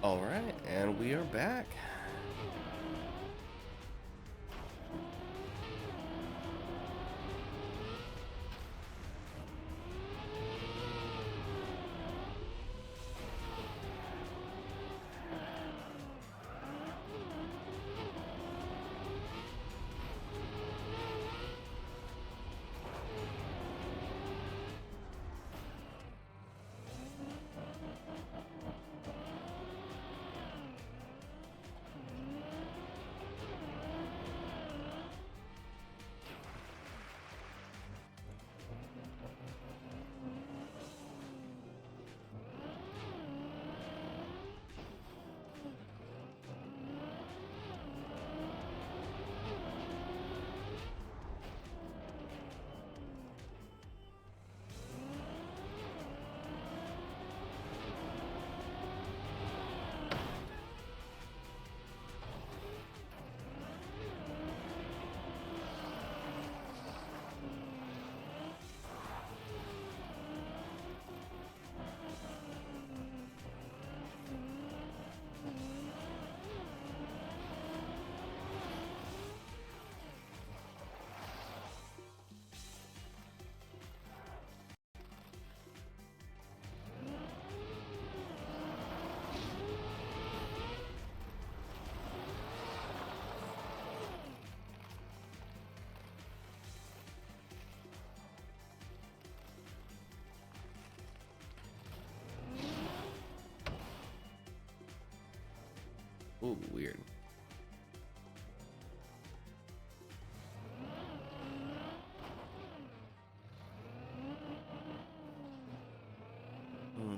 All right, and we are back. Ooh, weird. Hmm.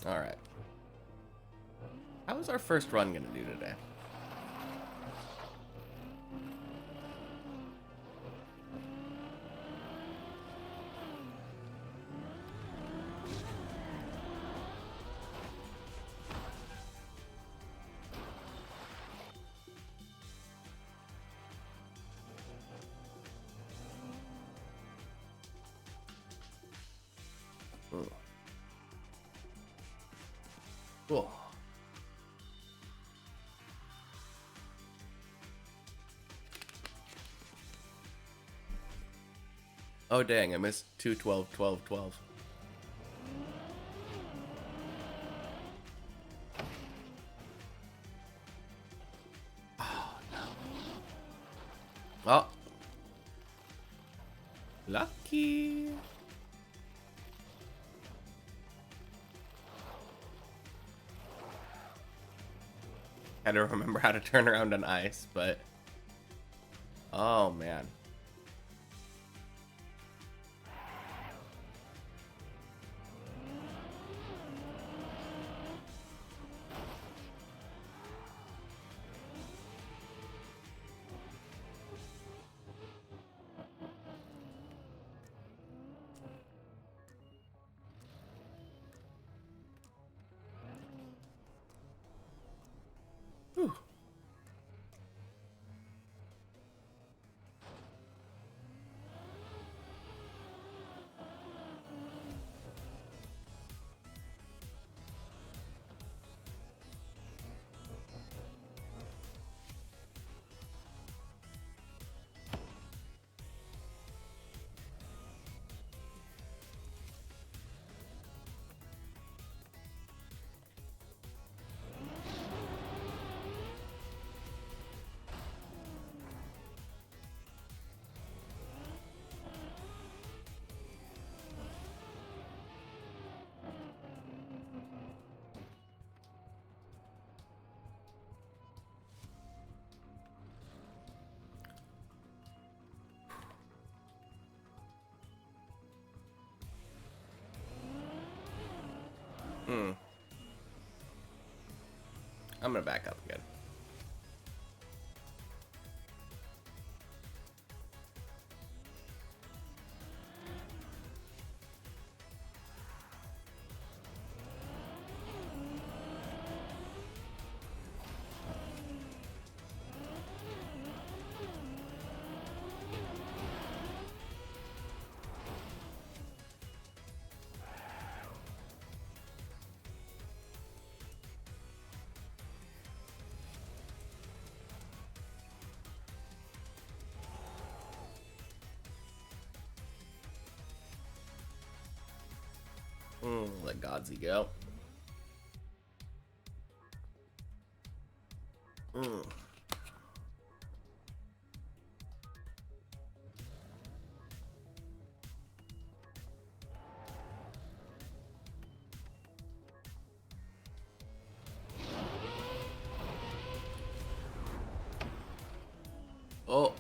All right. How is our first run gonna do today? Hmm. Cool. Oh dang, I missed 2, 12, 12, 12. Oh no. Oh, lucky. Had to remember how to turn around on ice, but oh man. Whew. Hmm. I'm gonna back up again. let Godsey go. Mm. Oh,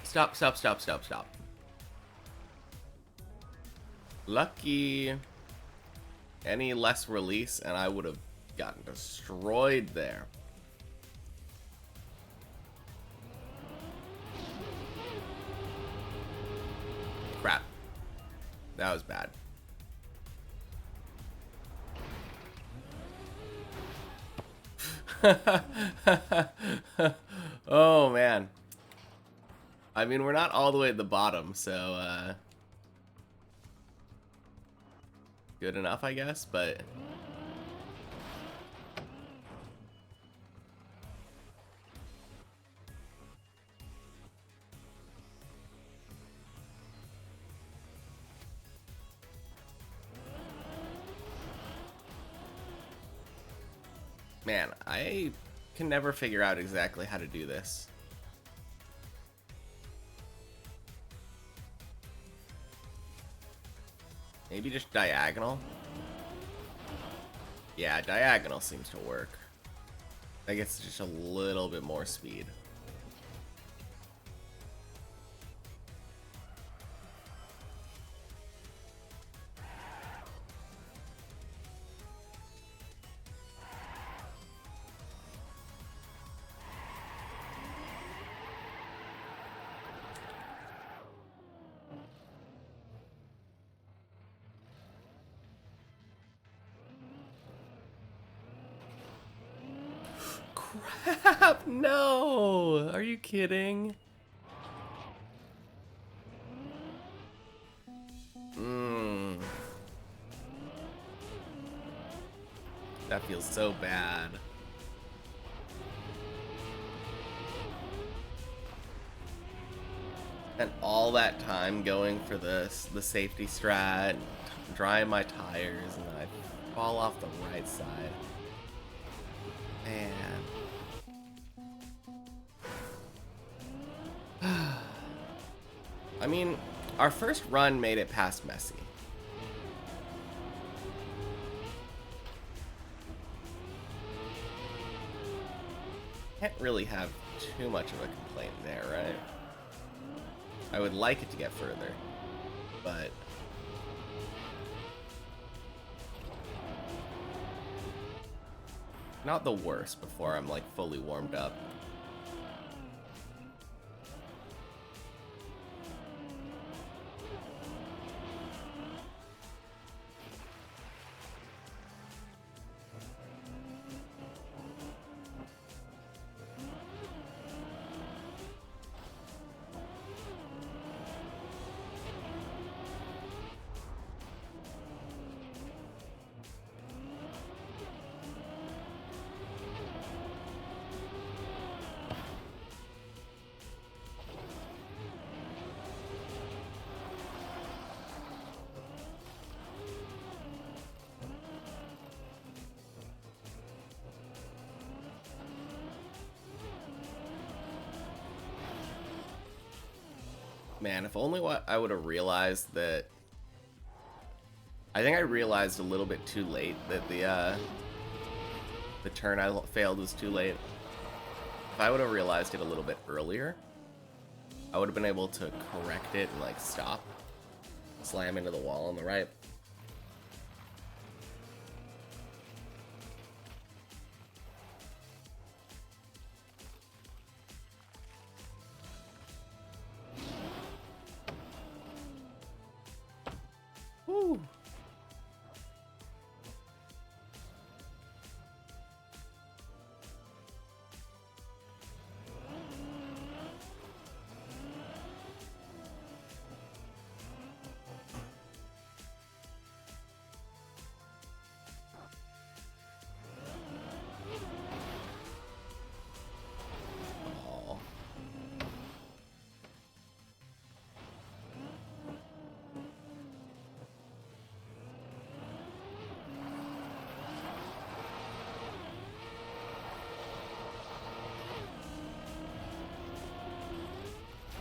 stop, stop, stop, stop, stop. Lucky. Any less release and I would have gotten destroyed there. Crap. That was bad. Oh, man. I mean, we're not all the way at the bottom, so, good enough, I guess, but... Man, I can never figure out exactly how to do this. Maybe just diagonal? Yeah, diagonal seems to work. I guess just a little bit more speed. Crap! No! Are you kidding? That feels so bad. And all that time going for the safety strat, drying my tires, and then I fall off the right side. Man. I mean, our first run made it past Messi. Can't really have too much of a complaint there, right? I would like it to get further, but... not the worst before I'm, like, fully warmed up. Man, if only what I would have realized that... I think I realized a little bit too late that the turn I failed was too late. If I would have realized it a little bit earlier, I would have been able to correct it and, like, stop. Slam into the wall on the right. Woo!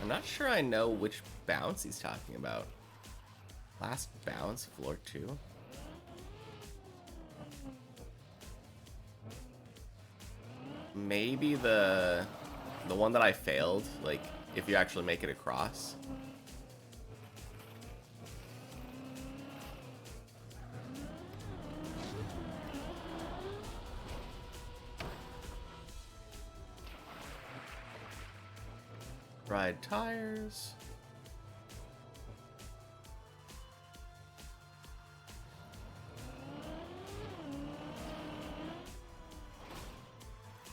I'm not sure I know which bounce he's talking about. Last bounce, floor 2? Maybe the one that I failed, like, if you actually make it across. Ride tires.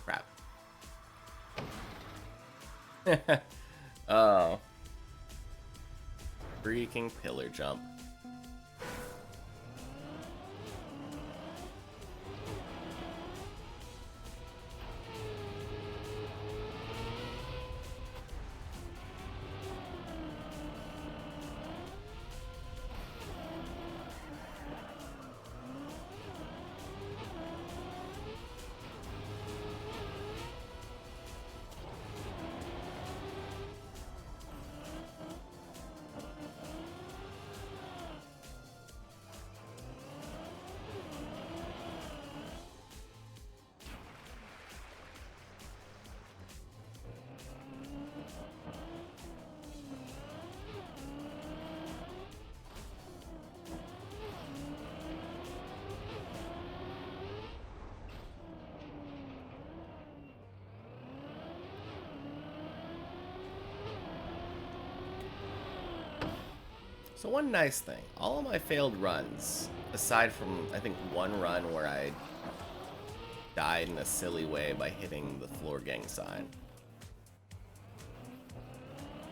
Crap. Oh. Freaking pillar jump. So one nice thing, all of my failed runs, aside from, I think, one run where I died in a silly way by hitting the floor gang sign,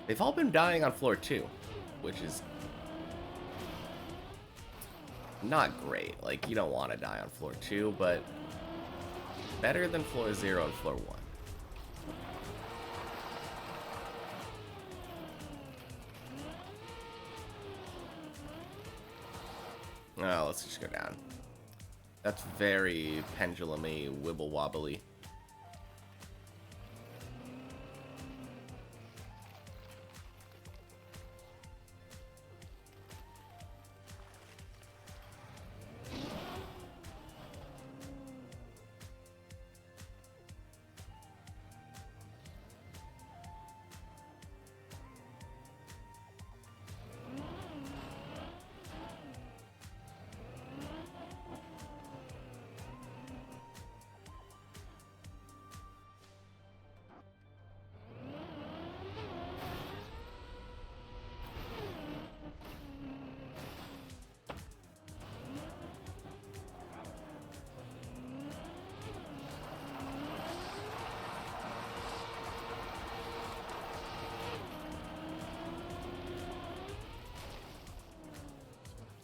they've all been dying on floor 2, which is not great. Like, you don't want to die on floor 2, but better than floor 0 and floor 1. Oh, let's just go down. That's very pendulum-y, wibble-wobbly.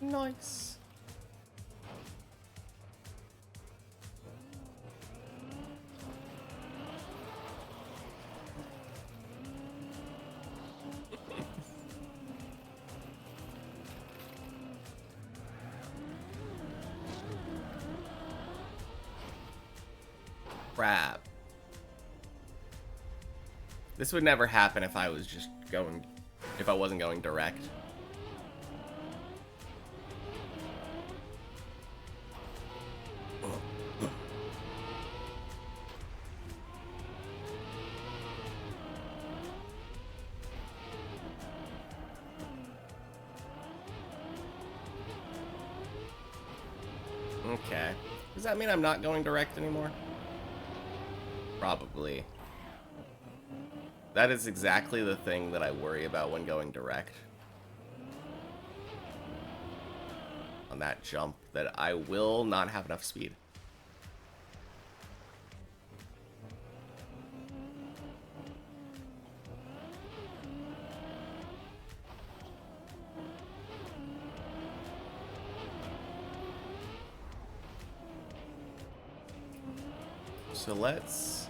Nice. Crap. This would never happen if I was just going, if I wasn't going direct. Okay. Does that mean I'm not going direct anymore? Probably. That is exactly the thing that I worry about when going direct. On that jump, that I will not have enough speed. So let's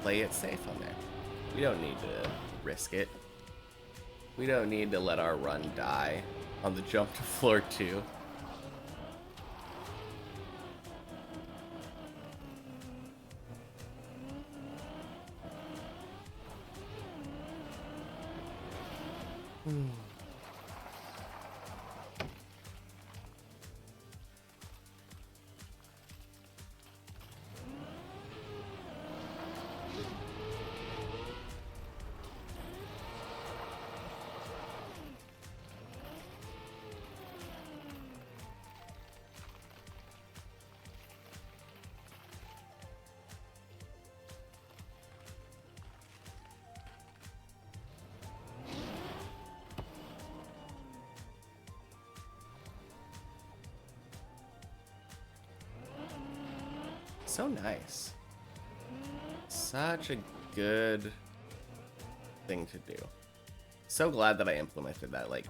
play it safe on there. We don't need to risk it. We don't need to let our run die on the jump to floor 2. So nice. Such a good thing to do. So glad that I implemented that, like,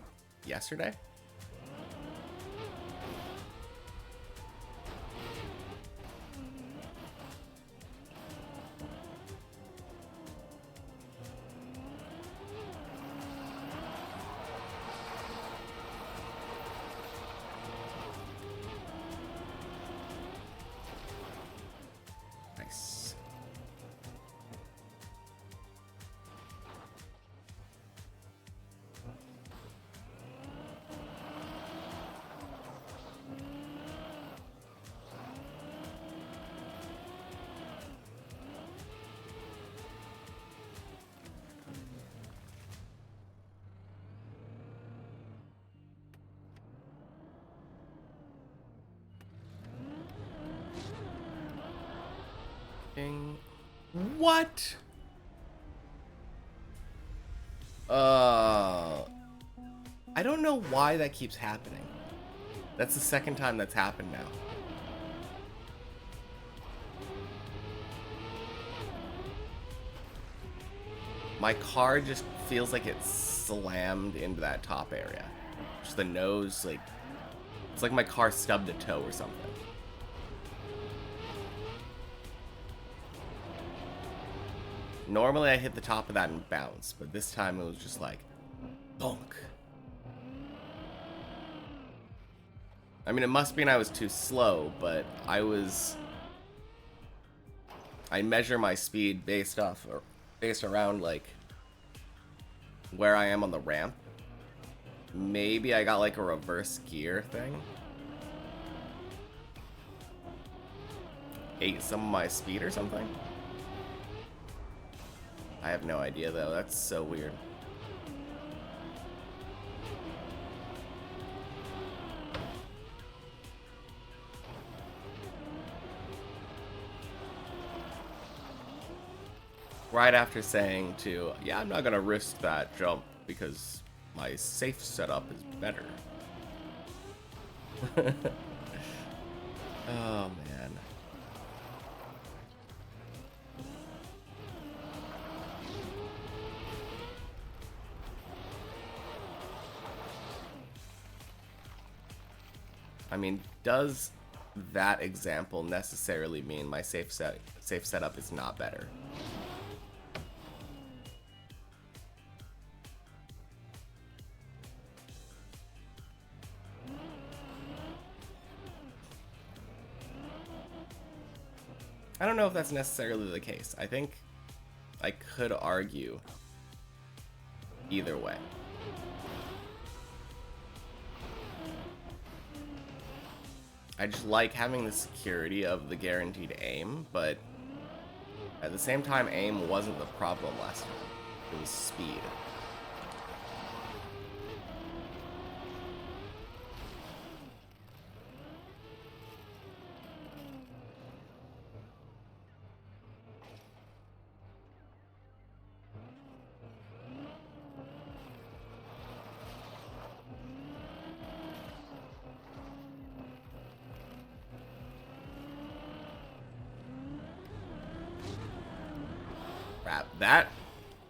yesterday. Nice. Ding. What? I don't know why that keeps happening. That's the second time that's happened now. My car just feels like it's slammed into that top area. Just the nose, like, it's like my car stubbed a toe or something. Normally I hit the top of that and bounce, but this time it was just like, bonk. I mean, it must mean I was too slow, but I measure my speed based around, like, where I am on the ramp. Maybe I got, like, a reverse gear thing. Ate some of my speed or something. I have no idea, though. That's so weird. Right after saying yeah, I'm not gonna risk that jump because my safe setup is better. Oh, man. I mean, does that example necessarily mean my safe setup is not better? I don't know if that's necessarily the case. I think I could argue either way. I just like having the security of the guaranteed aim, but at the same time, aim wasn't the problem last time. It was speed. Crap.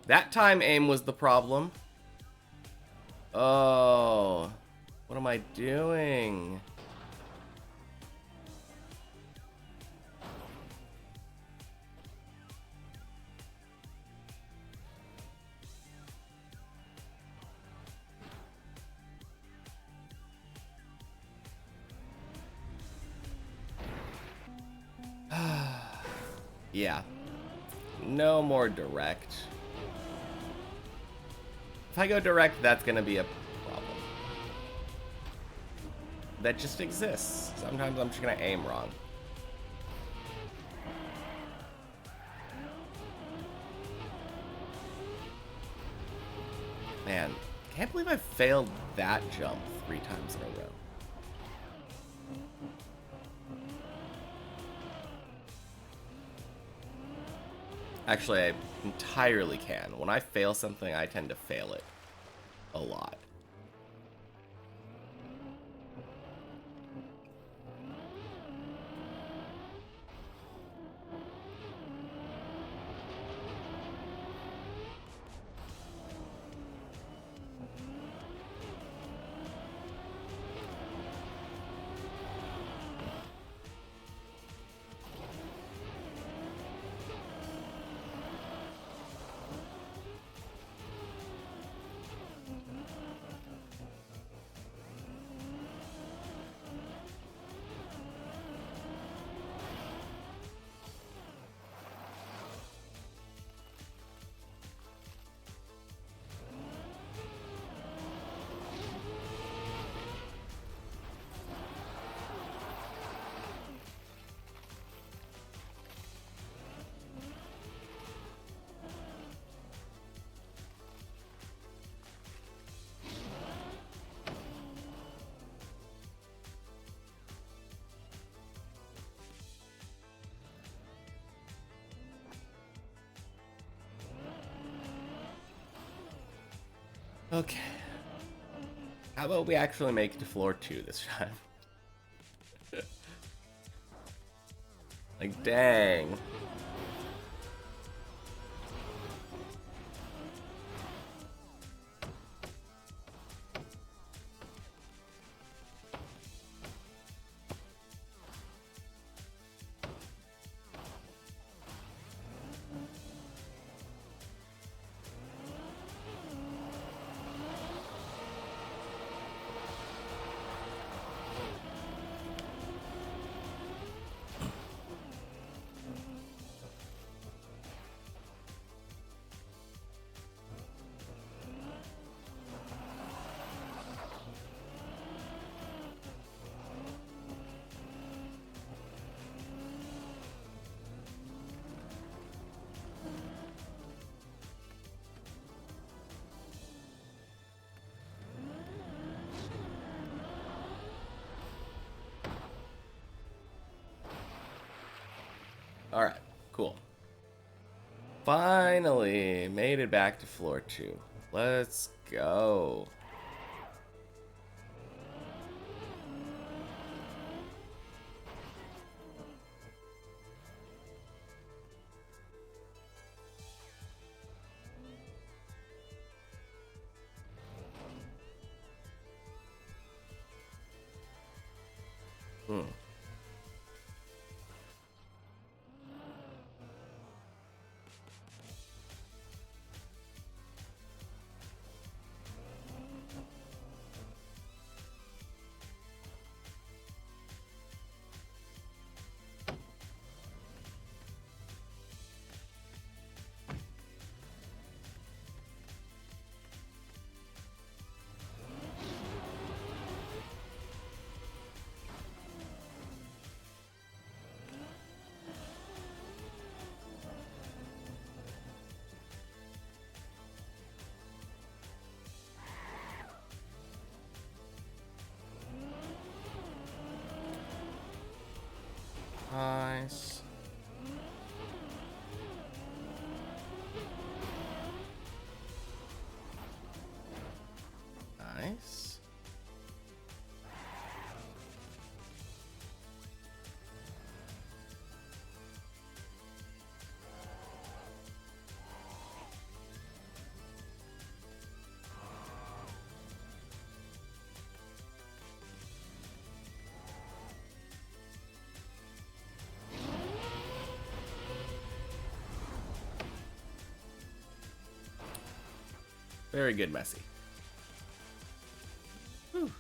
That time aim was the problem. Oh. What am I doing? Yeah. No more direct. If I go direct, that's gonna be a problem. That just exists. Sometimes I'm just gonna aim wrong. Man, can't believe I failed that jump 3 times in a row. Actually, I entirely can. When I fail something, I tend to fail it a lot. Okay. How about we actually make it to floor 2 this time? Like, dang. Alright, cool. Finally made it back to floor 2. Let's go. Nice. Nice. Very good, Messi. Whew.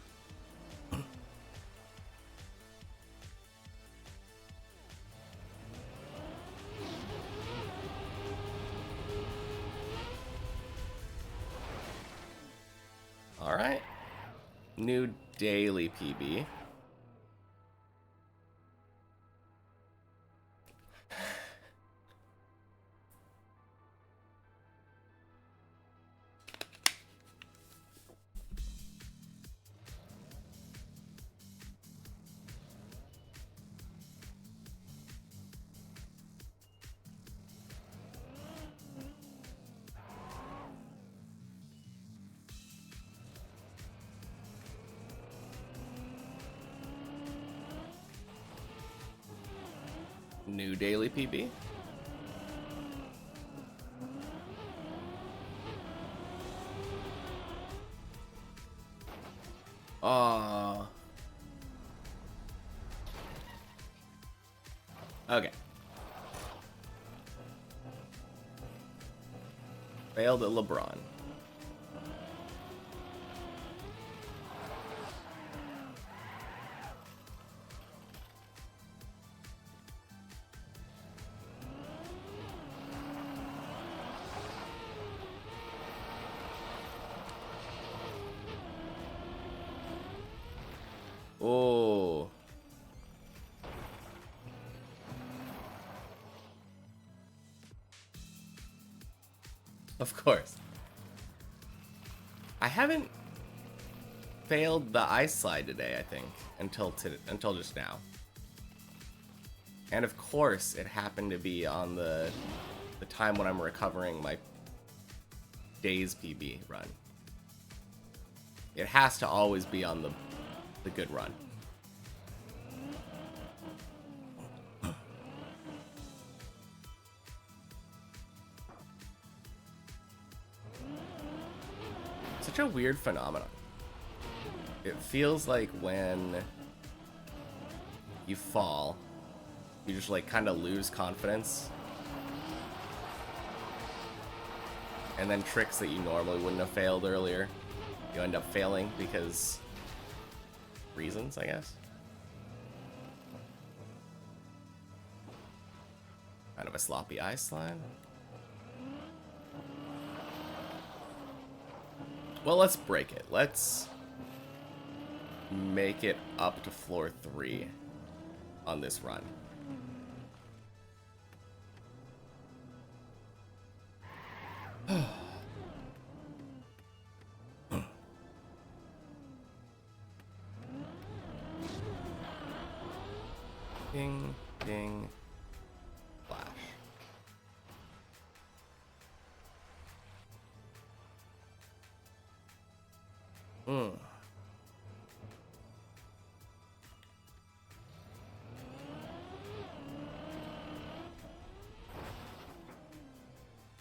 Alright. New daily PB. New daily PB. Oh. Okay. Failed at LeBron. Oh. Of course. I haven't failed the ice slide today, I think, until just now. And of course, it happened to be on the time when I'm recovering my day's PB run. It has to always be on the good run. Such a weird phenomenon. It feels like when you fall, you just like kind of lose confidence. And then tricks that you normally wouldn't have failed earlier, you end up failing because reasons, I guess. Kind of a sloppy ice slide. Well, let's break it. Let's make it up to floor 3 on this run. Ding, ding, flash.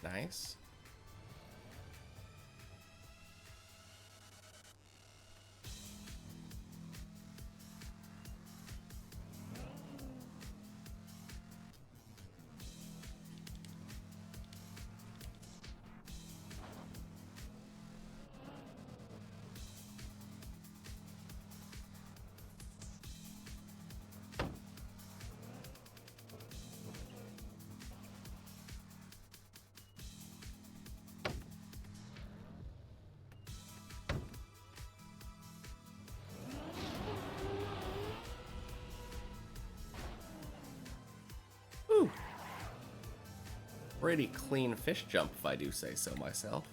Nice. Whew. Pretty clean fish jump, if I do say so myself.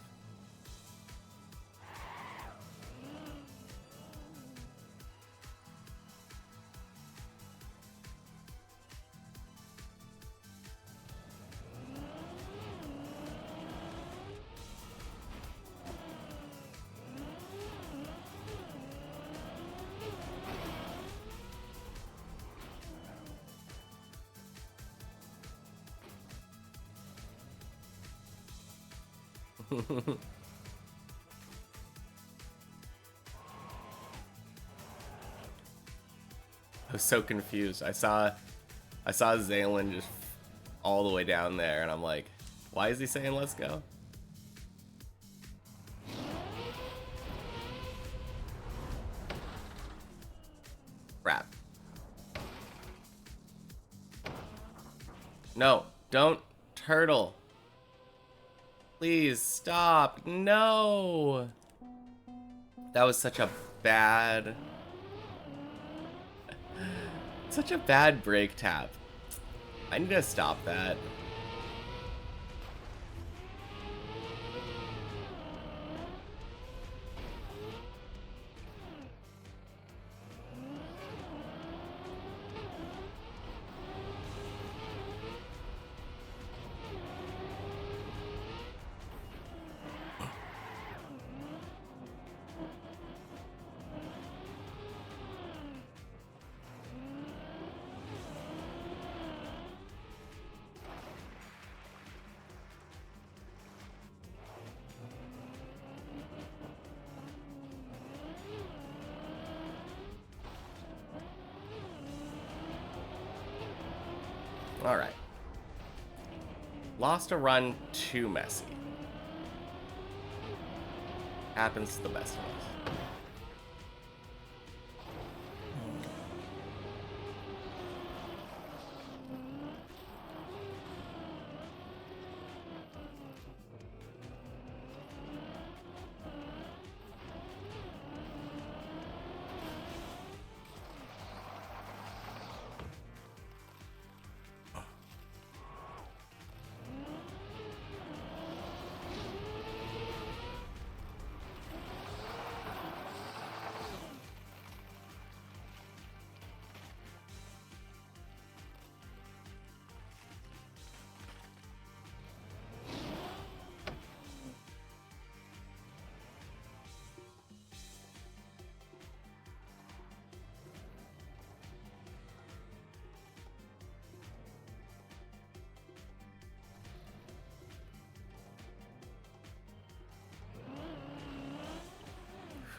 I was so confused. I saw Zaylen just all the way down there, and I'm like, why is he saying let's go? Crap. No, don't turtle. Please stop. No. That was bad, such a bad brake tap. I need to stop that. Alright. Lost a run too messy. Happens to the best of us.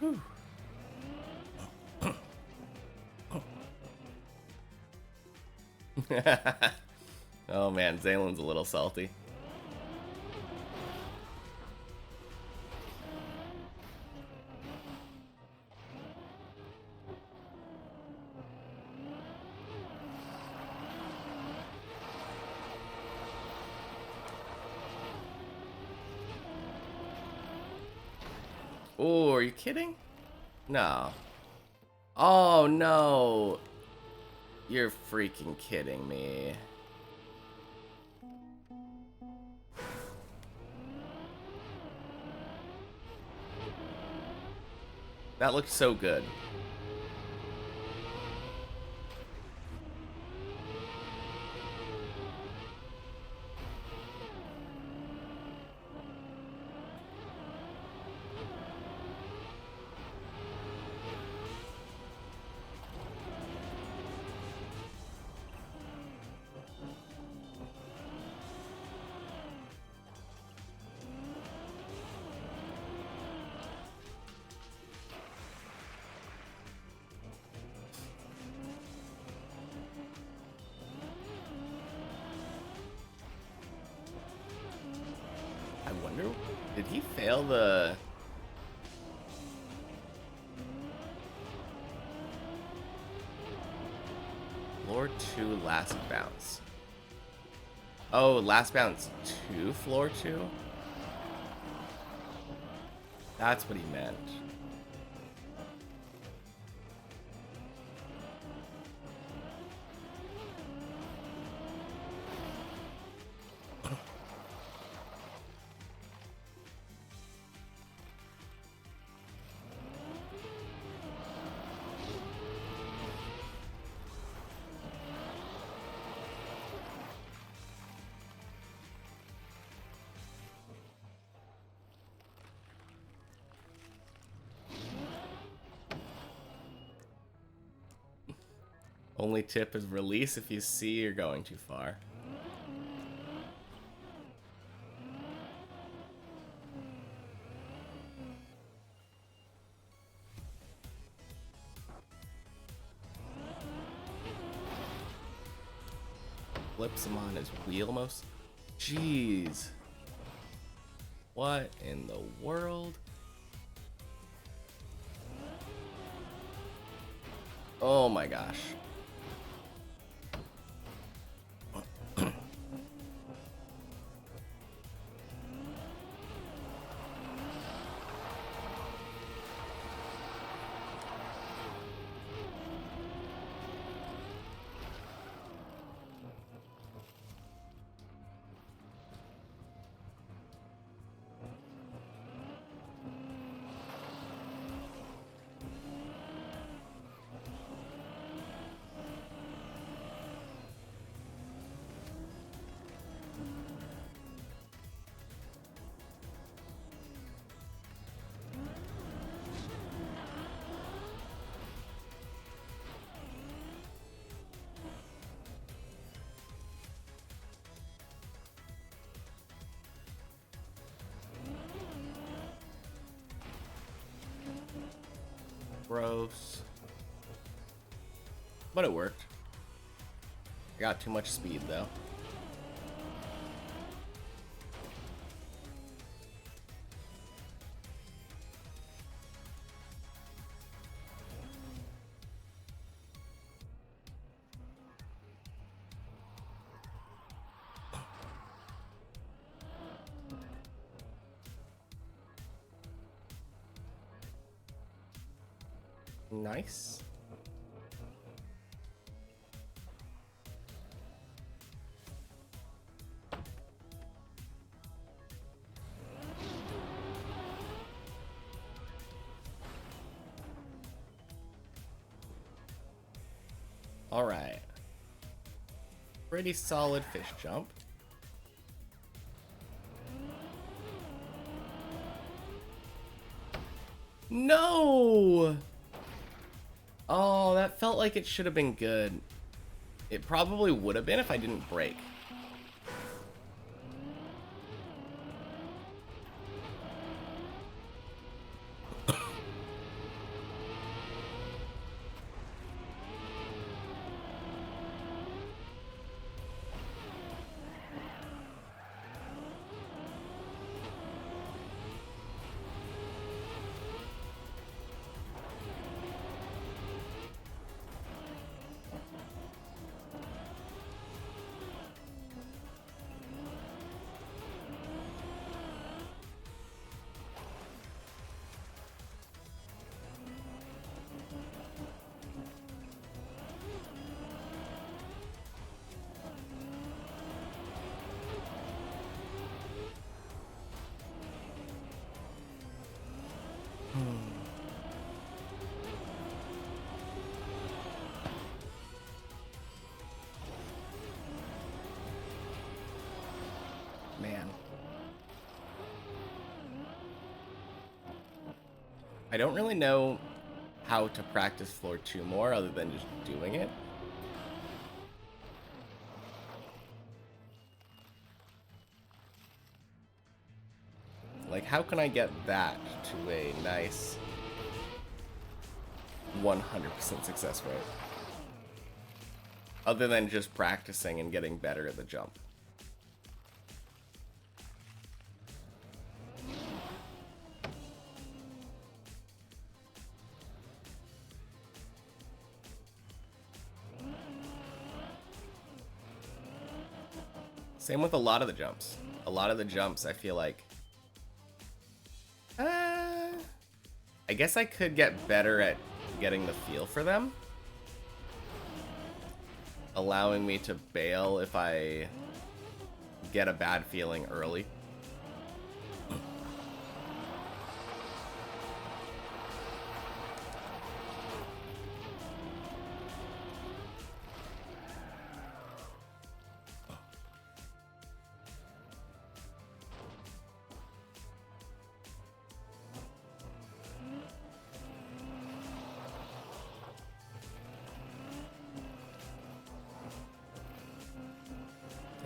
Whew. Oh man, Zalen's a little salty. Oh, are you kidding? No. Oh no. You're freaking kidding me. That looked so good. I wonder, did he fail the... Floor 2 last bounce? Oh, last bounce 2 floor 2? That's what he meant. Only tip is release if you see you're going too far. Flips him on his wheel most. Jeez. What in the world? Oh my gosh. Gross. But it worked. I got too much speed, though. Nice. All right. Pretty solid fish jump. No! Oh, that felt like it should have been good. It probably would have been if I didn't break. Man. I don't really know how to practice floor 2 more other than just doing it. Like, how can I get that to a nice 100% success rate? Other than just practicing and getting better at the jump. Same with a lot of the jumps. A lot of the jumps, I feel like... I guess I could get better at getting the feel for them. Allowing me to bail if I get a bad feeling early.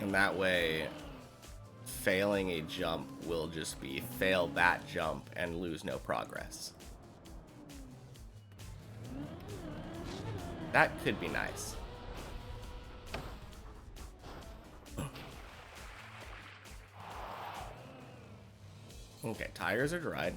And that way, failing a jump will just be fail that jump and lose no progress. That could be nice. Okay, tires are dried.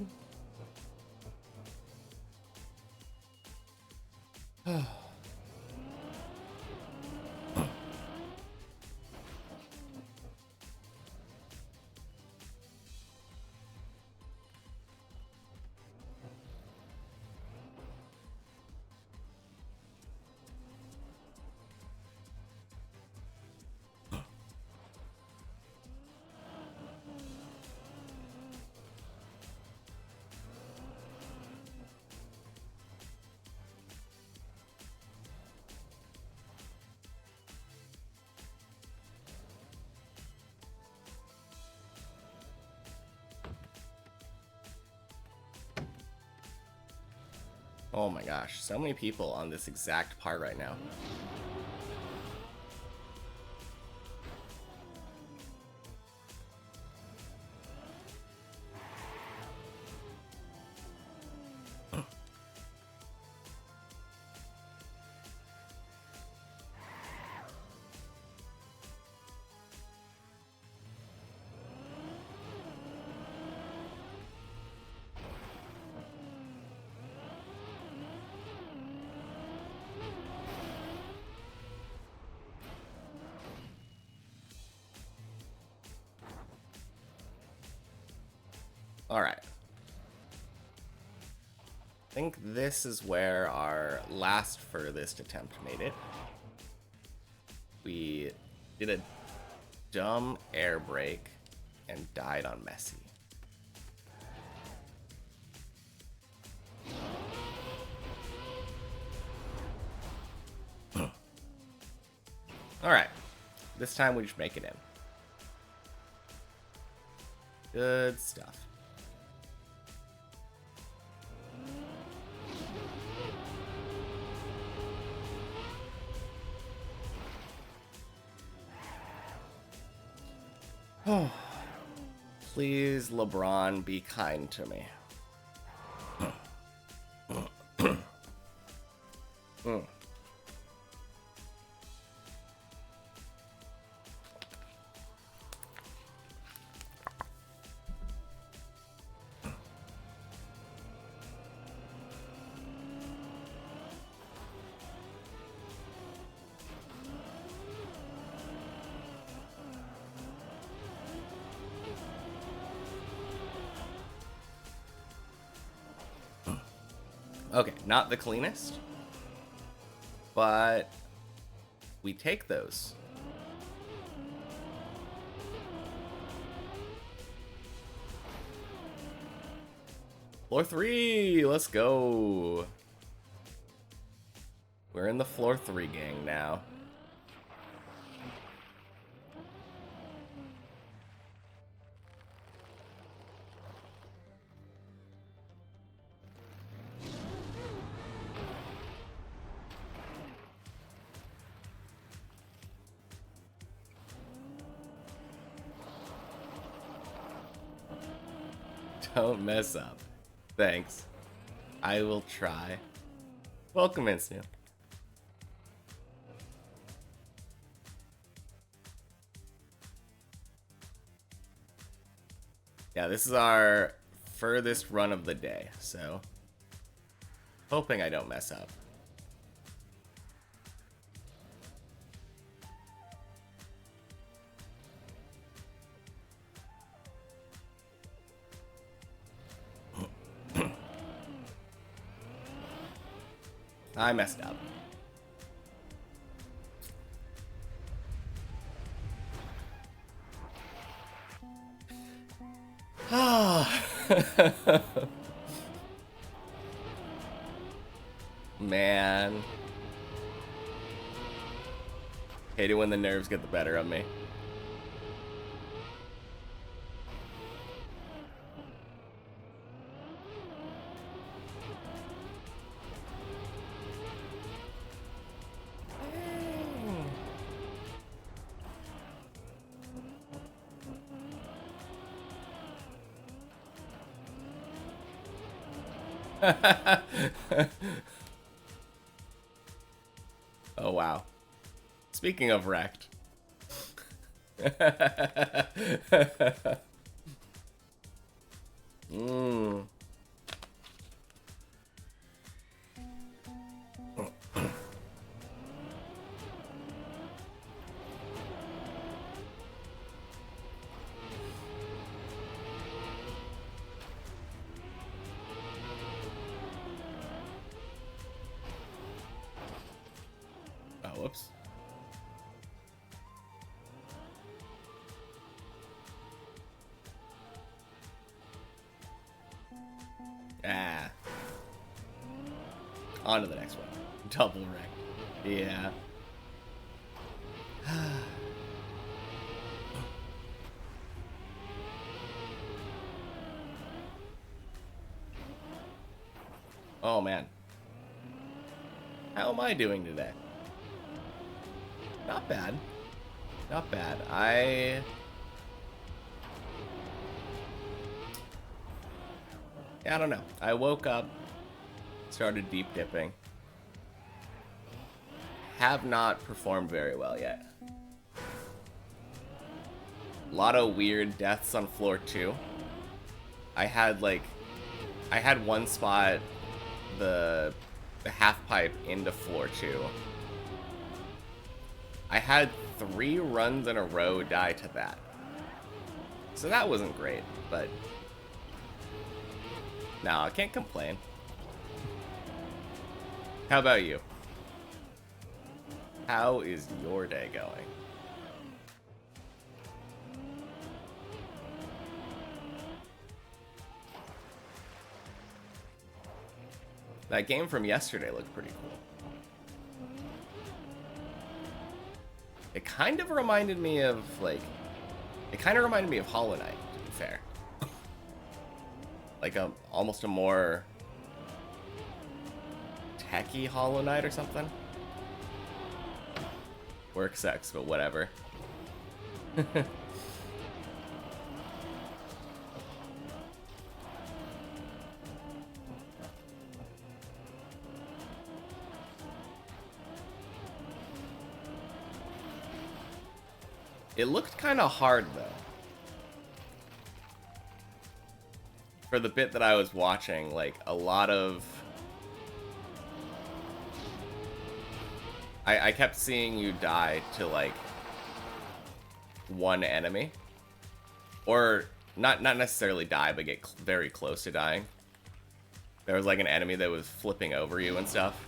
Oh my gosh, so many people on this exact part right now. Alright. I think this is where our last furthest attempt made it. We did a dumb air brake and died on Messi. Alright. This time we just make it in. Good stuff. Oh. Please, LeBron, be kind to me. Okay, not the cleanest, but we take those. Floor 3, let's go. We're in the floor 3 gang now. Don't mess up. Thanks. I will try. Welcome in, Snoop. Yeah, this is our furthest run of the day, so hoping I don't mess up. I messed up. Man. Hate it when the nerves get the better of me. Oh, wow. Speaking of wrecked. Oh, whoops. Ah. On to the next one. Double wreck. Yeah. Oh, man. How am I doing today? Not bad. Not bad. I don't know. I woke up, started deep dipping. Have not performed very well yet. A lot of weird deaths on floor 2. I had one spot, the half pipe into floor 2. I had 3 runs in a row die to that. So that wasn't great, but No, I can't complain. How about you? How is your day going? That game from yesterday looked pretty cool. It kind of reminded me of, like... It kind of reminded me of Hollow Knight, to be fair. Like, almost a more... techy Hollow Knight or something? Work sucks, but whatever. It looked kind of hard, though. For the bit that I was watching, like, a lot of... I kept seeing you die to, like, one enemy. Or, not necessarily die, but get very close to dying. There was, like, an enemy that was flipping over you and stuff.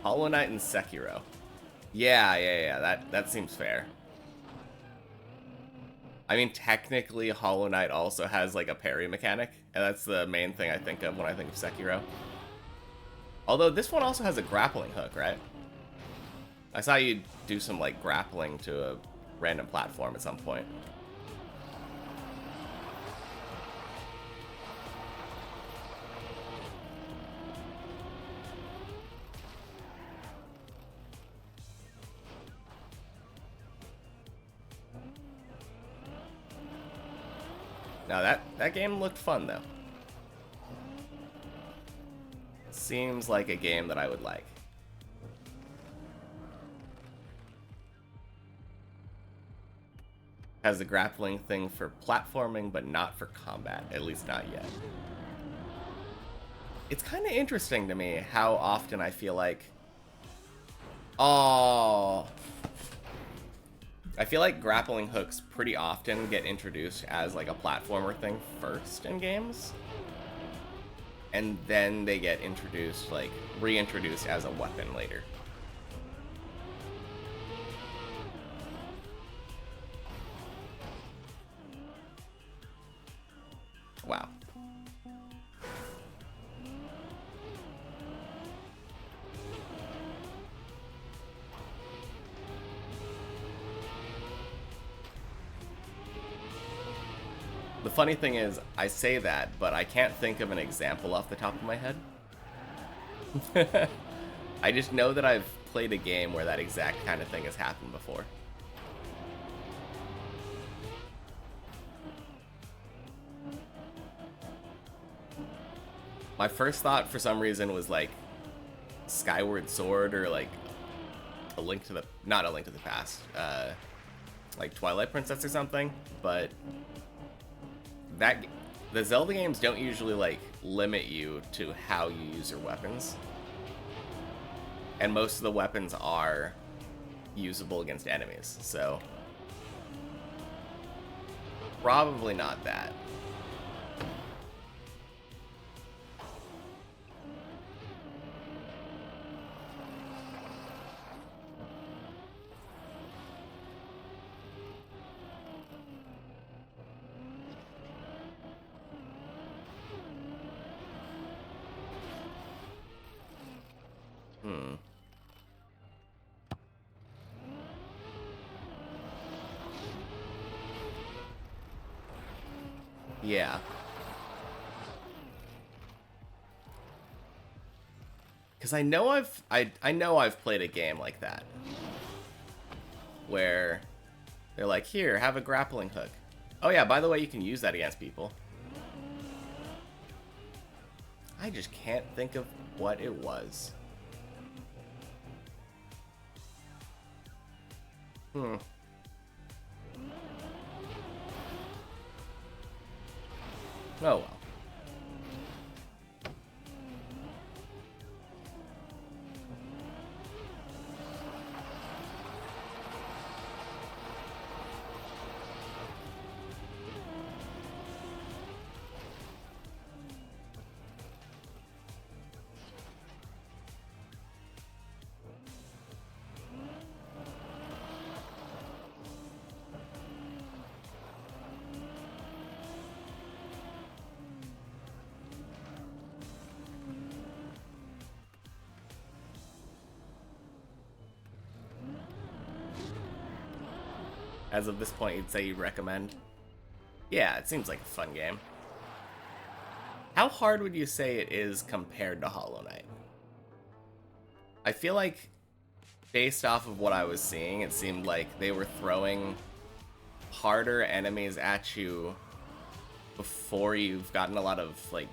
Hollow Knight and Sekiro. Yeah, that seems fair. I mean, technically, Hollow Knight also has, like, a parry mechanic, and that's the main thing I think of when I think of Sekiro. Although, this one also has a grappling hook, right? I saw you do some, like, grappling to a random platform at some point. Now that game looked fun, though. Seems like a game that I would like. Has the grappling thing for platforming, but not for combat. At least not yet. It's kind of interesting to me how often I feel like... Oh... I feel like grappling hooks pretty often get introduced as like a platformer thing first in games. And then they get introduced, like, reintroduced as a weapon later. Wow. The funny thing is, I say that, but I can't think of an example off the top of my head. I just know that I've played a game where that exact kind of thing has happened before. My first thought, for some reason, was, like, Skyward Sword, or, like, a Link to the... Not a Link to the Past. Like, Twilight Princess or something, but... The Zelda games don't usually, like, limit you to how you use your weapons. And most of the weapons are usable against enemies, so... Probably not that. Yeah. Because I know I've played a game like that. Where they're like, here, have a grappling hook. Oh yeah, by the way, you can use that against people. I just can't think of what it was. Oh well. as of this point, you'd say you'd recommend? Yeah, it seems like a fun game. How hard would you say it is compared to Hollow Knight? I feel like, based off of what I was seeing, it seemed like they were throwing harder enemies at you before you've gotten a lot of, like,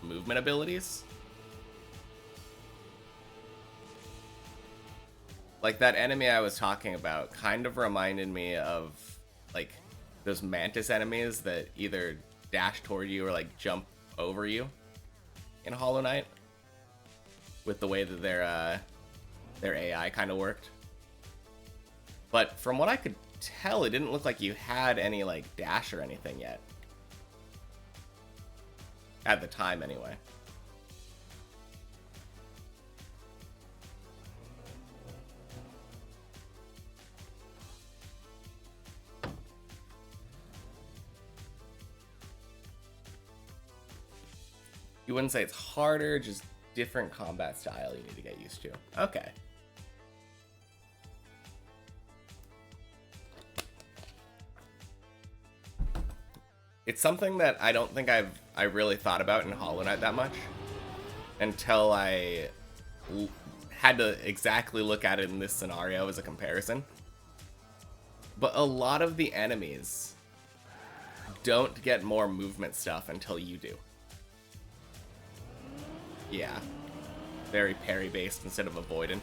movement abilities. Like, that enemy I was talking about kind of reminded me of, like, those mantis enemies that either dash toward you or, like, jump over you in Hollow Knight, with the way that their AI kind of worked. But from what I could tell, it didn't look like you had any, like, dash or anything yet. At the time, anyway. You wouldn't say it's harder, just different combat style you need to get used to. Okay. It's something that I don't think I really thought about in Hollow Knight that much until I had to exactly look at it in this scenario as a comparison. But a lot of the enemies don't get more movement stuff until you do. Yeah. Very parry based instead of avoidant.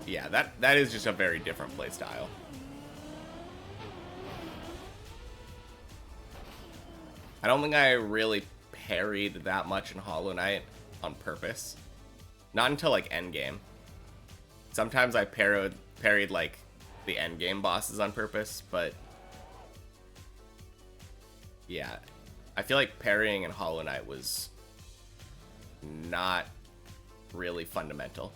Yeah, that is just a very different playstyle. I don't think I really parried that much in Hollow Knight on purpose. Not until, like, endgame. Sometimes I parried like, the endgame bosses on purpose, but... yeah. I feel like parrying in Hollow Knight was not really fundamental.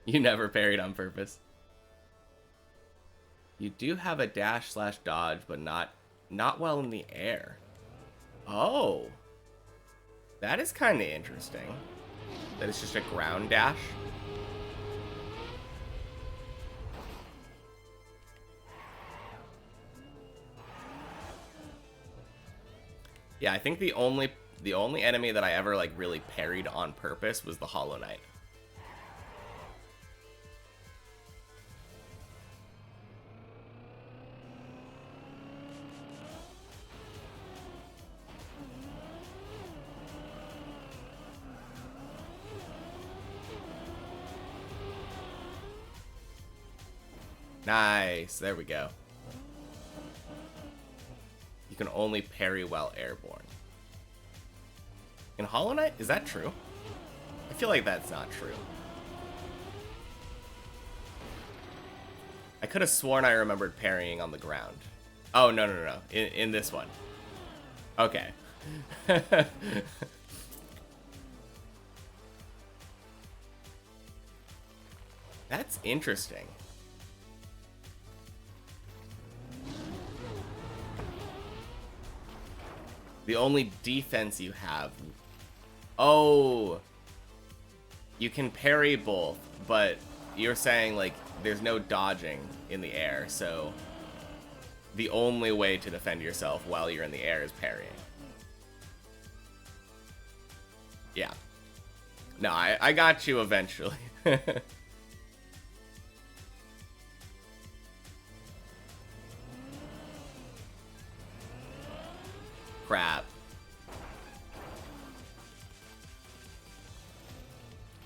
You never parried on purpose. You do have a dash/dodge, but not well in the air. Oh. That is kind of interesting. That it's just a ground dash. Yeah, I think the only enemy that I ever, like, really parried on purpose was the Hollow Knight. Nice, there we go. You can only parry while airborne. In Hollow Knight, is that true? I feel like that's not true. I could have sworn I remembered parrying on the ground. Oh, no. In this one. Okay. That's interesting. The only defense you have... oh! You can parry both, but you're saying, like, there's no dodging in the air, so... the only way to defend yourself while you're in the air is parrying. Yeah. No, I got you eventually. Crap.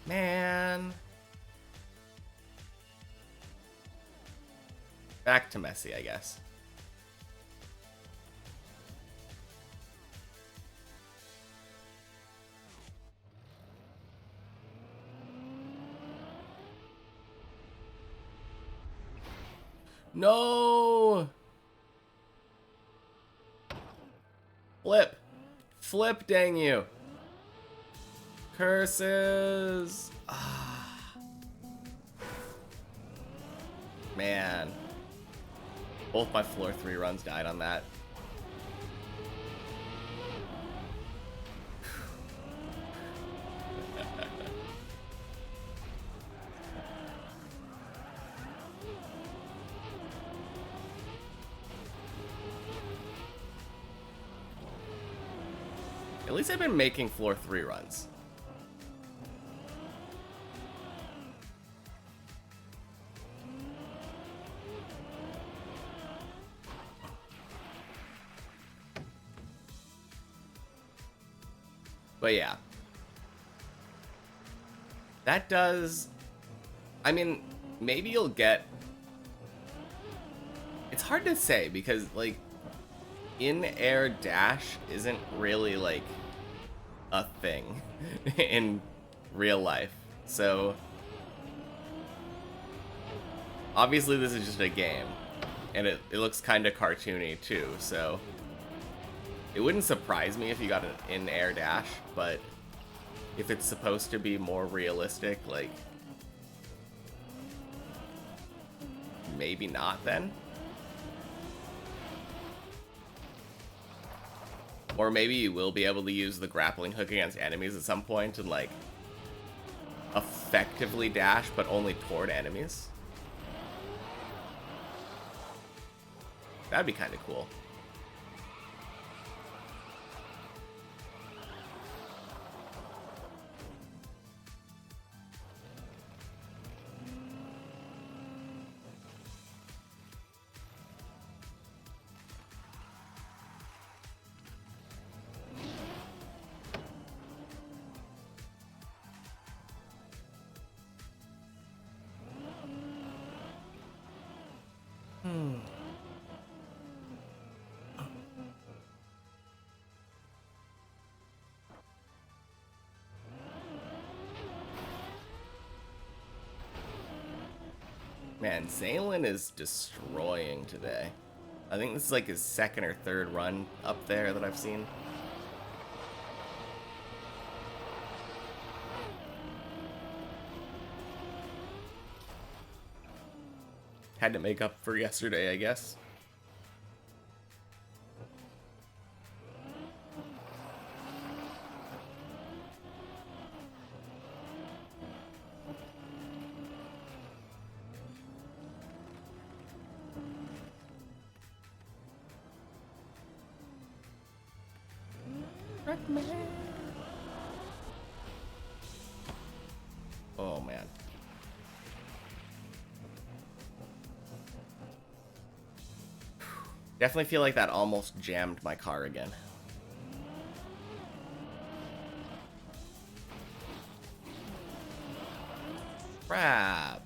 Man. Back to messy, I guess. No! Flip! Flip, dang you! Curses! Ah. Man. Both my floor 3 runs died on that. At least I've been making floor 3 runs. But yeah. That does... I mean, maybe you'll get... It's hard to say because, like, in-air dash isn't really, like, a thing in real life. So, obviously this is just a game. And it looks kind of cartoony, too, so... It wouldn't surprise me if you got an in-air dash, but if it's supposed to be more realistic, like, maybe not then? Or maybe you will be able to use the grappling hook against enemies at some point and, like, effectively dash, but only toward enemies. That'd be kind of cool. Man, Zaylin is destroying today. I think this is like his second or third run up there that I've seen. Had to make up for yesterday, I guess. Trackmania. Oh man. Definitely feel like that almost jammed my car again. Crap.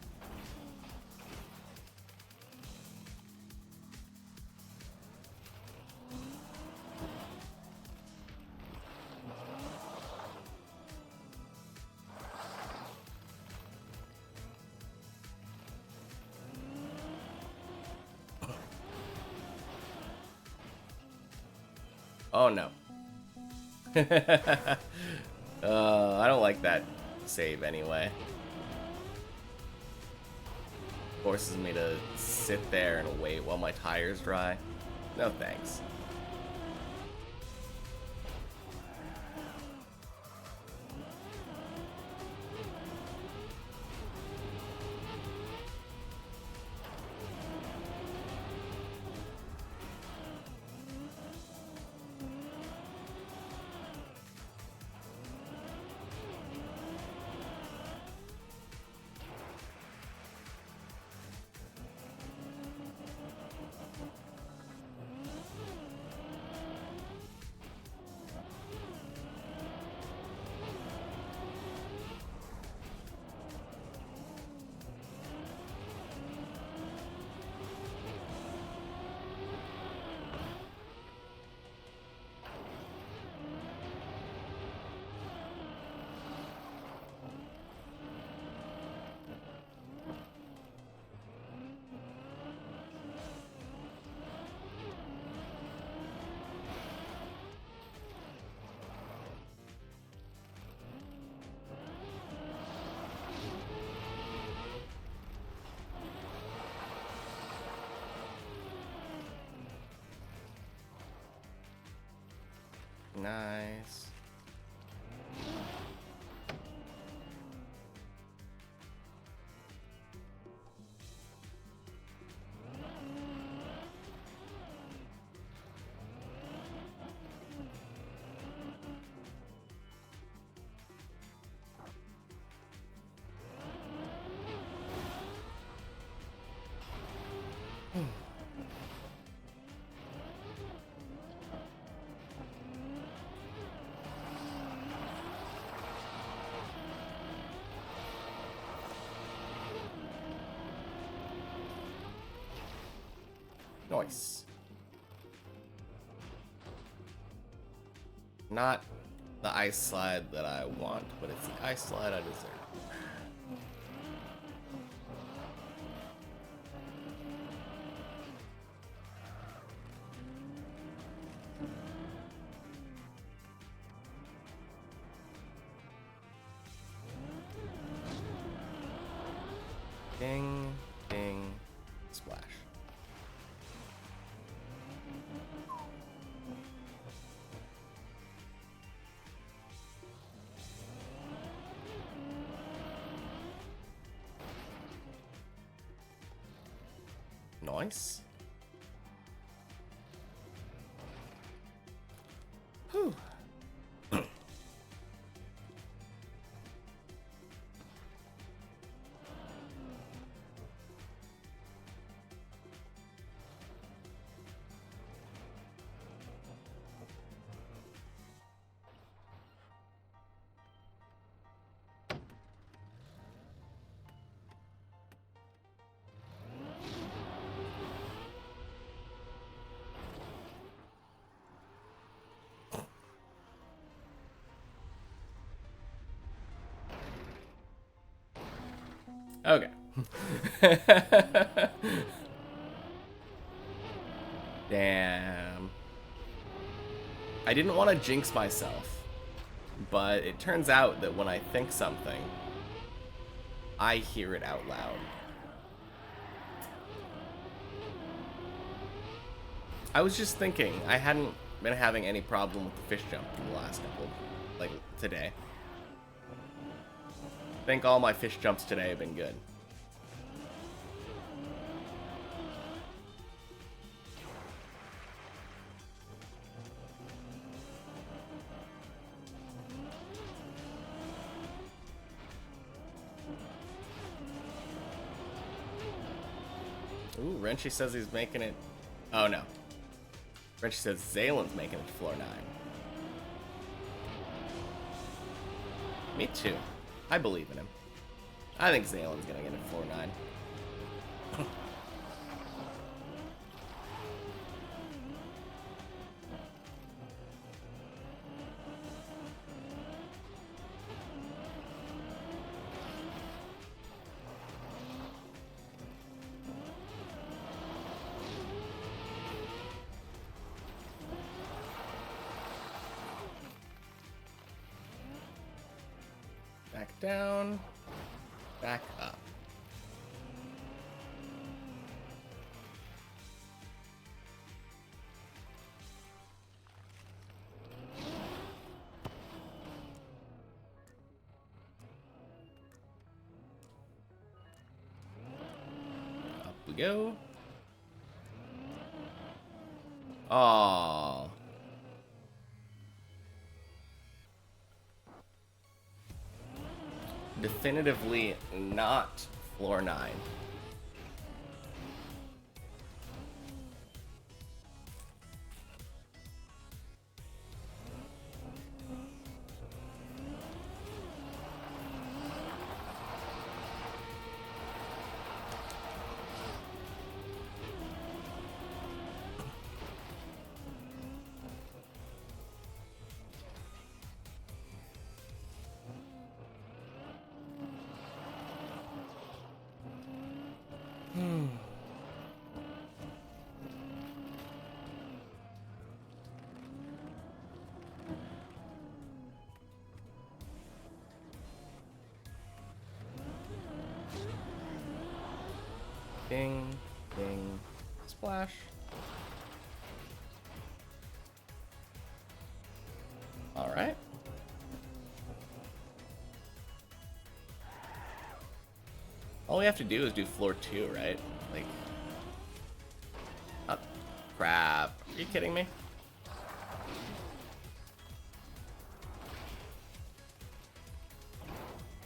Oh no. I don't like that save anyway. Forces me to sit there and wait while my tires dry. No thanks. Nice. Nice. Not the ice slide that I want, but it's the ice slide I deserve. Ding, ding, splash. Nice. Whew. Okay. Damn. I didn't want to jinx myself, but it turns out that when I think something, I hear it out loud. I was just thinking, I hadn't been having any problem with the fish jump in the last couple, like, today. I think all my fish jumps today have been good. Ooh, Renchi says he's making it... Oh, no. Renchi says Zalen's making it to floor 9. Me too. I believe in him. I think Zalen's gonna get to floor 9. Back down, back up. Up we go. Oh. Definitively not floor 9. Ding, ding, splash. All right. All we have to do is do floor 2, right? Like, oh, crap. Are you kidding me?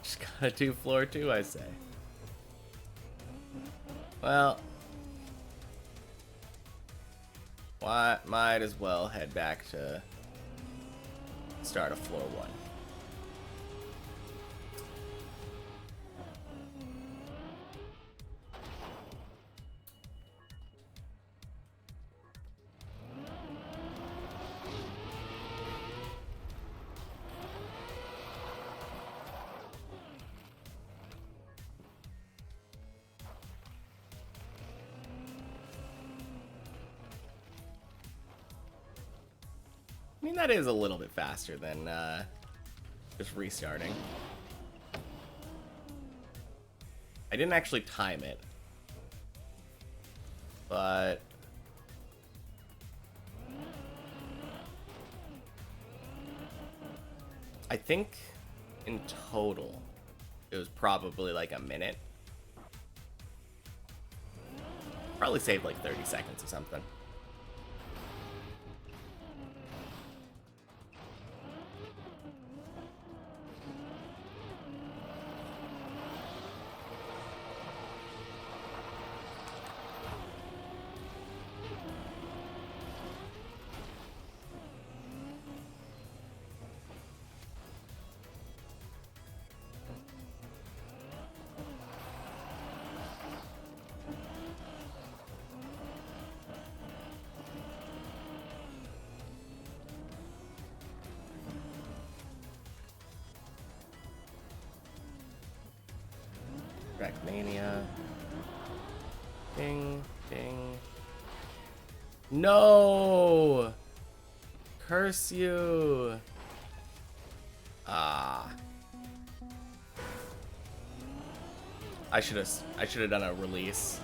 Just gotta do floor 2, I say. Well, might as well head back to start a floor 1. mean, that is a little bit faster than just restarting. I didn't actually time it, but I think in total it was probably like a minute. Probably saved like 30 seconds or something. Trackmania. Ding, ding. No! Curse you! Ah. I should have done a release.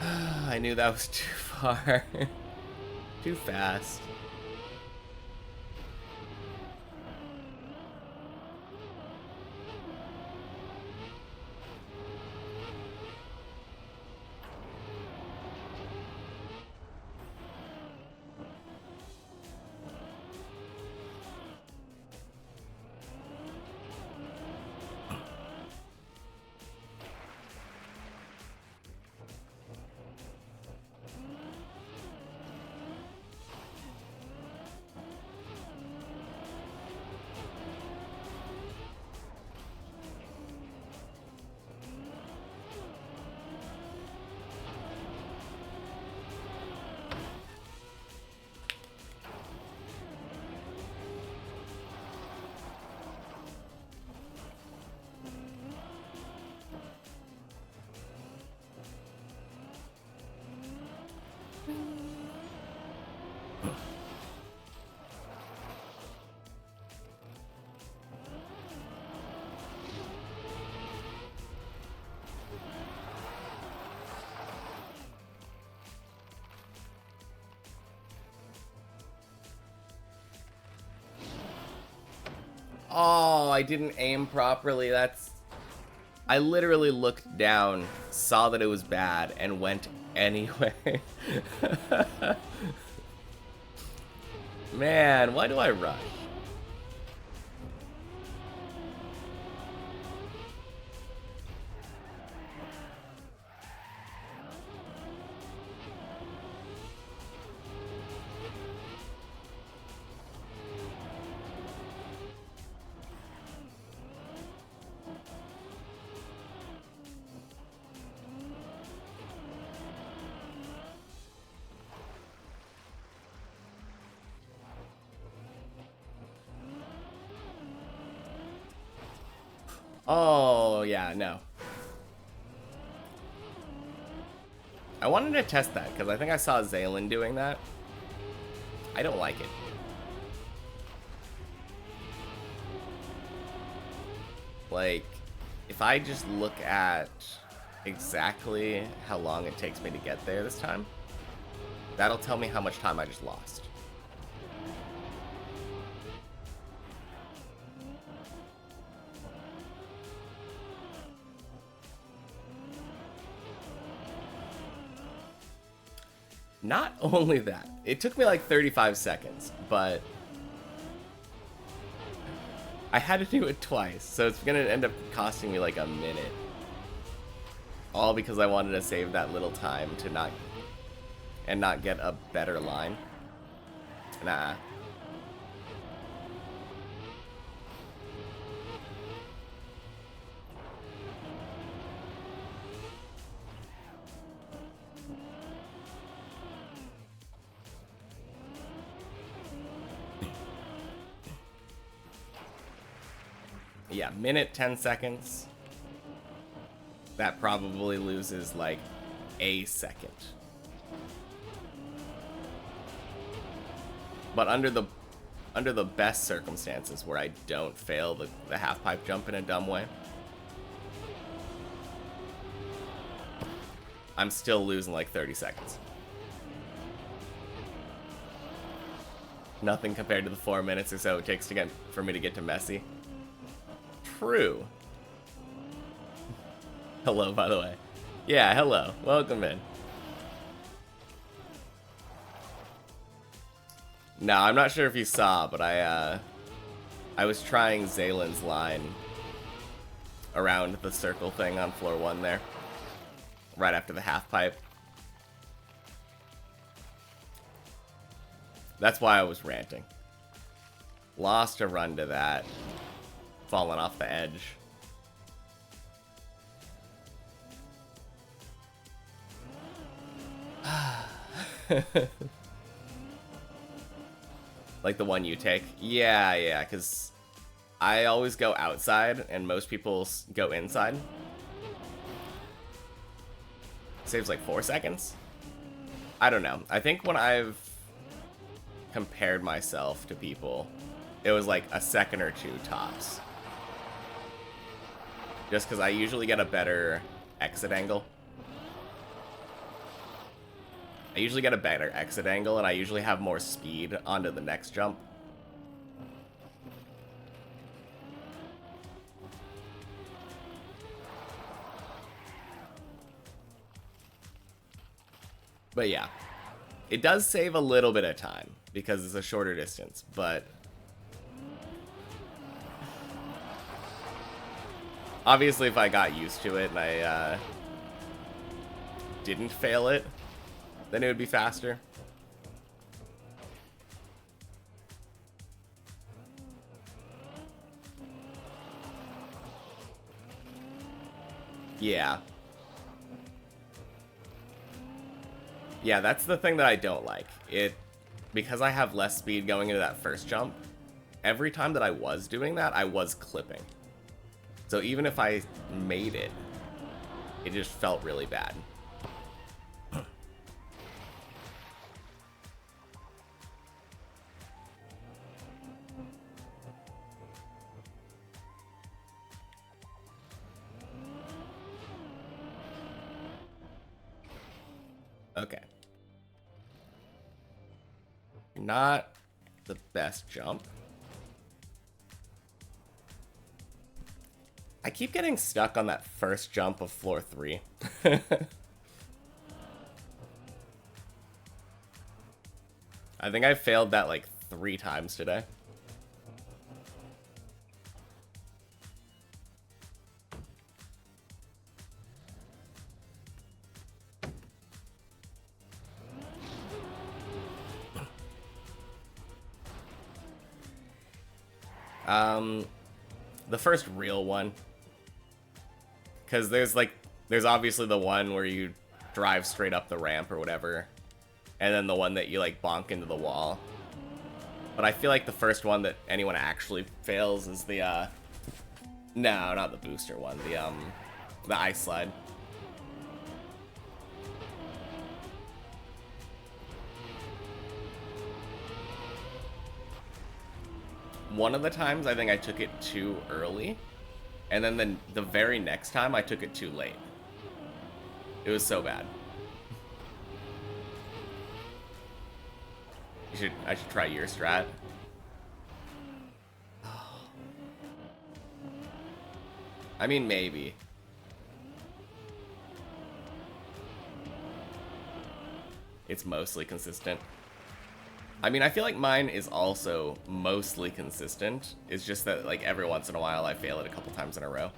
I knew that was too far. Too fast. Oh, I didn't aim properly. That's... I literally looked down, saw that it was bad, and went anyway. Man, why do I rush? Oh, yeah, no. I wanted to test that, because I think I saw Zaylin doing that. I don't like it. Like, if I just look at exactly how long it takes me to get there this time, that'll tell me how much time I just lost. Not only that, it took me like 35 seconds, but I had to do it twice, so it's gonna end up costing me like a minute. All because I wanted to save that little time to not get a better line. Nah. Yeah, minute 10 seconds. That probably loses like a second. But under the best circumstances where I don't fail the half pipe jump in a dumb way, I'm still losing like 30 seconds. Nothing compared to the 4 minutes or so it takes for me to get to Messi. True. Hello, by the way. Yeah, hello. Welcome in. No, I'm not sure if you saw, but I was trying Zaylen's line around the circle thing on floor 1 there, right after the half pipe. That's why I was ranting. Lost a run to that, falling off the edge. Like the one you take? Yeah, because I always go outside, and most people go inside. Saves like 4 seconds? I don't know. I think when I've compared myself to people, it was like a second or 2 tops. Just because I usually get a better exit angle. I usually get a better exit angle, and I usually have more speed onto the next jump. But yeah, it does save a little bit of time because it's a shorter distance, but obviously if I got used to it and I didn't fail it, then it would be faster. Yeah. Yeah, that's the thing that I don't like. Because I have less speed going into that first jump, every time that I was doing that, I was clipping. So even if I made it, it just felt really bad. Okay. Not the best jump. I keep getting stuck on that first jump of floor 3. I think I failed that like 3 times today. The first real one. Because there's obviously the one where you drive straight up the ramp or whatever. And then the one that you like bonk into the wall. But I feel like the first one that anyone actually fails is the, no, not the booster one. The ice slide. One of the times, I think I took it too early, and then the very next time, I took it too late. It was so bad. I should try your strat. I mean, maybe. It's mostly consistent. I mean, I feel like mine is also mostly consistent. It's just that, like, every once in a while I fail it a couple times in a row.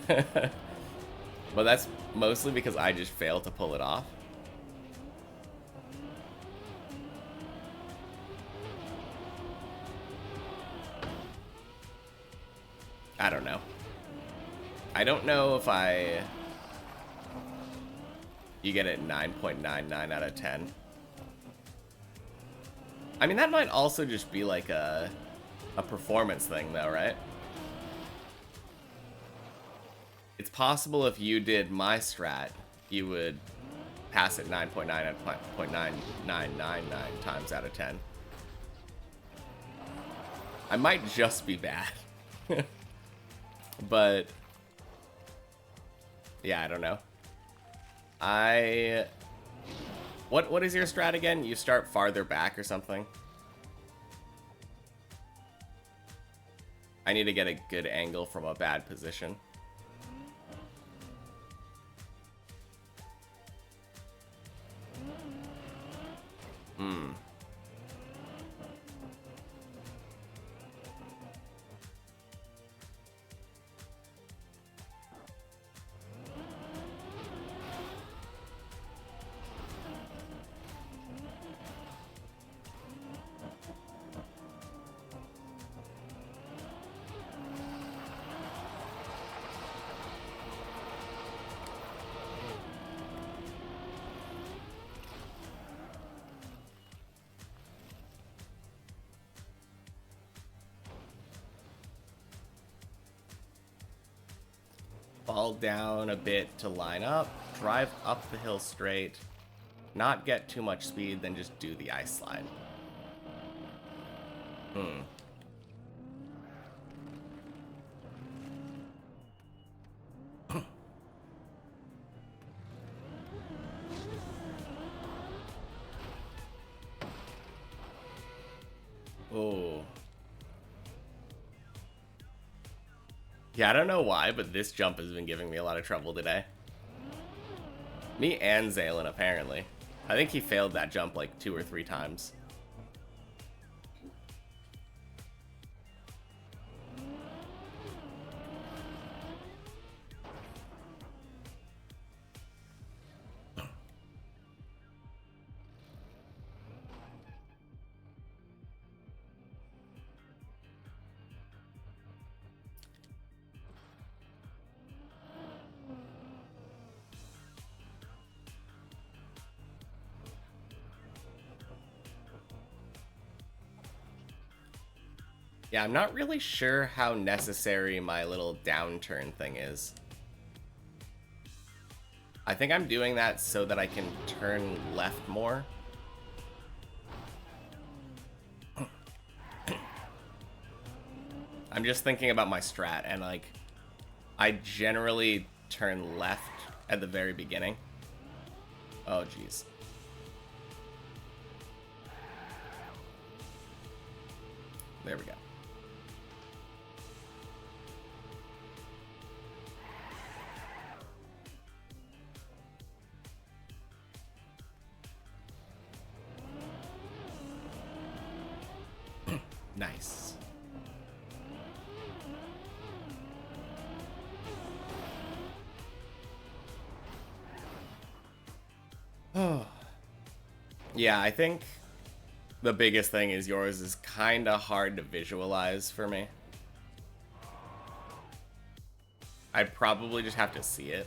But that's mostly because I just fail to pull it off. I don't know. I don't know if you get it 9.99 out of 10. I mean, that might also just be like a performance thing, though, right? It's possible if you did my strat, you would pass it 9.9 at 0.9999 times out of 10. I might just be bad. But yeah, I don't know. What is your strat again? You start farther back or something? I need to get a good angle from a bad position. Fall down a bit to line up, drive up the hill straight, not get too much speed, then just do the ice slide. Oh. Yeah, I don't know why, but this jump has been giving me a lot of trouble today. Me and Zaylen, apparently. I think he failed that jump like 2 or 3 times. Yeah, I'm not really sure how necessary my little downturn thing is. I think I'm doing that so that I can turn left more. I'm just thinking about my strat, and like, I generally turn left at the very beginning. Oh, jeez. There we go. Nice. Oh. Yeah, I think the biggest thing is yours is kind of hard to visualize for me. I'd probably just have to see it.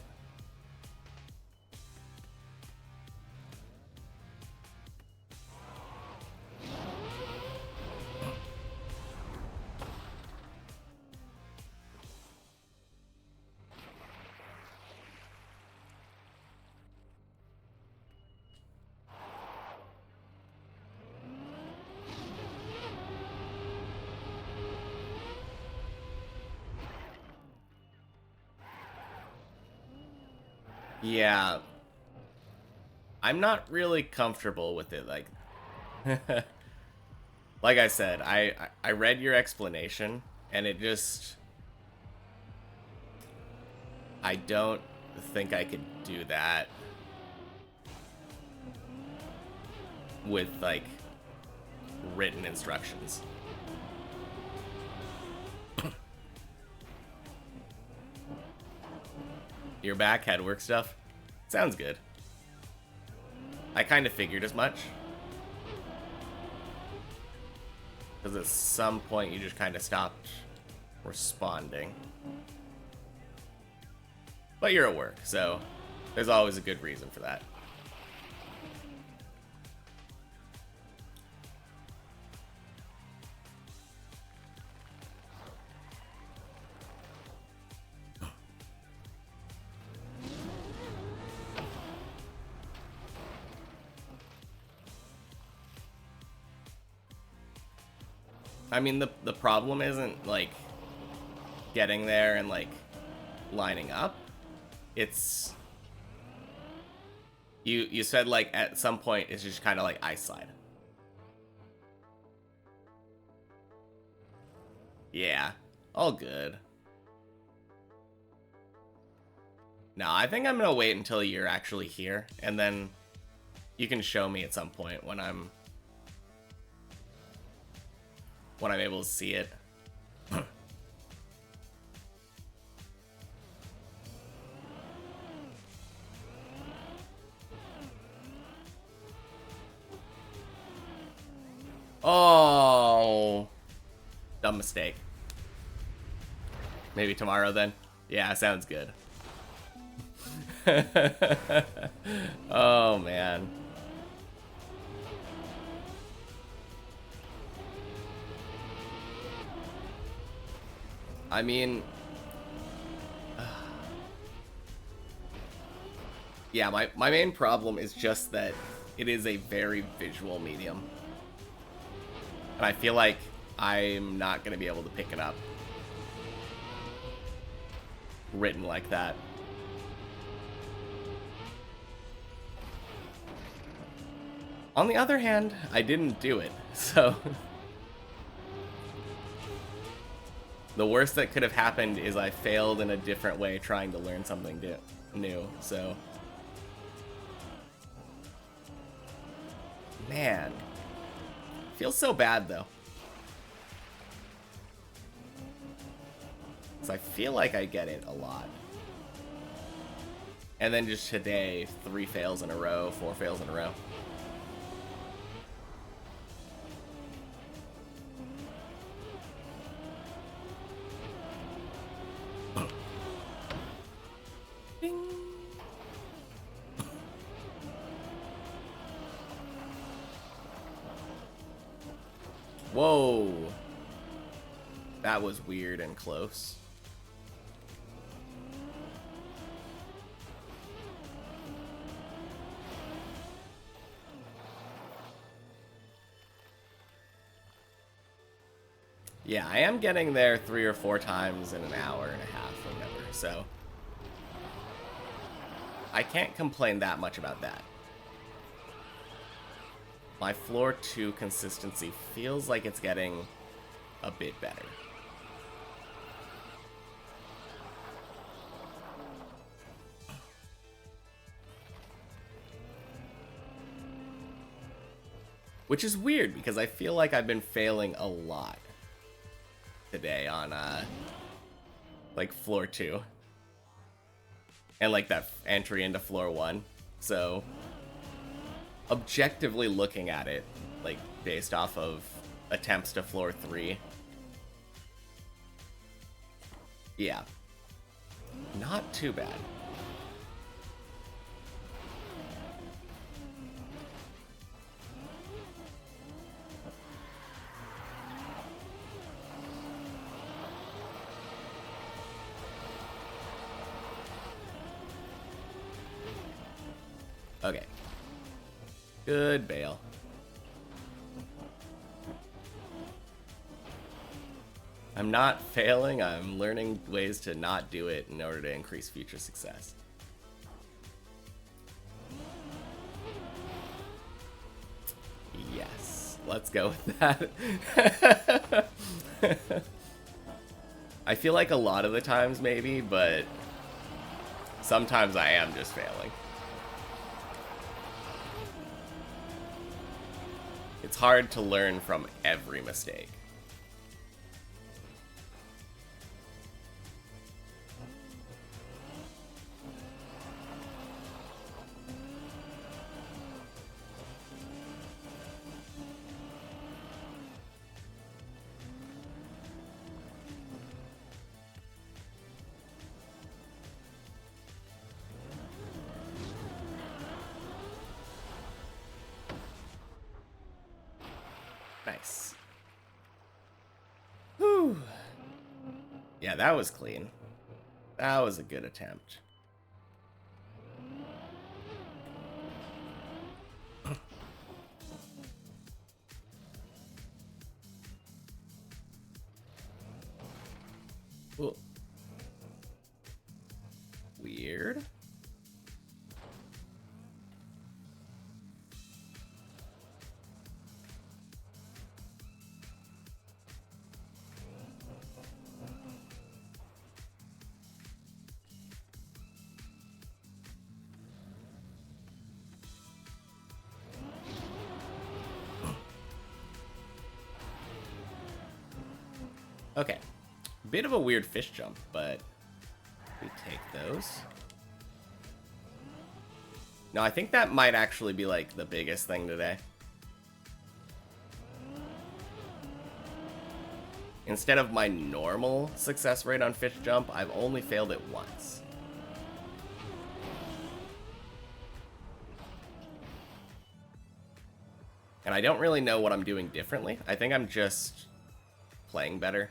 Yeah. I'm not really comfortable with it. Like, like I said, I read your explanation, and it just... I don't think I could do that with, like, written instructions. Your back had work stuff? Sounds good. I kind of figured as much. Because at some point you just kind of stopped responding. But you're at work, so there's always a good reason for that. I mean, the problem isn't, like, getting there and, like, lining up. It's... You said, like, at some point, it's just kind of like ice slide. Yeah. All good. No, I think I'm gonna wait until you're actually here, and then you can show me at some point when I'm able to see it. Oh, dumb mistake. Maybe tomorrow then? Yeah, sounds good. Oh, man. I mean... yeah, my main problem is just that it is a very visual medium. And I feel like I'm not going to be able to pick it up written like that. On the other hand, I didn't do it, so... the worst that could have happened is I failed in a different way trying to learn something new, so... Man. Feels so bad, though. Because I feel like I get it a lot. And then just today, 3 fails in a row, 4 fails in a row. Ding. Whoa. That was weird and close. Yeah, I am getting there 3 or 4 times in an hour and a half or whatever, so... I can't complain that much about that. My floor 2 consistency feels like it's getting a bit better. Which is weird, because I feel like I've been failing a lot today on, like, floor 2. And, like, that entry into floor 1. So, objectively looking at it, like, based off of attempts to floor 3. Yeah. Not too bad. Okay. Good bail. I'm not failing, I'm learning ways to not do it in order to increase future success. Yes, let's go with that. I feel like a lot of the times maybe, but sometimes I am just failing. It's hard to learn from every mistake. Nice. Whew. Yeah, that was clean. That was a good attempt. Ooh. Weird. Okay. Bit of a weird fish jump, but we take those. No, I think that might actually be like the biggest thing today. Instead of my normal success rate on fish jump, I've only failed it once. And I don't really know what I'm doing differently. I think I'm just playing better.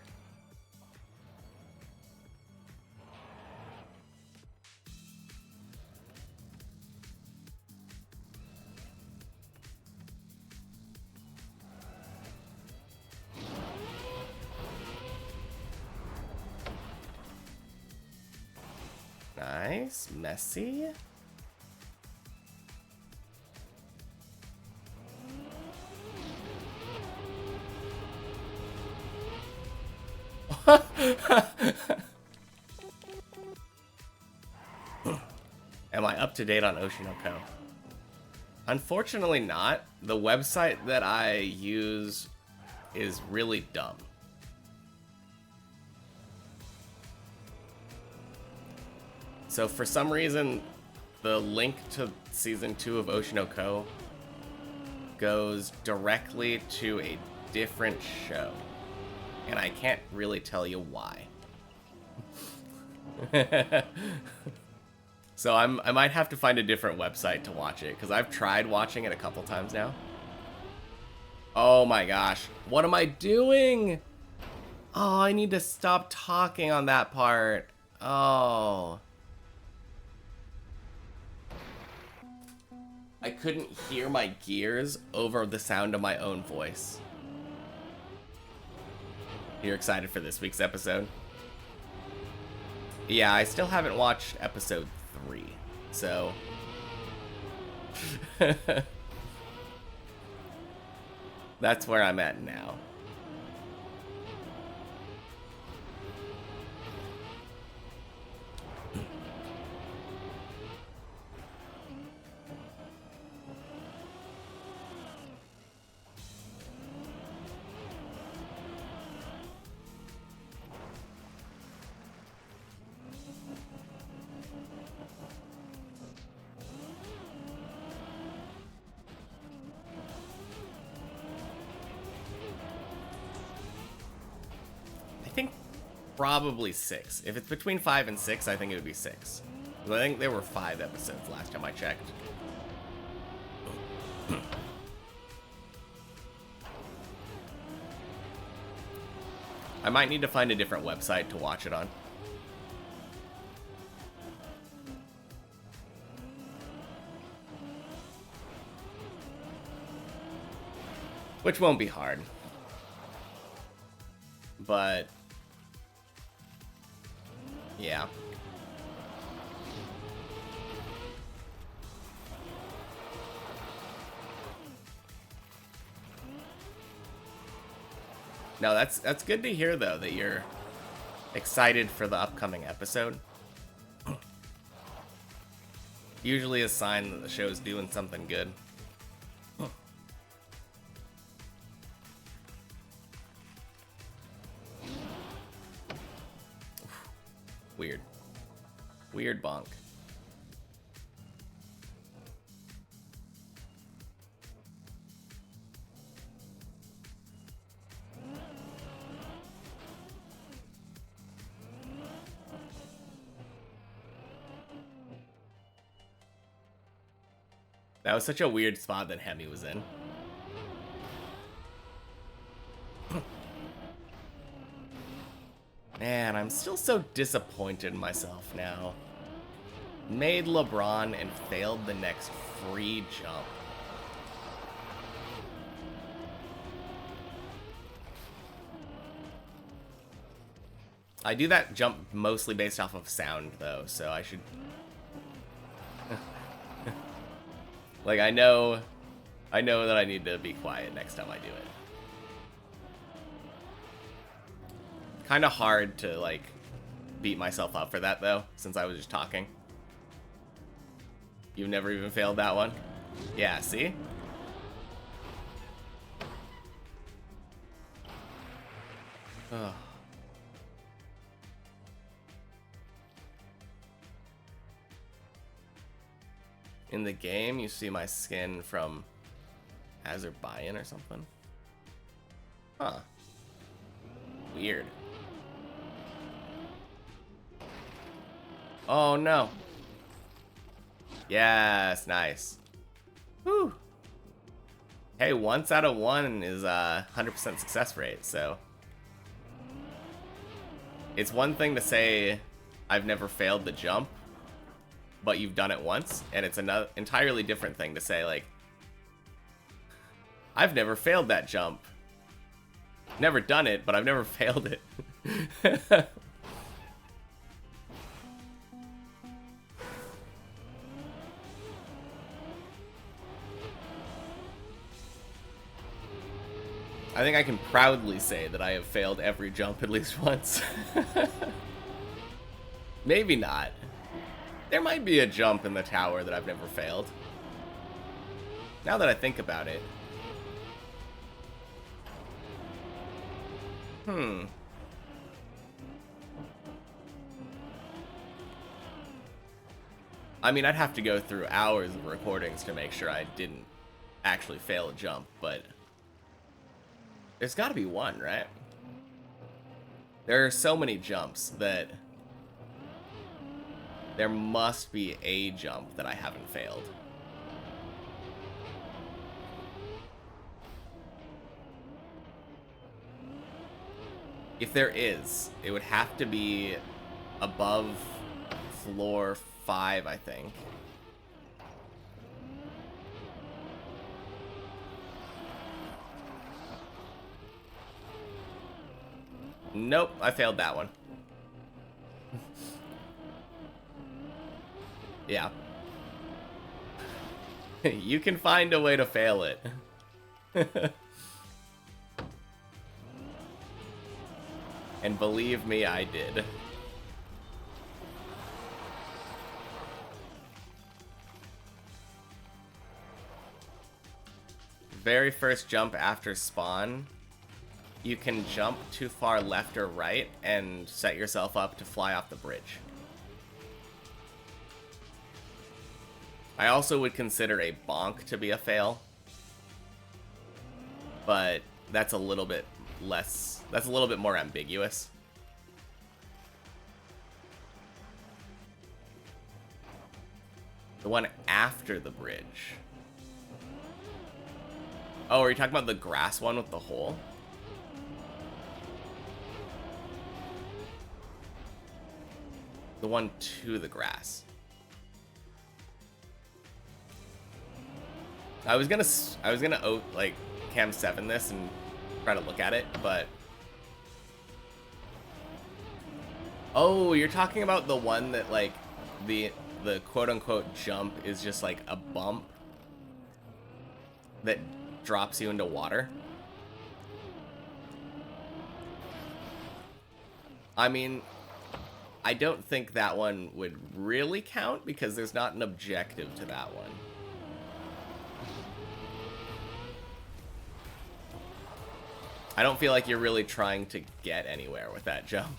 Nice. Messy. Am I up to date on Oshinoko? Unfortunately not. The website that I use is really dumb. So for some reason, the link to Season 2 of Oshinoko goes directly to a different show. And I can't really tell you why. So I might have to find a different website to watch it, because I've tried watching it a couple times now. Oh my gosh. What am I doing? Oh, I need to stop talking on that part. Oh. I couldn't hear my gears over the sound of my own voice. You're excited for this week's episode? Yeah, I still haven't watched episode 3, so... That's where I'm at now. I think probably 6. If it's between 5 and 6, I think it would be 6. I think there were 5 episodes last time I checked. I might need to find a different website to watch it on. Which won't be hard. But... yeah. No, that's good to hear, though, that you're excited for the upcoming episode. Usually a sign that the show's doing something good. Weird. Weird bonk. That was such a weird spot that Hemi was in. Man, I'm still so disappointed in myself now. Made LeBron and failed the next free jump. I do that jump mostly based off of sound, though, so I should... like, I know that I need to be quiet next time I do it. Kind of hard to, like, beat myself up for that, though, since I was just talking. You've never even failed that one? Yeah, see? Ugh. In the game, you see my skin from Azerbaijan or something? Huh. Weird. Oh, no. Yes, nice. Whew. Hey, once out of one is 100% success rate, so... It's one thing to say, I've never failed the jump, but you've done it once, and it's another entirely different thing to say, like, I've never failed that jump. Never done it, but I've never failed it. I think I can proudly say that I have failed every jump at least once. Maybe not. There might be a jump in the tower that I've never failed. Now that I think about it. I mean, I'd have to go through hours of recordings to make sure I didn't actually fail a jump, but... There's gotta be one, right? There are so many jumps that... There must be a jump that I haven't failed. If there is, it would have to be above floor 5, I think. Nope, I failed that one. Yeah. You can find a way to fail it. And believe me, I did. Very first jump after spawn, you can jump too far left or right and set yourself up to fly off the bridge. I also would consider a bonk to be a fail, but that's a little bit less, that's a little bit more ambiguous. The one after the bridge. Oh, are you talking about the grass one with the hole? The one to the grass. I was gonna like cam 7 this and try to look at it, but oh, you're talking about the one that like the quote unquote jump is just like a bump that drops you into water. I mean, I don't think that one would really count because there's not an objective to that one. I don't feel like you're really trying to get anywhere with that jump.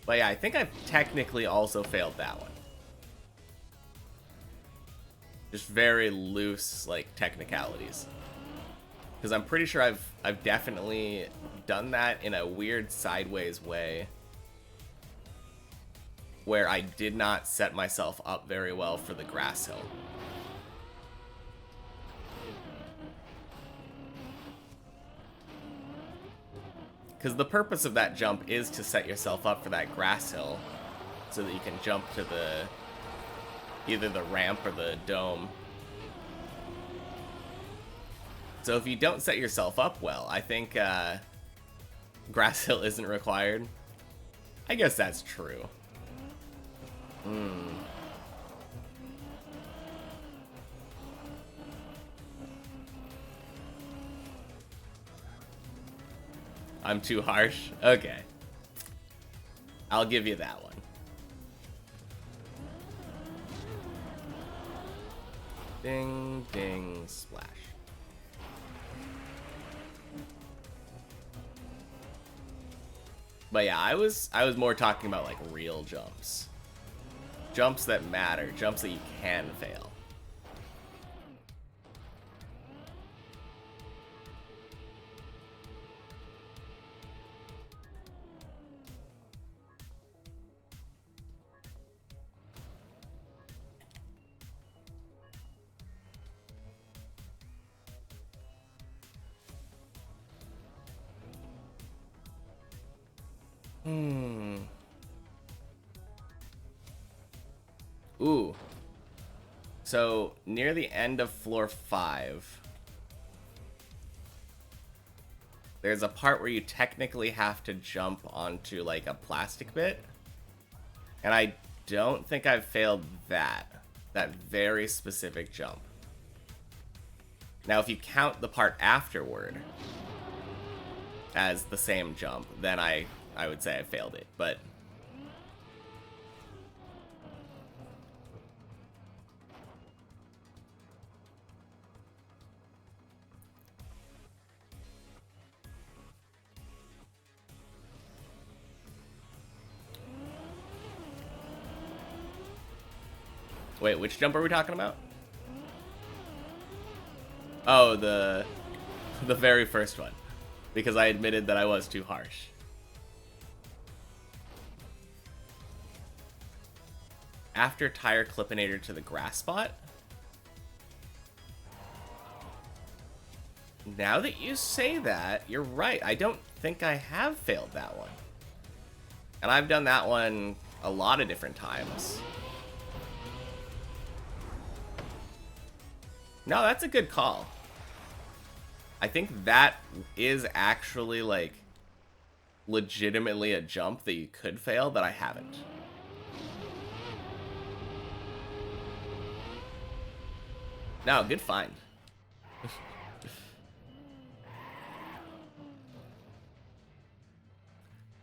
But yeah, I think I've technically also failed that one. Just very loose, like, technicalities. Because I'm pretty sure I've definitely done that in a weird sideways way where I did not set myself up very well for the grass hill. Because the purpose of that jump is to set yourself up for that grass hill so that you can jump to the either the ramp or the dome. So if you don't set yourself up well, I think Grass Hill isn't required. I guess that's true. I'm too harsh? Okay. I'll give you that one. Ding, ding, splash. But yeah, I was more talking about like real jumps. Jumps that matter, jumps that you can fail. Ooh. So, near the end of floor 5, there's a part where you technically have to jump onto, like, a plastic bit. And I don't think I've failed that very specific jump. Now, if you count the part afterward as the same jump, then I would say I failed it, but... Wait, which jump are we talking about? Oh, the very first one. Because I admitted that I was too harsh. After tire clippinator to the grass spot? Now that you say that, you're right. I don't think I have failed that one. And I've done that one a lot of different times. No, that's a good call. I think that is actually, like, legitimately a jump that you could fail that I haven't. No, good find.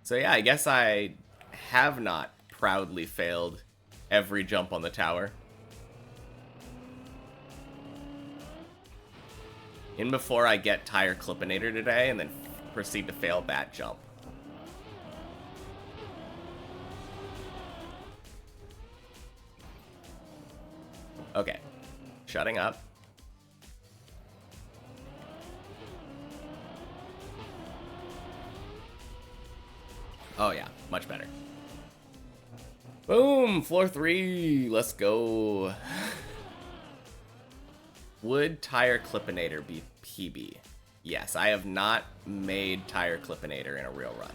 So yeah, I guess I have not proudly failed every jump on the tower. In before I get tire clippinator today and then proceed to fail that jump. Okay. Shutting up. Oh yeah, much better. Boom! Floor 3! Let's go. Would tire clippinator be PB? Yes, I have not made tire clippinator in a real run.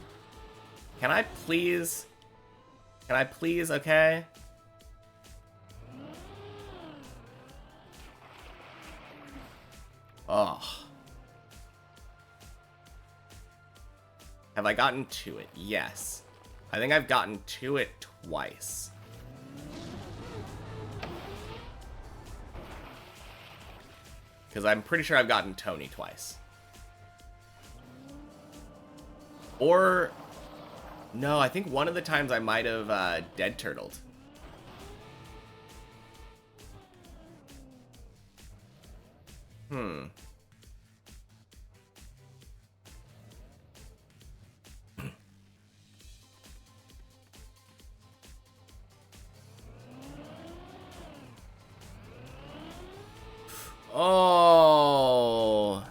Can I please? Can I please, okay? Oh. Have I gotten to it? Yes. I think I've gotten to it twice. Because I'm pretty sure I've gotten Tony twice. Or... no, I think one of the times I might have dead turtled. Oh.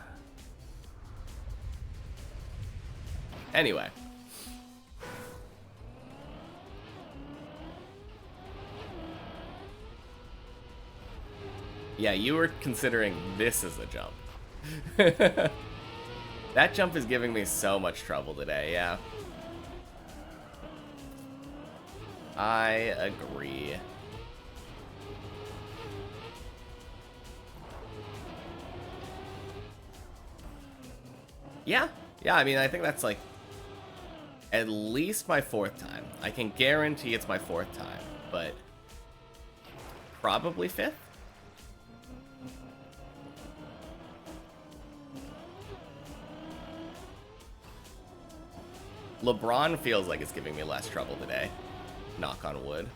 Anyway. Yeah, you were considering this as a jump. That jump is giving me so much trouble today, yeah. I agree. Yeah. Yeah, I mean, I think that's like at least my 4th time. I can guarantee it's my 4th time, but probably 5th? LeBron feels like it's giving me less trouble today. Knock on wood.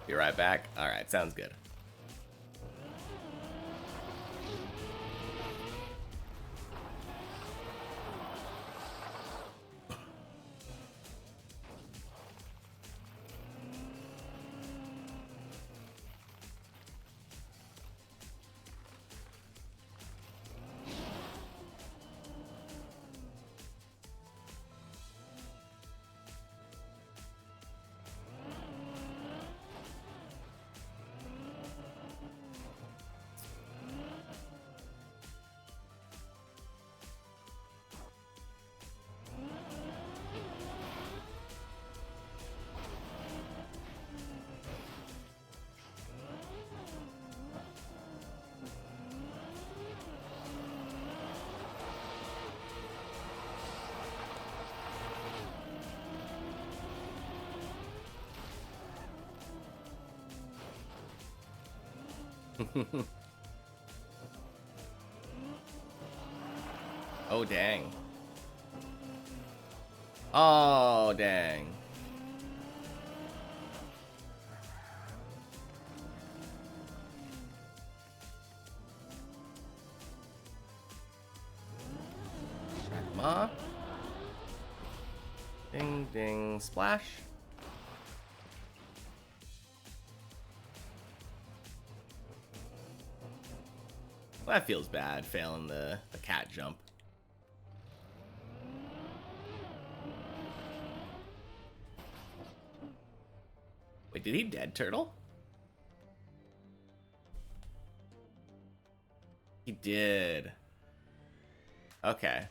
Be right back. Alright, sounds good. Oh, dang. Oh, dang. Ma. Ding, ding, splash. Well, that feels bad, failing the cat jump. Wait, did he dead turtle? He did. Okay.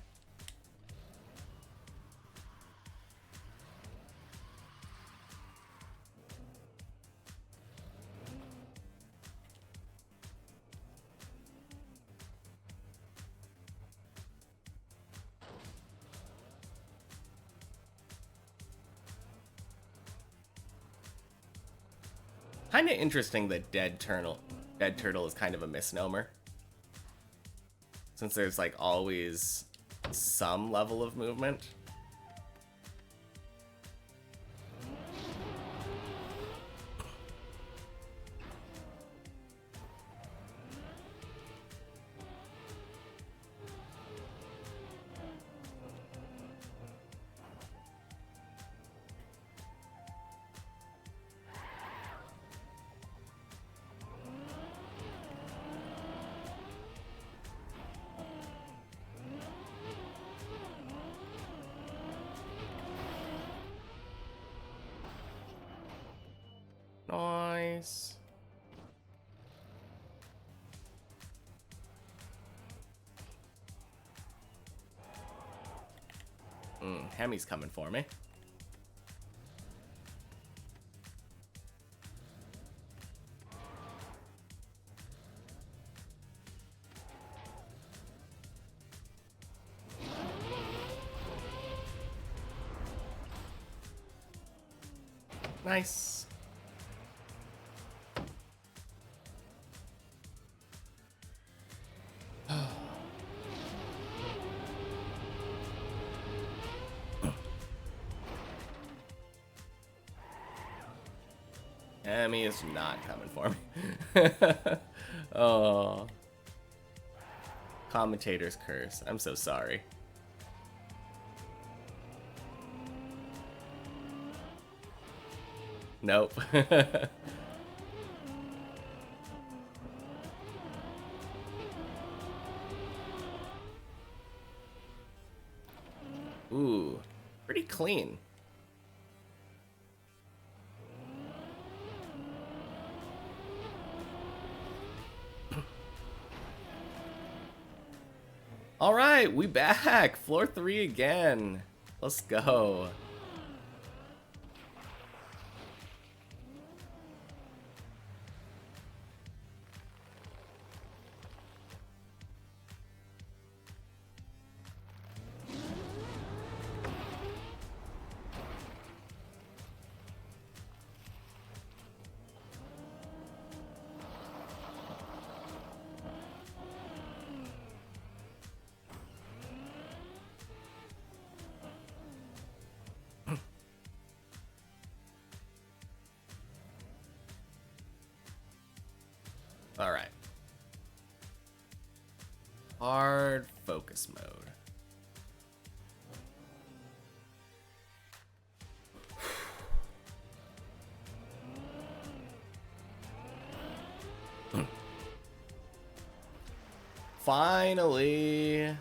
Kind of interesting that dead turtle is kind of a misnomer, since there's like always some level of movement. Nice. Hemi's coming for me. Nice. Hemi is not coming for me. Oh. Commentator's curse. I'm so sorry. Nope. Ooh, pretty clean. All right, we back. Floor 3 again. Let's go. All right. Hard focus mode. Finally.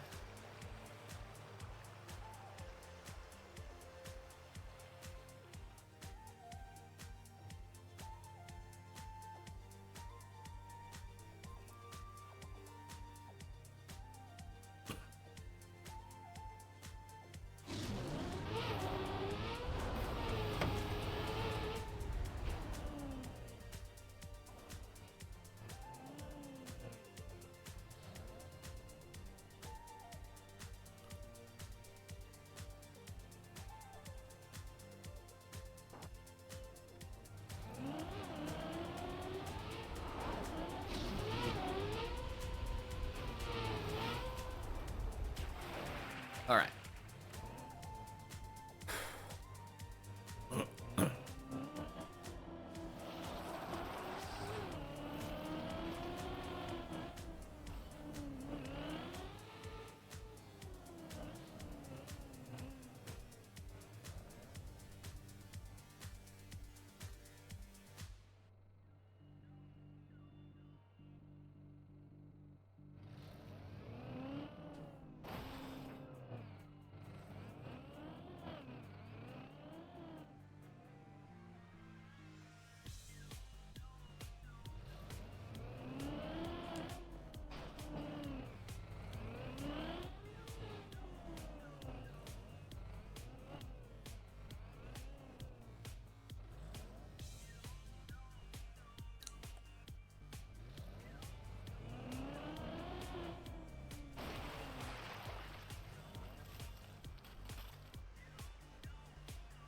All right.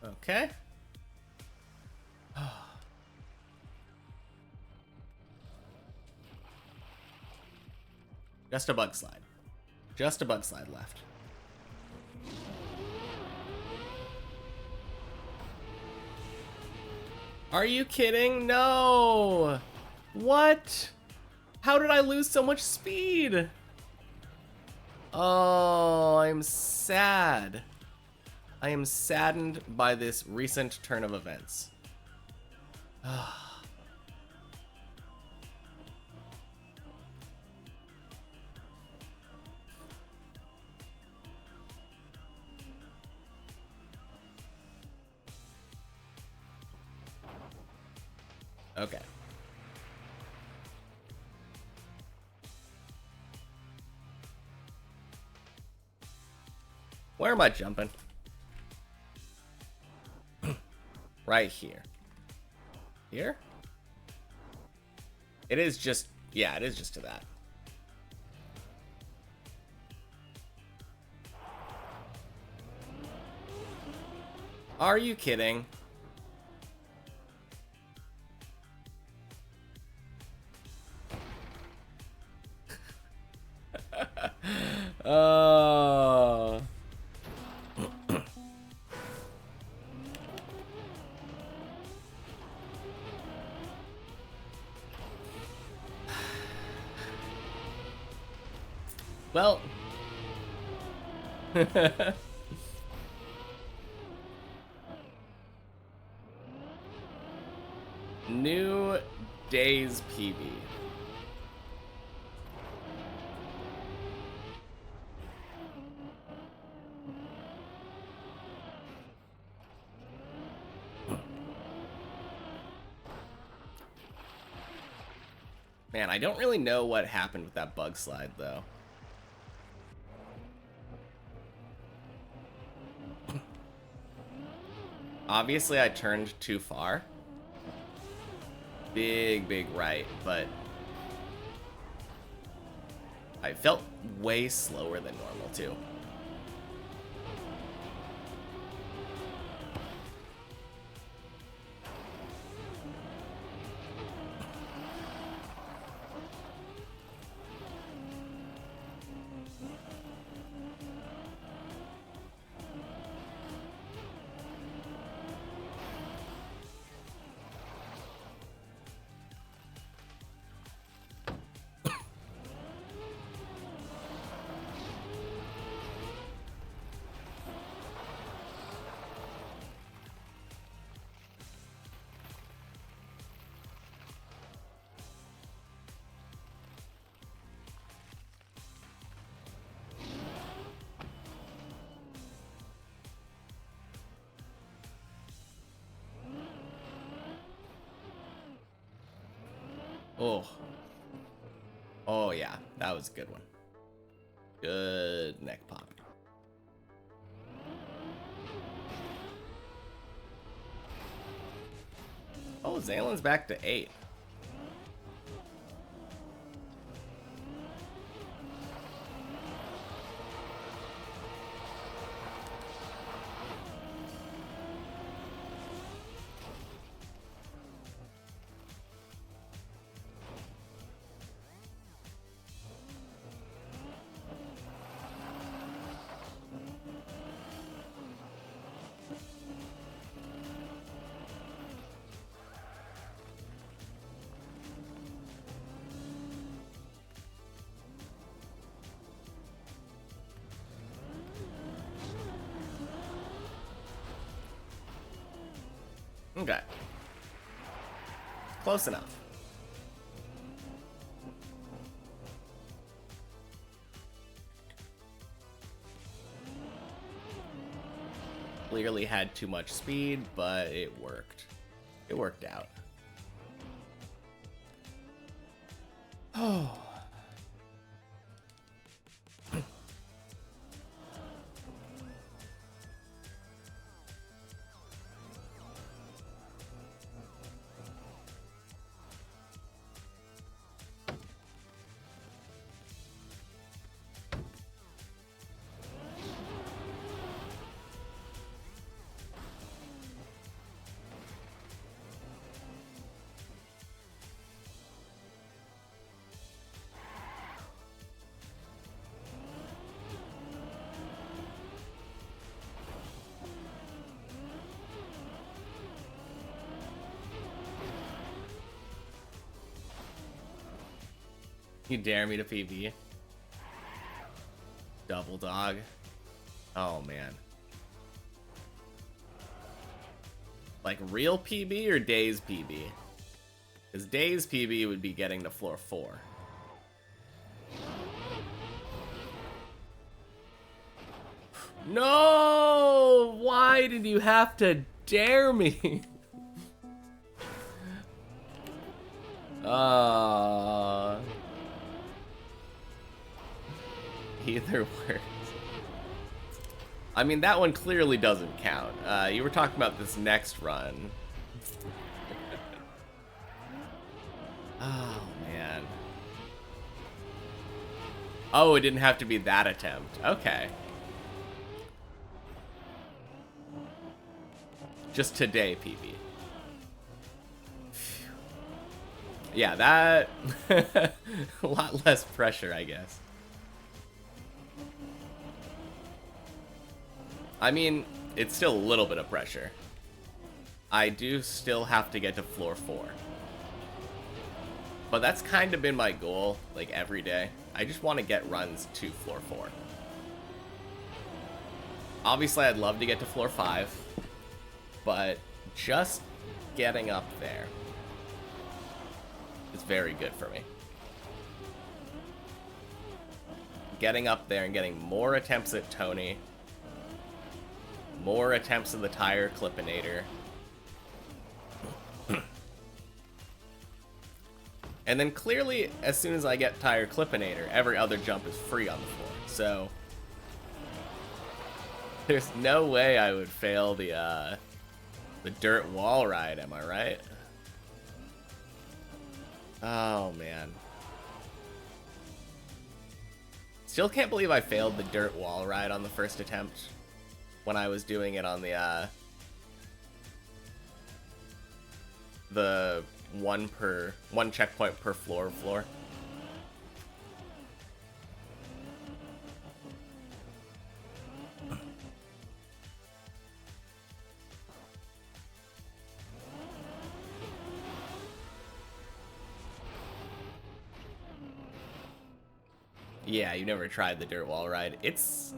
Okay. Just a bug slide. Just a bug slide left. Are you kidding? No! What? How did I lose so much speed? Oh, I'm sad. I am saddened by this recent turn of events. Okay. Where am I jumping? Right here. Here? It is just... Yeah, it is just to that. Are you kidding? Oh... Well... New Days PB. Man, I don't really know what happened with that bug slide, though. Obviously, I turned too far. Big right, but I felt way slower than normal, too. Oh. Oh, yeah. That was a good one. Good neck pop. Oh, Zalen's back to 8. Okay. Close enough. Clearly had too much speed, but it worked. It worked out. Oh. You dare me to PB? Double dog. Oh, man. Like real PB or Days PB? Because Days PB would be getting to floor 4. No! Why did you have to dare me? Either works. I mean, that one clearly doesn't count. You were talking about this next run. Oh, man. Oh, it didn't have to be that attempt. Okay. Just today, PB. Yeah, that... a lot less pressure, I guess. I mean, it's still a little bit of pressure. I do still have to get to floor 4. But that's kind of been my goal, like, every day. I just want to get runs to floor 4. Obviously, I'd love to get to floor 5. But just getting up there is very good for me. Getting up there and getting more attempts at Tony. More attempts at the tire clippinator. And then clearly, as soon as I get tire clippinator, every other jump is free on the floor. So there's no way I would fail the The dirt wall ride, am I right? Oh, man. Still can't believe I failed the dirt wall ride on the first attempt when I was doing it on the one checkpoint per floor. Yeah, you never tried the dirt wall ride. It's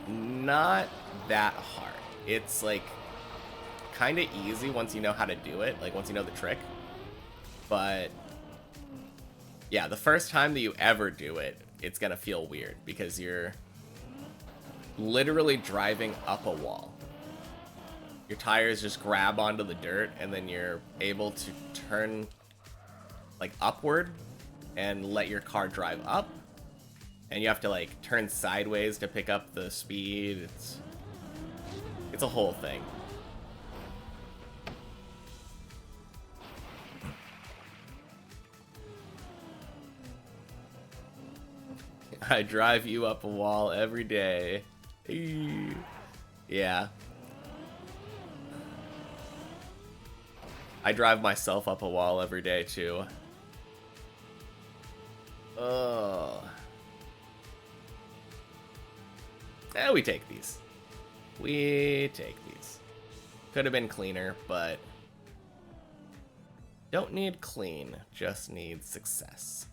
not that hard. It's like kind of easy once you know how to do it, like once you know the trick. But yeah, the first time that you ever do it, it's gonna feel weird because you're literally driving up a wall. Your tires just grab onto the dirt and then you're able to turn like upward and let your car drive up, and you have to like turn sideways to pick up the speed. It's a whole thing. I drive you up a wall every day. Yeah. I drive myself up a wall every day too. Oh. Eh, we take these. We take these. Could have been cleaner, but don't need clean, just need success.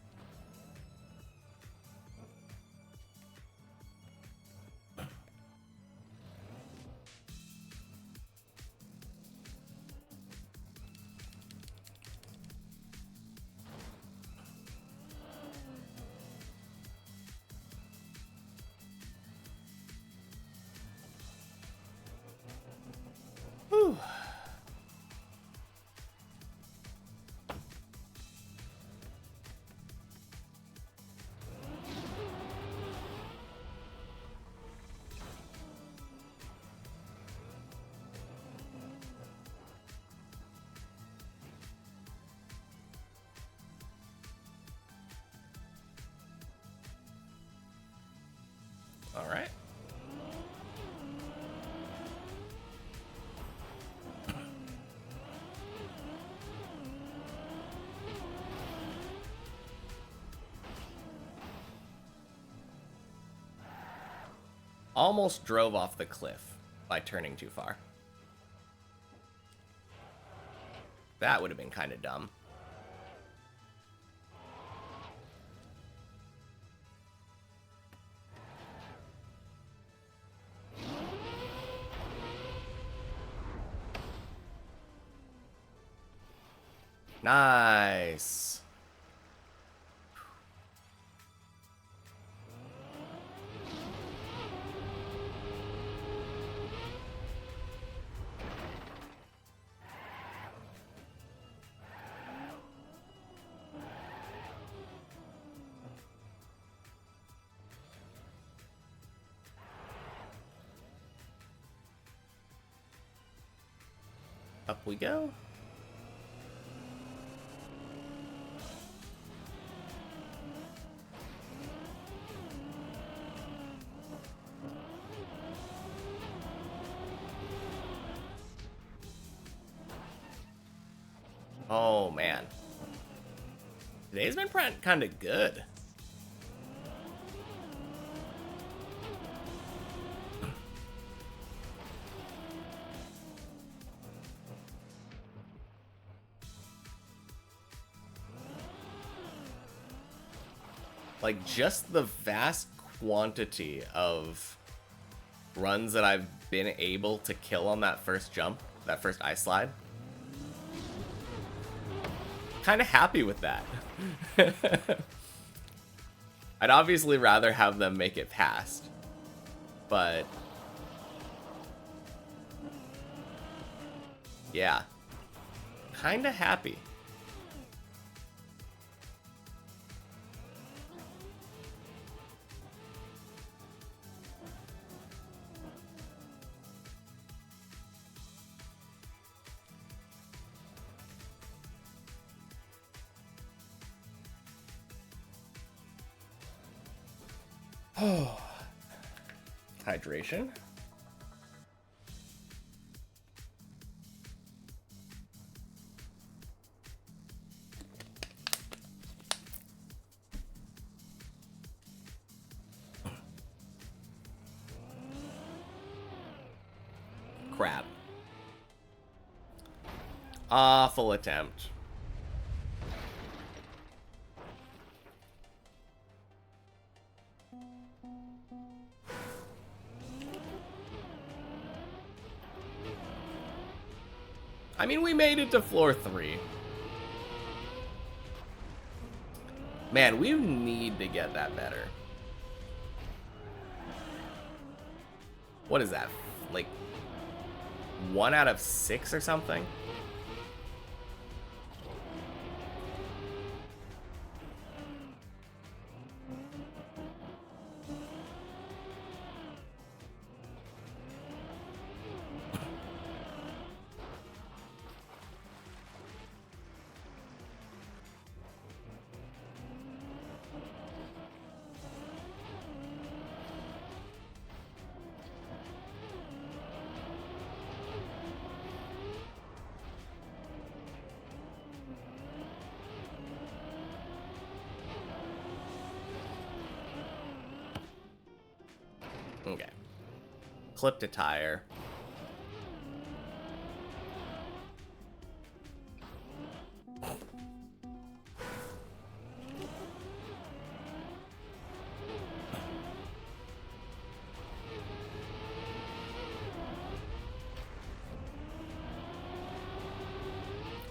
Whew. All right. Almost drove off the cliff by turning too far. That would have been kind of dumb. Nice. Up we go. Oh, man. Today's been kind of good. Like, just the vast quantity of runs that I've been able to kill on that first jump, that first ice slide. Kind of happy with that. I'd obviously rather have them make it past, but yeah, kind of happy. Hydration. Crap. Awful attempt. I mean, we made it to floor 3. Man, we need to get that better. What is that? Like 1 out of 6 or something? Okay. Clipped a tire.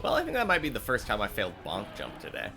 Well, I think that might be the first time I failed bonk jump today.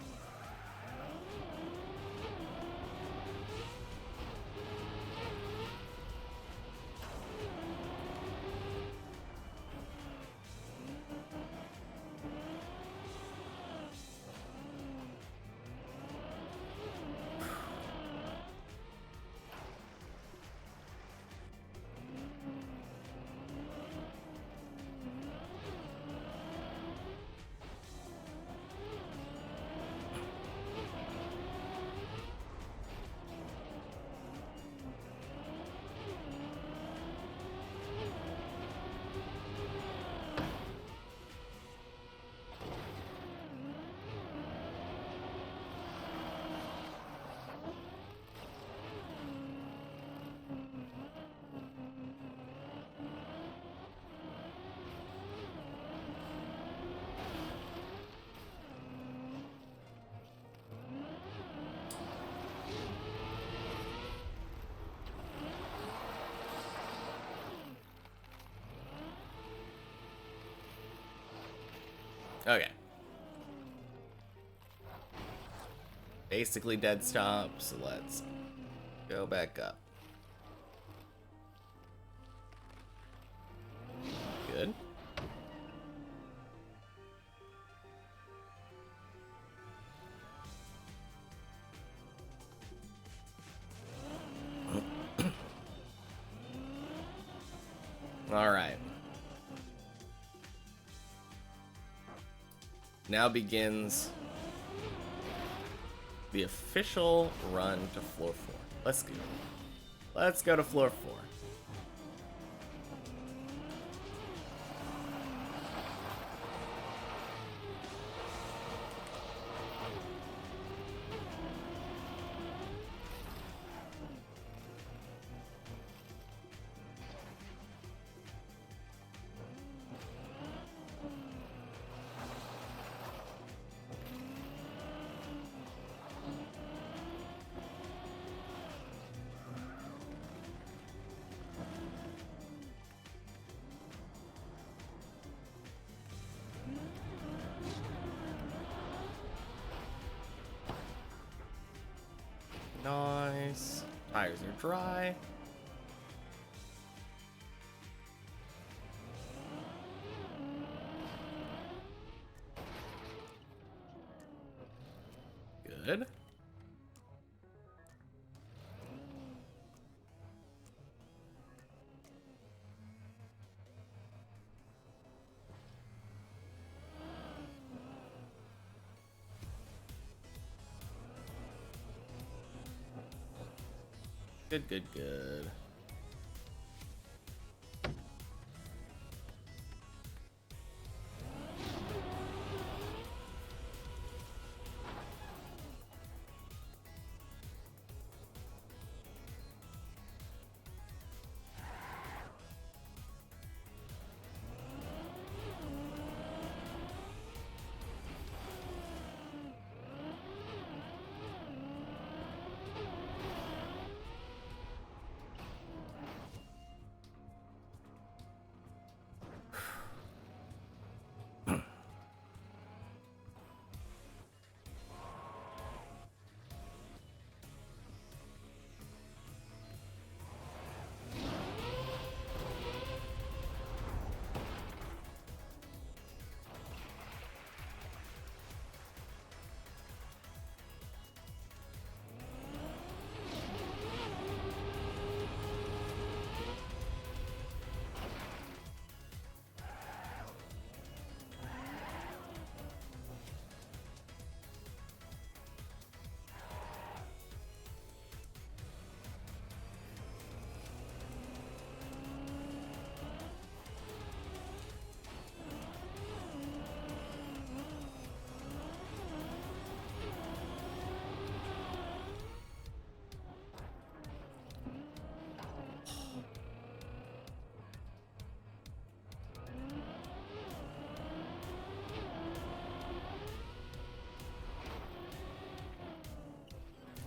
Okay. Basically dead stop, so let's go back up. Good. All right. Now begins the official run to floor 4. Let's go. Let's go to floor 4. Nice. Tires are dry. Good. Good, good, good.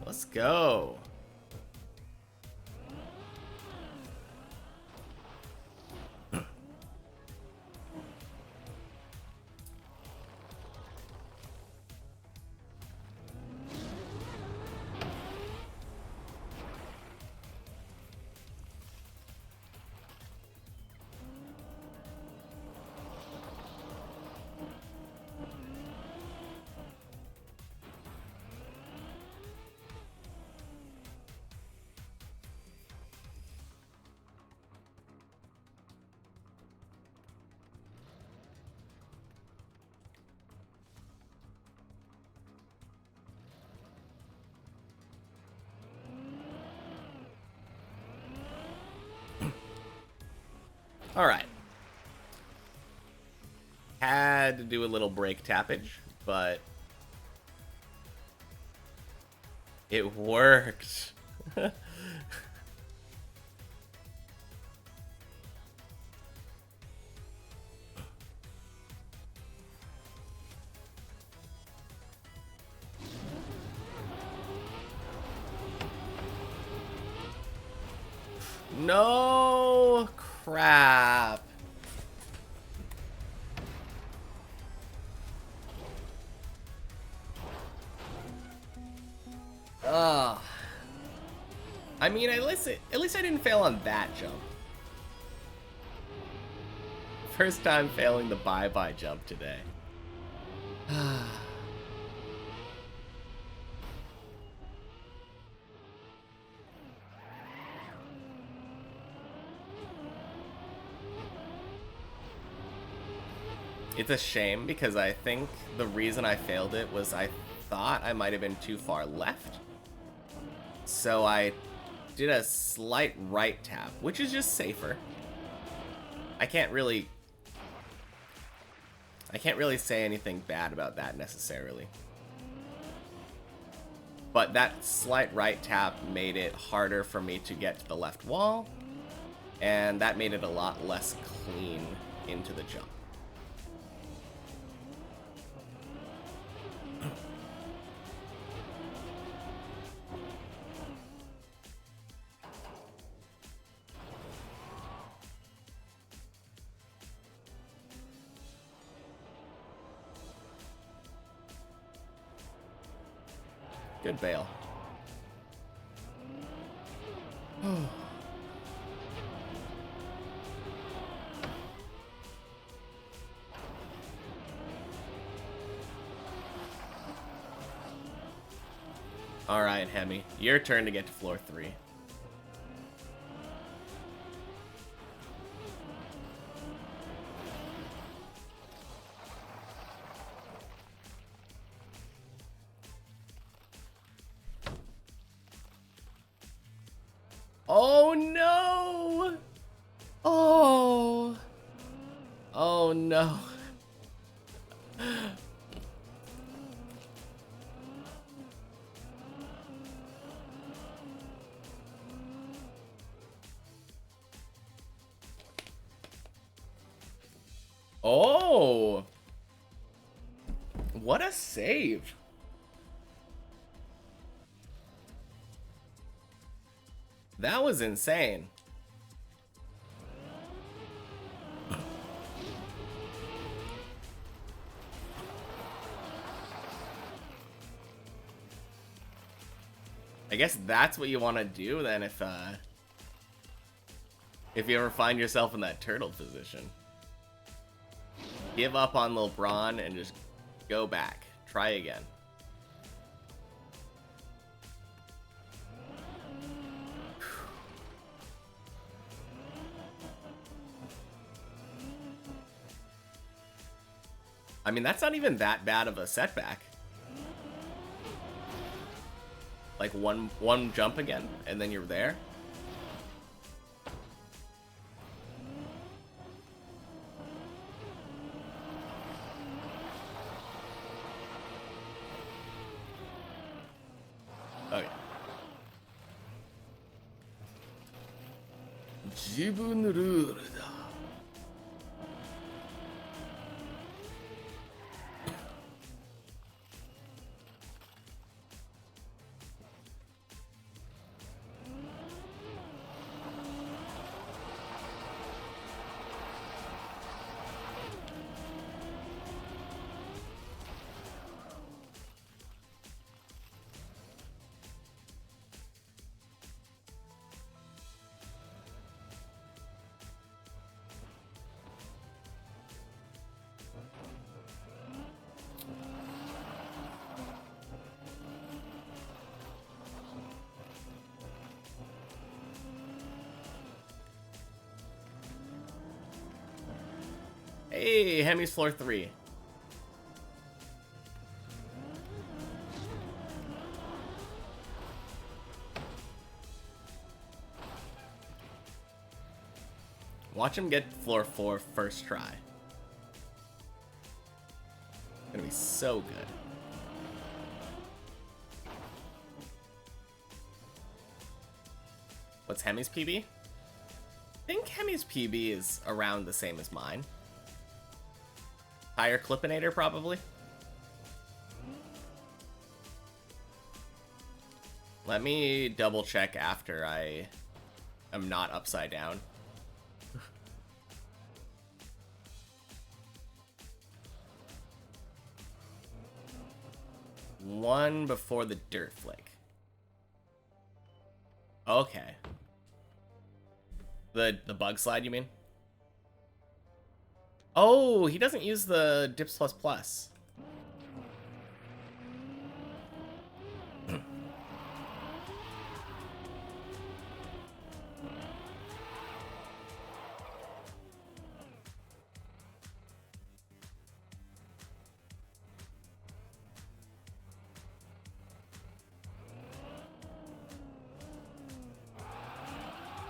Let's go. All right. Had to do a little break tappage, but it worked. No crap. Ugh. I mean, at least I didn't fail on that jump. First time failing the bye-bye jump today. It's a shame because I think the reason I failed it was I thought I might have been too far left. So I did a slight right tap, which is just safer. I can't really say anything bad about that necessarily. But that slight right tap made it harder for me to get to the left wall, and that made it a lot less clean into the jump. Good bail. Alright, Hemi. Your turn to get to floor 3. Oh no! Oh! Oh no. Oh! What a save. That was insane. I guess that's what you want to do then if you ever find yourself in that turtle position. Give up on LeBron and just go back. Try again. I mean, that's not even that bad of a setback. Like one jump again, and then you're there. Okay. 自分のルールだ。Hey, Hemi's floor 3. Watch him get floor 4 first try. It's gonna be so good. What's Hemi's PB? I think Hemi's PB is around the same as mine. Higher Clippinator, probably. Let me double check after I am not upside down. One before the dirt flick. Okay. The bug slide, you mean? Oh, he doesn't use the dips plus plus.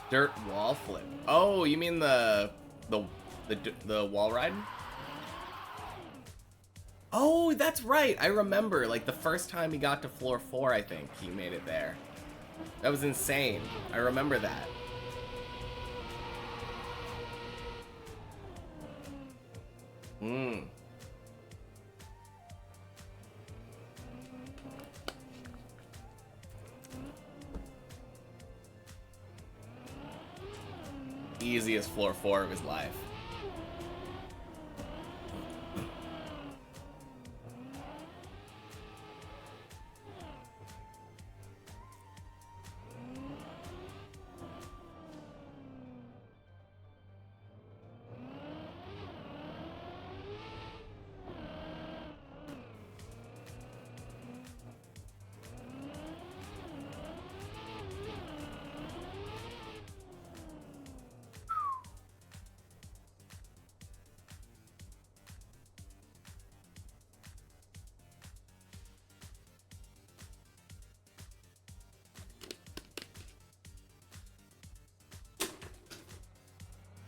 Dirt wall flip. Oh, you mean the wall ride? Oh, that's right. I remember, like, the first time he got to floor 4, I think, he made it there. That was insane. I remember that. Easiest floor 4 of his life.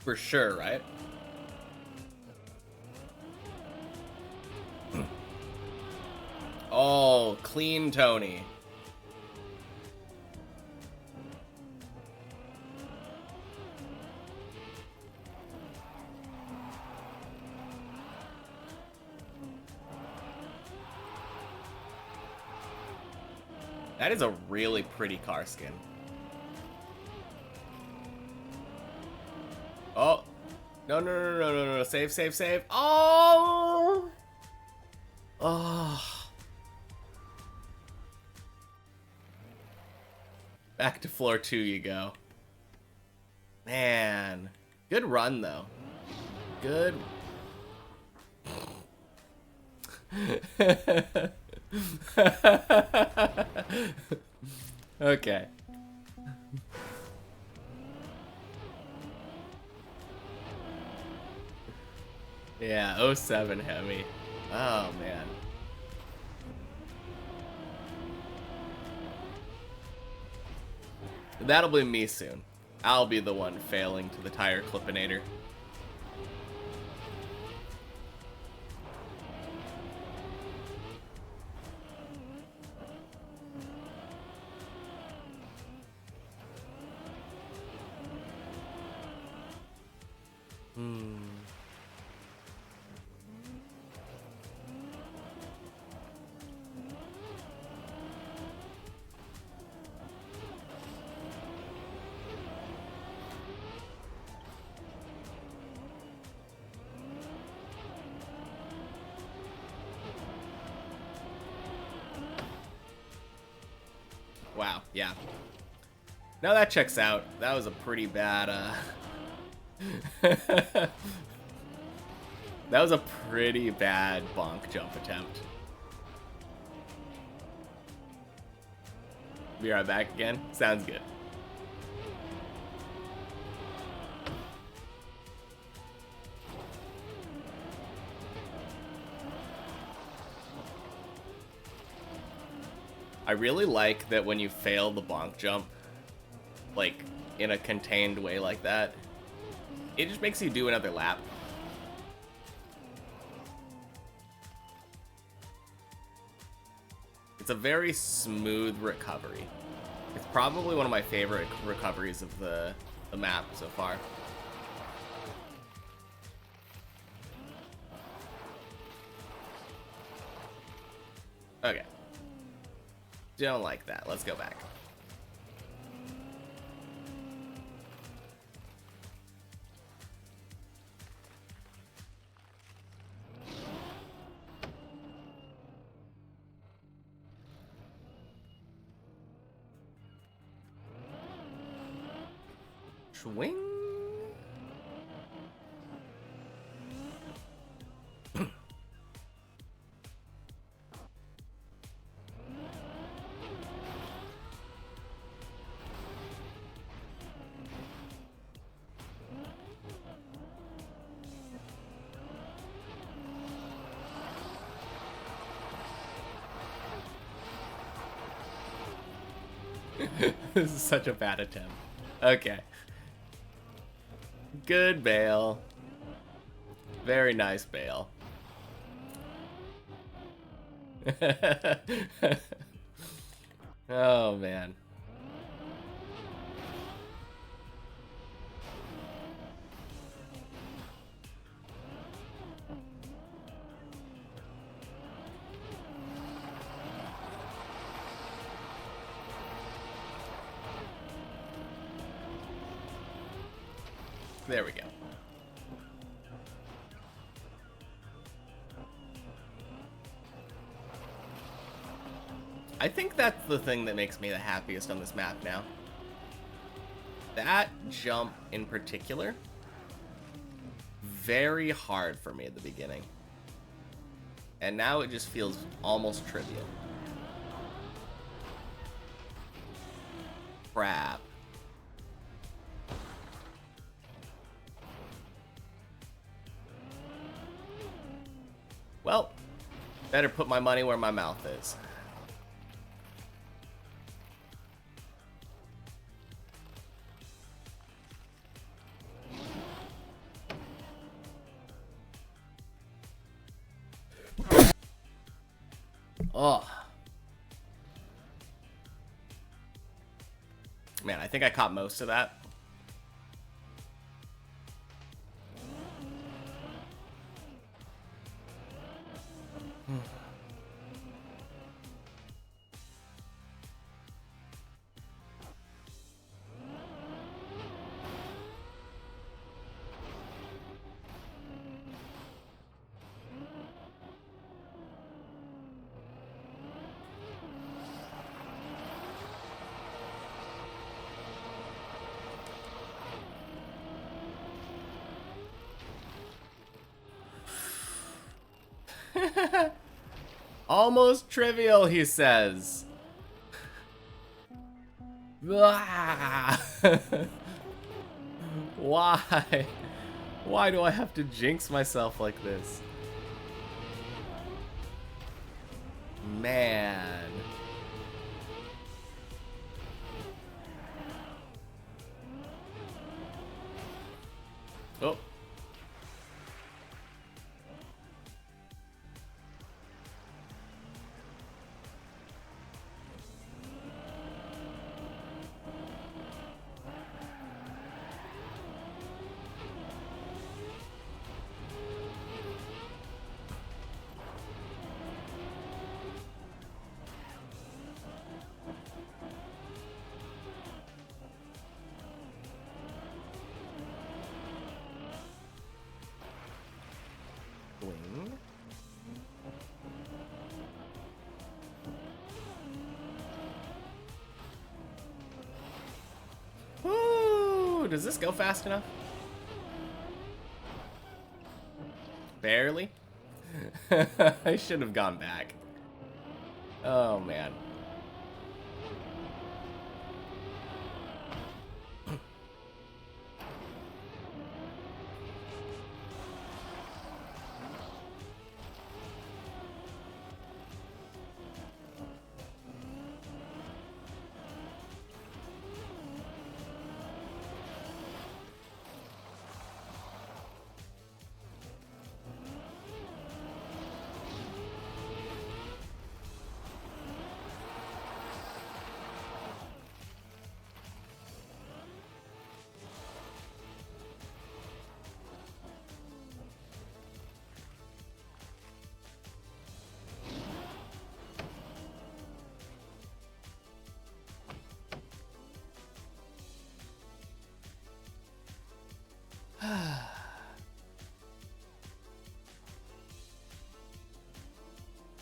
For sure, right? Oh, clean Tony. That is a really pretty car skin. Oh. No, no, no, no, no, no. Save, save, save. Oh! Oh. Back to floor 2 you go. Man. Good run, though. Good. Okay. Yeah, '07 Hemi. Oh, man. That'll be me soon. I'll be the one failing to the tire clippinator. Wow, yeah. No, that checks out. That was a pretty bad, that was a pretty bad bonk jump attempt. Be right back again? Sounds good. I really like that when you fail the bonk jump, like, in a contained way like that, it just makes you do another lap. It's a very smooth recovery. It's probably one of my favorite recoveries of the map so far. Okay. Don't like that. Let's go back. Swing. This is such a bad attempt. Okay. Good bail. Very nice bail. Oh, man. There we go. I think that's the thing that makes me the happiest on this map now. That jump in particular, very hard for me at the beginning. And now it just feels almost trivial. Crap. Well, better put my money where my mouth is. Oh. Man, I think I caught most of that. Almost trivial, he says. Why? Why do I have to jinx myself like this? Man. Oh. Wing. Ooh, does this go fast enough? Barely. I should have gone back. Oh, man.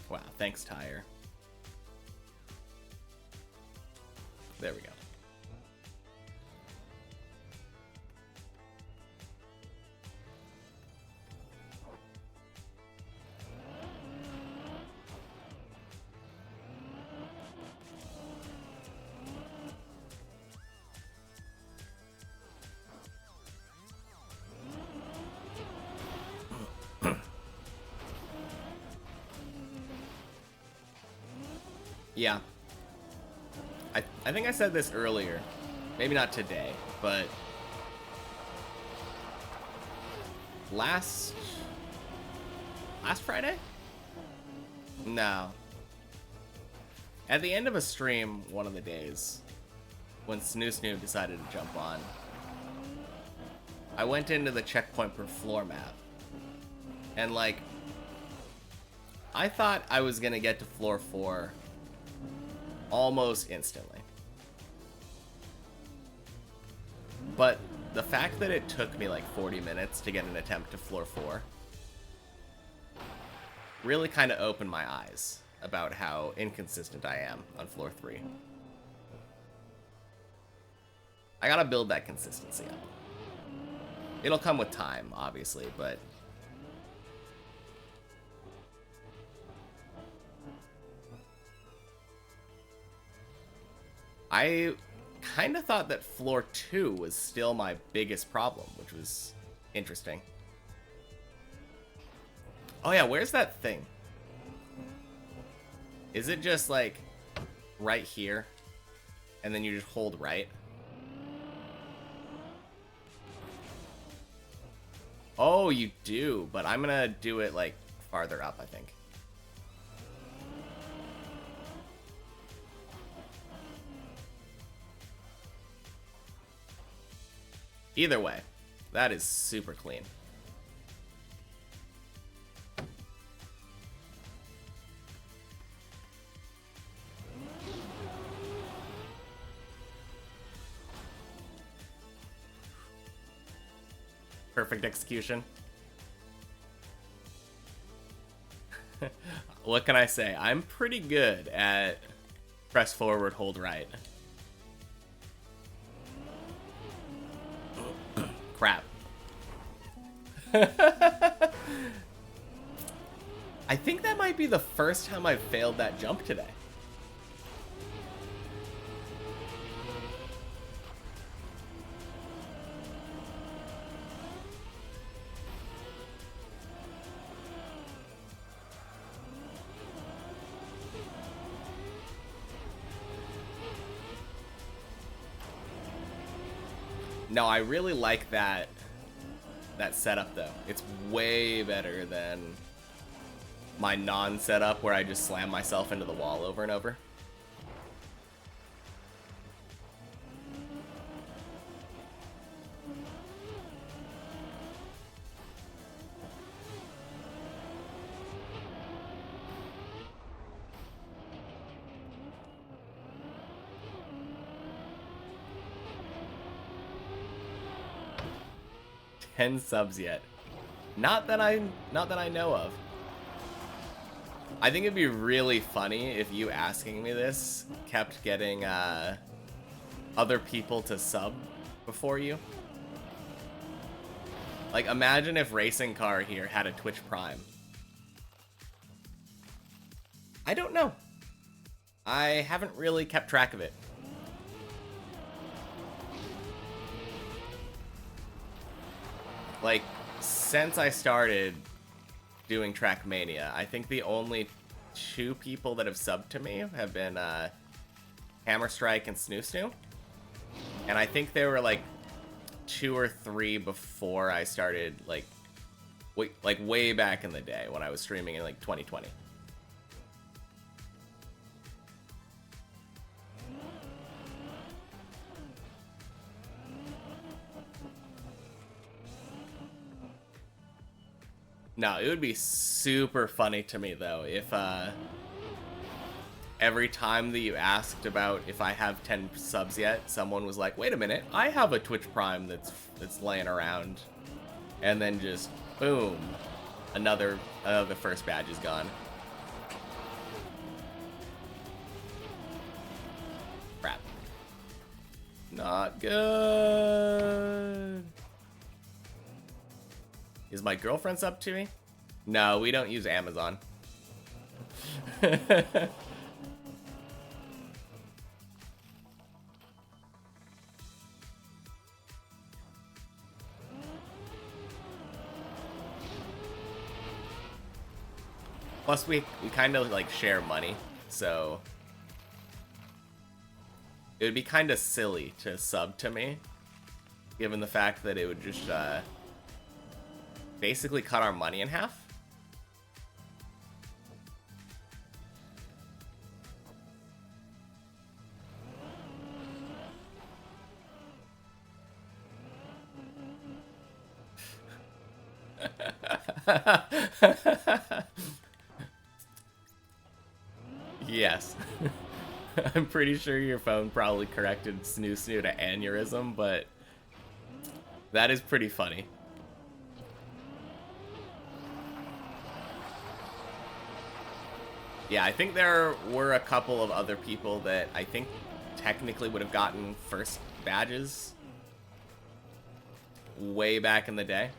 Wow, thanks, Tire. There we go. Yeah. I think I said this earlier. Maybe not today, but last Friday? No. At the end of a stream one of the days, when Noob decided to jump on, I went into the checkpoint per floor map. And like, I thought I was gonna get to floor 4 almost instantly. But the fact that it took me like 40 minutes to get an attempt to floor 4 really kind of opened my eyes about how inconsistent I am on floor 3. I gotta build that consistency up. It'll come with time, obviously, but I kind of thought that floor 2 was still my biggest problem, which was interesting. Oh yeah, where's that thing? Is it just like right here? And then you just hold right? Oh, you do, but I'm gonna do it like farther up, I think. Either way, that is super clean. Perfect execution. What can I say? I'm pretty good at press forward, hold right. Crap. I think that might be the first time I've failed that jump today. No, I really like that setup though. It's way better than my non-setup where I just slam myself into the wall over and over. $10 subs yet. Not that I know of. I think it'd be really funny if you asking me this kept getting other people to sub before you. Like, imagine if Racing Car here had a Twitch Prime. I don't know. I haven't really kept track of it. Like, since I started doing Trackmania, I think the only 2 people that have subbed to me have been Hammer Strike and Snoo Snoo. And I think there were like 2 or 3 before I started, like way back in the day when I was streaming in like 2020. No, it would be super funny to me though if every time that you asked about if I have 10 subs yet, someone was like, "Wait a minute, I have a Twitch Prime that's laying around," and then just boom, another first badge is gone. Crap. Not good. Is my girlfriend up to me? No, we don't use Amazon. Plus, we kind of like share money, so it would be kind of silly to sub to me, given the fact that it would just basically cut our money in half. Yes. I'm pretty sure your phone probably corrected Snoo Snoo to aneurysm, but that is pretty funny. Yeah, I think there were a couple of other people that I think technically would have gotten first badges way back in the day.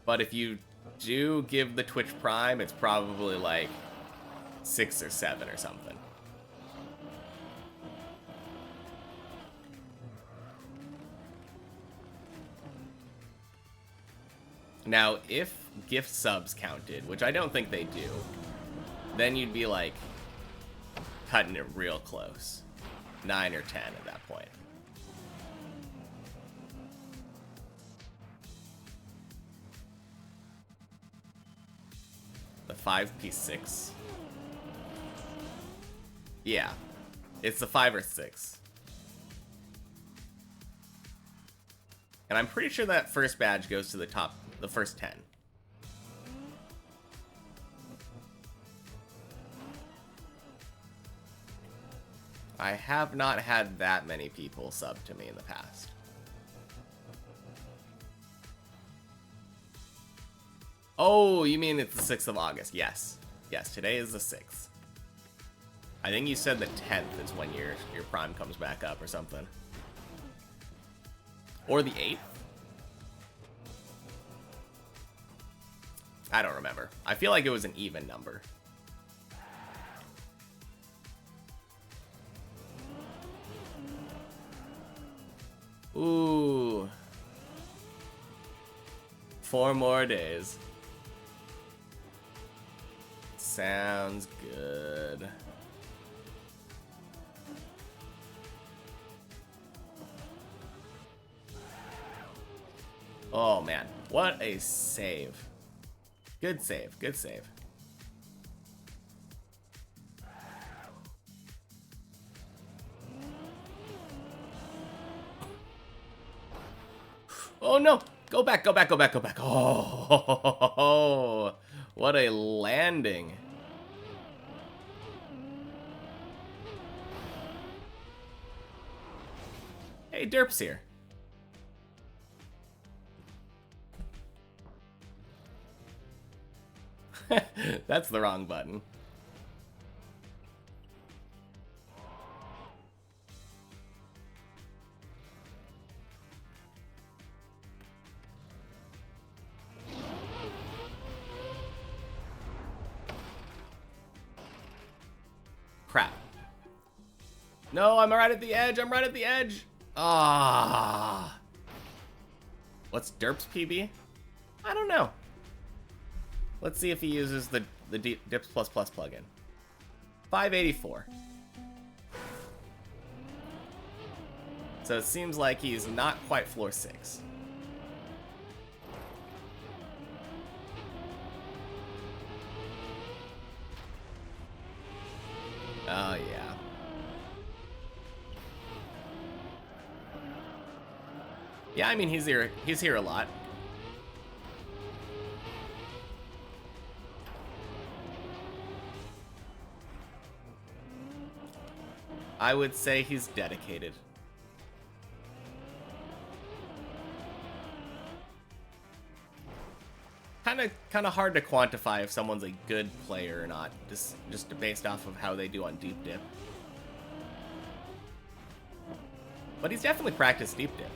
But if you do give the Twitch Prime, it's probably like 6 or 7 or something. Now, if gift subs counted, which I don't think they do, then you'd be like cutting it real close. 9 or 10 at that point. The 5p6. Yeah. It's the 5 or 6. And I'm pretty sure that first badge goes to the first 10. I have not had that many people sub to me in the past. Oh, you mean it's the 6th of August? Yes. Yes, today is the 6th. I think you said the 10th is when your prime comes back up or something. Or the 8th? I don't remember. I feel like it was an even number. Ooh. 4 more days. Sounds good. Oh man, what a save. Good save, good save. Oh no! Go back, go back, go back, go back. Oh, what a landing. Hey, Derp's here. That's the wrong button. Crap. No, I'm right at the edge. I'm right at the edge. Ah. What's Derp's PB? I don't know. Let's see if he uses the Dips++ plugin. 584. So it seems like he's not quite floor 6. Oh, yeah. Yeah, I mean, he's here a lot. I would say he's dedicated. Kind of hard to quantify if someone's a good player or not, just based off of how they do on deep dip. But he's definitely practiced deep dip.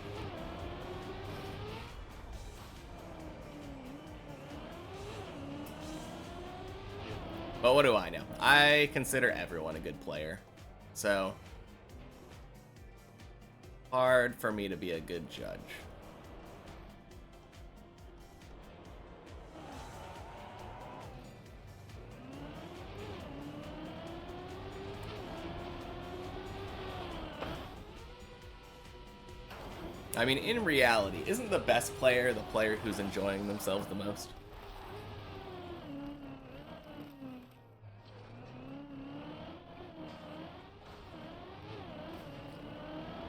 But what do I know? I consider everyone a good player. So, hard for me to be a good judge. I mean, in reality, isn't the best player the player who's enjoying themselves the most?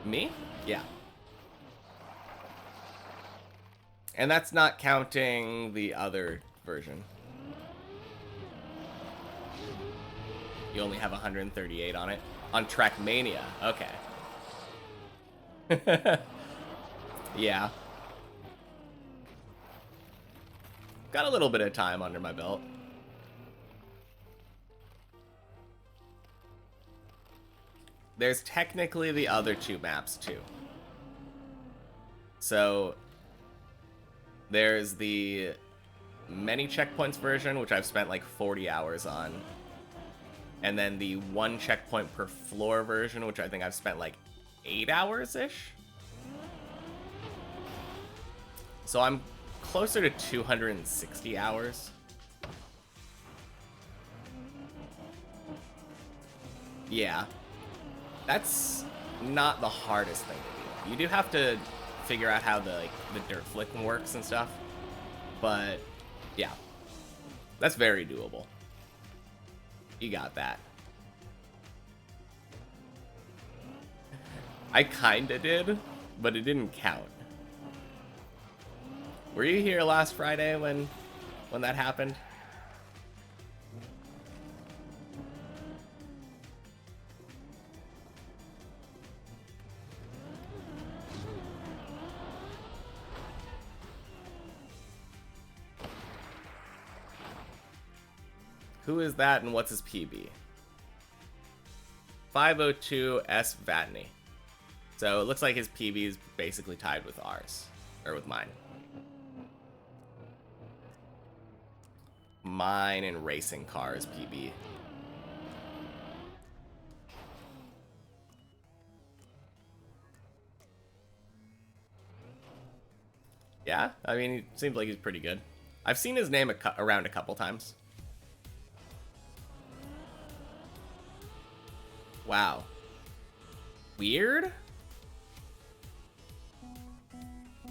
Me? Yeah. And that's not counting the other version. You only have 138 on it? On Trackmania. Okay. Yeah. Got a little bit of time under my belt. There's technically the other 2 maps too. So there's the many checkpoints version, which I've spent like 40 hours on. And then the 1 checkpoint per floor version, which I think I've spent like 8 hours-ish. So I'm closer to 260 hours. Yeah. That's not the hardest thing to do. You do have to figure out how the dirt flick works and stuff. But, yeah. That's very doable. You got that. I kinda did, but it didn't count. Were you here last Friday when that happened? Who is that and what's his PB? 502 S Vatney. So it looks like his PB is basically tied with ours. Or with mine. Mine and racing cars PB. Yeah, I mean, he seems like he's pretty good. I've seen his name around a couple times. Wow. Weird?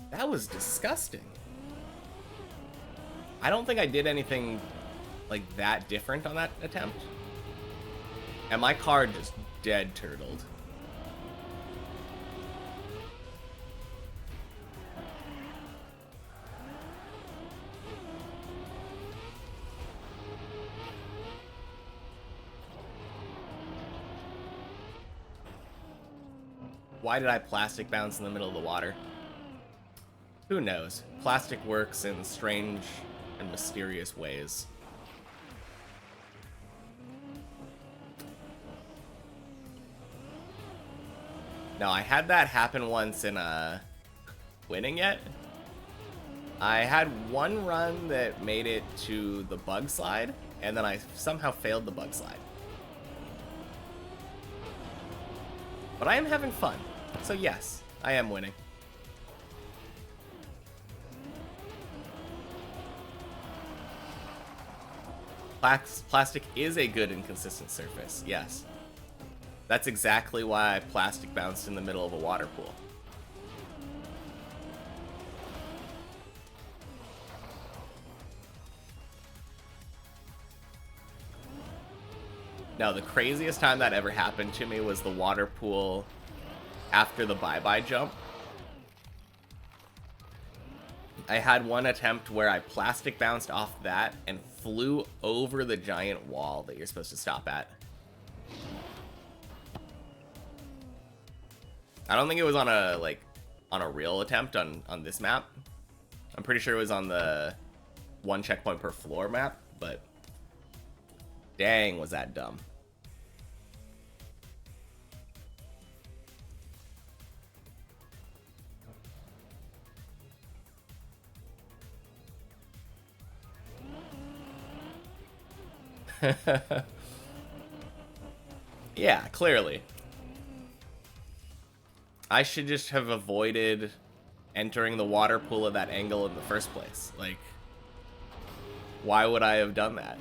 That was disgusting. I don't think I did anything like that different on that attempt. And my car just dead turtled. Why did I plastic bounce in the middle of the water? Who knows? Plastic works in strange and mysterious ways. Now, I had that happen once in winning yet. I had one run that made it to the bug slide, and then I somehow failed the bug slide. But I am having fun, so yes, I am winning. Plastic is a good and consistent surface, yes. That's exactly why I plastic bounced in the middle of a water pool. Now, the craziest time that ever happened to me was the water pool after the bye-bye jump. I had one attempt where I plastic bounced off that and flew over the giant wall that you're supposed to stop at. I don't think it was on a real attempt on this map. I'm pretty sure it was on the one checkpoint per floor map, but dang, was that dumb. Yeah, clearly. I should just have avoided entering the water pool at that angle in the first place. Like, why would I have done that?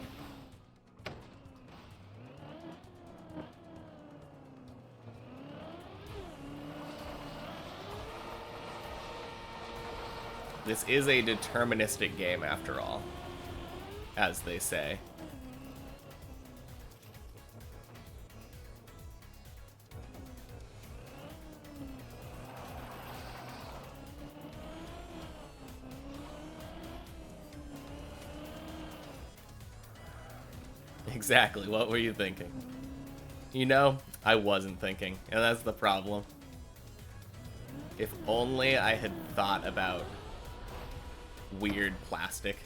This is a deterministic game after all, as they say. Exactly, what were you thinking? You know, I wasn't thinking, and that's the problem. If only I had thought about weird plastic.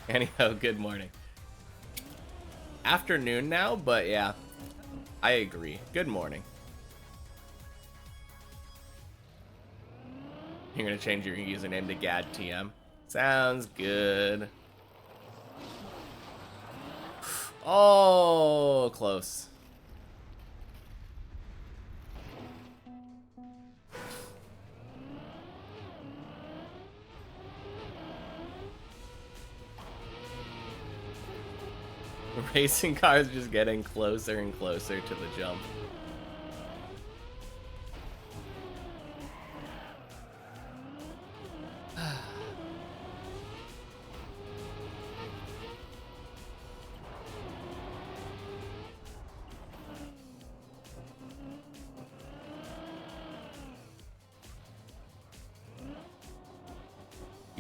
Anyhow, good morning. Afternoon now, but yeah, I agree. Good morning. You're gonna change your username to GadTM. Sounds good. Oh, close. Racing cars just getting closer and closer to the jump.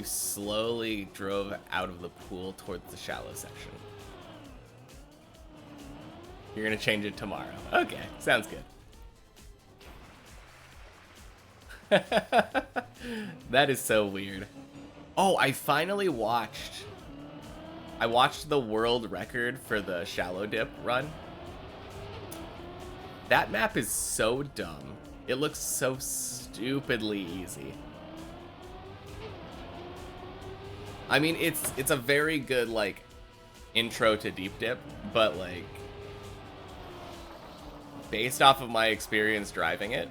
slowly drove out of the pool towards the shallow section. You're gonna change it tomorrow. Okay, sounds good. That is so weird. Oh, I finally watched... I watched the world record for the shallow dip run. That map is so dumb. It looks so stupidly easy. I mean, it's a very good, like, intro to deep dip, but, like, based off of my experience driving it,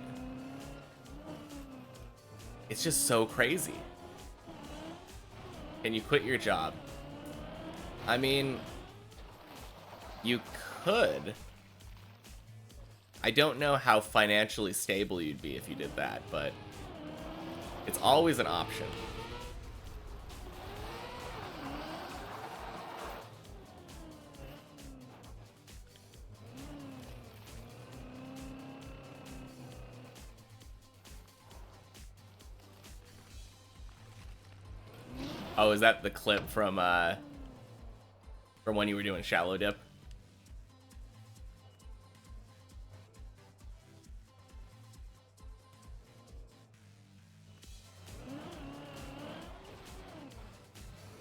it's just so crazy. Can you quit your job? I mean, you could. I don't know how financially stable you'd be if you did that, but it's always an option. Oh, is that the clip from when you were doing shallow dip?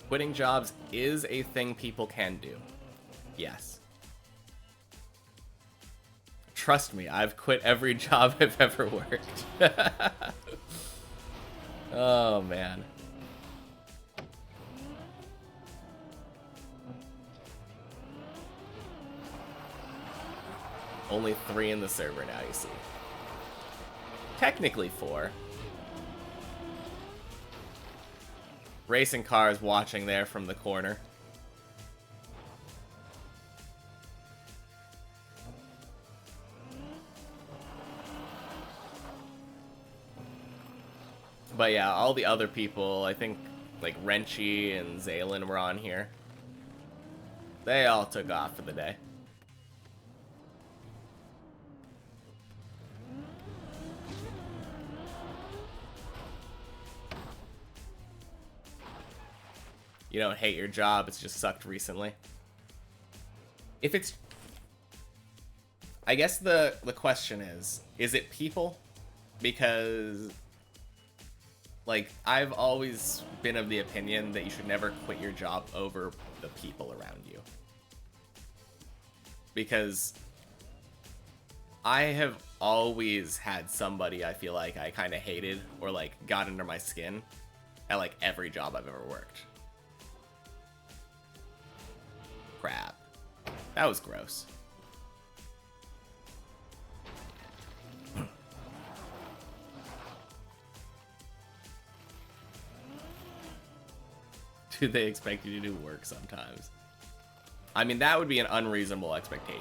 Quitting jobs is a thing people can do. Yes. Trust me, I've quit every job I've ever worked. Oh, man. Only 3 in the server now, you see. Technically 4. Racing cars watching there from the corner. But yeah, all the other people, I think, like Wrenchy and Zaylen were on here. They all took off for the day. You don't hate your job, it's just sucked recently. If it's... I guess the question is it people? Because, like, I've always been of the opinion that you should never quit your job over the people around you. Because I have always had somebody I feel like I kind of hated or, like, got under my skin at, like, every job I've ever worked. Crap. That was gross. Do they expect you to do work sometimes? I mean, that would be an unreasonable expectation.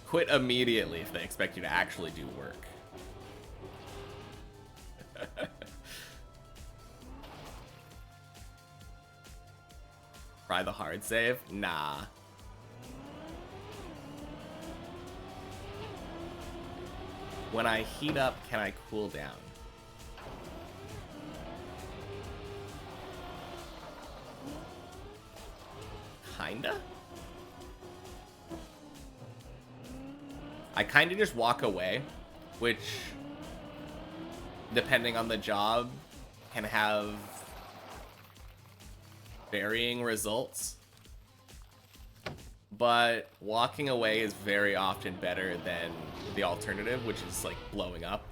Quit immediately if they expect you to actually do work. Try the hard save? Nah. When I heat up, can I cool down? Kinda? I kinda just walk away, which, depending on the job, can have varying results, but walking away is very often better than the alternative, which is like blowing up.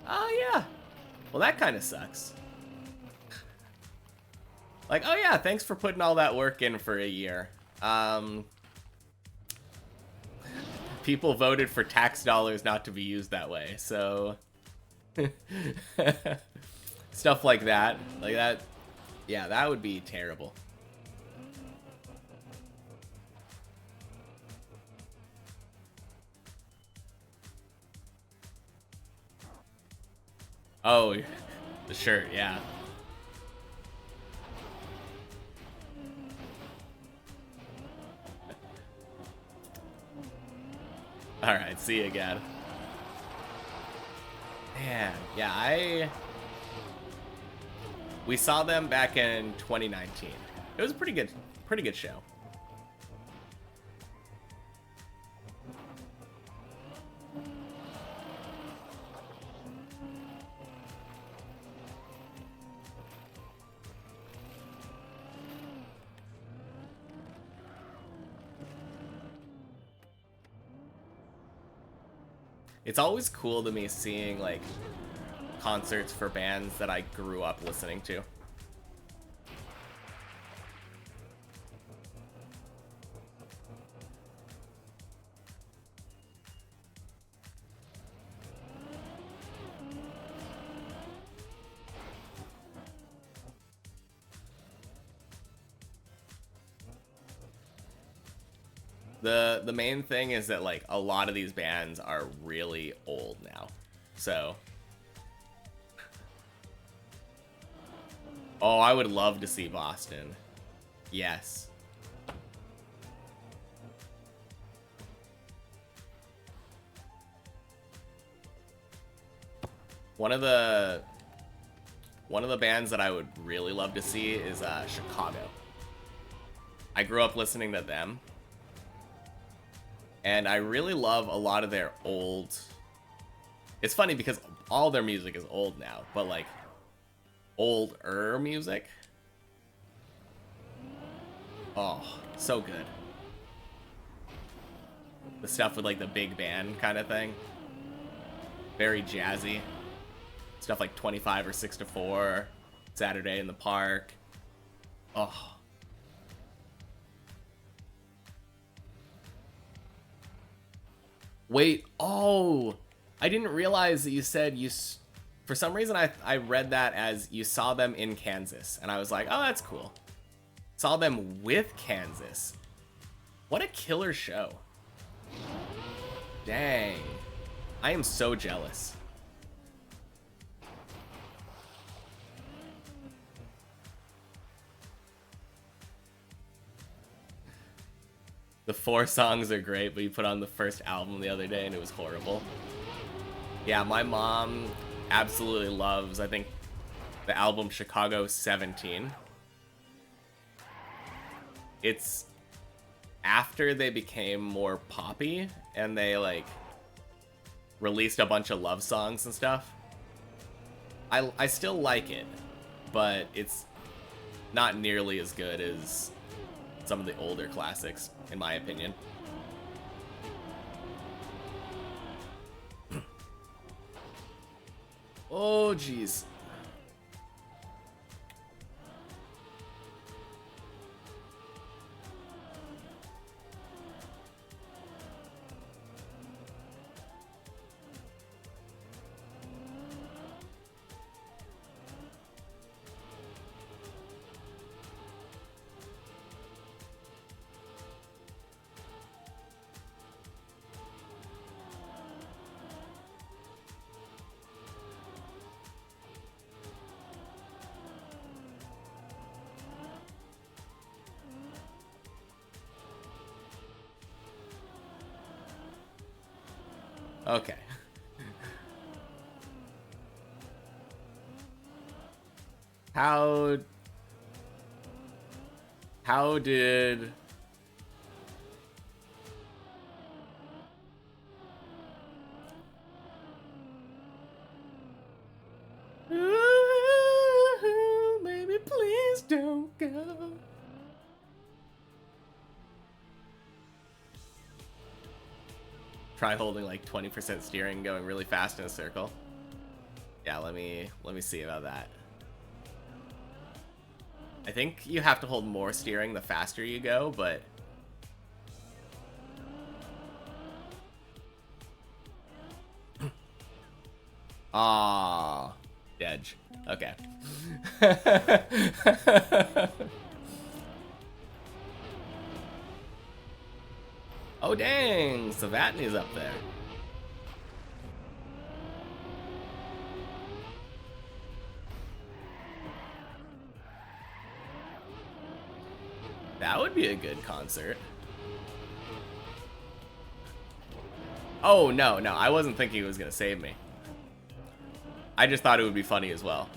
Oh yeah, well that kind of sucks. Like, oh yeah, thanks for putting all that work in for a year. People voted for tax dollars not to be used that way, so stuff like that. Yeah, that would be terrible. Oh, the shirt, yeah. Alright, see you again. Man, yeah, we saw them back in 2019. It was a pretty good show. It's always cool to me seeing like concerts for bands that I grew up listening to. The main thing is that like a lot of these bands are really old now. So oh, I would love to see Boston. Yes. One of the bands that I would really love to see is Chicago. I grew up listening to them. And I really love a lot of their old... It's funny because all their music is old now, but like older music. Oh, so good. The stuff with like the big band kind of thing. Very jazzy. Stuff like 25 or 6 to 4, Saturday in the Park. Oh. Wait, oh, I didn't realize that you said for some reason I read that as you saw them in Kansas, and I was like, oh, that's cool. Saw them with Kansas. What a killer show. Dang. I am so jealous. The 4 songs are great, but you put on the first album the other day and it was horrible. Yeah, my mom absolutely loves, I think, the album Chicago 17. It's after they became more poppy and they like released a bunch of love songs and stuff. I still like it, but it's not nearly as good as some of the older classics, in my opinion. Oh, jeez. Okay. How did ooh, baby, please don't go. Try holding like 20% steering, going really fast in a circle. Yeah, let me see about that. I think you have to hold more steering the faster you go, but ah, Dedge. Okay. Oh dang, Savatny's up there. That would be a good concert. Oh, no, no, I wasn't thinking it was gonna save me. I just thought it would be funny as well.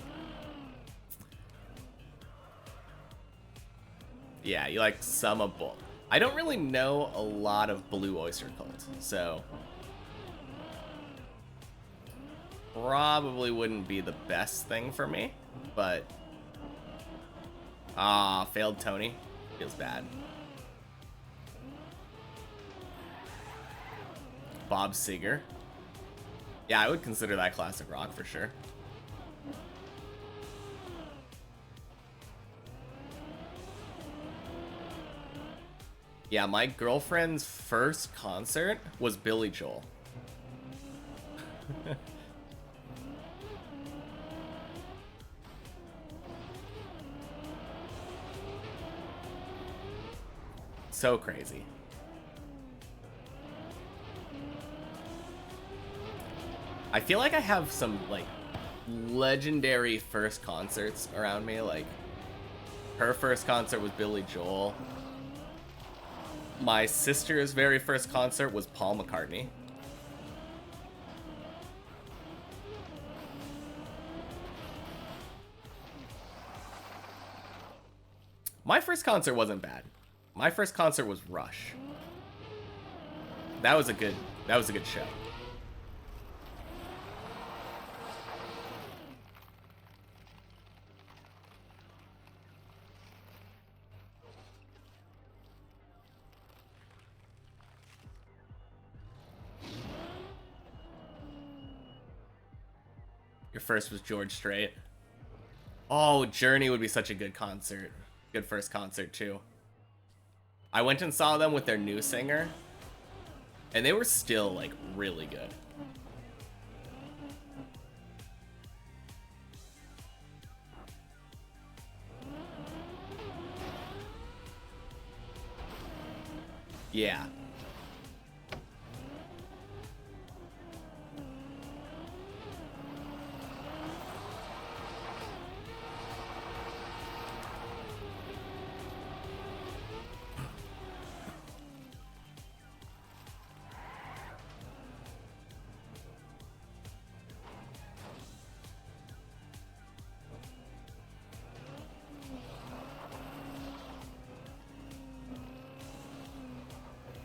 Yeah, you like some of both. I don't really know a lot of Blue Oyster Cult, so probably wouldn't be the best thing for me, but failed Tony. Feels bad. Bob Seger. Yeah, I would consider that classic rock for sure. Yeah, my girlfriend's first concert was Billy Joel. So crazy. I feel like I have some, like, legendary first concerts around me. Like, her first concert was Billy Joel. My sister's very first concert was Paul McCartney. My first concert wasn't bad. My first concert was Rush. That was a good show. Your first was George Strait. Oh, Journey would be such a good concert. Good first concert, too. I went and saw them with their new singer, and they were still, like, really good. Yeah.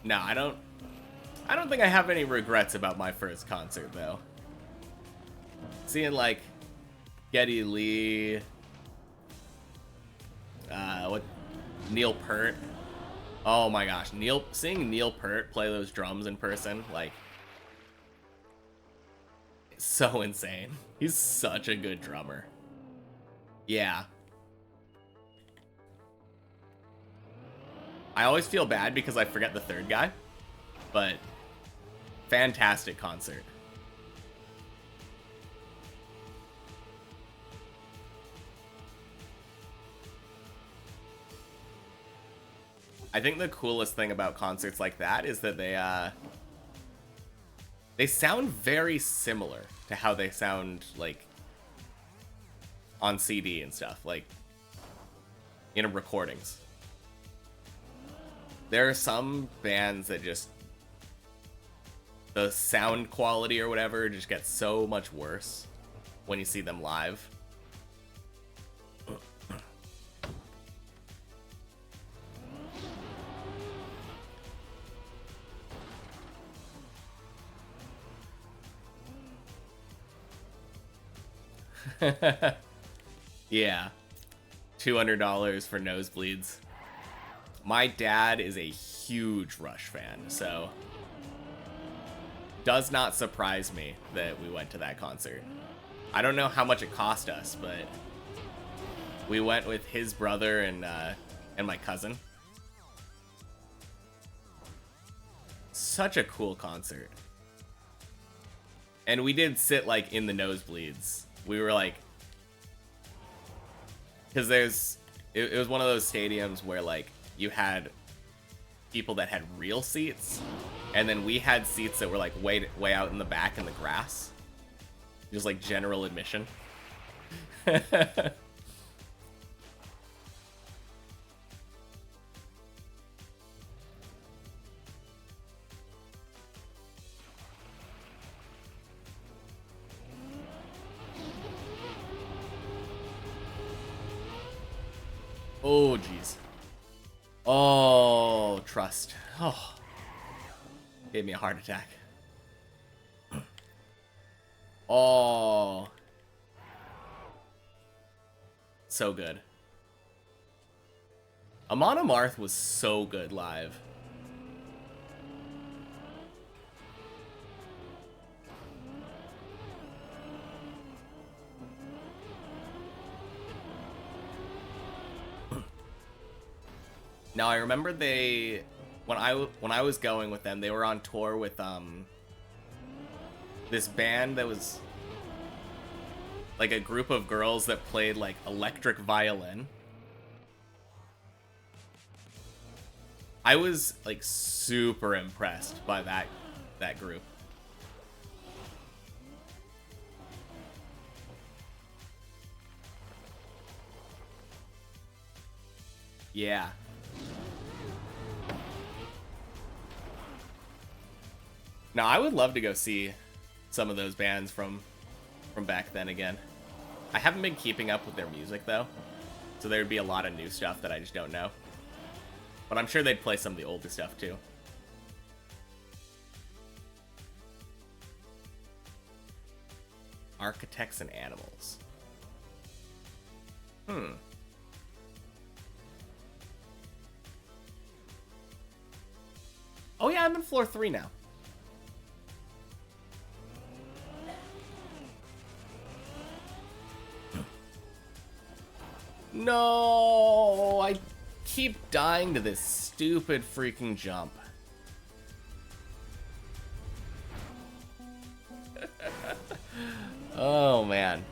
No, I don't think I have any regrets about my first concert, though. Seeing, like, Geddy Lee, Neil Peart. Oh my gosh, seeing Neil Peart play those drums in person, like, it's so insane. He's such a good drummer. Yeah. I always feel bad because I forget the third guy, but fantastic concert. I think the coolest thing about concerts like that is that they sound very similar to how they sound, like, on CD and stuff, like, in recordings. There are some bands that just, the sound quality or whatever just gets so much worse when you see them live. Yeah. $200 for nosebleeds. My dad is a huge Rush fan, so does not surprise me that we went to that concert. I don't know how much it cost us, but we went with his brother and my cousin. Such a cool concert. And we did sit, like, in the nosebleeds. We were like, because it was one of those stadiums where, like, you had people that had real seats, and then we had seats that were, like, way out in the back in the grass. Just, like, general admission. Oh, jeez. Oh, trust. Oh. Gave me a heart attack. Oh. So good. Amon Amarth was so good live. Now I remember when I was going with them, they were on tour with this band that was like a group of girls that played like electric violin. I was like super impressed by that group. Yeah. Now I would love to go see some of those bands from back then again. I haven't been keeping up with their music though, so there'd be a lot of new stuff that I just don't know. But I'm sure they'd play some of the older stuff too. Architects and Animals. Oh yeah, I'm in floor 3 now. No, I keep dying to this stupid freaking jump. Oh man.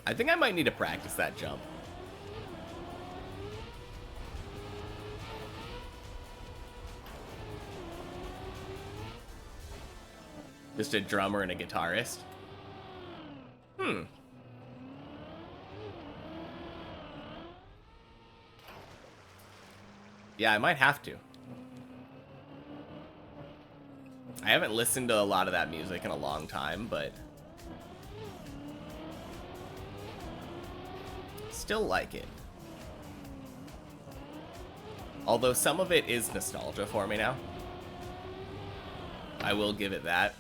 I think I might need to practice that jump. Just a drummer and a guitarist. Yeah, I might have to. I haven't listened to a lot of that music in a long time, but still like it. Although some of it is nostalgia for me now. I will give it that.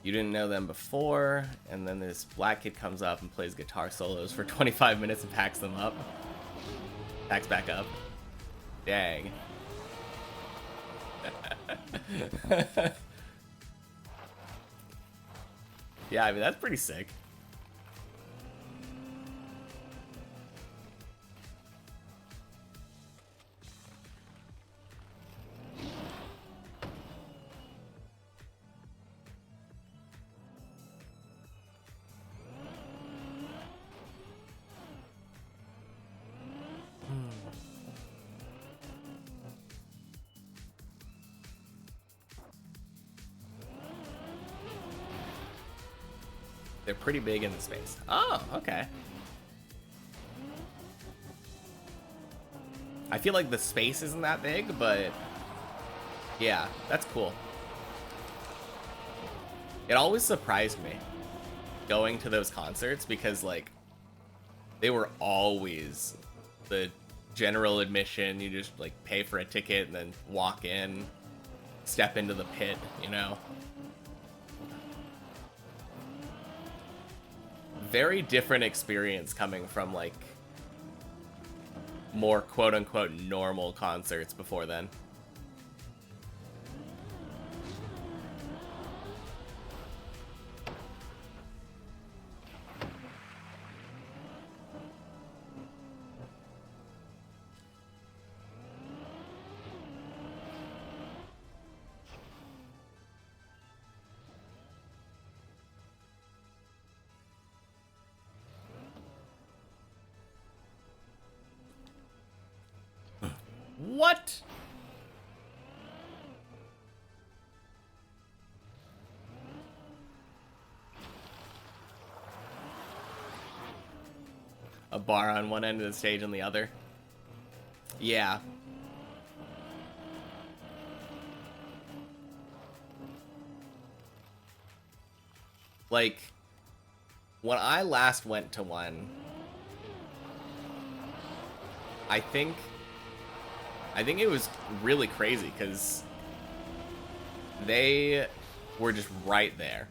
You didn't know them before, and then this black kid comes up and plays guitar solos for 25 minutes and packs them up. Packs back up. Dang. Yeah, I mean, that's pretty sick. They're pretty big in the space. Oh, okay. I feel like the space isn't that big, but yeah, that's cool. It always surprised me going to those concerts because, like, they were always the general admission. You just, like, pay for a ticket and then walk in, step into the pit, you know? Very different experience coming from, like, more quote-unquote normal concerts before then. What? A bar on one end of the stage and the other. Yeah. Like, when I last went to one, I think it was really crazy because they were just right there.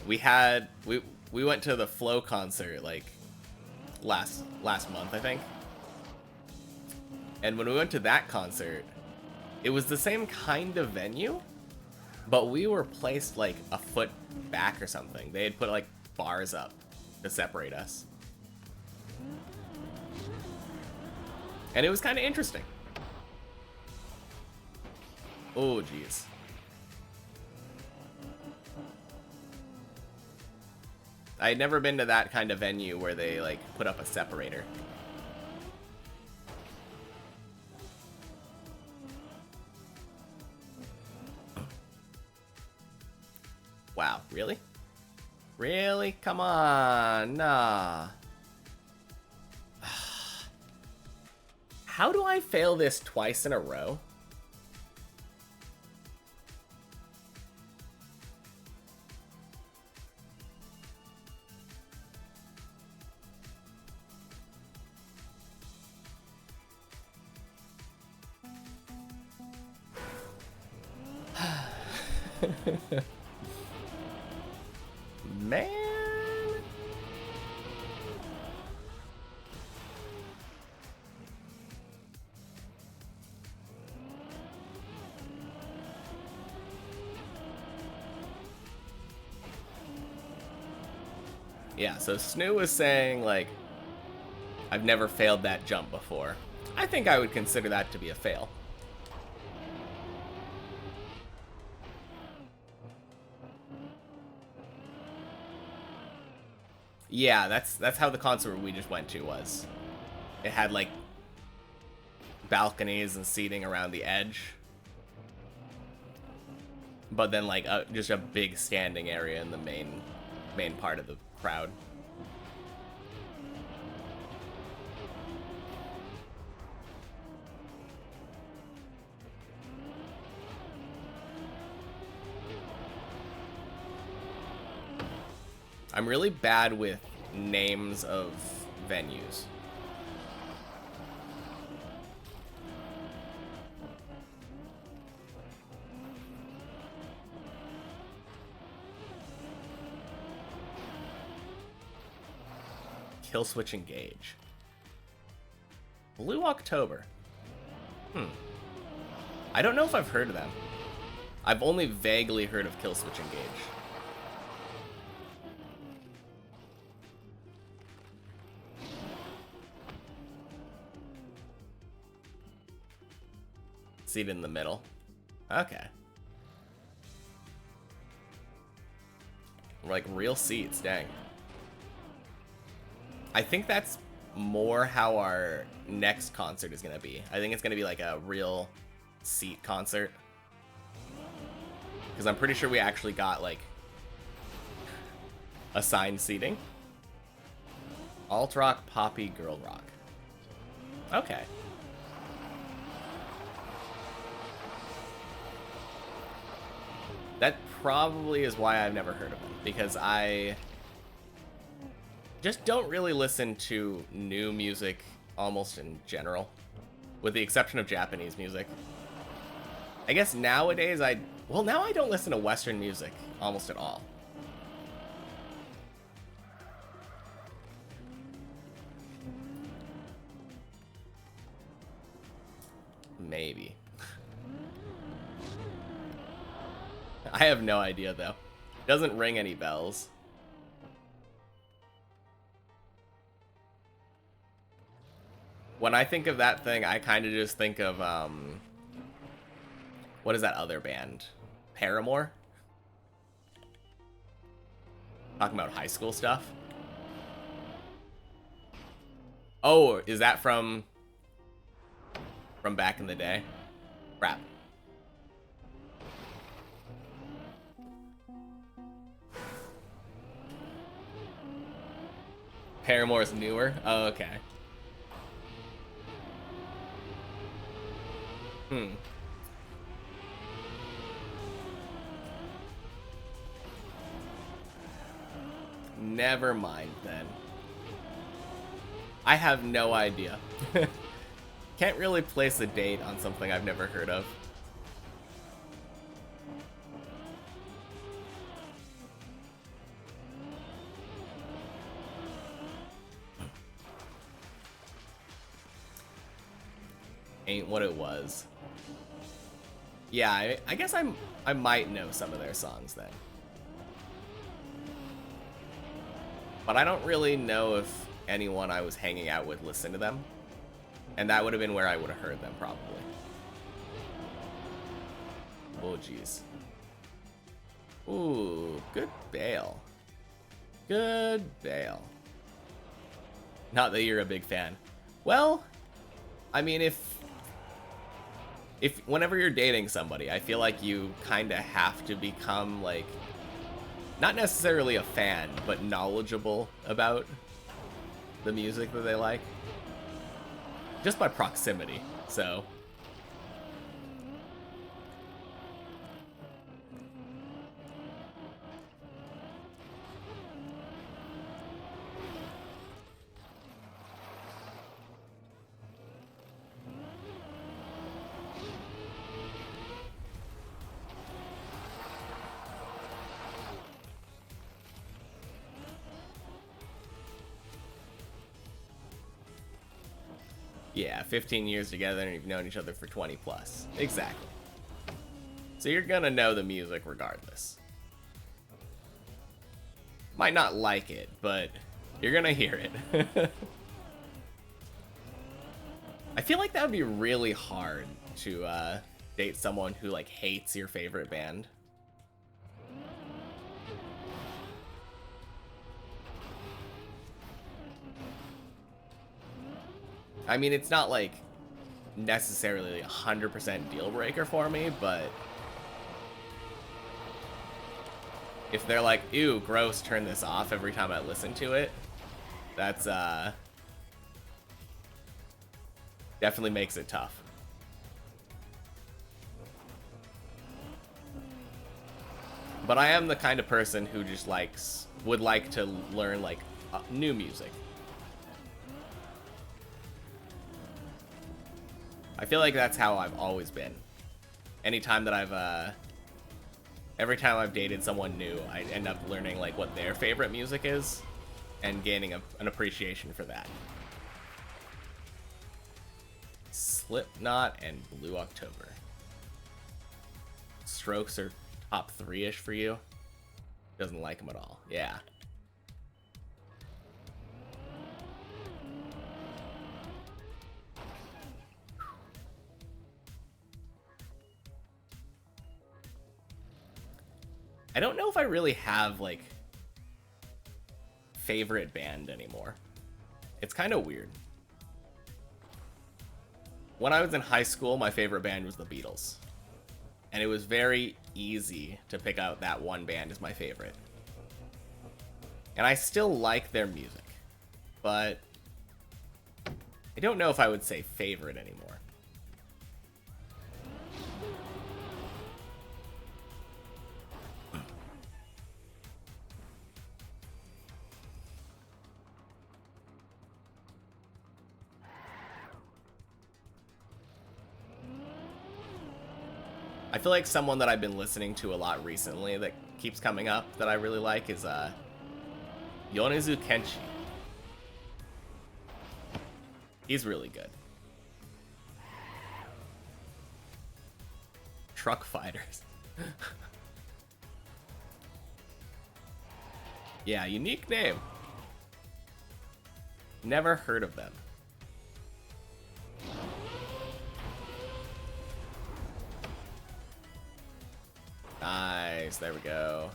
we went to the Flow concert like last month, I think. And when we went to that concert, it was the same kind of venue, but we were placed like a foot back or something. They had put like bars up to separate us. And it was kind of interesting. Oh, jeez. I had never been to that kind of venue where they like put up a separator. Wow, really? Really? Come on, nah. How do I fail this twice in a row? Man. Yeah, so Snoo was saying, like, I've never failed that jump before. I think I would consider that to be a fail. Yeah, that's how the concert we just went to was. It had, like, balconies and seating around the edge. But then, like, just a big standing area in the main part of the crowd. I'm really bad with names of venues. Kill Switch Engage. Blue October. I don't know if I've heard of them. I've only vaguely heard of Kill Switch Engage. Seat in the middle. Okay. Like real seats, dang. I think that's more how our next concert is gonna be. I think it's gonna be like a real seat concert. Because I'm pretty sure we actually got like assigned seating. Alt rock, poppy, girl rock. Okay. That probably is why I've never heard of them, because I just don't really listen to new music almost in general, with the exception of Japanese music. I guess nowadays now I don't listen to Western music almost at all. Maybe. I have no idea, though. Doesn't ring any bells. When I think of that thing, I kind of just think of, what is that other band? Paramore? Talking about high school stuff? Oh, is that from back in the day? Crap. Paramore's newer? Oh, okay. Hmm. Never mind then. I have no idea. Can't really place a date on something I've never heard of. Ain't what it was. Yeah, I guess I might know some of their songs then. But I don't really know if anyone I was hanging out with listened to them. And that would have been where I would have heard them, probably. Oh, jeez. Ooh, good bail. Good bail. Not that you're a big fan. Well, I mean, if whenever you're dating somebody, I feel like you kind of have to become, like, not necessarily a fan, but knowledgeable about the music that they like. Just by proximity, so. Yeah, 15 years together and you've known each other for 20 plus. Exactly. So you're gonna know the music regardless. Might not like it, but you're gonna hear it. I feel like that would be really hard to date someone who, like, hates your favorite band. I mean, it's not, like, necessarily a 100% deal breaker for me, but if they're like, ew, gross, turn this off every time I listen to it, that's definitely makes it tough. But I am the kind of person who just would like to learn, like, new music. I feel like that's how I've always been. Anytime that every time I've dated someone new, I end up learning, like, what their favorite music is and gaining an appreciation for that. Slipknot and Blue October. Strokes are top 3-ish for you. Doesn't like them at all. Yeah. I don't know if I really have, like, favorite band anymore. It's kind of weird. When I was in high school, my favorite band was the Beatles. And it was very easy to pick out that one band as my favorite. And I still like their music. But I don't know if I would say favorite anymore. I feel like someone that I've been listening to a lot recently that keeps coming up that I really like is Yonezu Kenshi. He's really good. Truck Fighters. Yeah, unique name. Never heard of them. Nice, there we go.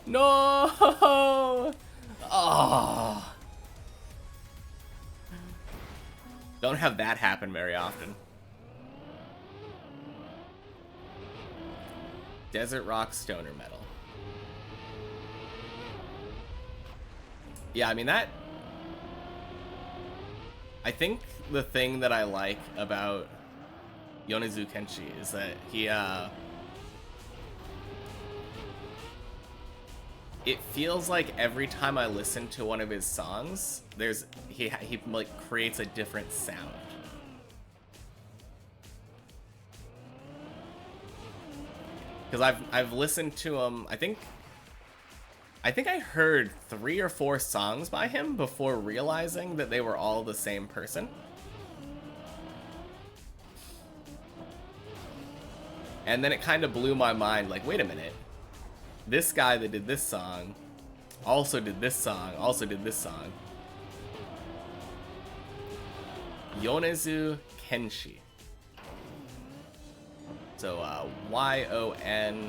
No! Oh. Don't have that happen very often. Desert rock stoner metal. Yeah, I mean that... I think the thing that I like about Yonezu Kenshi is that he, it feels like every time I listen to one of his songs, he like creates a different sound. Because I've listened to him, I think I heard 3 or 4 songs by him before realizing that they were all the same person. And then it kind of blew my mind, like, wait a minute. This guy that did this song also did this song, also did this song. Yonezu Kenshi. So, Y-O-N-E-Z-U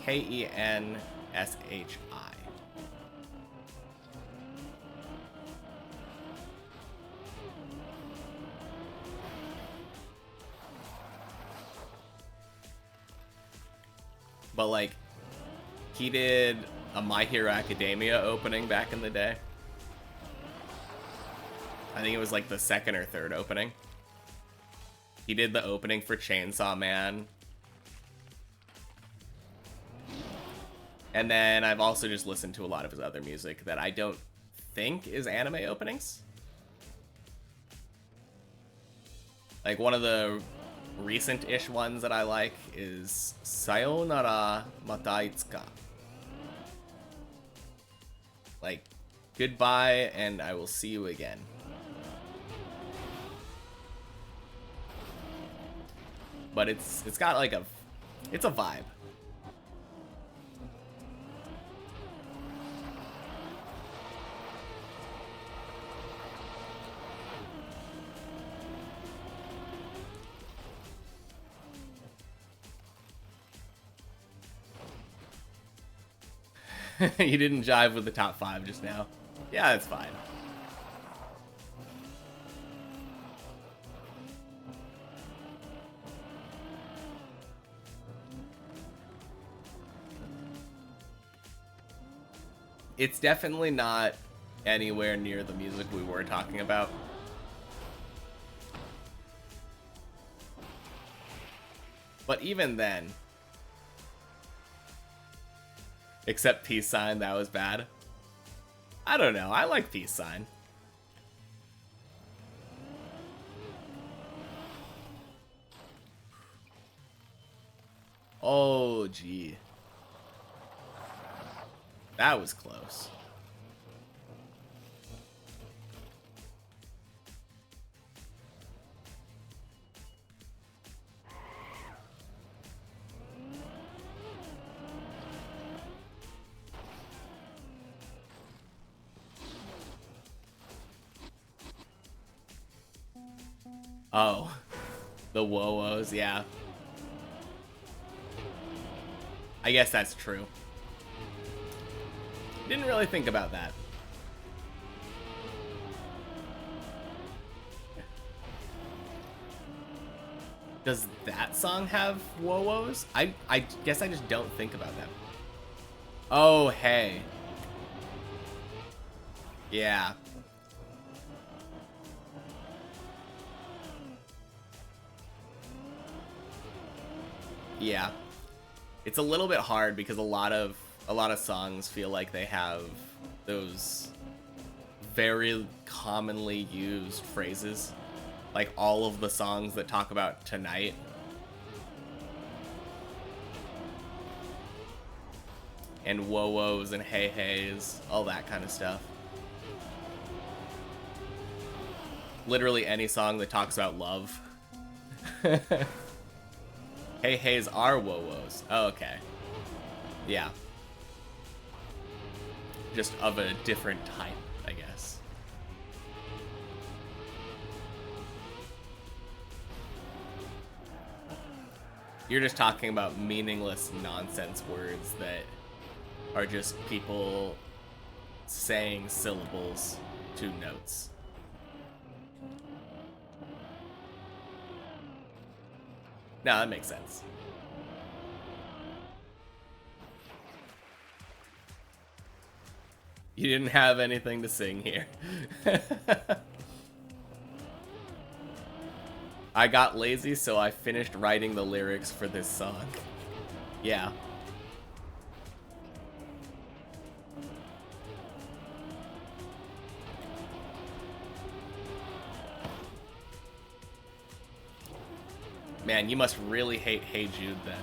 K-E-N-S-H-I. But, like, he did a My Hero Academia opening back in the day. I think it was, like, the 2nd or 3rd opening. He did the opening for Chainsaw Man. And then I've also just listened to a lot of his other music that I don't think is anime openings. Like, one of the recent-ish ones that I like is Sayonara Mata Itsuka. Like, goodbye and I will see you again. But it's got like it's a vibe. You didn't jive with the top 5 just now. Yeah, that's fine. It's definitely not anywhere near the music we were talking about. But even then, except Peace Sign, that was bad. I don't know, I like Peace Sign. Oh, gee. That was close. Oh, the Woos, yeah. I guess that's true. Didn't really think about that. Does that song have Woos? I guess I just don't think about them. Oh, hey. Yeah. Yeah. It's a little bit hard because a lot of songs feel like they have those very commonly used phrases. Like all of the songs that talk about tonight. And woes and hey heys, all that kind of stuff. Literally any song that talks about love. Hey heys are woes. Oh, okay. Yeah. Just of a different type, I guess. You're just talking about meaningless nonsense words that are just people saying syllables to notes. No, that makes sense. You didn't have anything to sing here. I got lazy, so I finished writing the lyrics for this song. Yeah. Man, you must really hate Hey Jude then.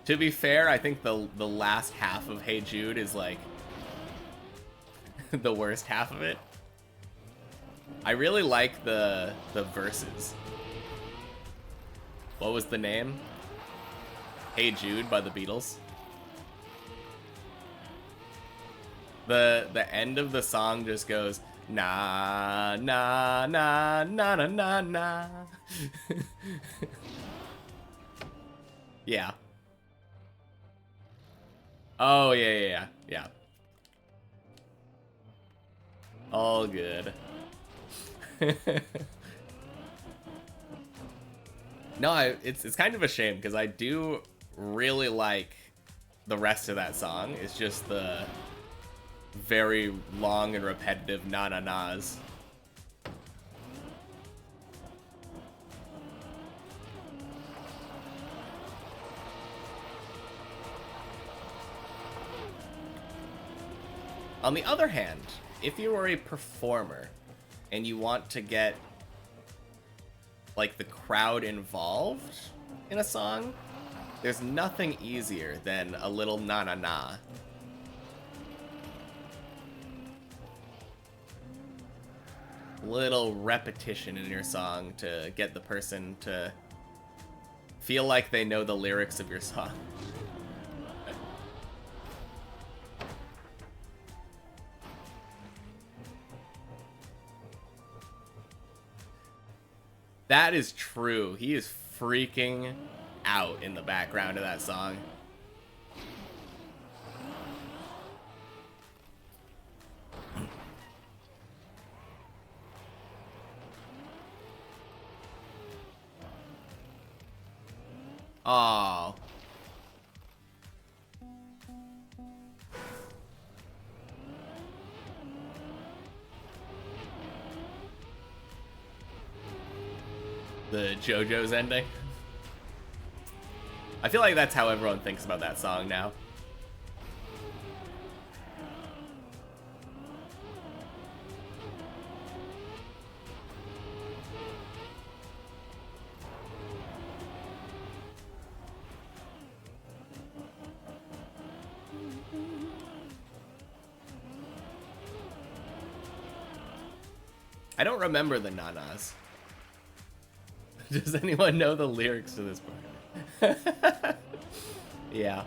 To be fair, I think the last half of Hey Jude is like the worst half of it. I really like the verses. What was the name? Hey Jude by the Beatles. The end of the song just goes na na na na na na na. Yeah. Oh yeah. All good. No, it's kind of a shame because I do really like the rest of that song. It's just the very long and repetitive na-na-nas. On the other hand, if you are a performer and you want to get like the crowd involved in a song, there's nothing easier than a little na-na-na. Little repetition in your song to get the person to feel like they know the lyrics of your song. That is true. He is freaking out in the background of that song. Oh. The JoJo's ending. I feel like that's how everyone thinks about that song now. I don't remember the nanas. Does anyone know the lyrics to this part? Yeah.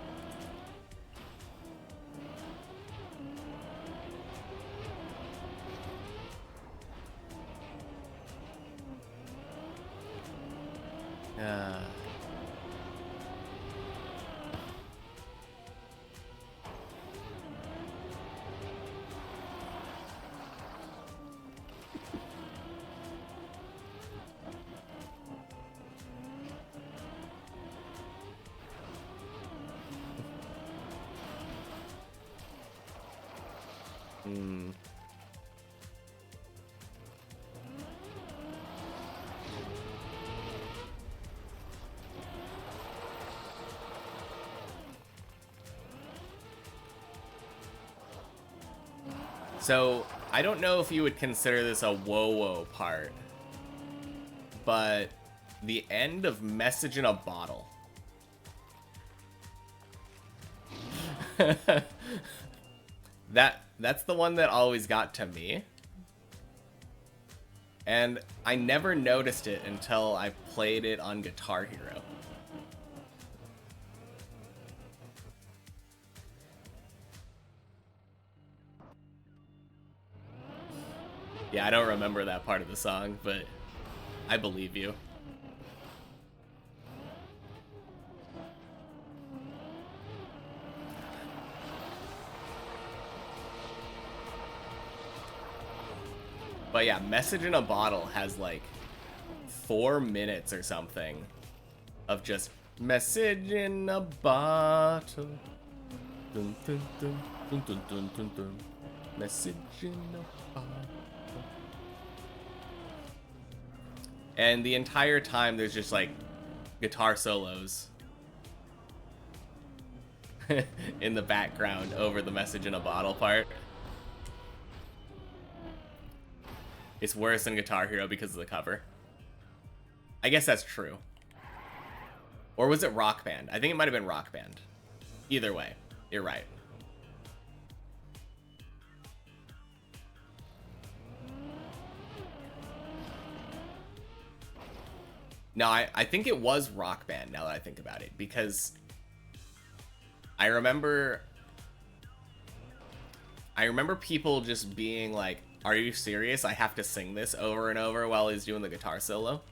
So, I don't know if you would consider this a whoa-whoa part, but the end of Message in a Bottle. That's the one that always got to me. And I never noticed it until I played it on Guitar Hero. Yeah, I don't remember that part of the song, but I believe you. But yeah, Message in a Bottle has like 4 minutes or something of just message in a bottle. Dun, dun, dun, dun, dun, dun, dun, dun. Message in a bottle. And the entire time there's just like guitar solos in the background over the message in a bottle part. It's worse than Guitar Hero because of the cover. I guess that's true. Or was it Rock Band? I think it might have been Rock Band. Either way, you're right. No, I think it was Rock Band now that I think about it, because I remember people just being like, "Are you serious? I have to sing this over and over while he's doing the guitar solo?"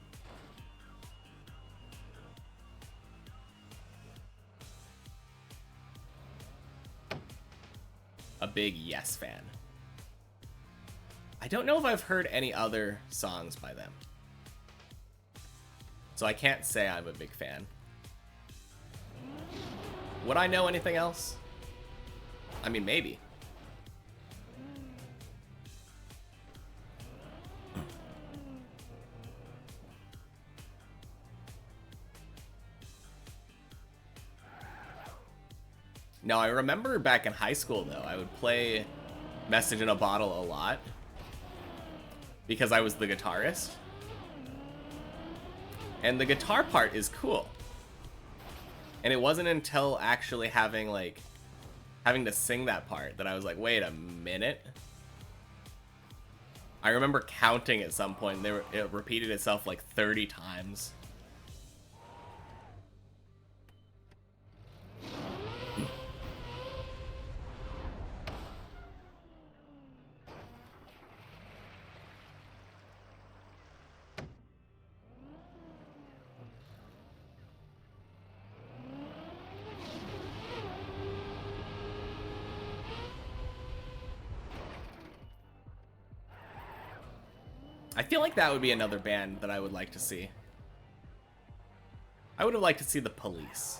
A big Yes fan. I don't know if I've heard any other songs by them, so I can't say I'm a big fan. Would I know anything else? I mean, maybe. No, I remember back in high school, though, I would play Message in a Bottle a lot because I was the guitarist. And the guitar part is cool. And it wasn't until actually having to sing that part that I was like, wait a minute. I remember counting at some point, and it repeated itself like 30 times. I feel like that would be another band that I would like to see. I would have liked to see the Police.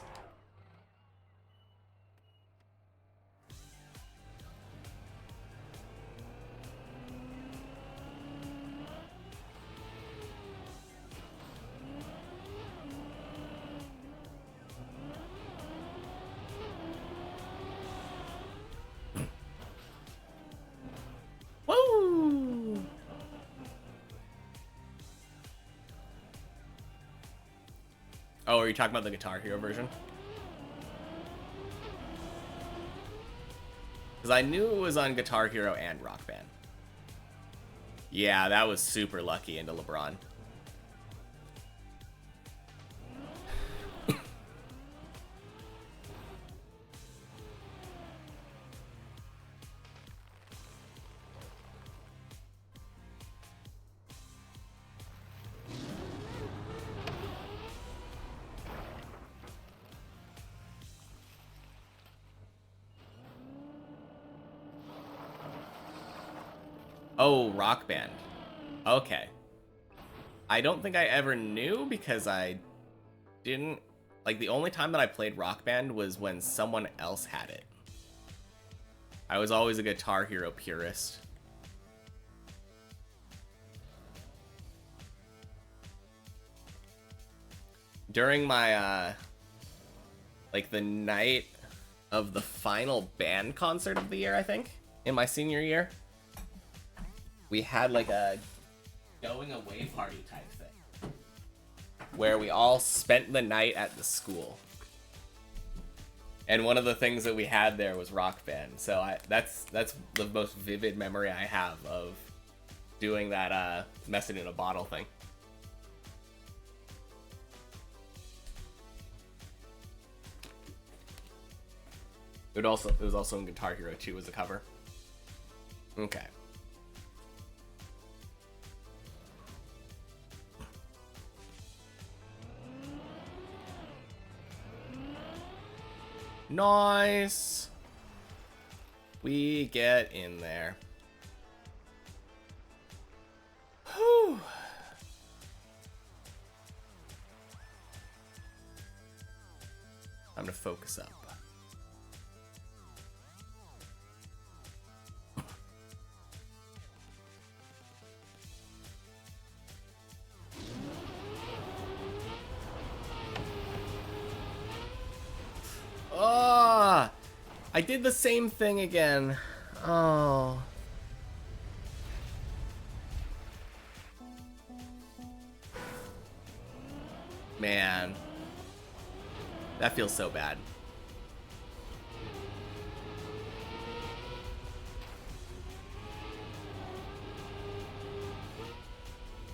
Woo! Oh, are you talking about the Guitar Hero version? Because I knew it was on Guitar Hero and Rock Band. Yeah, that was super lucky into LeBron. Oh, Rock Band. Okay. I don't think I ever knew because I didn't... Like, the only time that I played Rock Band was when someone else had it. I was always a Guitar Hero purist. During my, like, the night of the final band concert of the year, I think, in my senior year, we had, like, a going away party type thing where we all spent the night at the school. And one of the things that we had there was Rock Band. So that's the most vivid memory I have of doing that message in a bottle thing. It was also in Guitar Hero 2 as a cover. Okay. Nice. We get in there. Whew. I'm gonna focus up. Oh, I did the same thing again. Oh. Man. That feels so bad.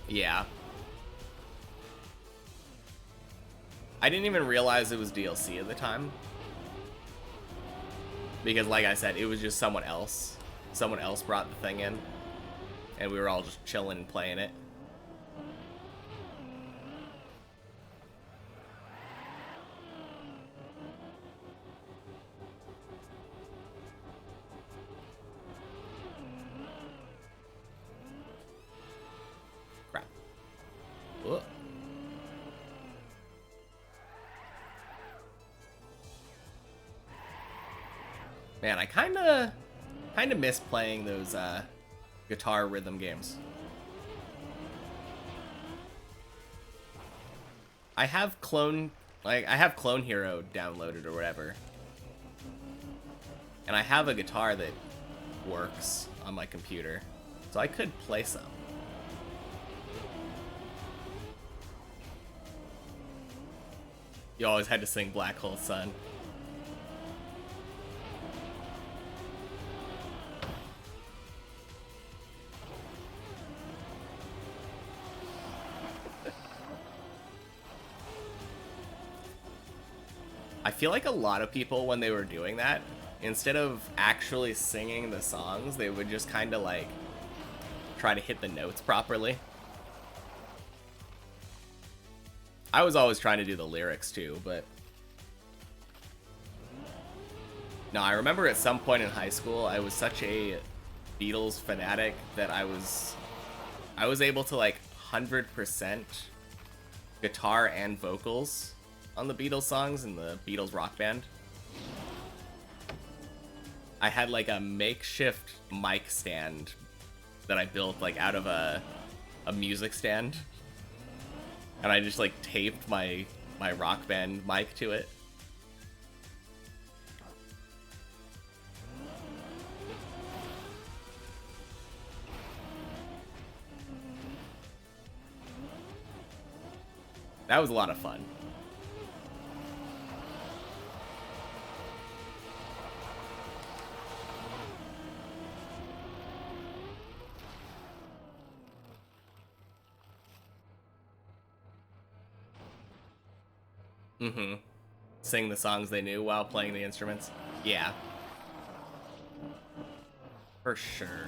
Yeah. I didn't even realize it was DLC at the time. Because like I said, it was just someone else. Someone else brought the thing in. And we were all just chilling and playing it. Crap. Whoa. Man, I kinda miss playing those guitar rhythm games. I have Clone Hero downloaded or whatever. And I have a guitar that works on my computer. So I could play some. You always had to sing Black Hole Sun. I feel like a lot of people, when they were doing that, instead of actually singing the songs, they would just kind of like try to hit the notes properly. I was always trying to do the lyrics too, but no, I remember at some point in high school, I was such a Beatles fanatic that I was able to like 100% guitar and vocals on the Beatles songs in the Beatles rock band. I had like a makeshift mic stand that I built like out of a music stand. And I just like taped my rock band mic to it. That was a lot of fun. Mm-hmm. Sing the songs they knew while playing the instruments. Yeah. For sure.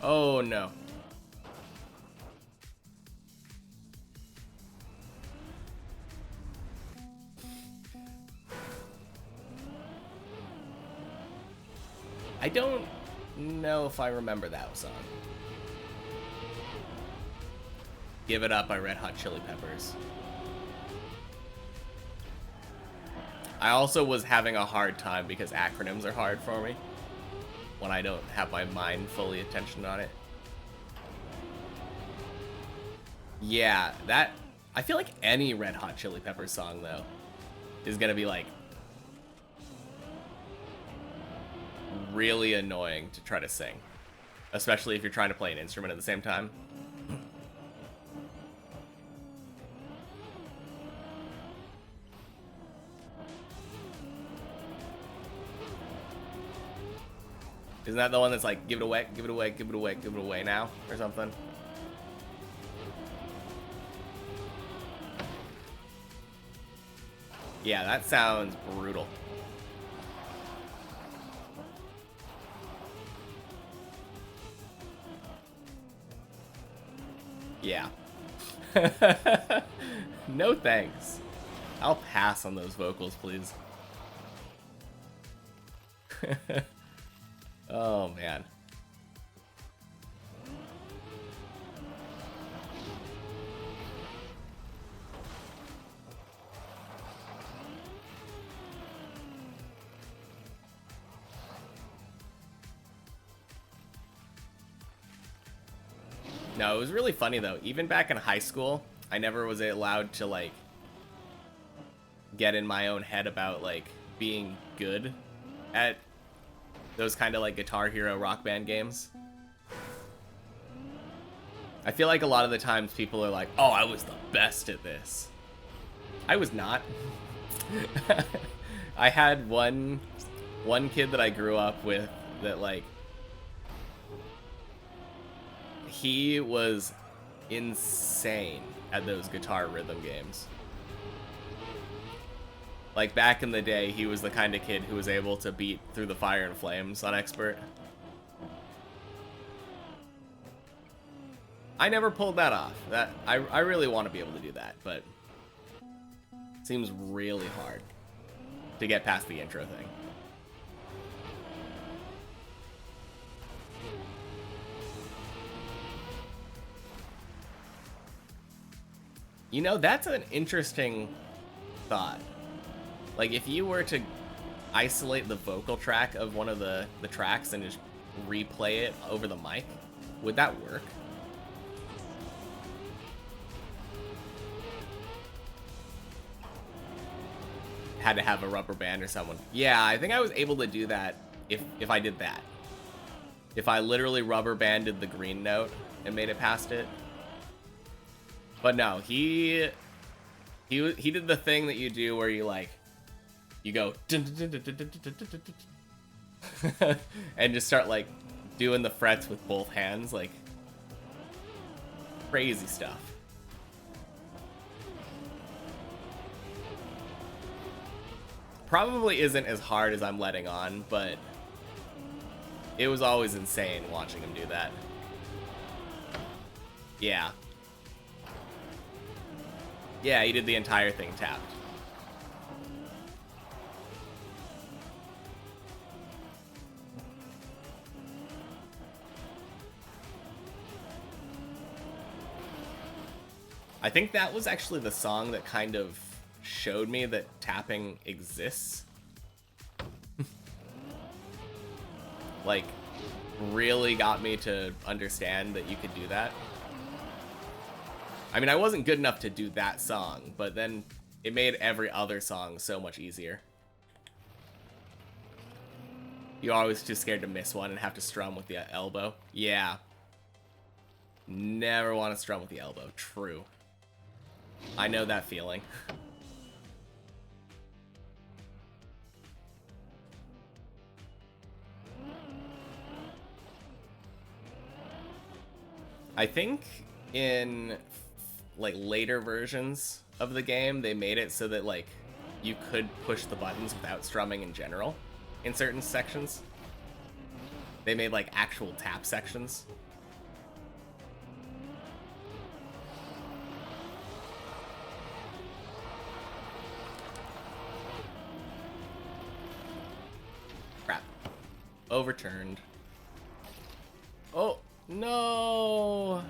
Oh no. I don't know if I remember that song. Give It Up by Red Hot Chili Peppers. I also was having a hard time because acronyms are hard for me when I don't have my mind fully attention on it. Yeah, that... I feel like any Red Hot Chili Peppers song, though, is gonna be, like, really annoying to try to sing. Especially if you're trying to play an instrument at the same time. Isn't that the one that's like, give it away, give it away, give it away, give it away now, or something? Yeah, that sounds brutal. Yeah. No thanks. I'll pass on those vocals, please. Oh, man. No, it was really funny, though. Even back in high school, I never was allowed to, like, get in my own head about, like, being good at those kind of, like, Guitar Hero Rock Band games. I feel like a lot of the times people are like, oh, I was the best at this. I was not. I had one kid that I grew up with that, like, he was insane at those guitar rhythm games. Like, back in the day, he was the kind of kid who was able to beat Through the Fire and Flames on Expert. I never pulled that off. That I really want to be able to do that, but it seems really hard to get past the intro thing. You know, that's an interesting thought. Like, if you were to isolate the vocal track of one of the tracks and just replay it over the mic, would that work? Had to have a rubber band or someone. Yeah, I think I was able to do that if I did that. If I literally rubber banded the green note and made it past it. But no, he did the thing that you do where you, like, you go and just start, like, doing the frets with both hands, like, crazy stuff. Probably isn't as hard as I'm letting on, but it was always insane watching him do that. Yeah. Yeah, he did the entire thing tapped. I think that was actually the song that kind of showed me that tapping exists. Like, really got me to understand that you could do that. I mean, I wasn't good enough to do that song, but then it made every other song so much easier. You're always too scared to miss one and have to strum with the elbow. Yeah. Never want to strum with the elbow. True. I know that feeling. I think in, like, later versions of the game, they made it so that, like, you could push the buttons without strumming in general in certain sections. They made, like, actual tap sections. Crap. Overturned. Oh, no!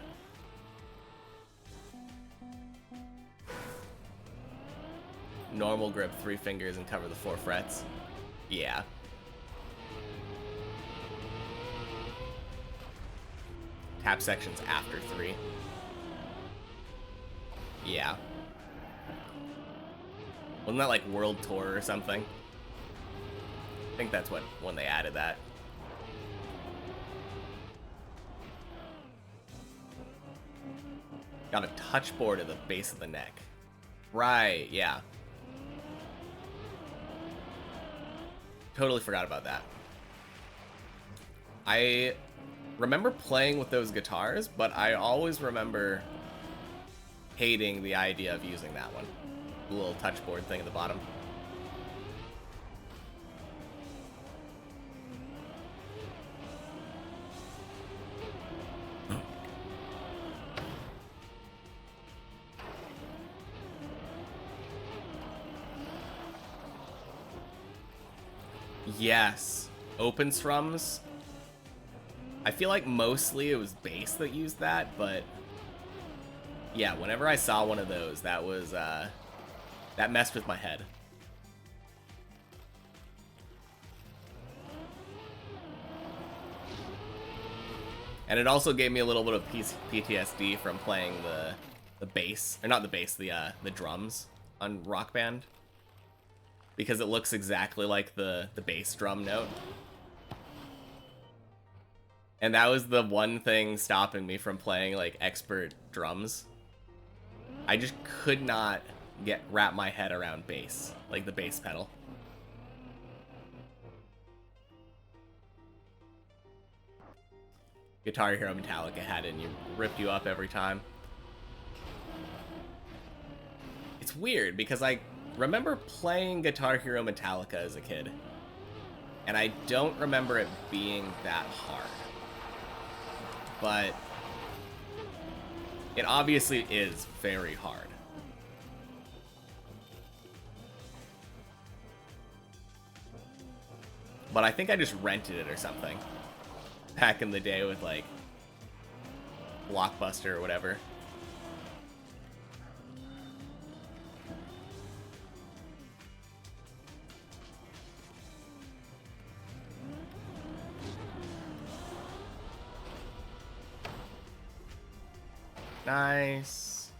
Normal grip 3 fingers and cover the 4 frets. Yeah. Tap sections after 3. Yeah. Wasn't that like World Tour or something? I think that's when they added that. Got a touch board at the base of the neck. Right, yeah. Totally forgot about that. I remember playing with those guitars, but I always remember hating the idea of using that one. The little touch board thing at the bottom. Yes. Open strums. I feel like mostly it was bass that used that, but yeah, whenever I saw one of those, that was, that messed with my head. And it also gave me a little bit of PTSD from playing the bass, or not the bass, the drums on Rock Band, because it looks exactly like the bass drum note. And that was the one thing stopping me from playing like expert drums. I just could not wrap my head around bass, like the bass pedal. Guitar Hero Metallica had it and you ripped you up every time. It's weird because I remember playing Guitar Hero Metallica as a kid, and I don't remember it being that hard. But it obviously is very hard. But I think I just rented it or something back in the day with like Blockbuster or whatever. Nice.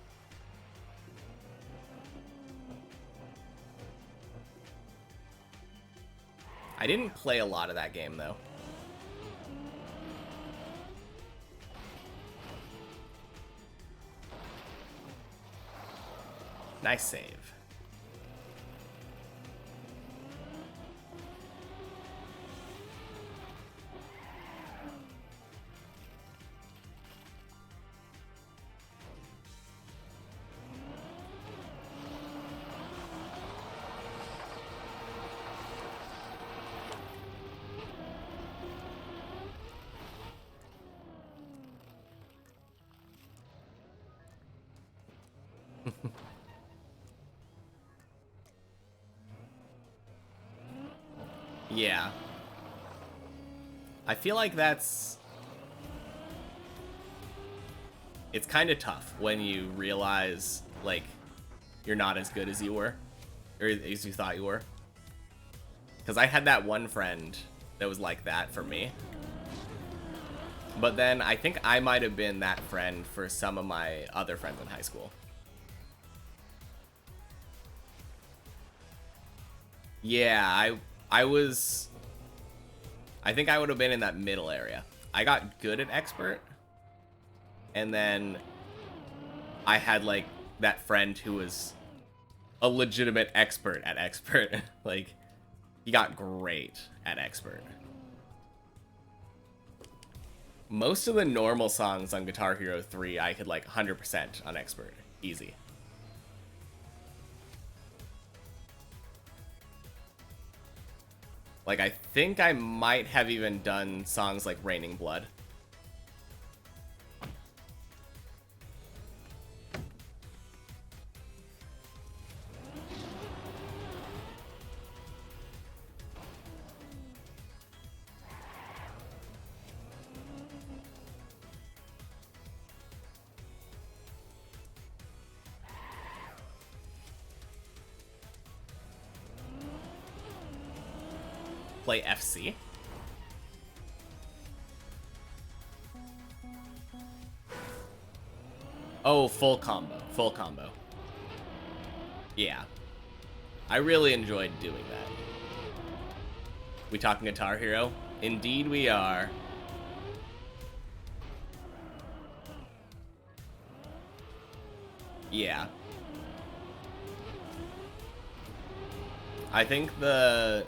I didn't play a lot of that game though. Nice save. Yeah. I feel like it's kind of tough when you realize, like, you're not as good as you were, or as you thought you were. Because I had that one friend that was like that for me. But then I think I might have been that friend for some of my other friends in high school. Yeah, I think I would have been in that middle area. I got good at expert, and then I had like that friend who was a legitimate expert at expert. Like, he got great at expert. Most of the normal songs on Guitar Hero 3 I could like 100% on expert. Easy. Like, I think I might have even done songs like Raining Blood. Play FC. Oh, full combo. Full combo. Yeah. I really enjoyed doing that. We talking Guitar Hero? Indeed we are. Yeah. I think the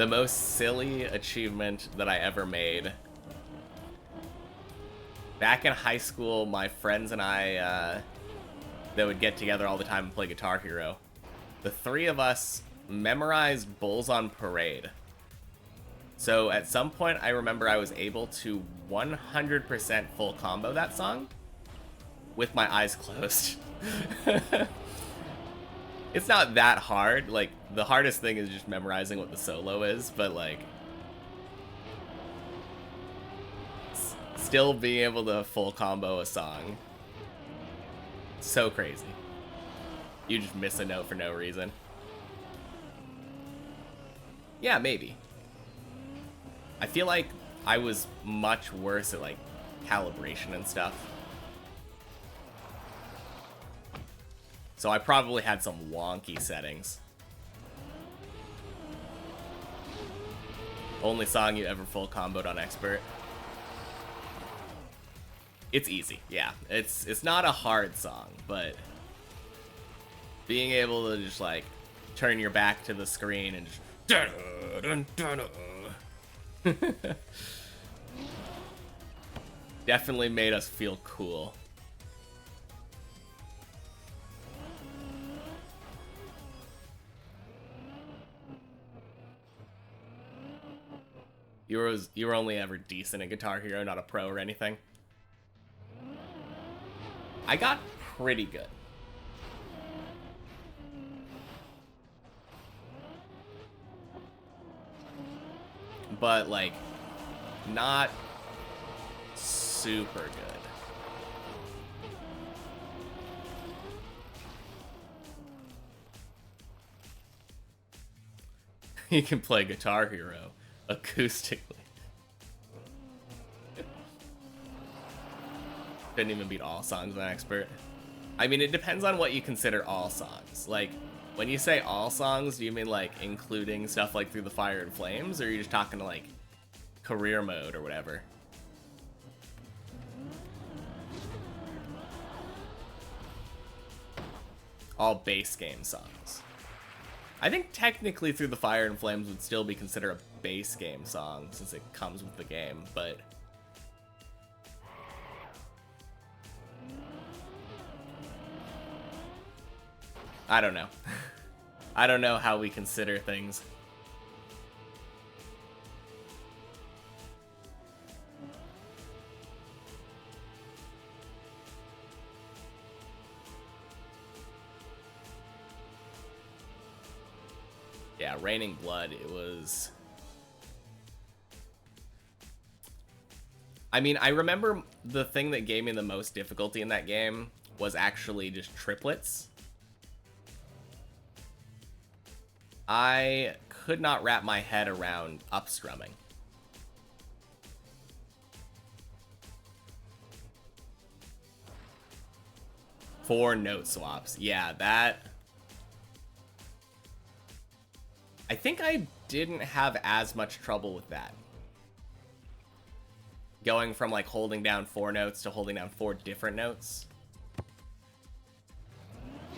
most silly achievement that I ever made. Back in high school, my friends and I, that would get together all the time and play Guitar Hero. The three of us memorized Bulls on Parade. So at some point, I remember I was able to 100% full combo that song with my eyes closed. It's not that hard. Like, the hardest thing is just memorizing what the solo is, but, like, still being able to full combo a song. So crazy. You just miss a note for no reason. Yeah, maybe. I feel like I was much worse at, like, calibration and stuff. So I probably had some wonky settings. Only song you ever full comboed on Expert. It's easy, yeah. It's not a hard song, but being able to just, like, turn your back to the screen and just definitely made us feel cool. You were only ever decent at Guitar Hero, not a pro or anything. I got pretty good. But, like, not super good. You can play Guitar Hero acoustically. Couldn't even beat all songs on Expert. I mean, it depends on what you consider all songs. Like, when you say all songs, do you mean, like, including stuff like Through the Fire and Flames, or are you just talking to, like, career mode or whatever? All base game songs. I think technically Through the Fire and Flames would still be considered a base game song since it comes with the game, but I don't know. I don't know how we consider things. Yeah, Raining Blood, it was... I mean, I remember the thing that gave me the most difficulty in that game was actually just triplets. I could not wrap my head around upstrumming. Four note swaps. Yeah, that... I think I didn't have as much trouble with that. Going from, like, holding down 4 notes to holding down 4 different notes.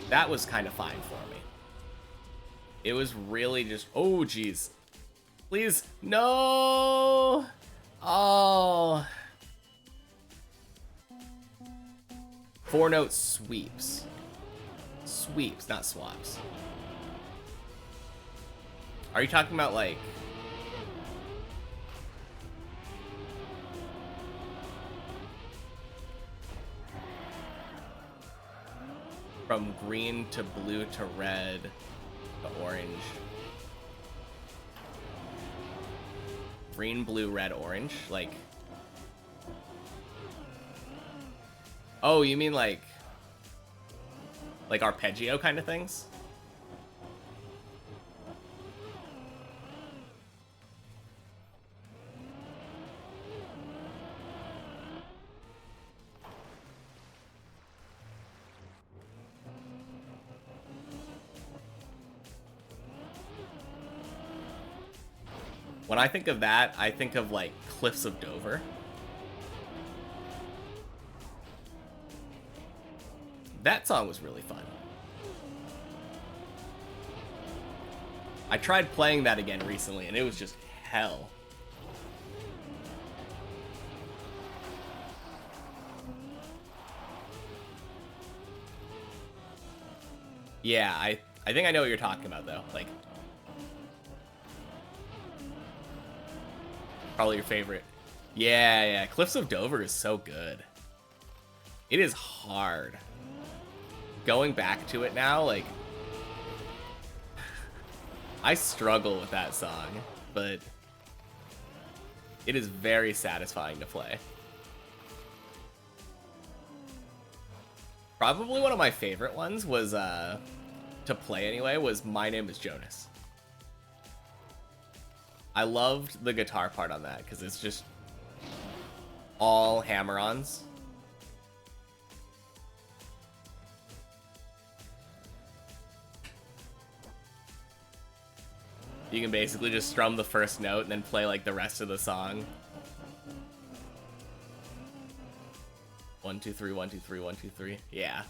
That was kind of fine for me. It was really just... Oh, jeez. Please. No! Oh. 4 note sweeps. Sweeps, not swaps. Are you talking about, like... from green to blue to red to orange. Green, blue, red, orange? Like... Oh, you mean like arpeggio kind of things? When I think of that, I think of, like, Cliffs of Dover. That song was really fun. I tried playing that again recently, and it was just hell. Yeah, I think I know what you're talking about, though. Like... Probably your favorite. Yeah, Cliffs of Dover is so good. It is hard. Going back to it now, like, I struggle with that song, but it is very satisfying to play. Probably one of my favorite ones was, to play anyway, was My Name is Jonas. I loved the guitar part on that, because it's just all hammer-ons. You can basically just strum the first note and then play like the rest of the song. 1 2 3 1 2 3 1 2 3. Yeah.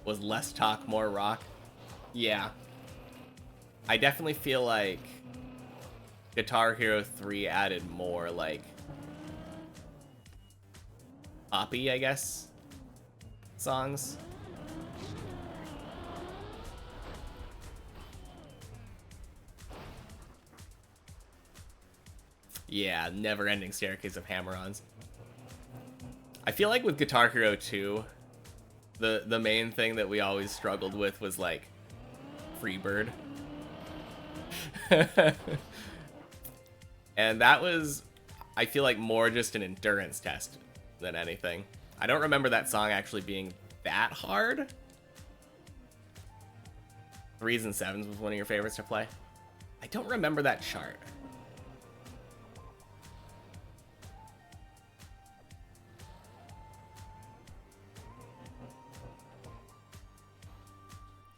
Was less talk, more rock? Yeah. I definitely feel like Guitar Hero 3 added more, like, poppy, I guess, songs. Yeah, never-ending staircase of hammer-ons. I feel like with Guitar Hero 2, the main thing that we always struggled with was like Freebird. And that was, I feel like, more just an endurance test than anything. I don't remember that song actually being that hard. 3s and 7s was one of your favorites to play. I don't remember that chart.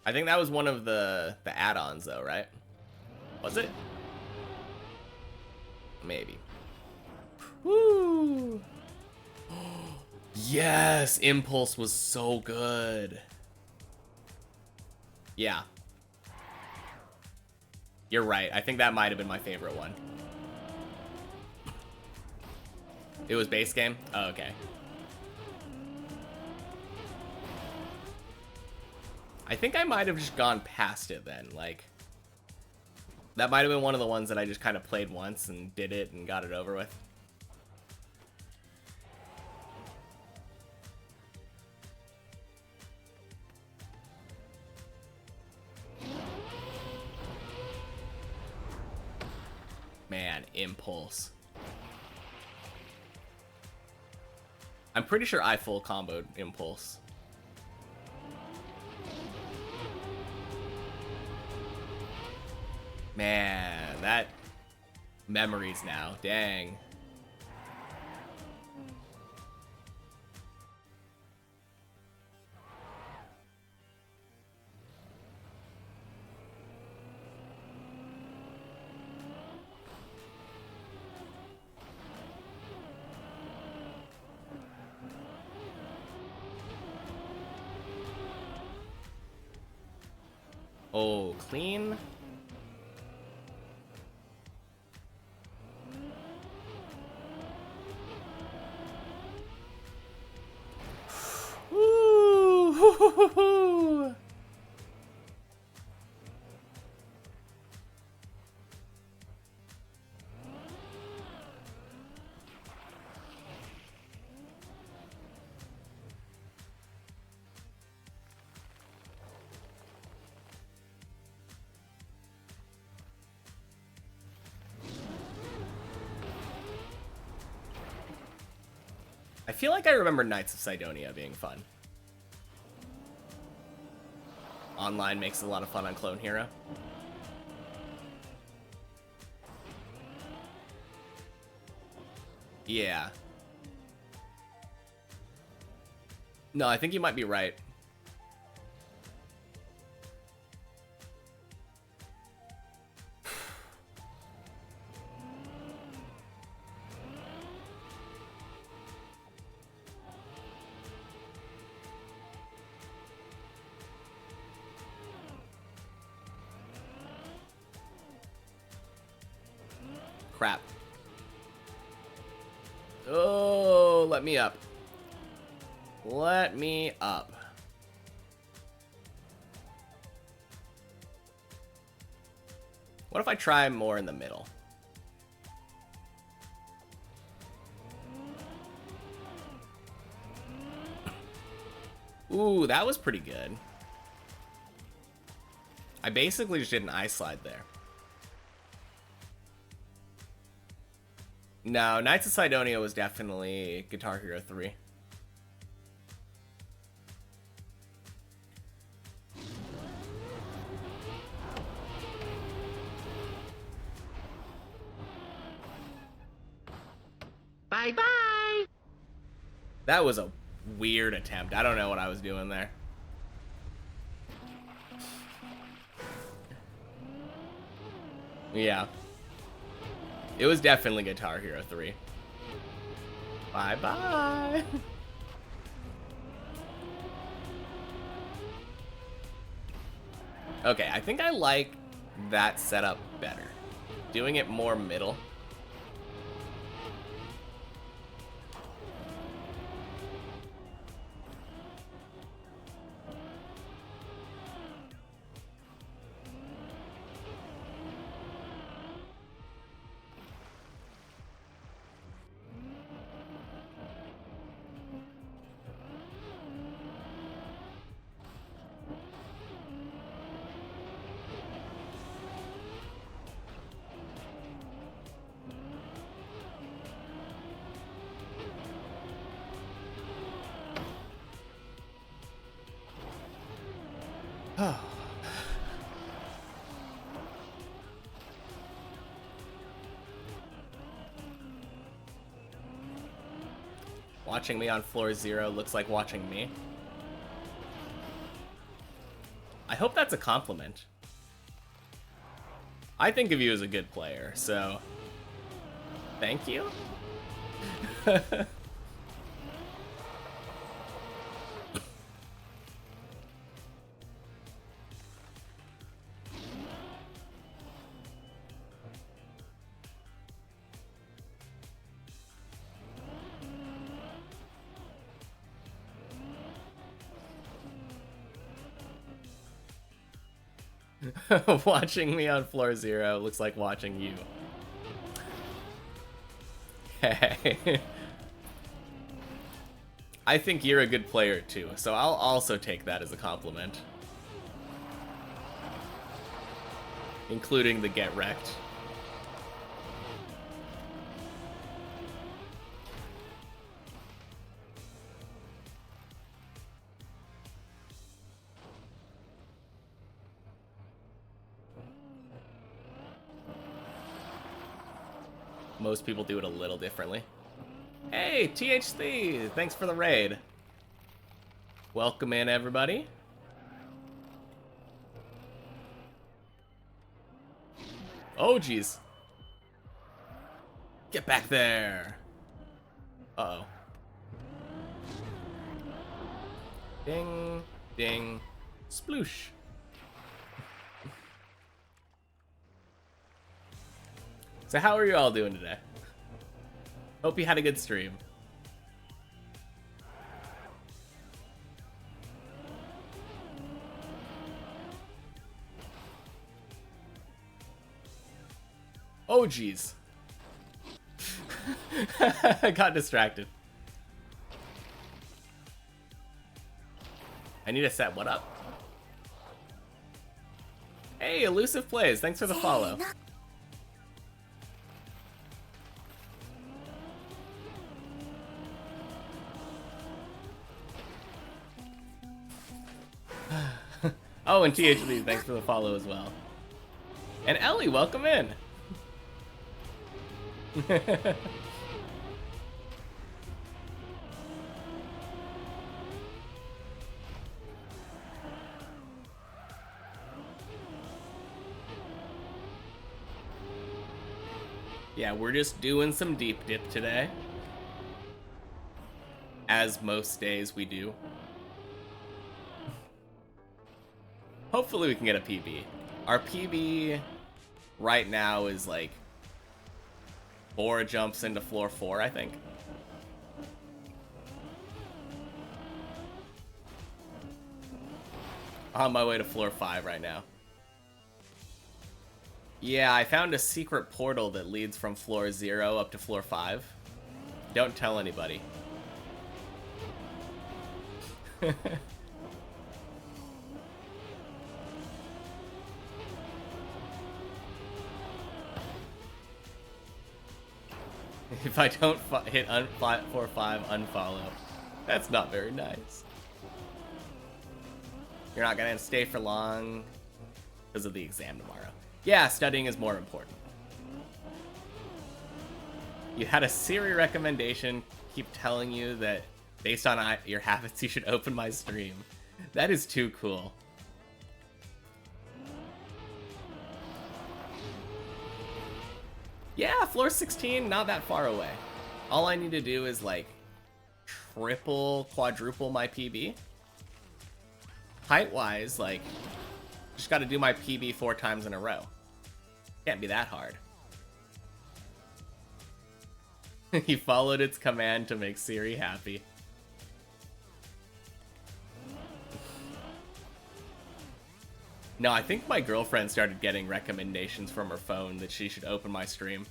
I think that was one of the add-ons, though, right? Was it? Maybe. Woo! Yes! Impulse was so good. Yeah. You're right. I think that might have been my favorite one. It was base game? Oh, okay. I think I might have just gone past it then, like, that might have been one of the ones that I just kind of played once and did it and got it over with. Man, Impulse. I'm pretty sure I full comboed Impulse. Man, that memories now. Dang. Oh, clean. Woo! I feel like I remember Knights of Sidonia being fun. Online makes it a lot of fun on Clone Hero. Yeah. No, I think you might be right. Crap. Oh, let me up. Let me up. What if I try more in the middle? Ooh, that was pretty good. I basically just did an ice slide there. No, Knights of Sidonia was definitely Guitar Hero 3. Bye-bye! That was a weird attempt. I don't know what I was doing there. Yeah. It was definitely Guitar Hero 3. Bye-bye! Okay, I think I like that setup better. Doing it more middle. Watching me on floor 0 looks like watching me. I hope that's a compliment. I think of you as a good player, so thank you. Watching me on floor 0 looks like watching you. Hey. I think you're a good player too, so I'll also take that as a compliment. Including the get wrecked. Most people do it a little differently. Hey, THC! Thanks for the raid. Welcome in, everybody. Oh, jeez. Get back there. Uh-oh. Ding, ding, sploosh. So how are you all doing today? Hope you had a good stream. Oh, jeez. I got distracted. I need to set what up? Hey, Elusive Plays, thanks for the follow. Oh, and THD, thanks for the follow as well. And Ellie, welcome in. Yeah, we're just doing some deep dip today. As most days we do. Hopefully we can get a PB. Our PB right now is like 4 jumps into floor 4, I think. On my way to floor 5 right now. Yeah, I found a secret portal that leads from floor 0 up to floor 5. Don't tell anybody. If I don't hit 4-5 unfollow, that's not very nice. You're not gonna stay for long because of the exam tomorrow. Yeah, studying is more important. You had a Siri recommendation keep telling you that based on your habits you should open my stream. That is too cool. Yeah, floor 16, not that far away. All I need to do is like quadruple my PB. Height-wise, like, just gotta do my PB 4 times in a row. Can't be that hard. He followed its command to make Siri happy. No, I think my girlfriend started getting recommendations from her phone that she should open my stream.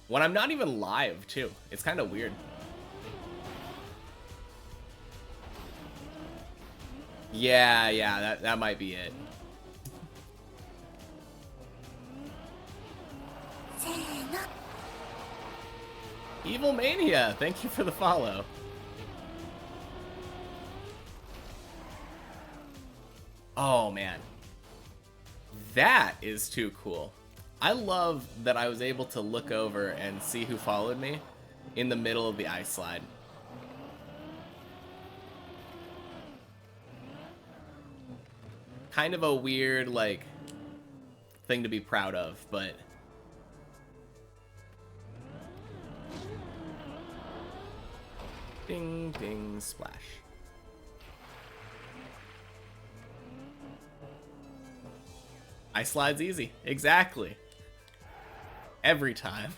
When I'm not even live, too. It's kind of weird. Yeah, that might be it. Evil Mania, thank you for the follow. Oh, man. That is too cool. I love that I was able to look over and see who followed me in the middle of the ice slide. Kind of a weird, like, thing to be proud of, but... Ding, ding, splash. Ice slide's easy. Exactly. Every time.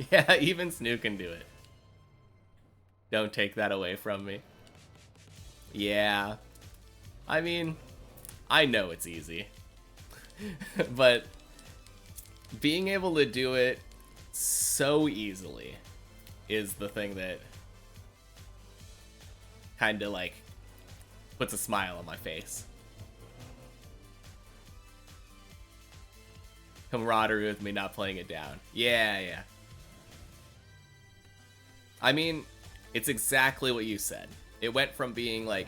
Yeah, even Snoo can do it. Don't take that away from me. Yeah. I mean, I know it's easy. But being able to do it so easily is the thing that kind of like puts a smile on my face. Camaraderie with me not playing it down. Yeah. I mean, it's exactly what you said. It went from being like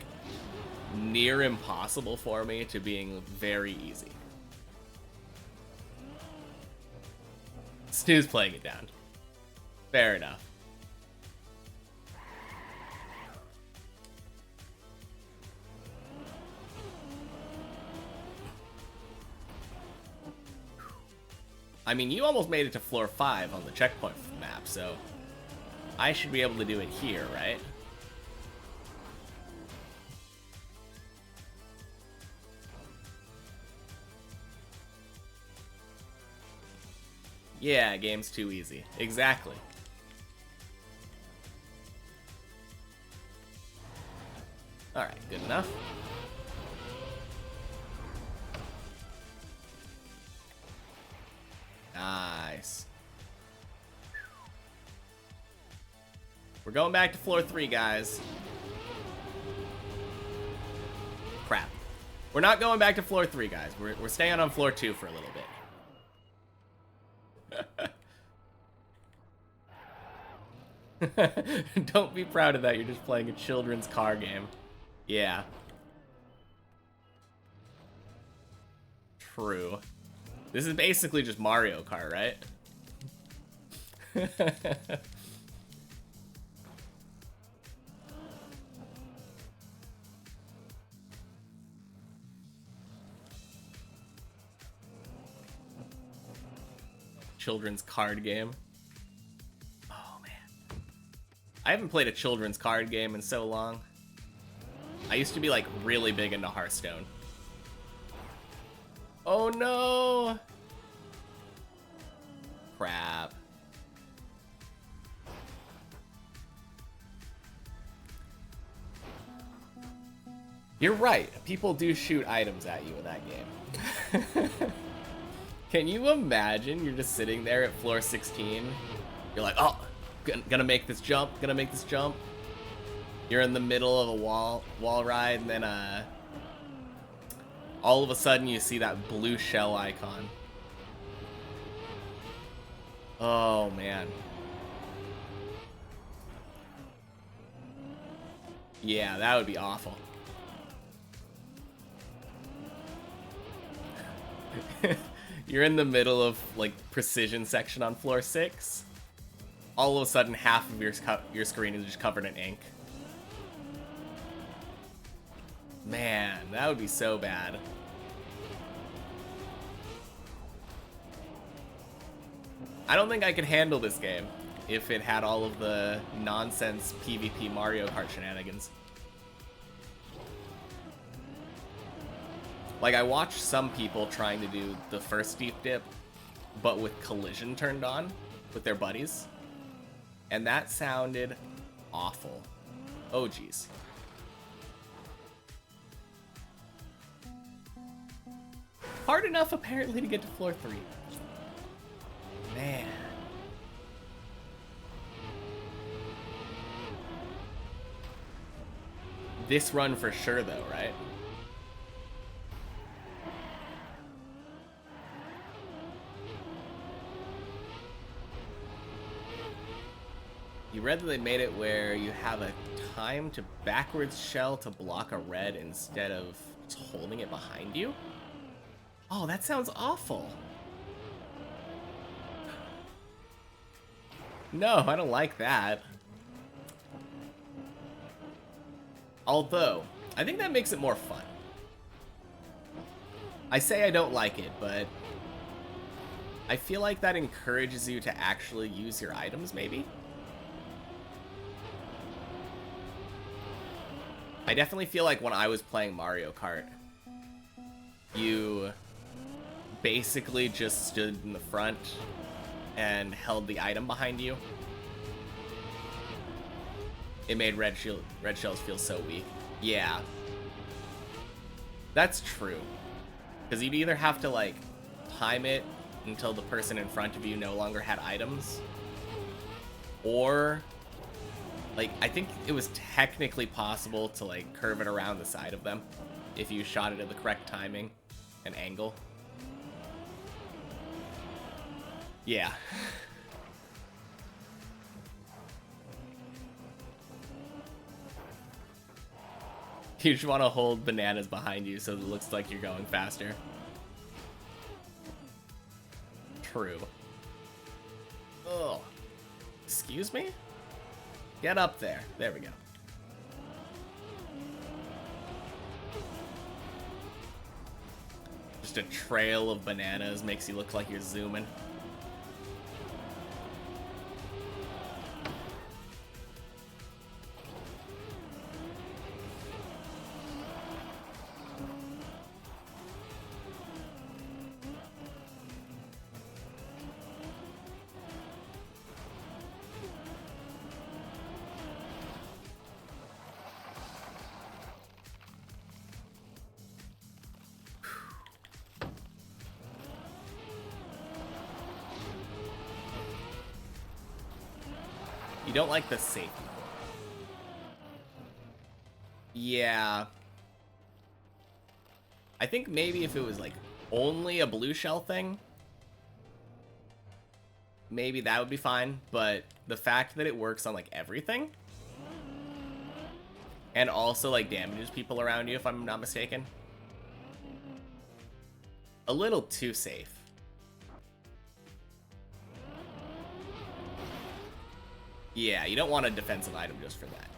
near impossible for me to being very easy. Snoo's playing it down. Fair enough. I mean, you almost made it to floor 5 on the checkpoint map, so I should be able to do it here, right? Yeah, game's too easy. Exactly. Alright, good enough. Nice. We're going back to floor 3, guys. Crap. We're not going back to floor 3, guys. We're staying on floor 2 for a little bit. Don't be proud of that. You're just playing a children's car game. Yeah. True. This is basically just Mario Kart, right? Children's card game. Oh, man. I haven't played a children's card game in so long. I used to be, like, really big into Hearthstone. Oh no! Crap. You're right. People do shoot items at you in that game. Can you imagine you're just sitting there at floor 16? You're like, oh, gonna make this jump, gonna make this jump. You're in the middle of a wall ride, and then all of a sudden you see that blue shell icon. Oh man. Yeah, that would be awful. You're in the middle of like precision section on floor 6. All of a sudden, half of your screen is just covered in ink. Man, that would be so bad. I don't think I could handle this game if it had all of the nonsense PvP Mario Kart shenanigans. Like, I watched some people trying to do the first deep dip, but with collision turned on with their buddies. And that sounded awful. Oh, geez. Hard enough, apparently, to get to floor 3. Man. This run for sure, though, right? You read that they made it where you have a time to backwards shell to block a red instead of just holding it behind you? Oh, that sounds awful. No, I don't like that. Although, I think that makes it more fun. I say I don't like it, but I feel like that encourages you to actually use your items, maybe? I definitely feel like when I was playing Mario Kart, you basically just stood in the front and held the item behind you. It made red shells feel so weak. Yeah. That's true. Because you'd either have to, like, time it until the person in front of you no longer had items, or, like, I think it was technically possible to, like, curve it around the side of them if you shot it at the correct timing and angle. Yeah. You just want to hold bananas behind you so it looks like you're going faster. True. Ugh. Excuse me? Get up there. There we go. Just a trail of bananas makes you look like you're zooming. You don't like the safety. Yeah. I think maybe if it was like only a blue shell thing, maybe that would be fine, but the fact that it works on like everything and also like damages people around you, if I'm not mistaken, a little too safe. Yeah, you don't want a defensive item just for that.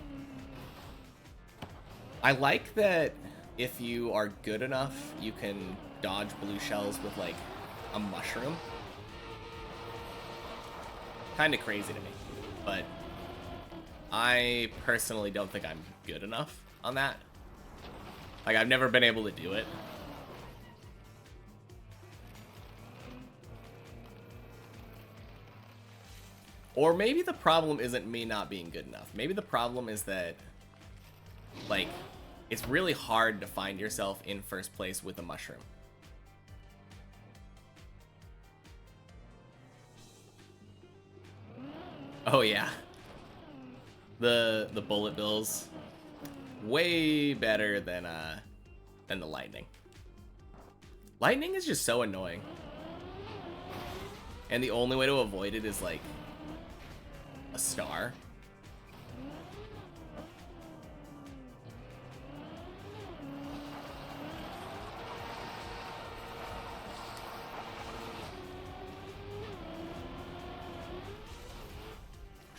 I like that if you are good enough, you can dodge blue shells with, like, a mushroom. Kind of crazy to me, but I personally don't think I'm good enough on that. Like, I've never been able to do it. Or maybe the problem isn't me not being good enough. Maybe the problem is that, like, it's really hard to find yourself in first place with a mushroom. Oh yeah. The bullet bills, way better than the lightning. Lightning is just so annoying. And the only way to avoid it is like a star.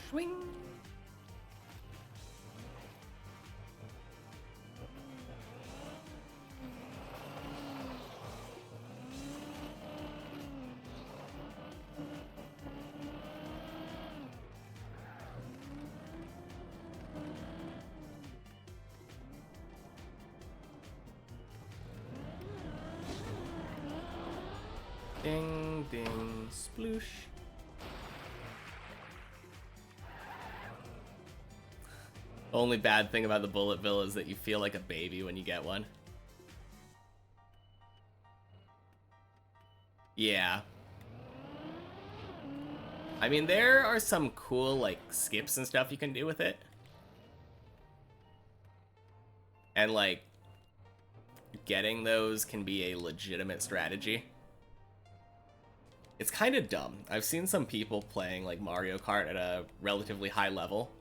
Swing. Ding, ding, sploosh. Only bad thing about the bullet bill is that you feel like a baby when you get one. Yeah. I mean, there are some cool, like, skips and stuff you can do with it. And, like, getting those can be a legitimate strategy. It's kind of dumb. I've seen some people playing, like, Mario Kart at a relatively high level.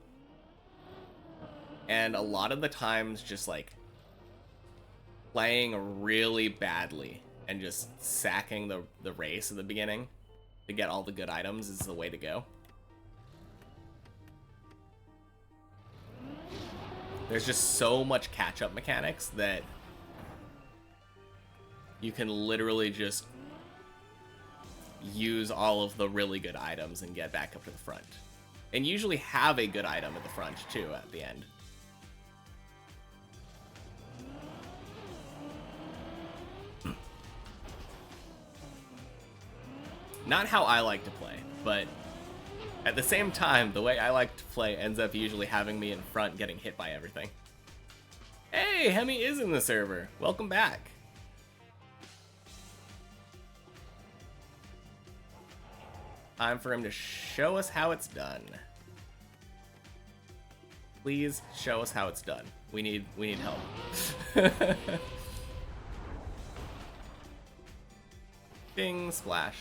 And a lot of the times just, like, playing really badly and just sacking the race at the beginning to get all the good items is the way to go. There's just so much catch-up mechanics that you can literally just use all of the really good items and get back up to the front. And usually have a good item at the front, too, at the end. Not how I like to play, but at the same time, the way I like to play ends up usually having me in front getting hit by everything. Hey, Hemi is in the server. Welcome back. Time for him to show us how it's done. Please show us how it's done. We need help. Bing, splash.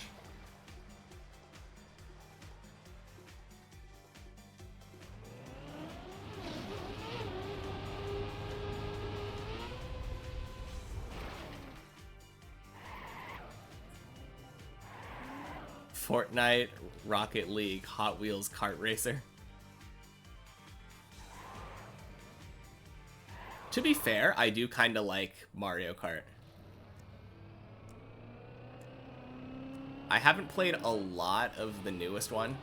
Fortnite, Rocket League, Hot Wheels kart racer. To be fair, I do kind of like Mario Kart. I haven't played a lot of the newest one.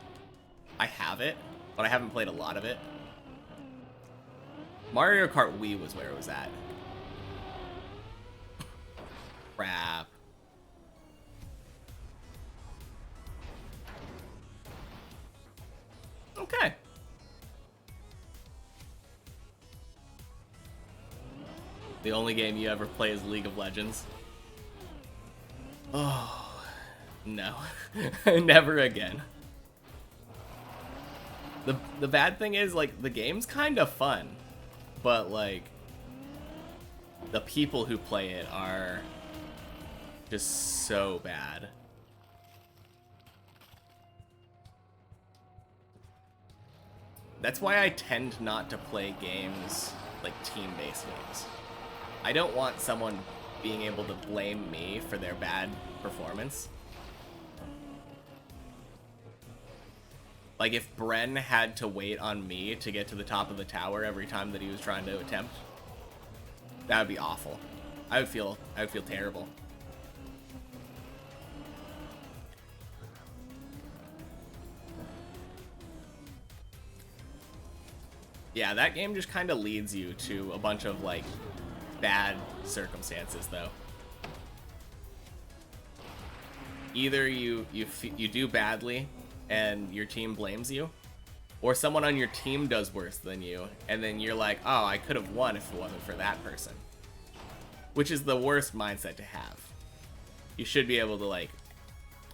I have it, but I haven't played a lot of it. Mario Kart Wii was where it was at. Crap. Okay. The only game you ever play is League of Legends. Oh, no. Never again. The bad thing is, like, the game's kind of fun, but, like, the people who play it are just so bad. That's why I tend not to play games, like team-based games. I don't want someone being able to blame me for their bad performance. Like, if Bren had to wait on me to get to the top of the tower every time that he was trying to attempt, that would be awful. I would feel terrible. Yeah, that game just kind of leads you to a bunch of, like, bad circumstances, though. Either you do badly, and your team blames you, or someone on your team does worse than you, and then you're like, oh, I could have won if it wasn't for that person. Which is the worst mindset to have. You should be able to, like,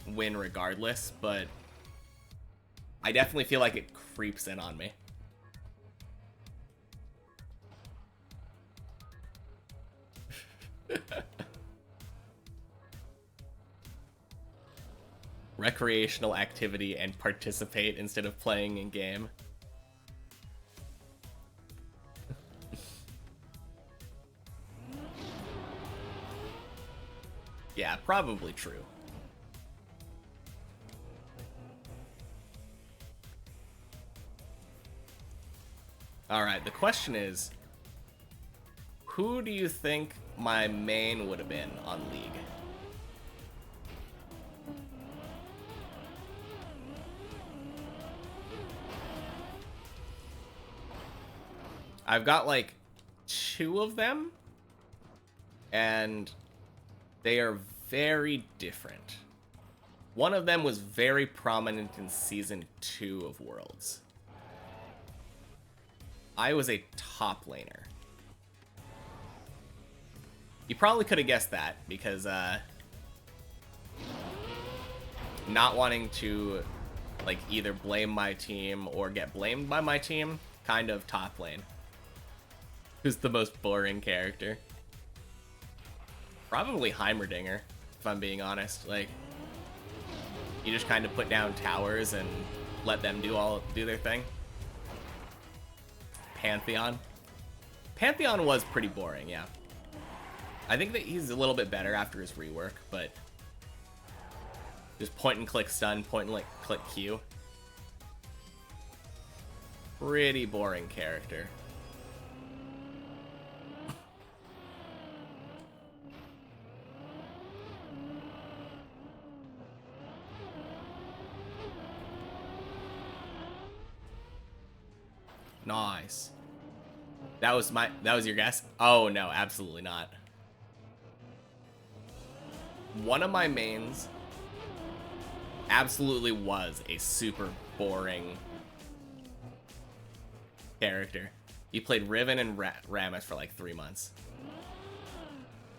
win regardless, but I definitely feel like it creeps in on me. Recreational activity and participate instead of playing in game. Yeah, probably true. Alright, the question is, who do you think my main would have been on League? I've got like 2 of them, and they are very different. One of them was very prominent in Season 2 of Worlds. I was a top laner. You probably could have guessed that, because not wanting to like either blame my team or get blamed by my team, kind of top lane. Who's the most boring character? Probably Heimerdinger, if I'm being honest. Like, you just kind of put down towers and let them do their thing. Pantheon. Pantheon was pretty boring, yeah. I think that he's a little bit better after his rework, but just point and click stun, point and click Q. Pretty boring character. Nice. That was your guess? Oh no, absolutely not. One of my mains absolutely was a super boring character. He played Riven and Rammus for like 3 months.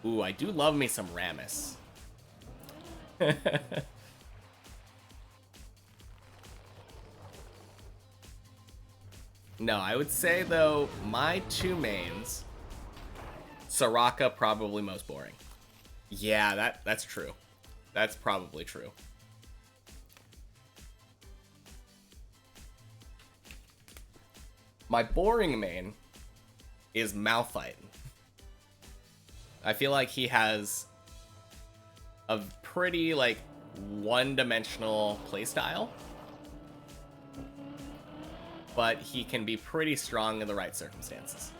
Ooh, I do love me some Rammus. No, I would say, though, my 2 mains, Soraka probably most boring. Yeah, that's true. That's probably true. My boring main is Malphite. I feel like he has a pretty, like, one-dimensional playstyle, but he can be pretty strong in the right circumstances.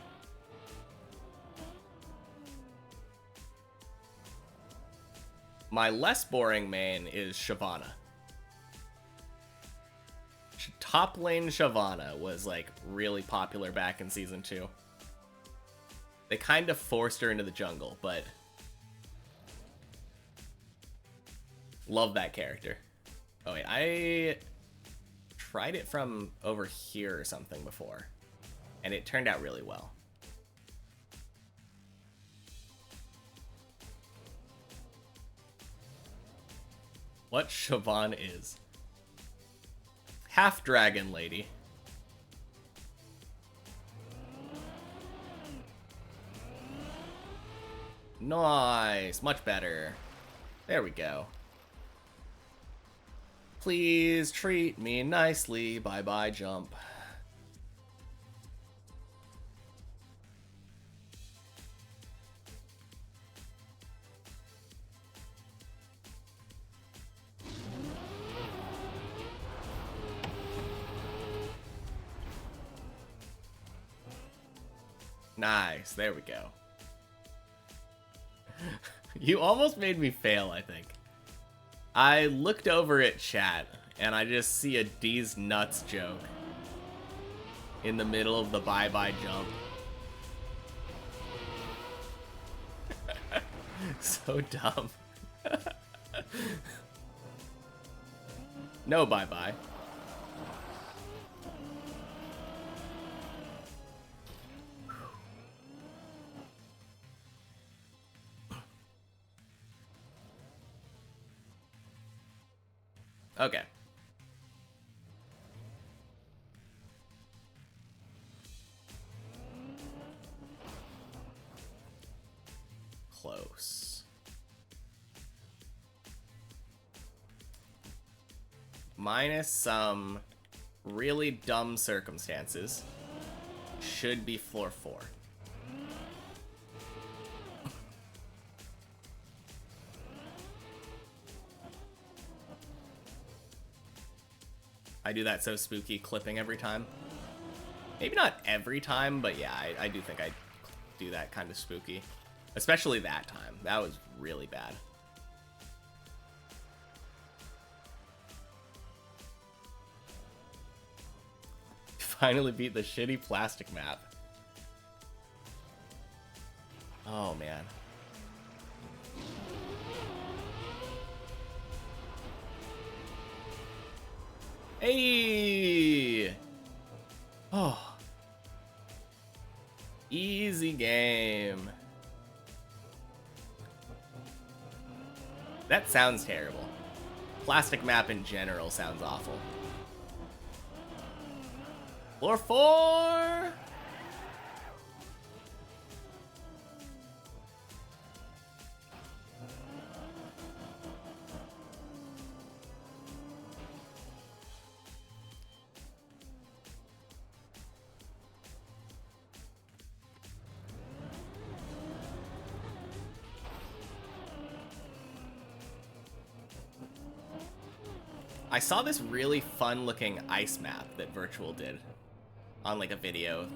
My less boring main is Shyvana. Top lane Shyvana was like really popular back in Season 2. They kind of forced her into the jungle, but love that character. Oh wait, I tried it from over here or something before, and it turned out really well. What Siobhan is. Half dragon lady. Nice, much better. There we go. Please treat me nicely. Bye-bye, jump. Nice, there we go. You almost made me fail, I think. I looked over at chat, and I just see a D's nuts joke in the middle of the bye-bye jump. So dumb. No bye-bye. Okay. Close. Minus some really dumb circumstances. Should be floor 4. I do that so spooky clipping every time. Maybe not every time, but yeah, I do think I do that kind of spooky. Especially that time. That was really bad. Finally beat the shitty plastic map. Oh, man. Hey! Oh. Easy game. That sounds terrible. Plastic map in general sounds awful. Floor 4! I saw this really fun looking ice map that Virtual did on like a video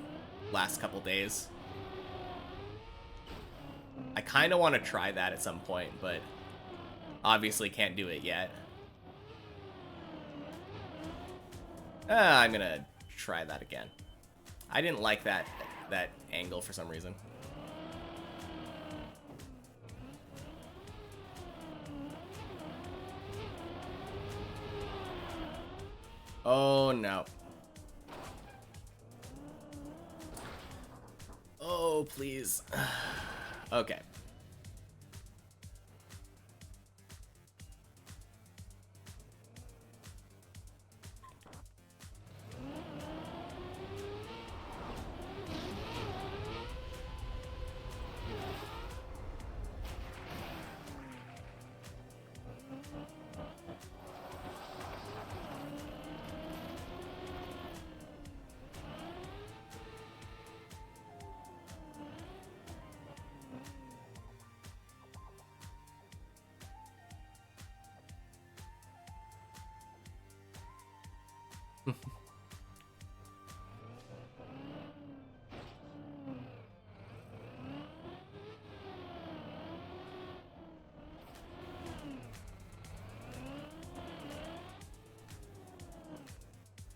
last couple days. I kind of want to try that at some point, but obviously can't do it yet. I'm gonna try that again. I didn't like that angle for some reason. Oh no. Oh, please. Okay.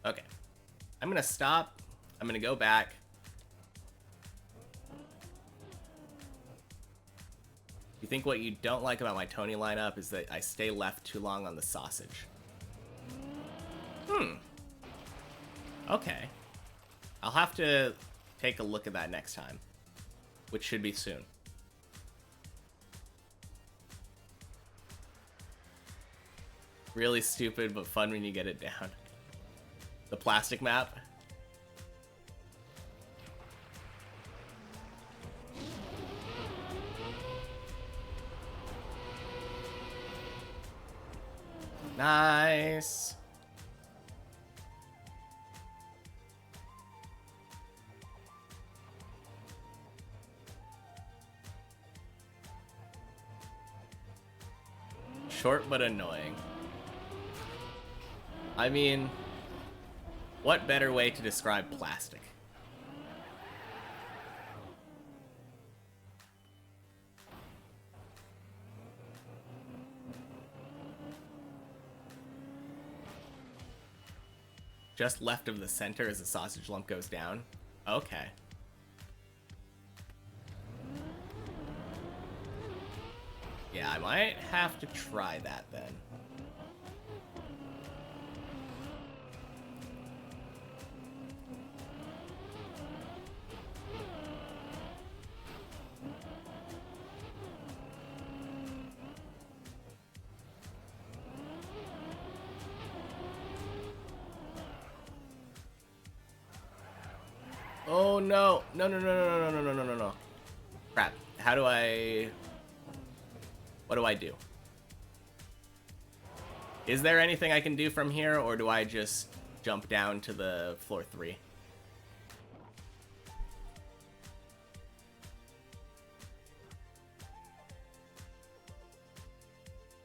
Okay. I'm gonna stop. I'm gonna go back. You think what you don't like about my Tony lineup is that I stay left too long on the sausage. Okay. I'll have to take a look at that next time, which should be soon. Really stupid, but fun when you get it down. The plastic map. Nice. Short but annoying. I mean, what better way to describe plastic? Just left of the center as the sausage lump goes down? Okay. Yeah, I might have to try that then. Oh no. No, no, no, no, no, no, no, no, no, no. Crap. How do I... What do I do? Is there anything I can do from here, or do I just jump down to the floor 3?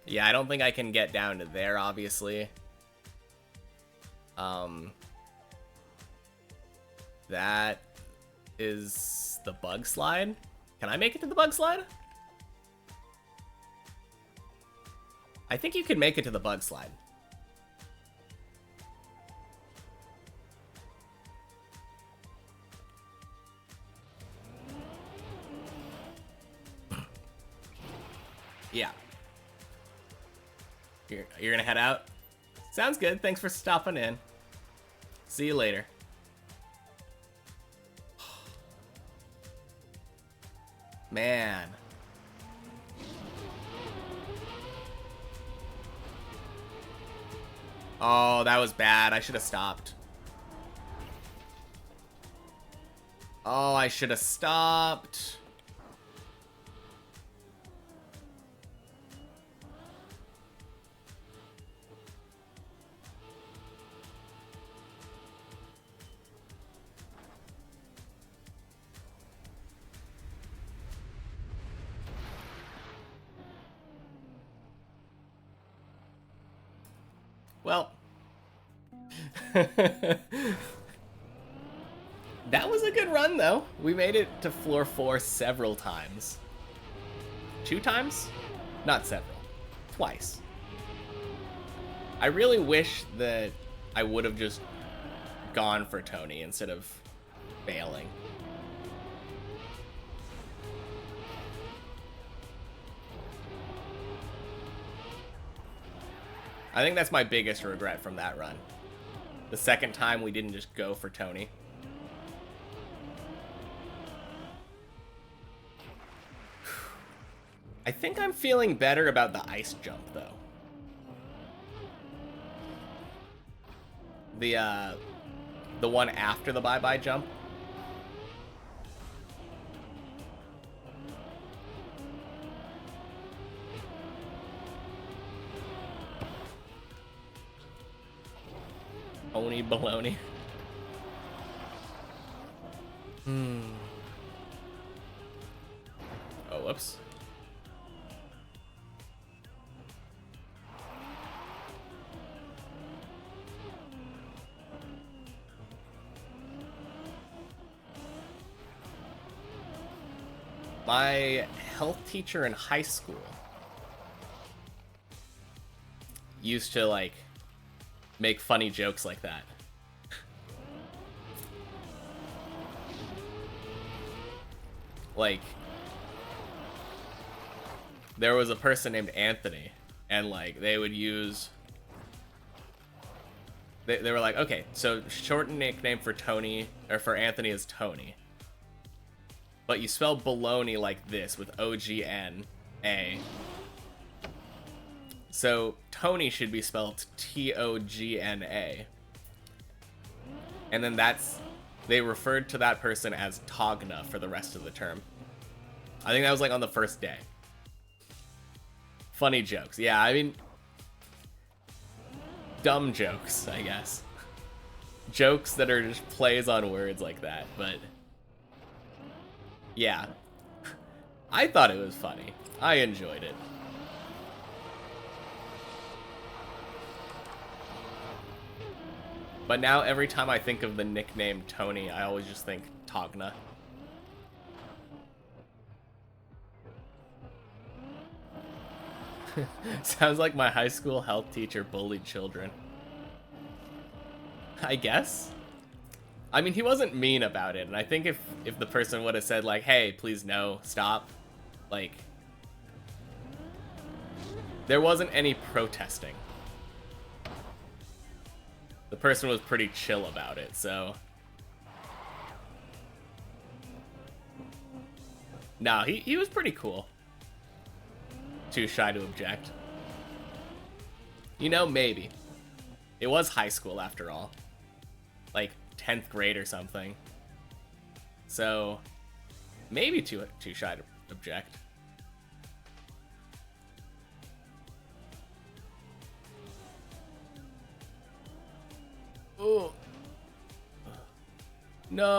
Yeah, I don't think I can get down to there, obviously. That is the bug slide. Can I make it to the bug slide? I think you can make it to the bug slide. Yeah. You're gonna head out? Sounds good. Thanks for stopping in. See you later. Man. Oh, that was bad. I should have stopped. Oh, I should have stopped. Well. That was a good run, though. We made it to floor 4 several times. 2 times? Not several. Twice. I really wish that I would have just gone for Tony instead of failing. I think that's my biggest regret from that run. The second time we didn't just go for Tony. I think I'm feeling better about the ice jump, though. The one after the bye-bye jump. Oni baloney. Oh, whoops. My health teacher in high school used to, like, make funny jokes like that. Like, there was a person named Anthony, and, like, they would use... They were like, okay, so short nickname for Tony, or for Anthony is Tony. But you spell baloney like this, with O-G-N-A. So Tony should be spelled T-O-G-N-A. And then they referred to that person as Togna for the rest of the term. I think that was like on the first day. Funny jokes. Yeah, I mean, dumb jokes, I guess. Jokes that are just plays on words like that, but yeah. I thought it was funny. I enjoyed it. But now every time I think of the nickname Tony, I always just think Togna. Sounds like my high school health teacher bullied children. I guess? I mean, he wasn't mean about it, and I think if the person would have said, like, hey, please no, stop, like, there wasn't any protesting. The person was pretty chill about it, so... No, he was pretty cool. Too shy to object. You know, maybe. It was high school, after all. Like, 10th grade or something. So maybe too shy to object. Oh. No.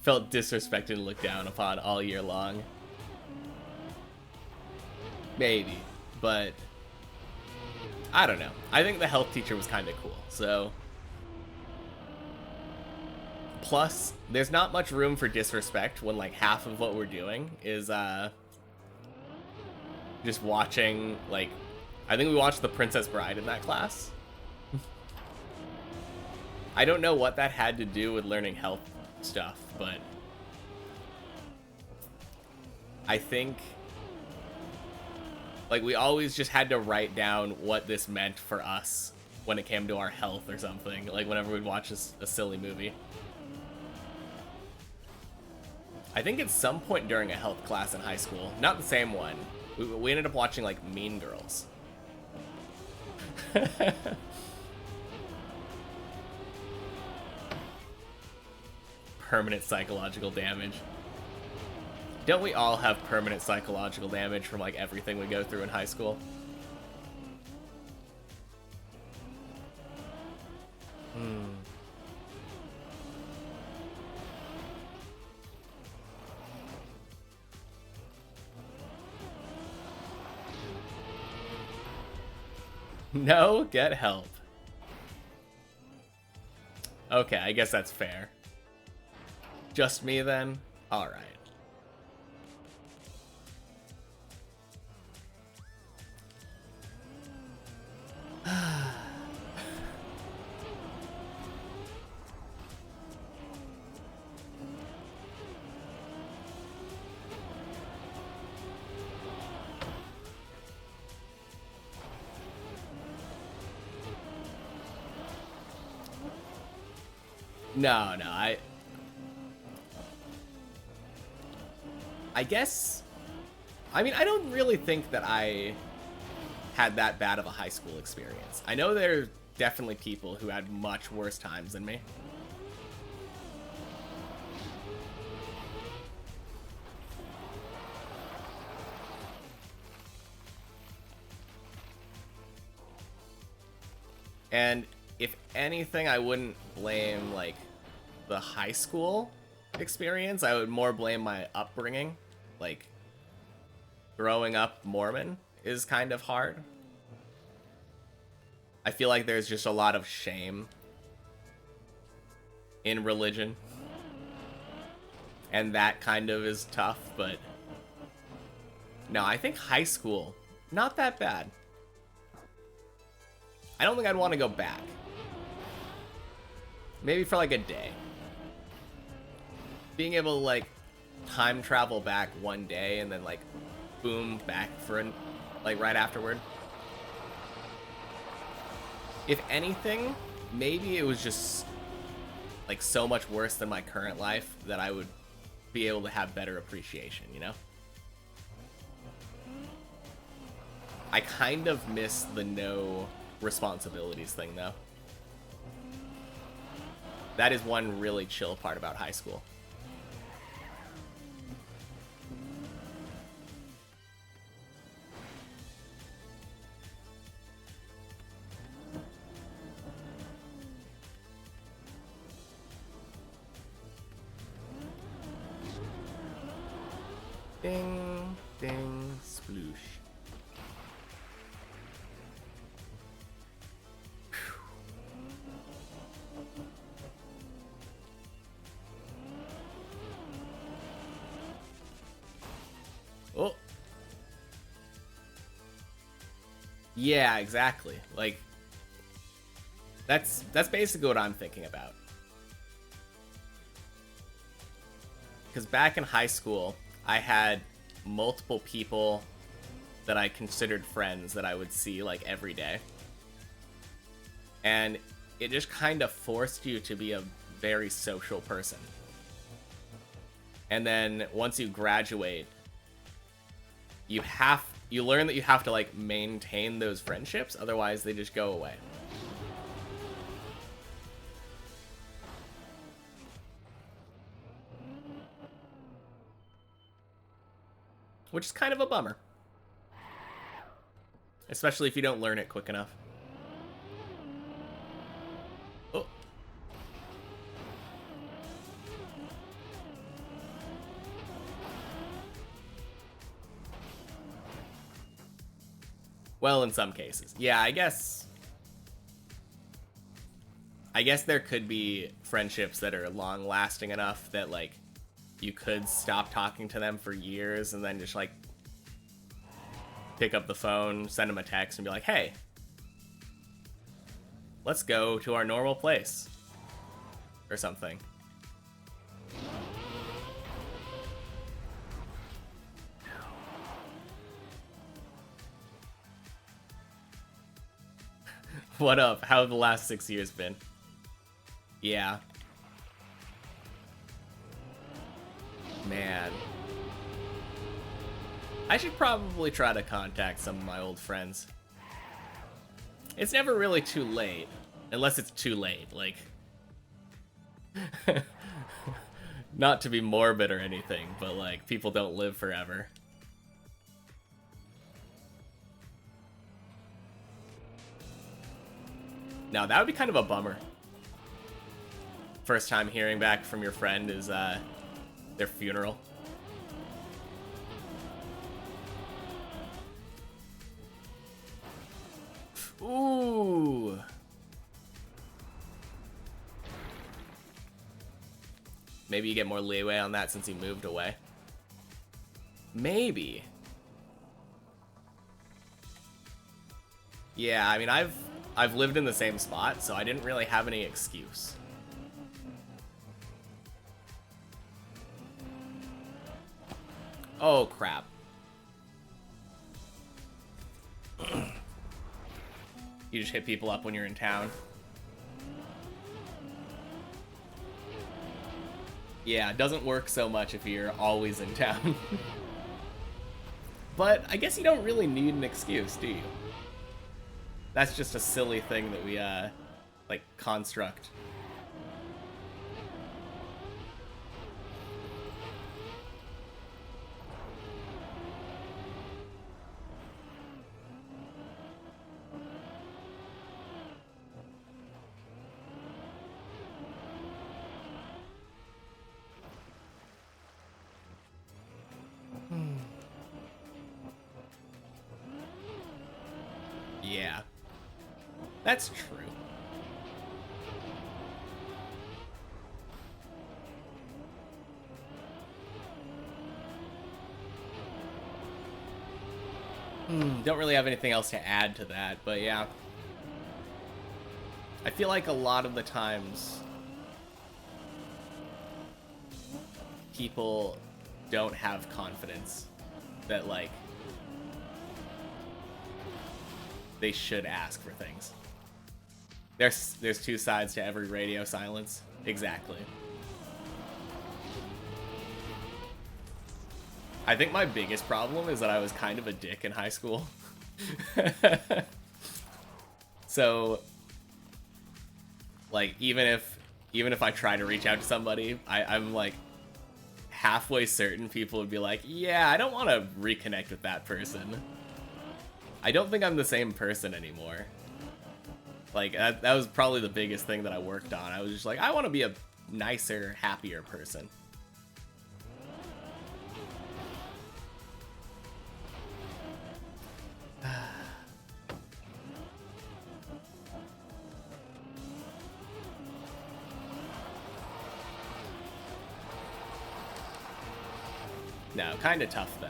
Felt disrespected and looked down upon all year long. Maybe, but I don't know. I think the health teacher was kind of cool, so. Plus, there's not much room for disrespect when like half of what we're doing is just watching, like, I think we watched The Princess Bride in that class. I don't know what that had to do with learning health stuff, but I think like we always just had to write down what this meant for us when it came to our health or something, like whenever we'd watch a silly movie. I think at some point during a health class in high school, not the same one, we ended up watching like Mean Girls. Permanent psychological damage. Don't we all have permanent psychological damage from like everything we go through in high school? No, get help. Okay, I guess that's fair. Just me then? Alright. No, I guess, I mean, I don't really think that I had that bad of a high school experience. I know there are definitely people who had much worse times than me. And if anything, I wouldn't blame like the high school experience. I would more blame my upbringing. Like, growing up Mormon is kind of hard. I feel like there's just a lot of shame in religion. And that kind of is tough, but no, I think high school, not that bad. I don't think I'd want to go back. Maybe for like a day. Being able to like time travel back one day and then like boom back for like right afterward. If anything, maybe it was just like so much worse than my current life that I would be able to have better appreciation, you know? I kind of miss the no responsibilities thing though. That is one really chill part about high school. Ding, ding, sploosh. Oh. Yeah, exactly. Like, that's basically what I'm thinking about. Because back in high school, I had multiple people that I considered friends that I would see like every day. And it just kind of forced you to be a very social person. And then once you graduate, you learn that you have to like maintain those friendships, otherwise they just go away. which is kind of a bummer. Especially if you don't learn it quick enough. Oh. Well, in some cases. Yeah, I guess there could be friendships that are long-lasting enough that, like, you could stop talking to them for years and then just, like, pick up the phone, send them a text, and be like, hey, let's go to our normal place. Or something. What up? How have the last 6 years been? Yeah. Man. I should probably try to contact some of my old friends. It's never really too late. Unless it's too late, like... Not to be morbid or anything, but, like, people don't live forever. Now, that would be kind of a bummer. First time hearing back from your friend is, their funeral. Ooh. Maybe you get more leeway on that since he moved away. Maybe. Yeah, I mean, I've lived in the same spot, so I didn't really have any excuse. Oh, crap. You just hit people up when you're in town. Yeah, it doesn't work so much if you're always in town. But I guess you don't really need an excuse, do you? That's just a silly thing that we, like, construct. Yeah. That's true. Don't really have anything else to add to that, but yeah. I feel like a lot of the times people don't have confidence that, like, they should ask for things. There's two sides to every radio silence. Exactly. I think my biggest problem is that I was kind of a dick in high school. So, like, even if I try to reach out to somebody, I'm like halfway certain people would be like, yeah, I don't want to reconnect with that person. I don't think I'm the same person anymore. Like, that was probably the biggest thing that I worked on. I was just like, I want to be a nicer, happier person. No, kind of tough, though.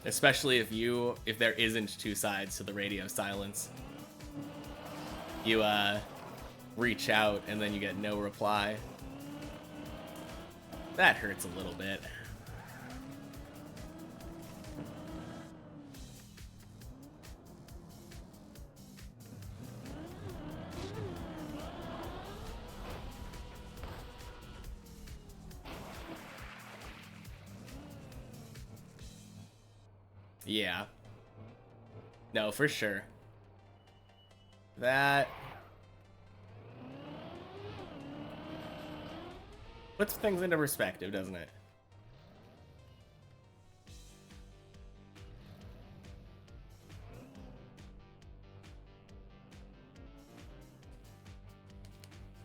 Especially if there isn't two sides to the radio silence. You, reach out and then you get no reply. That hurts a little bit. Yeah. No, for sure. That... Puts things into perspective, doesn't it?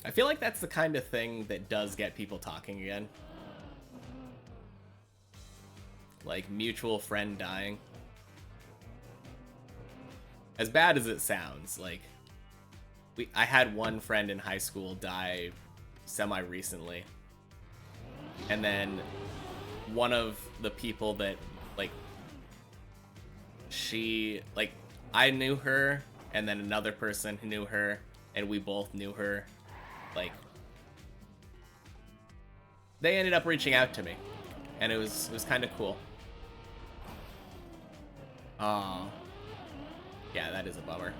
I feel like that's the kind of thing that does get people talking again. Like mutual friend dying. As bad as it sounds, like I had one friend in high school die semi-recently. And then one of the people that, like, I knew her, and then another person who knew her, and we both knew her. Like, they ended up reaching out to me, and it was kind of cool. Oh, yeah, that is a bummer.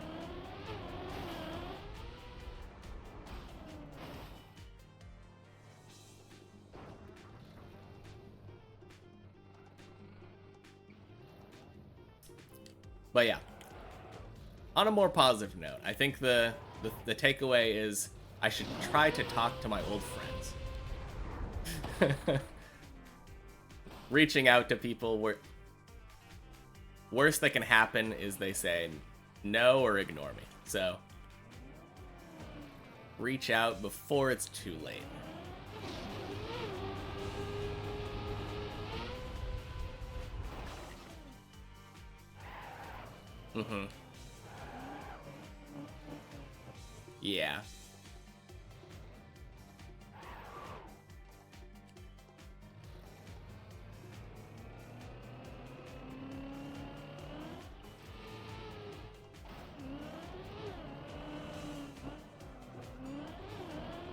But yeah, on a more positive note, I think the takeaway is I should try to talk to my old friends. Reaching out to people, worst that can happen is they say no or ignore me. So reach out before it's too late. Mm-hmm. Yeah.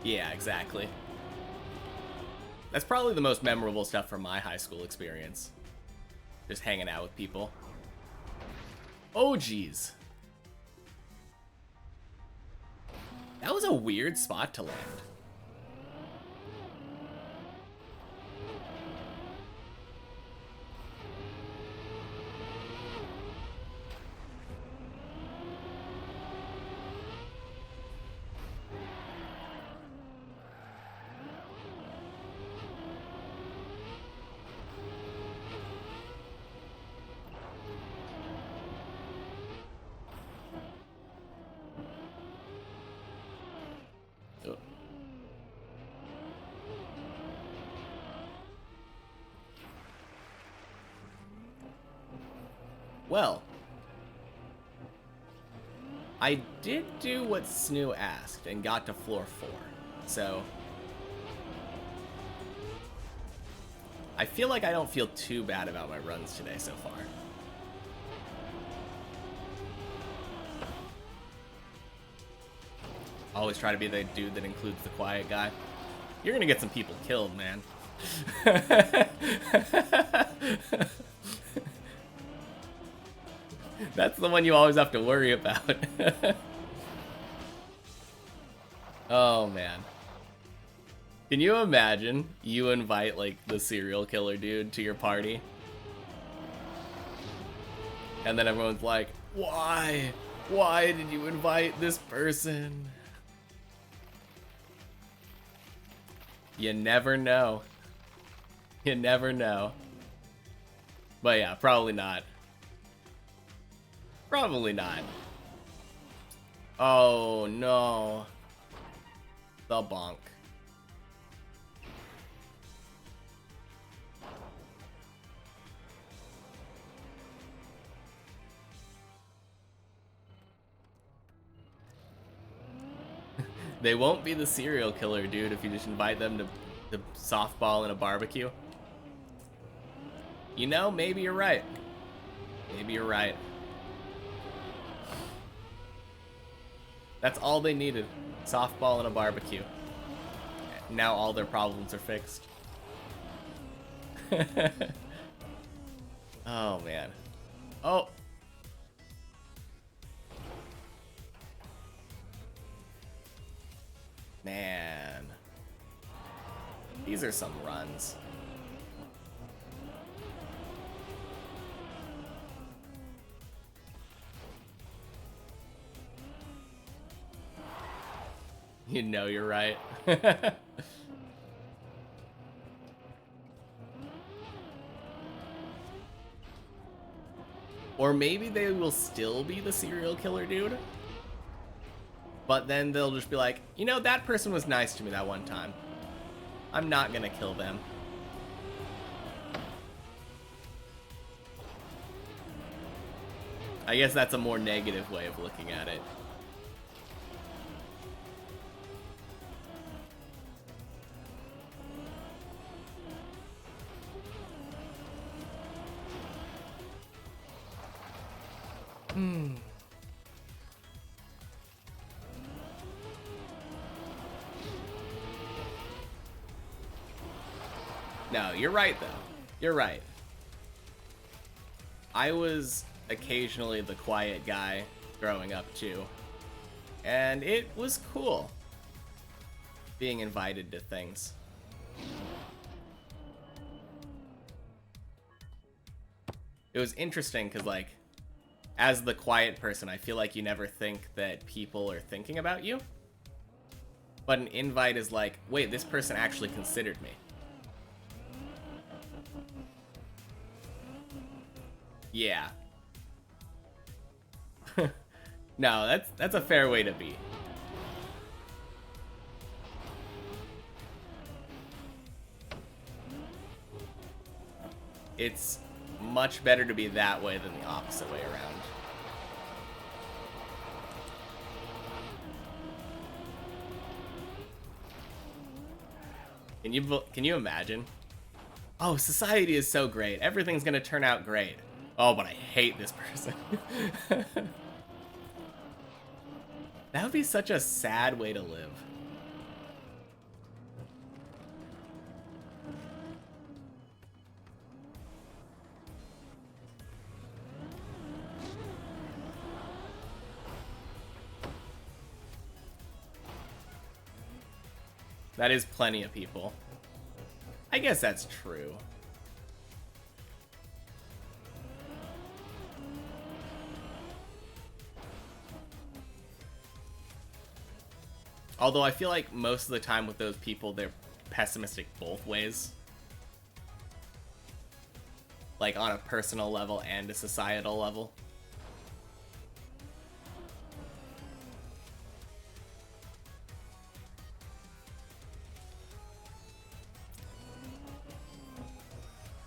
Yeah, exactly. That's probably the most memorable stuff from my high school experience. Just hanging out with people. Oh, geez. That was a weird spot to land. Well, I did do what Snoo asked and got to floor 4, so I feel like I don't feel too bad about my runs today so far. Always try to be the dude that includes the quiet guy. You're gonna get some people killed, man. That's the one you always have to worry about. Oh, man. Can you imagine you invite, like, the serial killer dude to your party? And then everyone's like, why? Why did you invite this person? You never know. You never know. But yeah, probably not. Probably not. Oh, no. The bonk. They won't be the serial killer, dude, if you just invite them to the softball and a barbecue. You know, maybe you're right. Maybe you're right. That's all they needed. Softball and a barbecue. Now all their problems are fixed. Oh, man. Oh. Man. These are some runs. You know you're right. Or maybe they will still be the serial killer dude. But then they'll just be like, you know, that person was nice to me that one time. I'm not gonna kill them. I guess that's a more negative way of looking at it. No, you're right, though. You're right. I was occasionally the quiet guy growing up, too. And it was cool being invited to things. It was interesting because, like, as the quiet person, I feel like you never think that people are thinking about you. But an invite is like, wait, this person actually considered me. Yeah. No, that's a fair way to be. It's much better to be that way than the opposite way around. Can you imagine? Oh, society is so great. Everything's gonna turn out great. Oh, but I hate this person. That would be such a sad way to live. That is plenty of people. I guess that's true. Although I feel like most of the time with those people, they're pessimistic both ways. Like on a personal level and a societal level.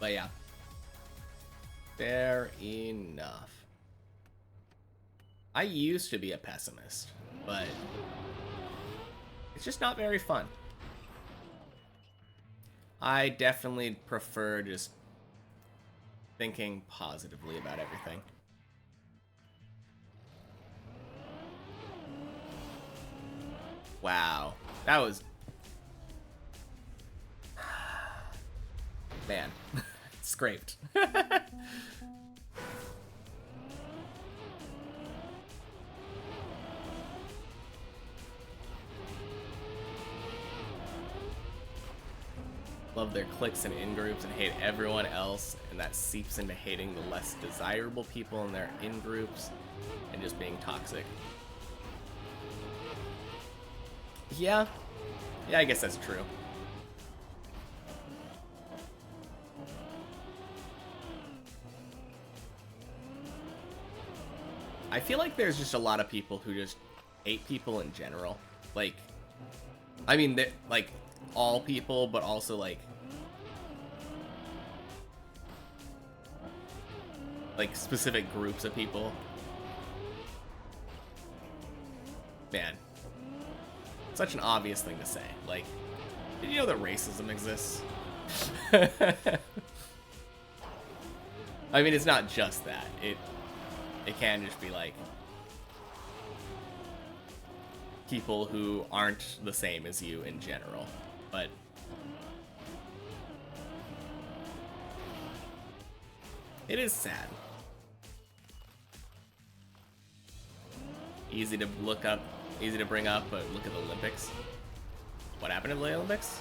But yeah. Fair enough. I used to be a pessimist, but it's just not very fun. I definitely prefer just thinking positively about everything. Wow. That was... Man. Scraped. Love their cliques and in-groups and hate everyone else, and that seeps into hating the less desirable people in their in-groups and just being toxic. Yeah. Yeah, I guess that's true. I feel like there's just a lot of people who just hate people in general. Like, I mean, like, all people, but also, like, specific groups of people. Man. Such an obvious thing to say. Like, did you know that racism exists? I mean, it's not just that. It can just be, like, people who aren't the same as you in general. But it is sad. Easy to look up, easy to bring up, but look at the Olympics. What happened in the Olympics?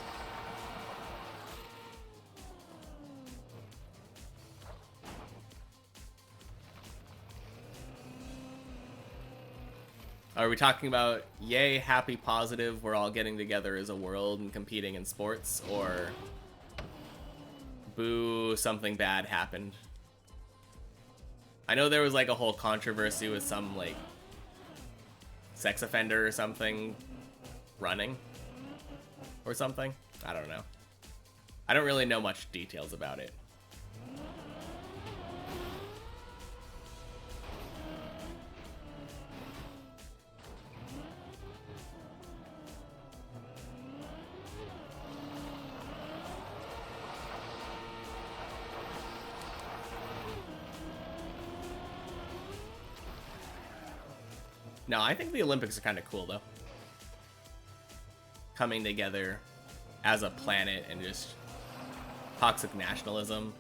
Are we talking about, yay, happy, positive, we're all getting together as a world and competing in sports, or boo, something bad happened? I know there was like a whole controversy with some like sex offender or something running or something. I don't know. I don't really know much details about it. No, I think the Olympics are kind of cool, though. Coming together as a planet and just toxic nationalism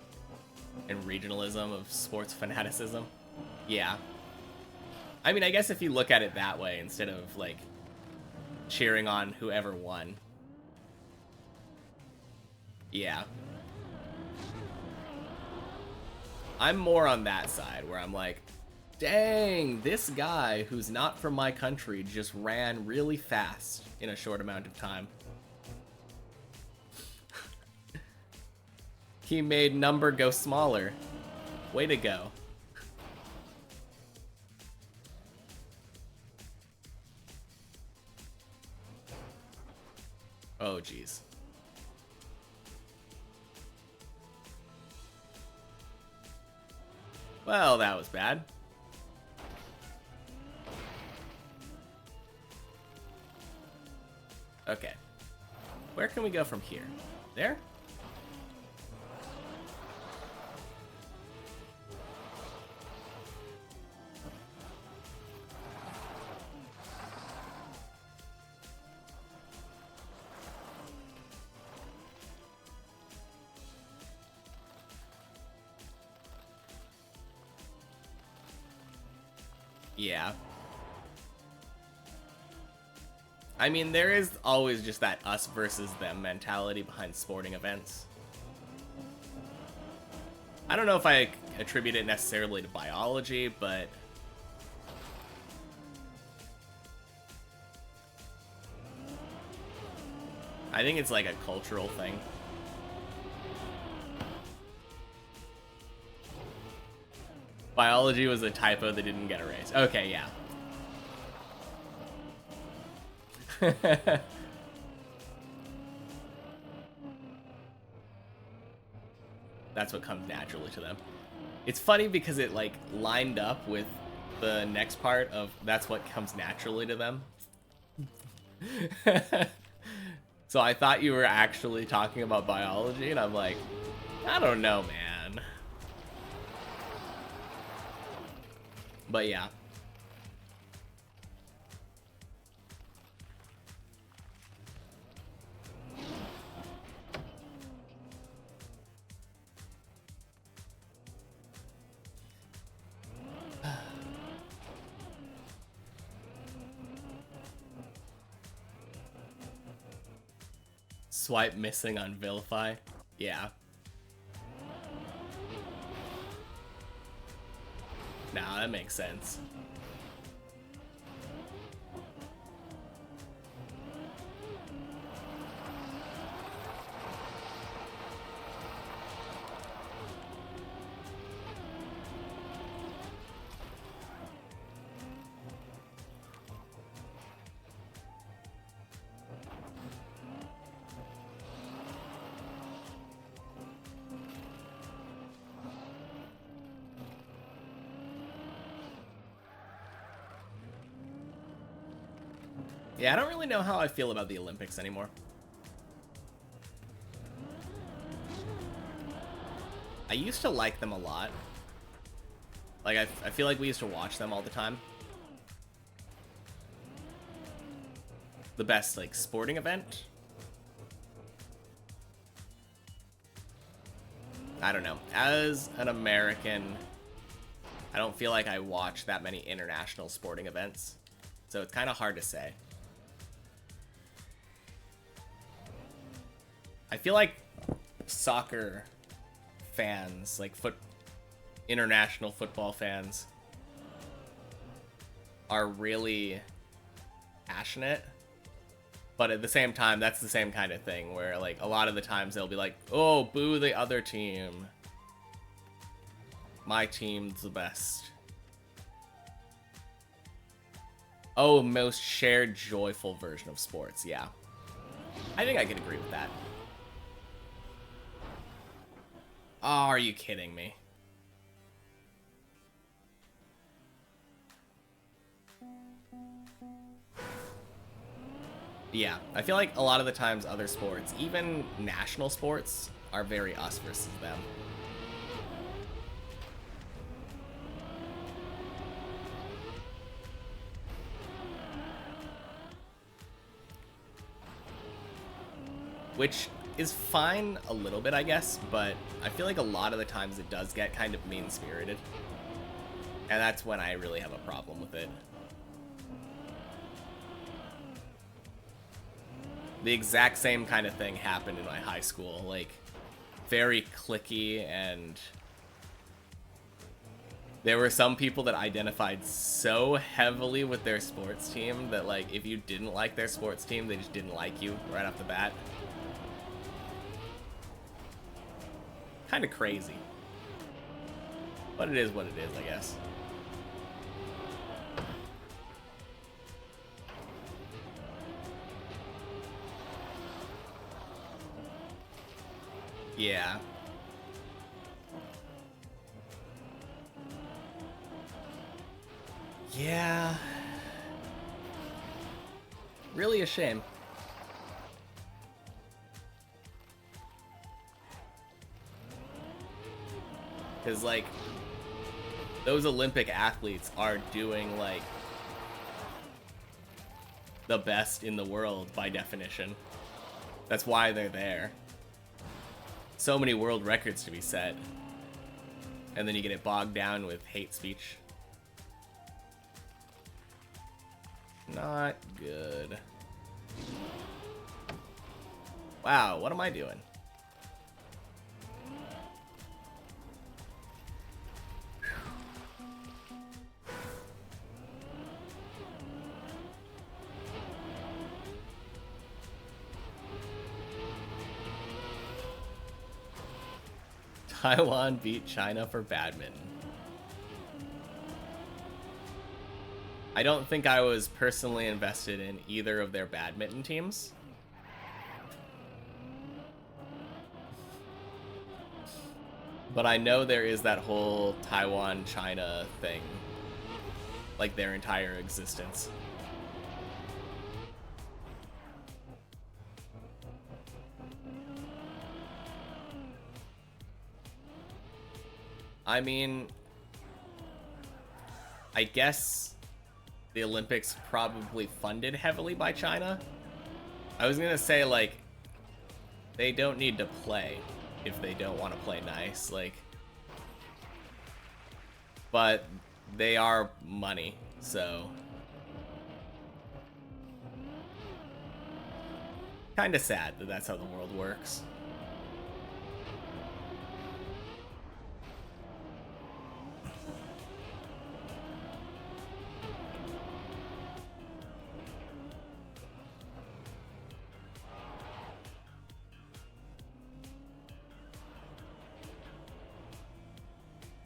and regionalism of sports fanaticism. Yeah. I mean, I guess if you look at it that way, instead of, like, cheering on whoever won. Yeah. I'm more on that side, where I'm like, dang, this guy who's not from my country just ran really fast in a short amount of time. He made number go smaller. Way to go. Oh, jeez. Well, that was bad. Okay. Where can we go from here? There? Yeah. I mean, there is always just that us versus them mentality behind sporting events. I don't know if I attribute it necessarily to biology, but I think it's like a cultural thing. Biology was a typo that didn't get erased. Okay, yeah. That's what comes naturally to them. It's funny because it like lined up with the next part of that's what comes naturally to them. So I thought you were actually talking about biology, and I'm like, I don't know, man. But yeah. Swipe missing on vilify. Yeah. Nah, that makes sense. Yeah, I don't really know how I feel about the Olympics anymore. I used to like them a lot. Like, I feel like we used to watch them all the time. The best, like, sporting event? I don't know. As an American, I don't feel like I watch that many international sporting events. So it's kind of hard to say. I feel like soccer fans, like international football fans, are really passionate, but at the same time, that's the same kind of thing where, like, a lot of the times they'll be like, "Oh, boo the other team." My team's the best. Oh, most shared joyful version of sports. Yeah. I think I can agree with that. Oh, are you kidding me? Yeah, I feel like a lot of the times other sports, even national sports, are very us versus them. Which is fine a little bit, I guess, but I feel like a lot of the times it does get kind of mean-spirited. And that's when I really have a problem with it. The exact same kind of thing happened in my high school, like, very cliquey, and there were some people that identified so heavily with their sports team that, like, if you didn't like their sports team, they just didn't like you right off the bat. Kind of crazy. But it is what it is, I guess. Yeah. Yeah. Really a shame. Because, like, those Olympic athletes are doing, like, the best in the world by definition. That's why they're there. So many world records to be set. And then you get it bogged down with hate speech. Not good. Wow, what am I doing? Taiwan beat China for badminton. I don't think I was personally invested in either of their badminton teams. But I know there is that whole Taiwan-China thing. Like their entire existence. I mean, I guess the Olympics probably funded heavily by China. I was gonna say, like, they don't need to play if they don't want to play nice, like, but they are money, so kind of sad that that's how the world works.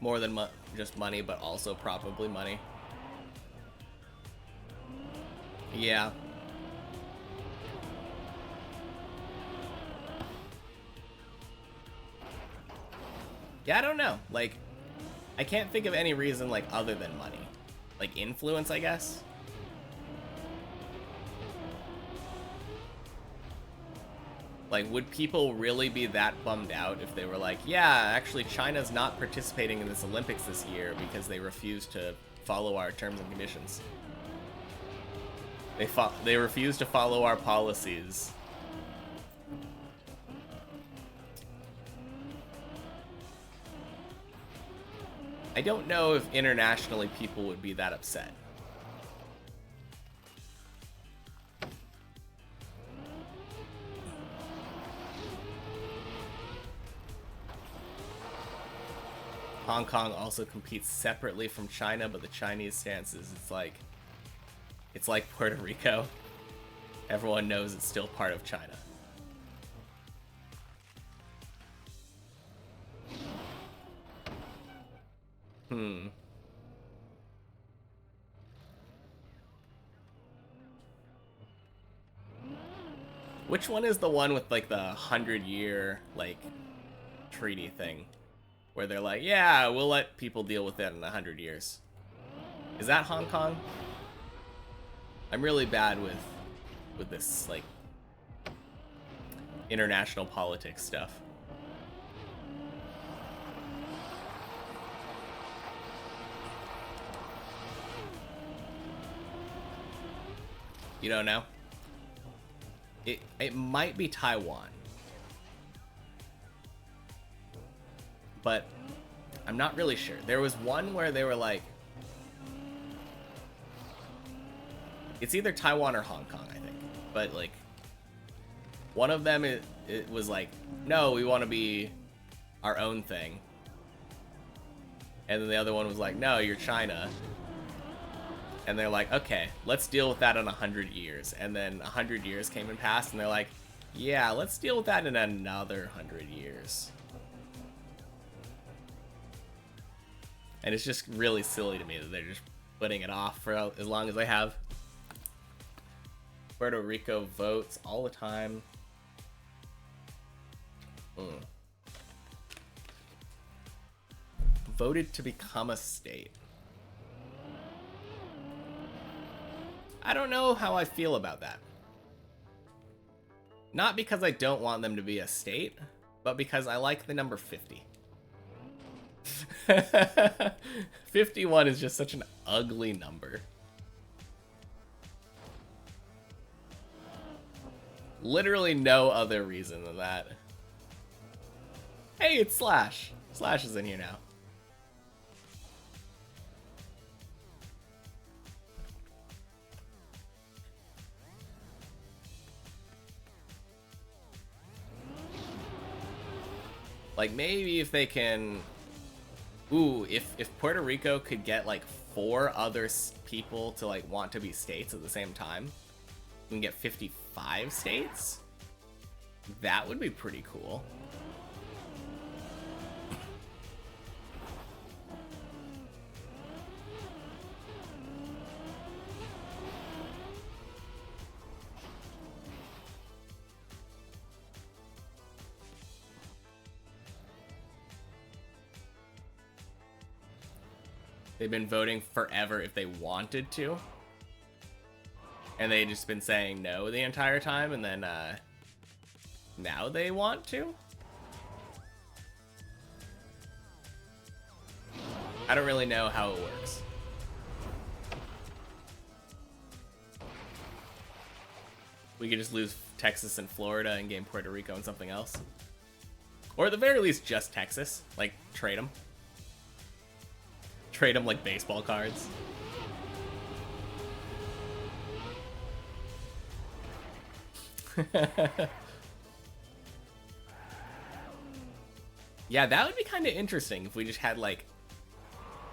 More than just money, but also probably money. Yeah. Yeah, I don't know. Like, I can't think of any reason, like, other than money. Like, influence, I guess? Like, would people really be that bummed out if they were like, yeah, actually China's not participating in this Olympics this year because they refuse to follow our terms and conditions? They refuse to follow our policies. I don't know if internationally people would be that upset. Hong Kong also competes separately from China, but the Chinese stance is it's like Puerto Rico. Everyone knows it's still part of China. Hmm. Which one is the one with like the 100-year like treaty thing, where they're like, yeah, we'll let people deal with it in 100 years? Is that Hong Kong? I'm really bad with this like international politics stuff. You don't know? It might be Taiwan, but I'm not really sure. There was one where they were like, it's either Taiwan or Hong Kong, I think, but like one of them it was like, no, we want to be our own thing, and then the other one was like, no, you're China. And they're like, okay, let's deal with that in 100 years. And then 100 years came and passed, and they're like, yeah, let's deal with that in another 100 years. And it's just really silly to me that they're just putting it off for as long as they have. Puerto Rico votes all the time. Voted to become a state. I don't know how I feel about that. Not because I don't want them to be a state, but because I like the number 50. 51 is just such an ugly number. Literally no other reason than that. Hey, it's Slash. Slash is in here now. Like, maybe if they can... Ooh, if Puerto Rico could get, like, 4 other people to, like, want to be states at the same time, we can get 55 states? That would be pretty cool. They've been voting forever if they wanted to. And they've just been saying no the entire time, and then now they want to? I don't really know how it works. We could just lose Texas and Florida and gain Puerto Rico and something else. Or at the very least, just Texas. Like, trade them. Trade them like baseball cards. Yeah, that would be kind of interesting if we just had like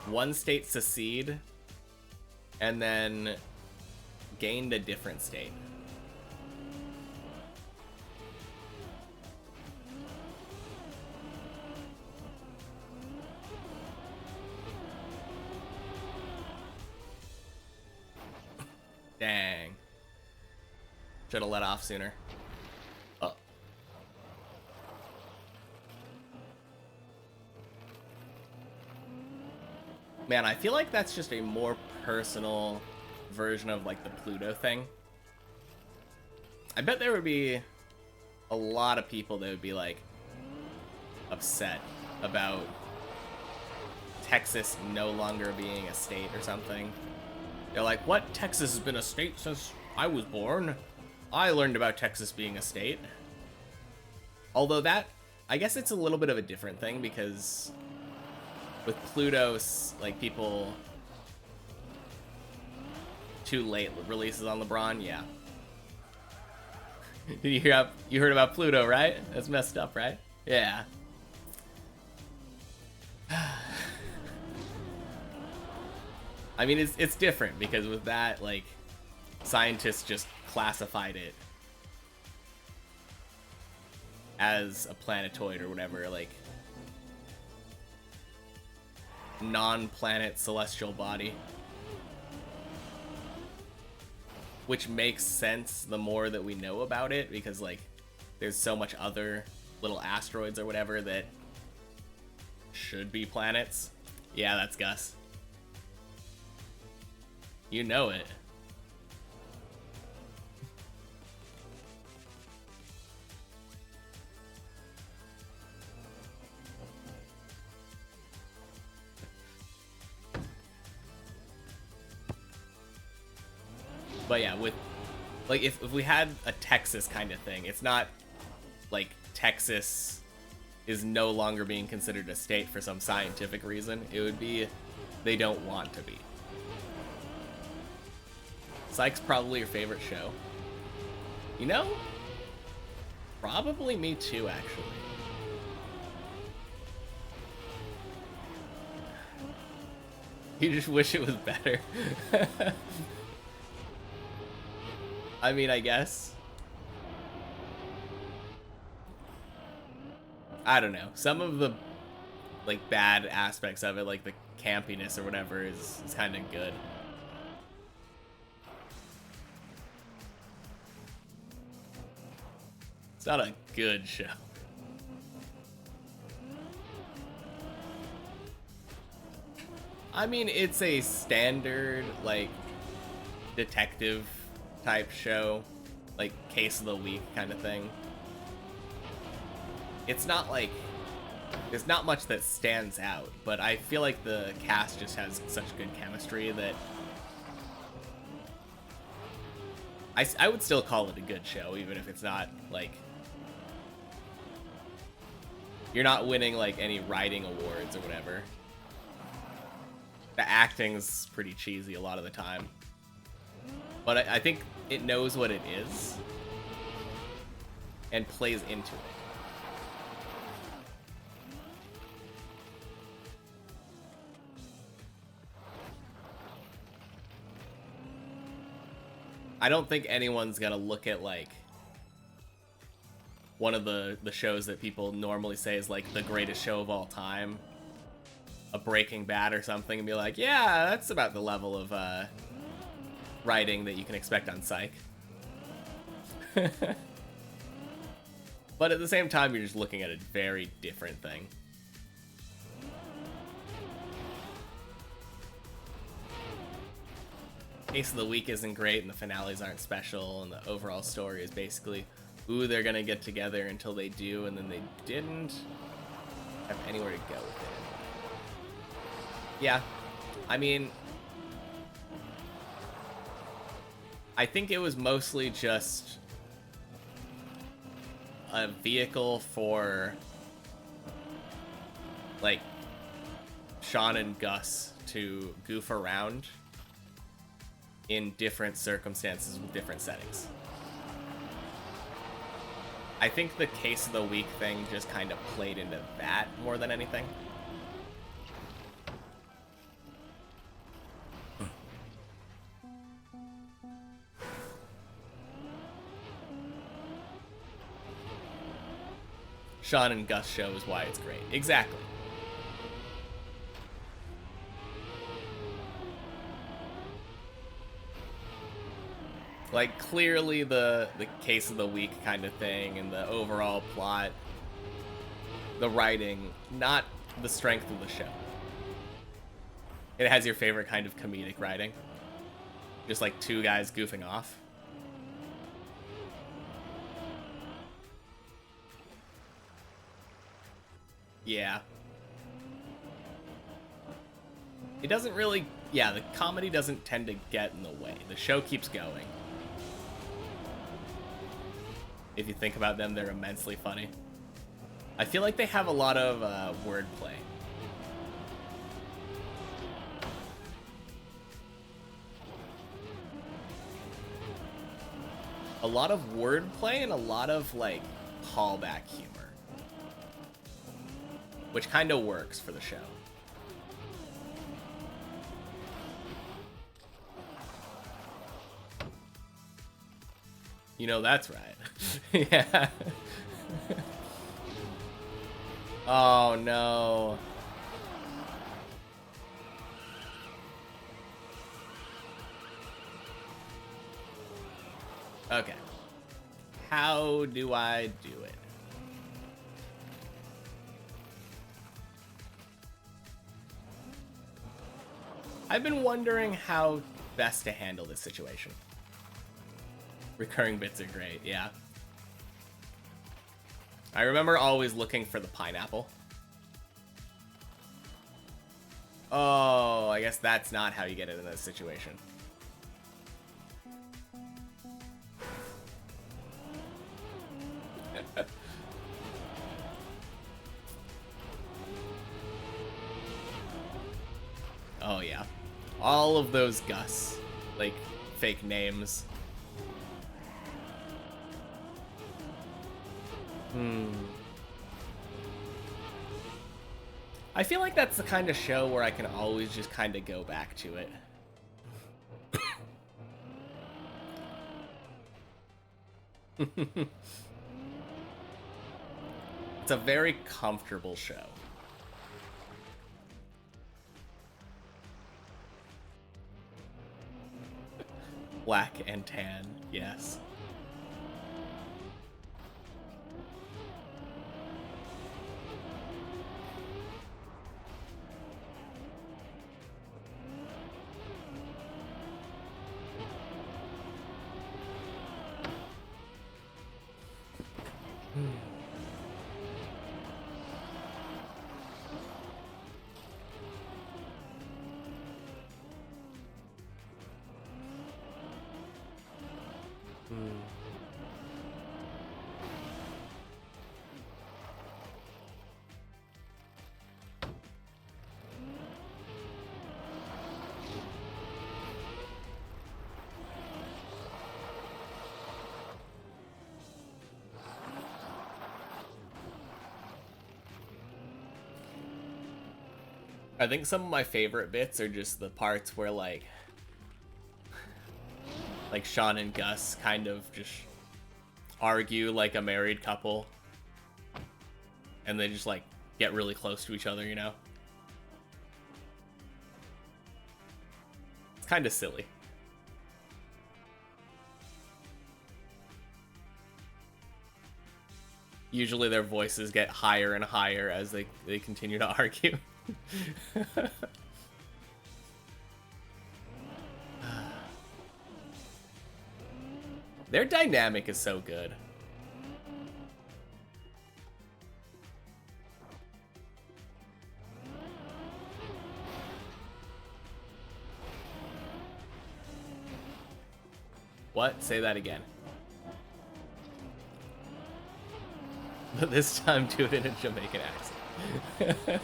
one state secede and then gained a different state. Dang. Should have let off sooner. Oh. Man, I feel like that's just a more personal version of like the Pluto thing. I bet there would be a lot of people that would be like upset about Texas no longer being a state or something. They're like, what? Texas has been a state since I was born. I learned about Texas being a state. Although that, I guess it's a little bit of a different thing because with Pluto, like people too late releases on LeBron, yeah. Did you heard about Pluto, right? That's messed up, right? Yeah. I mean, it's different because with that, like, scientists just classified it as a planetoid or whatever. Like, non-planet celestial body. Which makes sense the more that we know about it, because like there's so much other little asteroids or whatever that should be planets. Yeah, that's Gus. You know it. But yeah, with like if we had a Texas kind of thing, it's not like Texas is no longer being considered a state for some scientific reason. It would be they don't want to be. Psych's probably your favorite show. You know? Probably me too, actually. You just wish it was better. I mean, I guess. I don't know. Some of the like bad aspects of it, like the campiness or whatever, is kind of good. It's not a good show. I mean, it's a standard like detective type show, like case of the week kind of thing. It's not like there's not much that stands out, but I feel like the cast just has such good chemistry that I would still call it a good show, even if it's not like you're not winning like any writing awards or whatever. The acting's pretty cheesy a lot of the time, but I think it knows what it is and plays into it. I don't think anyone's gonna look at like one of the shows that people normally say is like the greatest show of all time, a Breaking Bad or something, and be like, yeah, that's about the level of writing that you can expect on Psych. But at the same time, you're just looking at a very different thing. Case of the week isn't great, and the finales aren't special, and the overall story is basically, ooh, they're gonna get together until they do, and then they didn't have anywhere to go with it. Yeah, I mean, I think it was mostly just a vehicle for like Sean and Gus to goof around in different circumstances with different settings. I think the case of the week thing just kind of played into that more than anything. Sean and Gus show is why it's great. Exactly. Like, clearly the case of the week kind of thing and the overall plot, the writing, not the strength of the show. It has your favorite kind of comedic writing. Just like two guys goofing off. Yeah. It doesn't really... Yeah, the comedy doesn't tend to get in the way. The show keeps going. If you think about them, they're immensely funny. I feel like they have a lot of wordplay. A lot of wordplay and a lot of, like, callback humor. Which kind of works for the show. You know, that's right. Yeah. Oh, no. Okay. How do I do it? I've been wondering how best to handle this situation. Recurring bits are great, yeah. I remember always looking for the pineapple. Oh, I guess that's not how you get it in this situation. Oh, yeah. All of those Gus, like, fake names. I feel like that's the kind of show where I can always just kind of go back to it. It's a very comfortable show. Black and tan, yes. I think some of my favorite bits are just the parts where like Sean and Gus kind of just argue like a married couple, and they just like get really close to each other, you know? It's kind of silly. Usually their voices get higher and higher as they continue to argue. Their dynamic is so good. What? Say that again. But this time do it in a Jamaican accent.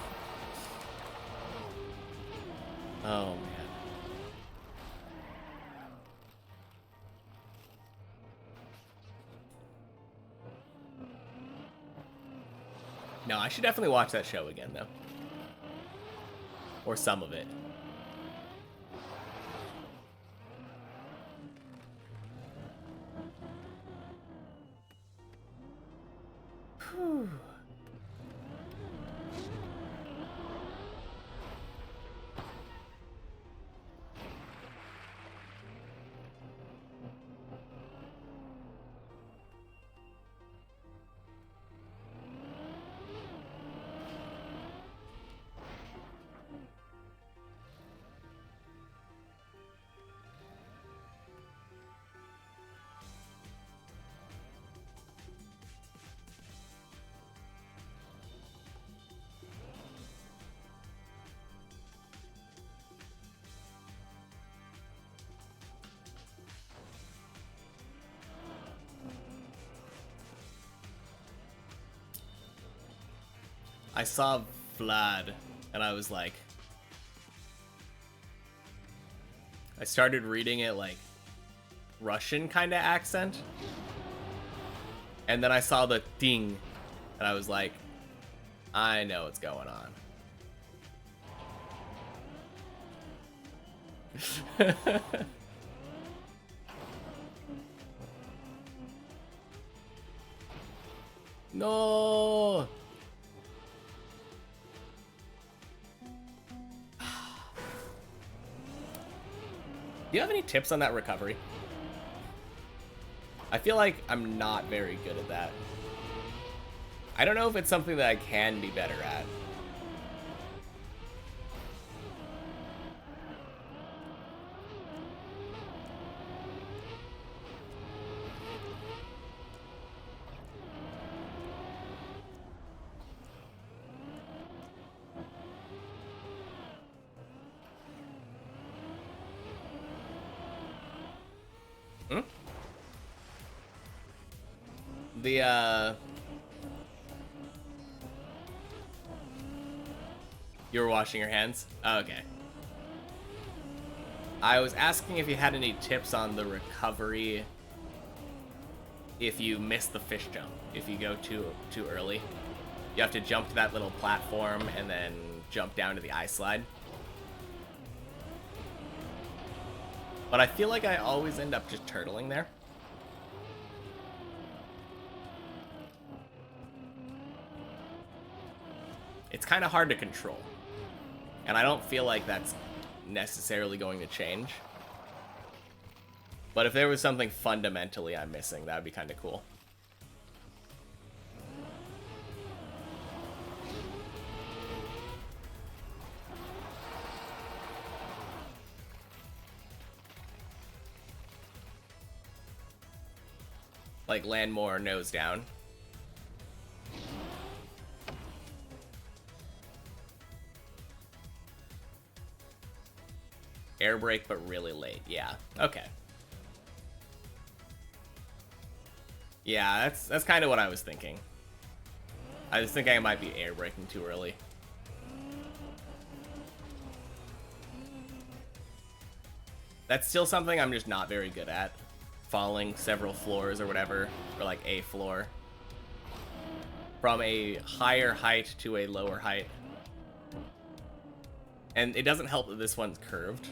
Oh, man. No, I should definitely watch that show again, though. Or some of it. Whew. I saw Vlad, and I was like... I started reading it like Russian kind of accent. And then I saw the ding, and I was like, I know what's going on. No! Do you have any tips on that recovery? I feel like I'm not very good at that. I don't know if it's something that I can be better at. You were washing your hands? Oh, okay. I was asking if you had any tips on the recovery if you miss the fish jump. If you go too early. You have to jump to that little platform and then jump down to the ice slide. But I feel like I always end up just turtling there. It's kind of hard to control. And I don't feel like that's necessarily going to change. But if there was something fundamentally I'm missing, that would be kind of cool. Like land more nose down. Air brake, but really late. Yeah. Okay. Yeah, that's kind of what I was thinking. I was thinking I might be air braking too early. That's still something I'm just not very good at. Falling several floors or whatever, or like a floor. From a higher height to a lower height. And it doesn't help that this one's curved.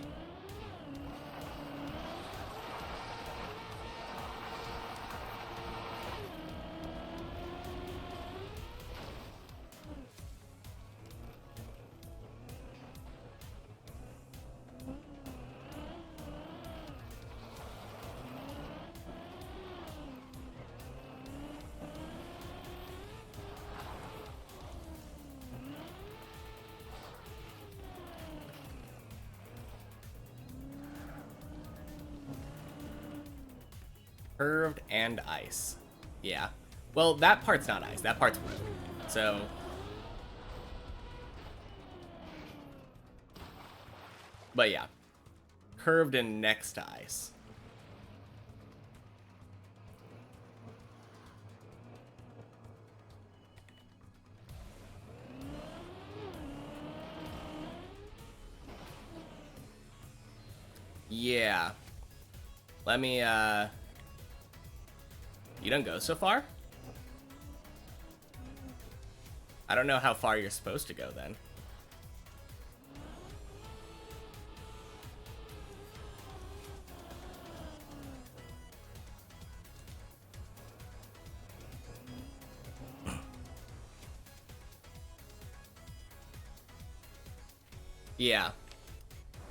Curved and ice. Yeah. Well, that part's not ice. That part's wood. So... But yeah. Curved and next to ice. Yeah. Let me, You don't go so far? I don't know how far you're supposed to go then. Yeah.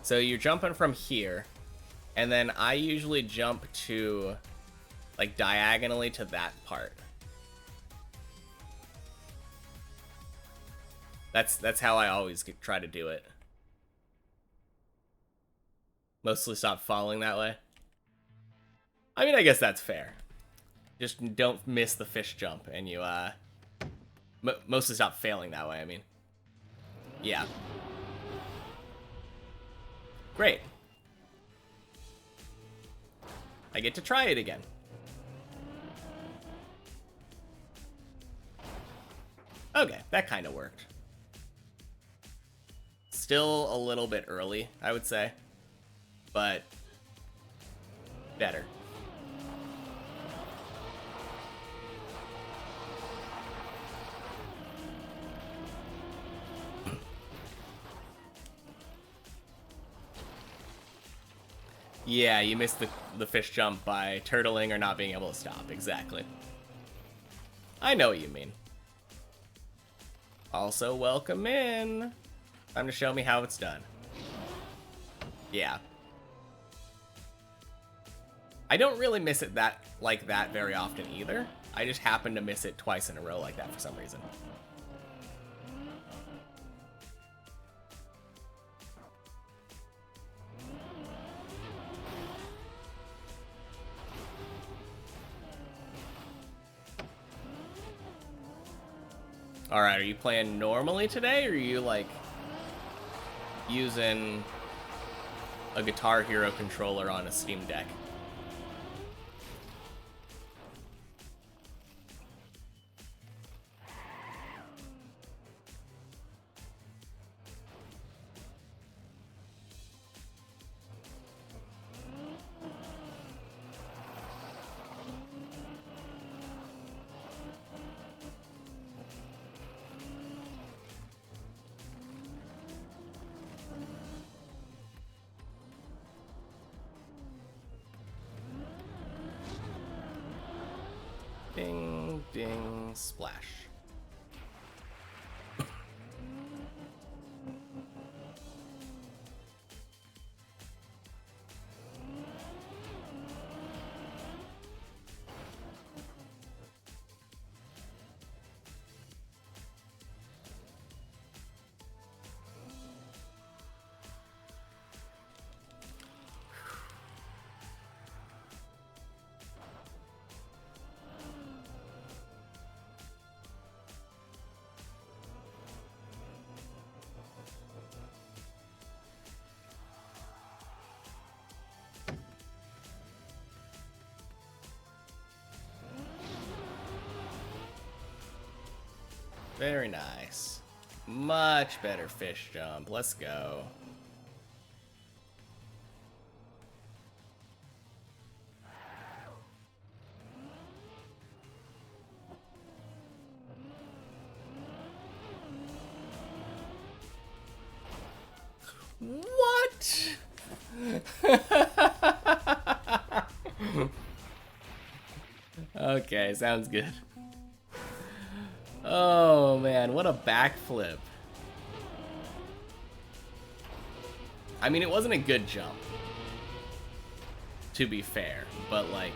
So you're jumping from here, and then I usually jump to, like, diagonally to that part. That's how I always try to do it. Mostly stop falling that way. I mean, I guess that's fair. Just don't miss the fish jump, and you, mostly stop failing that way, I mean. Yeah. Great. I get to try it again. Okay, that kind of worked. Still a little bit early, I would say. But better. Yeah, you missed the fish jump by turtling or not being able to stop. Exactly. I know what you mean. Also, welcome in. Time to show me how it's done. Yeah. I don't really miss it like that very often either. I just happen to miss it twice in a row like that for some reason. Alright, are you playing normally today, or are you, like, using a Guitar Hero controller on a Steam Deck? Ding, ding, splash. Very nice. Much better fish jump. Let's go. What? Okay, sounds good. Oh man, what a backflip. I mean, it wasn't a good jump, to be fair, but like...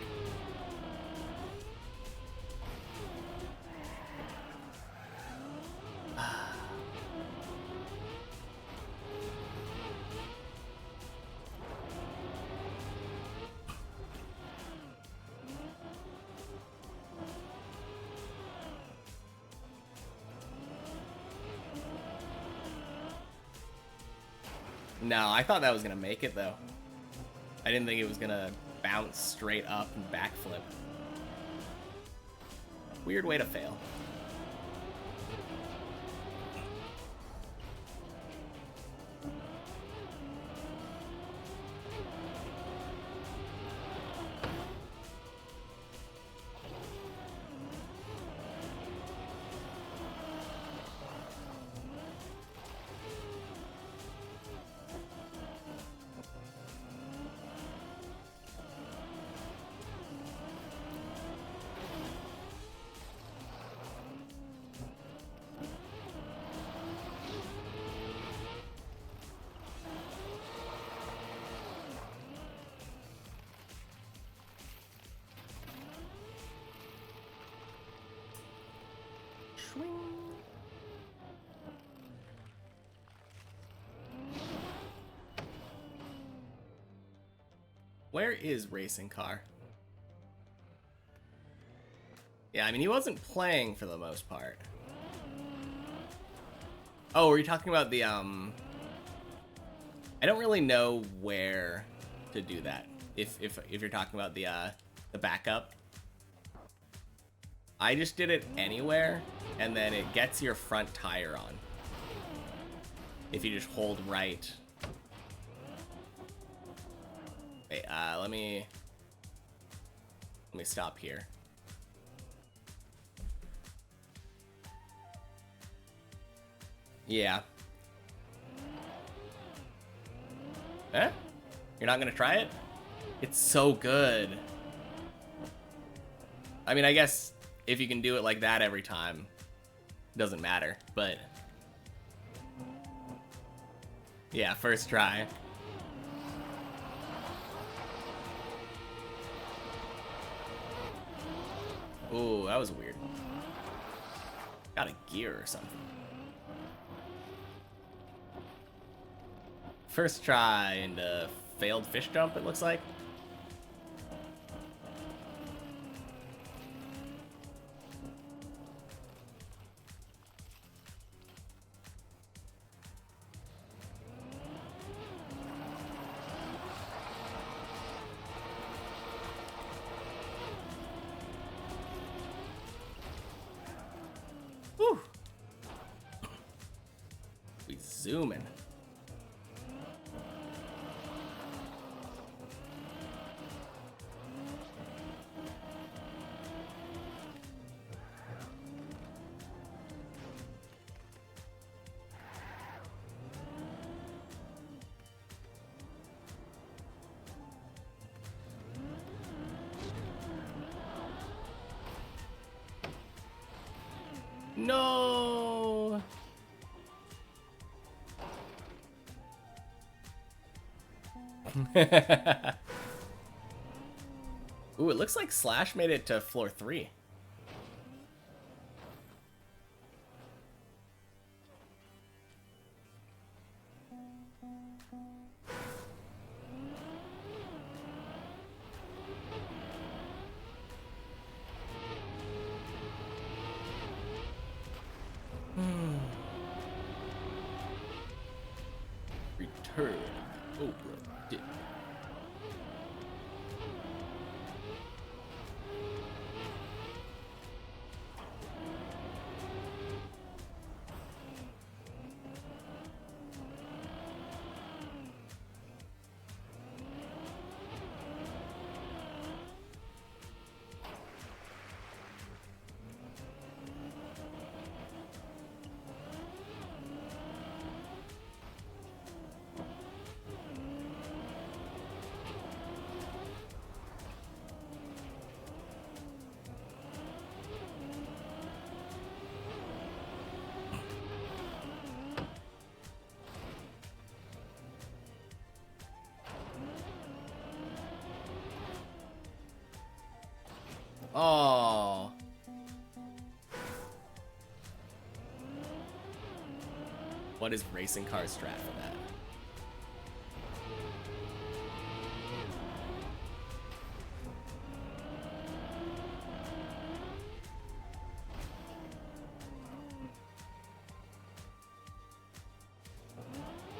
No, I thought that was gonna make it though. I didn't think it was gonna bounce straight up and backflip. Weird way to fail. Where is Racing Car? Yeah, I mean, he wasn't playing for the most part. Oh, were you talking about the, I don't really know where to do that. If you're talking about the backup. I just did it anywhere, and then it gets your front tire on. If you just hold right. Wait, let me stop here. Yeah. Eh? You're not gonna try it? It's so good. I mean, I guess if you can do it like that every time, it doesn't matter, but... Yeah, first try. Ooh, that was weird. Got a gear or something. First try and a failed fish jump, it looks like. Whew. We zooming. No. Ooh, it looks like Slash made it to floor 3. Return. Oh, bro. Oh. What is racing car strat for that?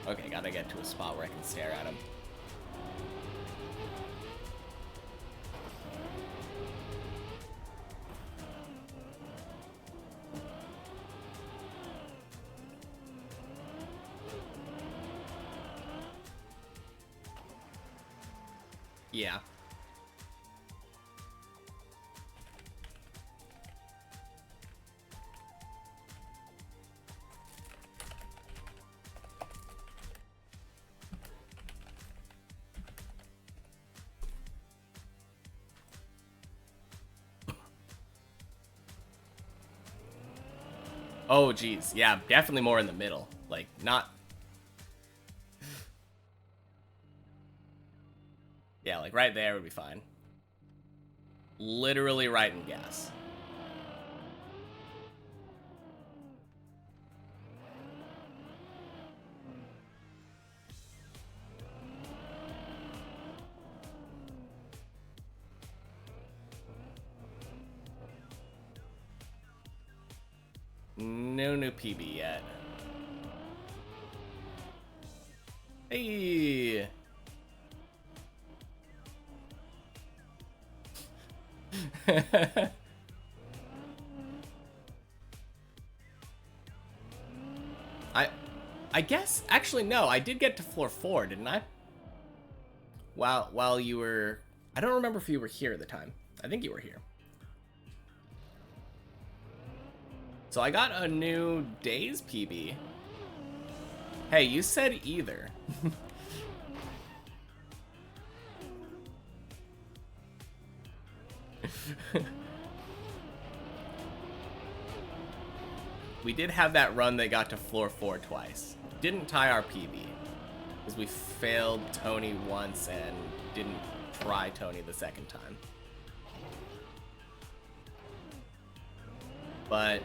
Okay, gotta get to a spot where I can stare at him. Yeah. Oh, geez. Yeah, definitely more in the middle. Like, not... Yeah, like right there would be fine. Literally right in gas. No new PB yet. Hey! I guess actually no, I did get to floor 4, didn't I? While you were, I don't remember if you were here at the time. I think you were here. So I got a new days PB. Hey, you said either. We did have that run that got to floor 4 twice. Didn't tie our PB. Because we failed Tony once and didn't try Tony the second time. But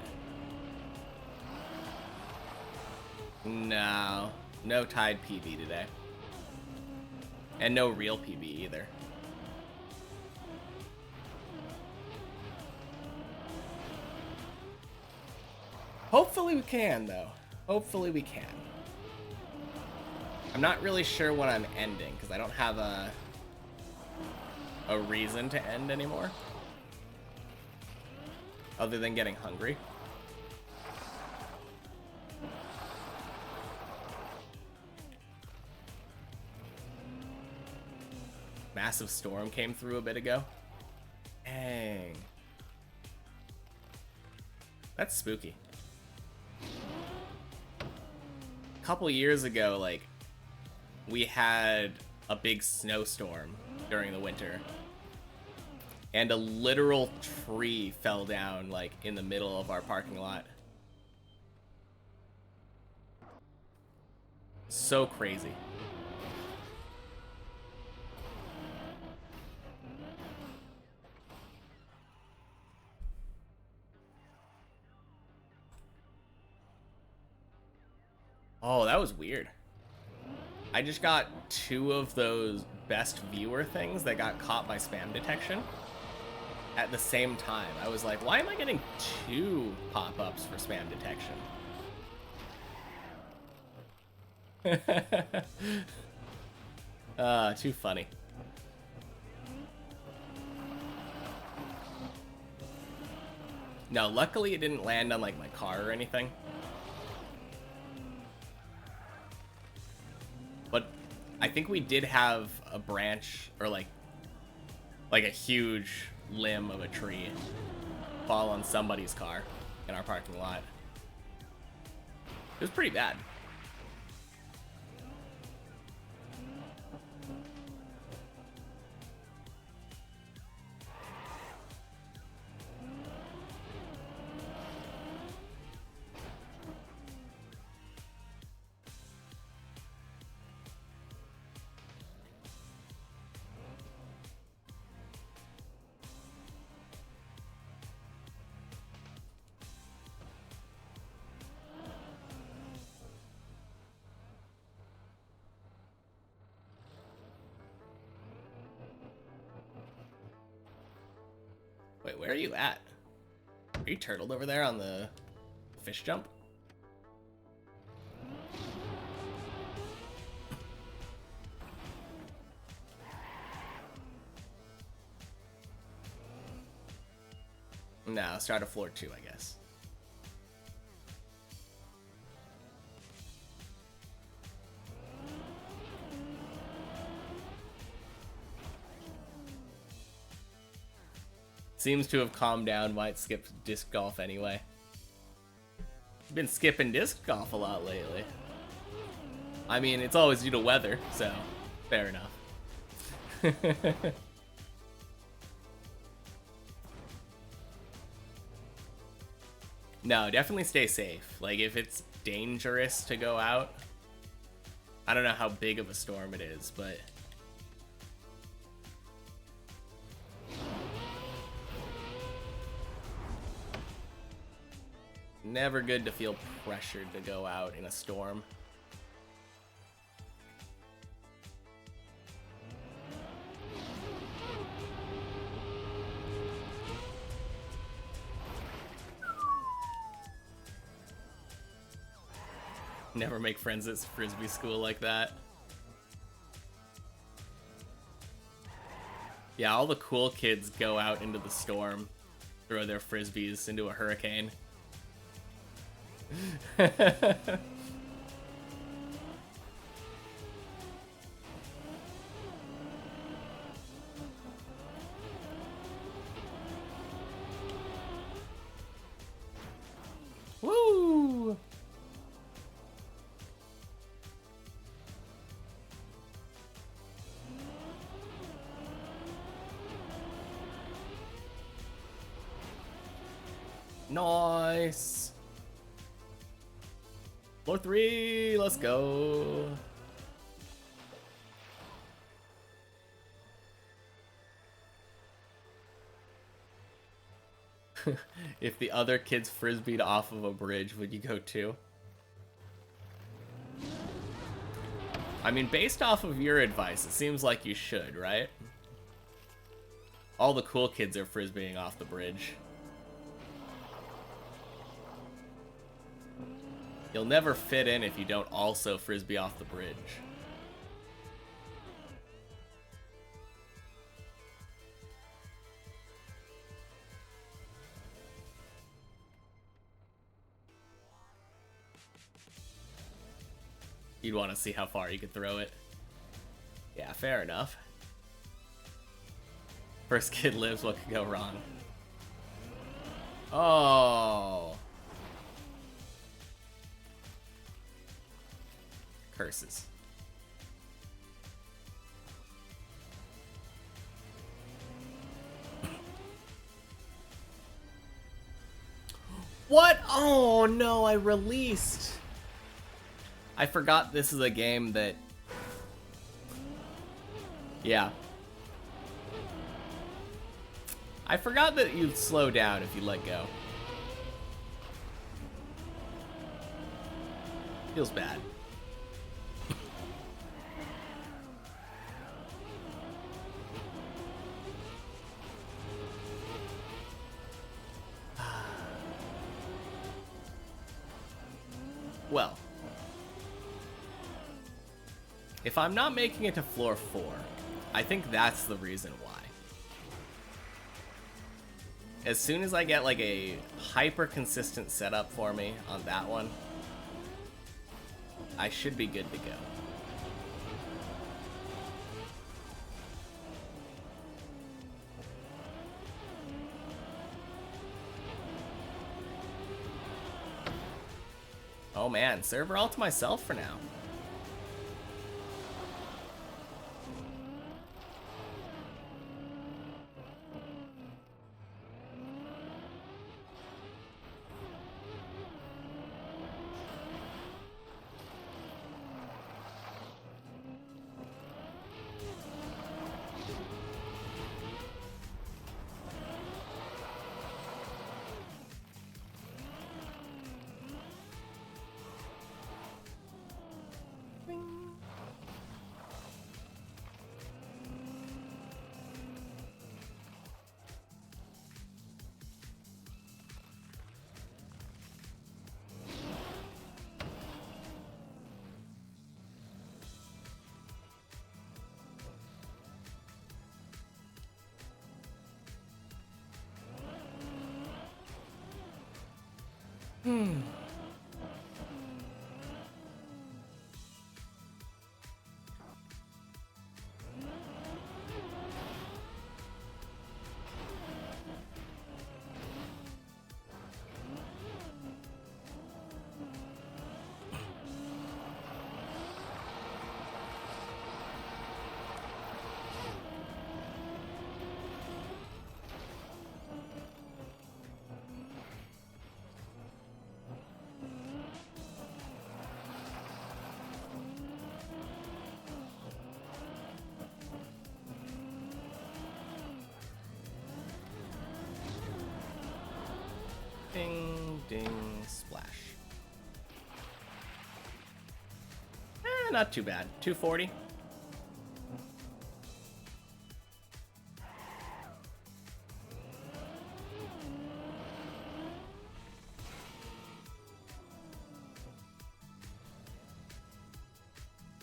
no Tide PB today. And no real PB either. Hopefully we can, though. Hopefully we can. I'm not really sure when I'm ending, because I don't have a reason to end anymore. Other than getting hungry. Massive storm came through a bit ago. Dang. That's spooky. A couple years ago, like, we had a big snowstorm during the winter. And a literal tree fell down, like, in the middle of our parking lot. So crazy. Oh, that was weird. I just got 2 of those best viewer things that got caught by spam detection at the same time. I was like, why am I getting 2 pop-ups for spam detection? Too funny. No, luckily it didn't land on, like, my car or anything. But I think we did have a branch, or like a huge limb of a tree fall on somebody's car in our parking lot. It was pretty bad. Wait, where are you at? Are you turtled over there on the fish jump? No, start at floor 2, I guess. Seems to have calmed down, might skip disc golf anyway. Been skipping disc golf a lot lately. I mean, it's always due to weather, so fair enough. No, definitely stay safe. Like, if it's dangerous to go out, I don't know how big of a storm it is, but never good to feel pressured to go out in a storm. Never make friends at Frisbee school like that. Yeah, all the cool kids go out into the storm, throw their Frisbees into a hurricane. Woo! Nice. Floor 3, let's go. If the other kids frisbeed off of a bridge, would you go too? I mean, based off of your advice, it seems like you should, right? All the cool kids are frisbeeing off the bridge. You'll never fit in if you don't also frisbee off the bridge. You'd want to see how far you could throw it. Yeah, fair enough. First kid lives, what could go wrong? Oh. Curses. What? Oh no, I released. I forgot this is a game that... Yeah. I forgot that you'd slow down if you let go. Feels bad. Well. If I'm not making it to floor 4, I think that's the reason why. As soon as I get like a hyper consistent setup for me on that one, I should be good to go. Oh man, server all to myself for now. Ding, ding, splash. Not too bad. 240.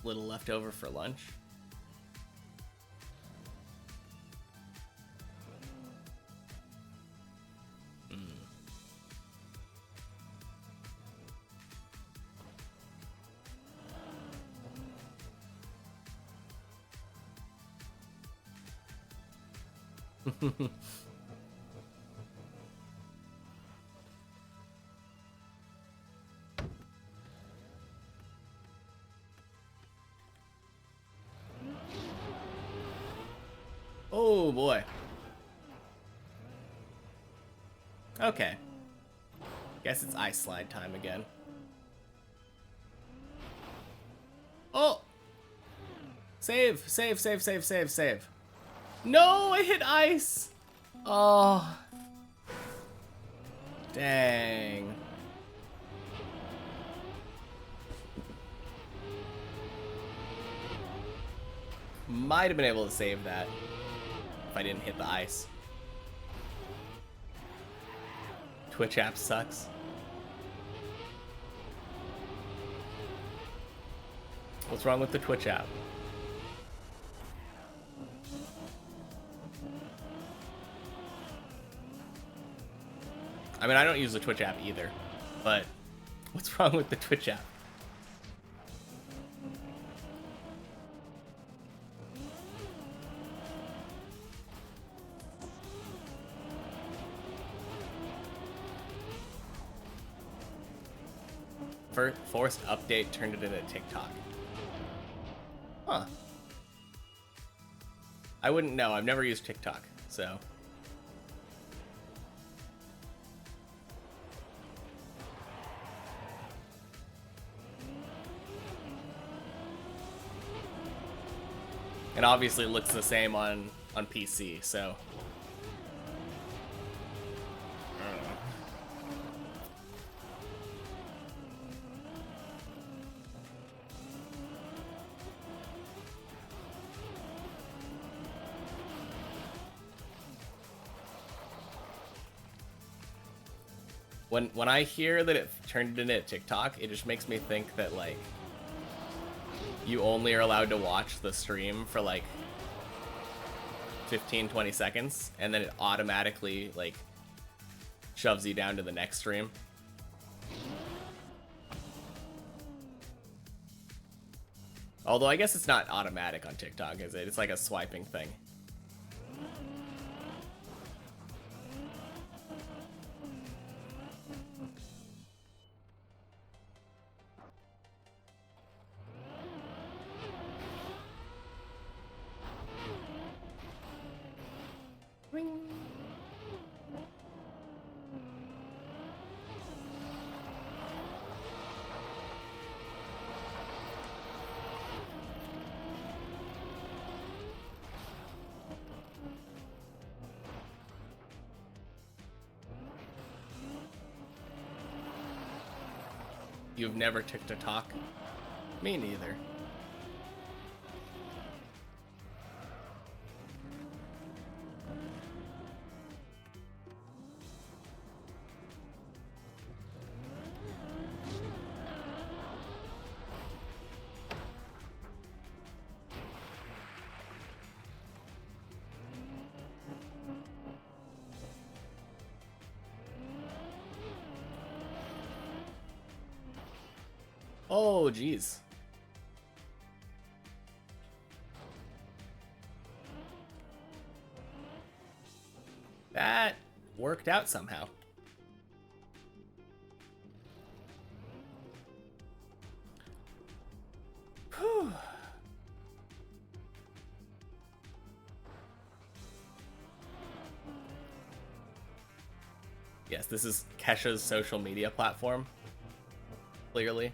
Little left over for lunch. Oh boy. Okay. Guess it's ice slide time again. Oh! Save, save, save, save, save, save. No, I hit ice! Oh. Dang. Might have been able to save that if I didn't hit the ice. Twitch app sucks. What's wrong with the Twitch app? I mean, I don't use the Twitch app either, but what's wrong with the Twitch app? Forced update turned it into TikTok. Huh. I wouldn't know. I've never used TikTok, so. It obviously looks the same on PC, so. I don't know. When I hear that it turned into TikTok, it just makes me think that, like, you only are allowed to watch the stream for like 15-20 seconds, and then it automatically like shoves you down to the next stream. Although I guess it's not automatic on TikTok, is it? It's like a swiping thing. You've never TikTok? Me neither. Oh, geez. That worked out somehow. Whew. Yes, this is Kesha's social media platform. Clearly.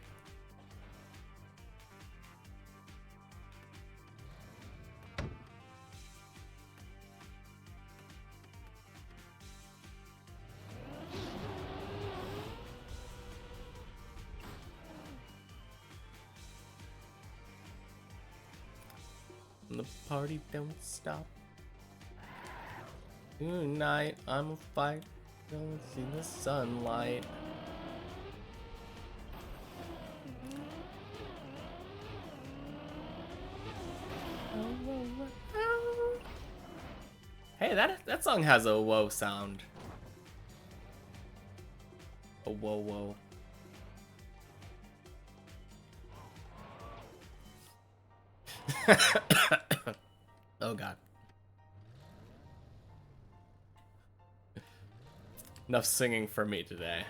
The party don't stop. Tonight I'm a fight. Don't see the sunlight. Hey, that song has a whoa sound. A whoa whoa. Oh god. Enough singing for me today.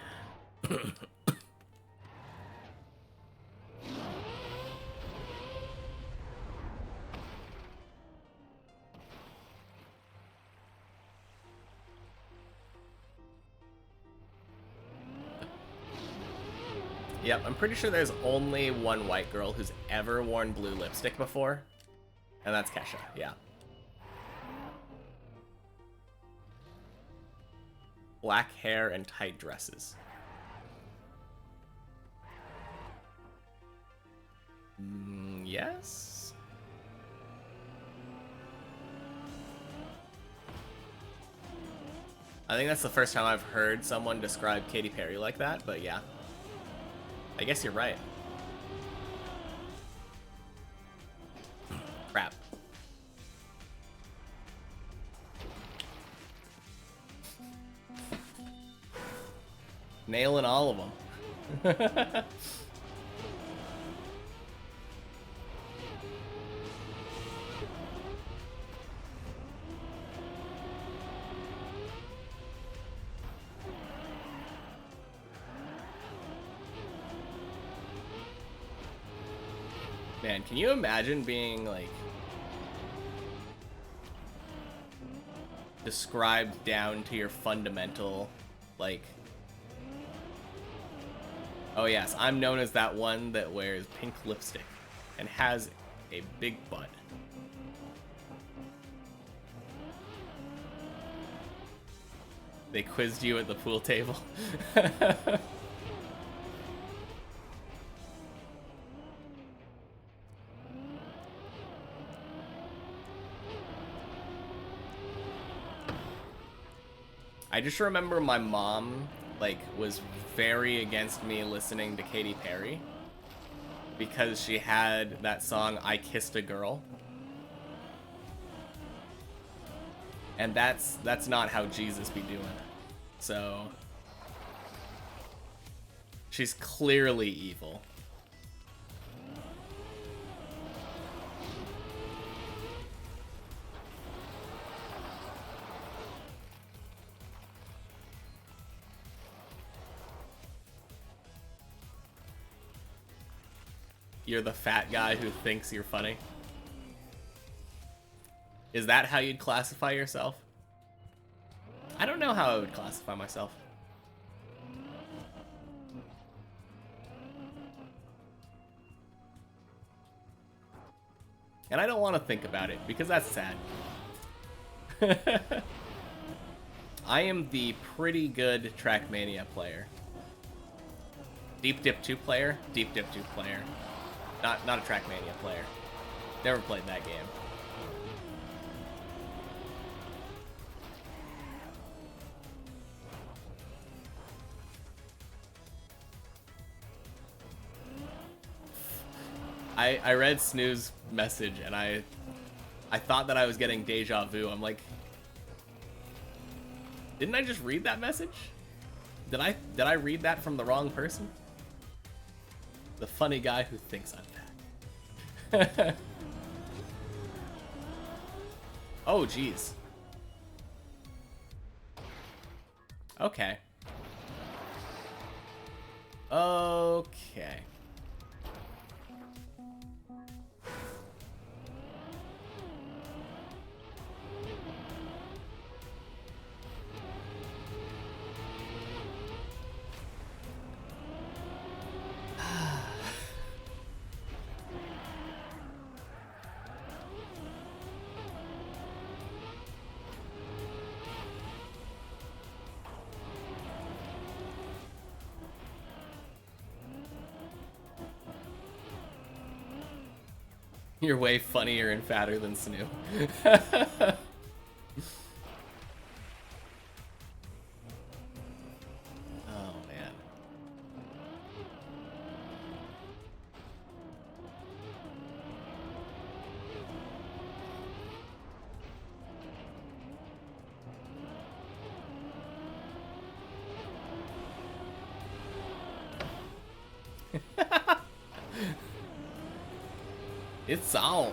Yep, I'm pretty sure there's only one white girl who's ever worn blue lipstick before, and that's Kesha, yeah. black hair and tight dresses. Yes? I think that's the first time I've heard someone describe Katy Perry like that, but yeah. I guess you're right. Crap. Nailing all of them. Man, can you imagine being, like, described down to your fundamental, like, oh yes, I'm known as that one that wears pink lipstick and has a big butt. They quizzed you at the pool table. I just remember my mom, like, was very against me listening to Katy Perry because she had that song I Kissed a Girl. And that's not how Jesus be doing. So she's clearly evil. You're the fat guy who thinks you're funny. Is that how you'd classify yourself? I don't know how I would classify myself. And I don't want to think about it because that's sad. I am the pretty good Trackmania player. Deep Dip 2 player? Deep Dip 2 player. Not a Trackmania player. Never played that game. I read Snoo's message and I thought that I was getting deja vu. I'm like, didn't I just read that message? Did I read that from the wrong person? The funny guy who thinks I'm fat. Oh, jeez. Okay. Okay. You're way funnier and fatter than Snoo. Oh, man. It's on.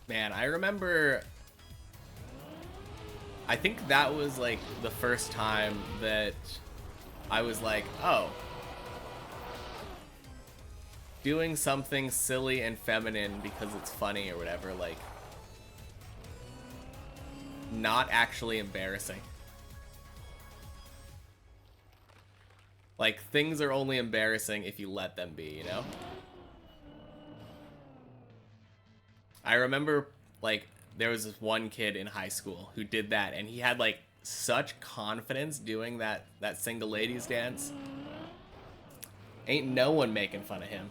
Man, I remember, I think that was like the first time that I was like, oh, doing something silly and feminine because it's funny or whatever, like, not actually embarrassing. Like, things are only embarrassing if you let them be, you know? I remember, like, there was this one kid in high school who did that, and he had, like, such confidence doing that single ladies dance. Ain't no one making fun of him.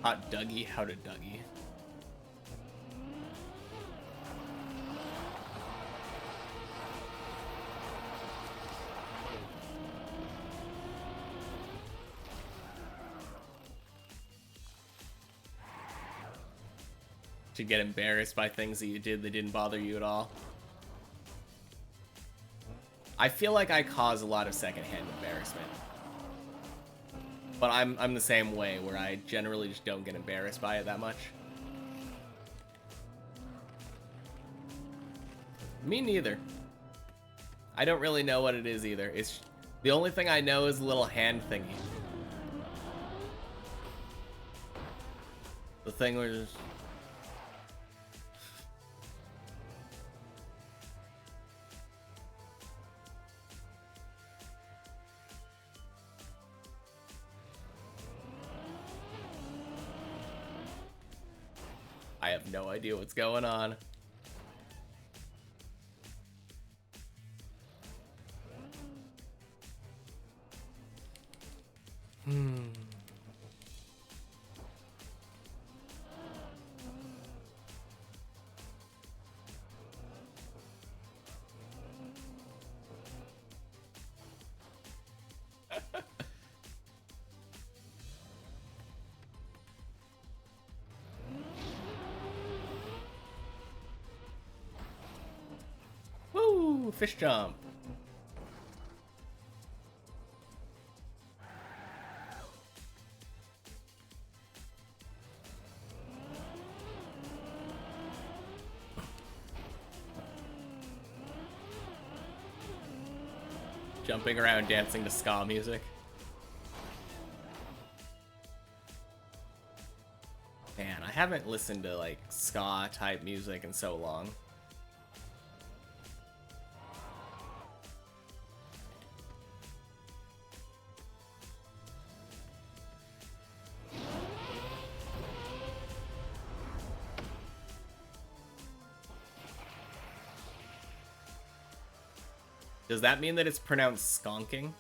Hot Dougie, how to Dougie. To get embarrassed by things that you did that didn't bother you at all. I feel like I cause a lot of secondhand embarrassment. But I'm the same way, where I generally just don't get embarrassed by it that much. Me neither. I don't really know what it is either. It's the only thing I know is a little hand thingy. The thing where just... I have no idea what's going on. Woo! Fish jump. Jumping around dancing to ska music. Man, I haven't listened to like ska type music in so long. Does that mean that it's pronounced skonking?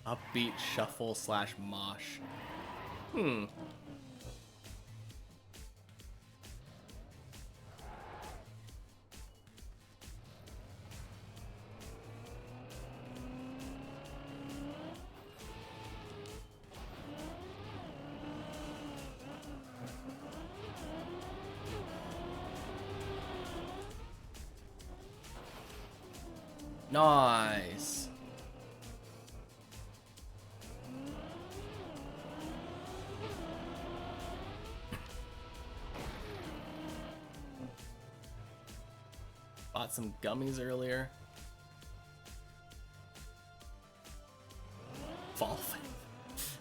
Upbeat shuffle slash mosh. Nice. Bought some gummies earlier. Fall faith.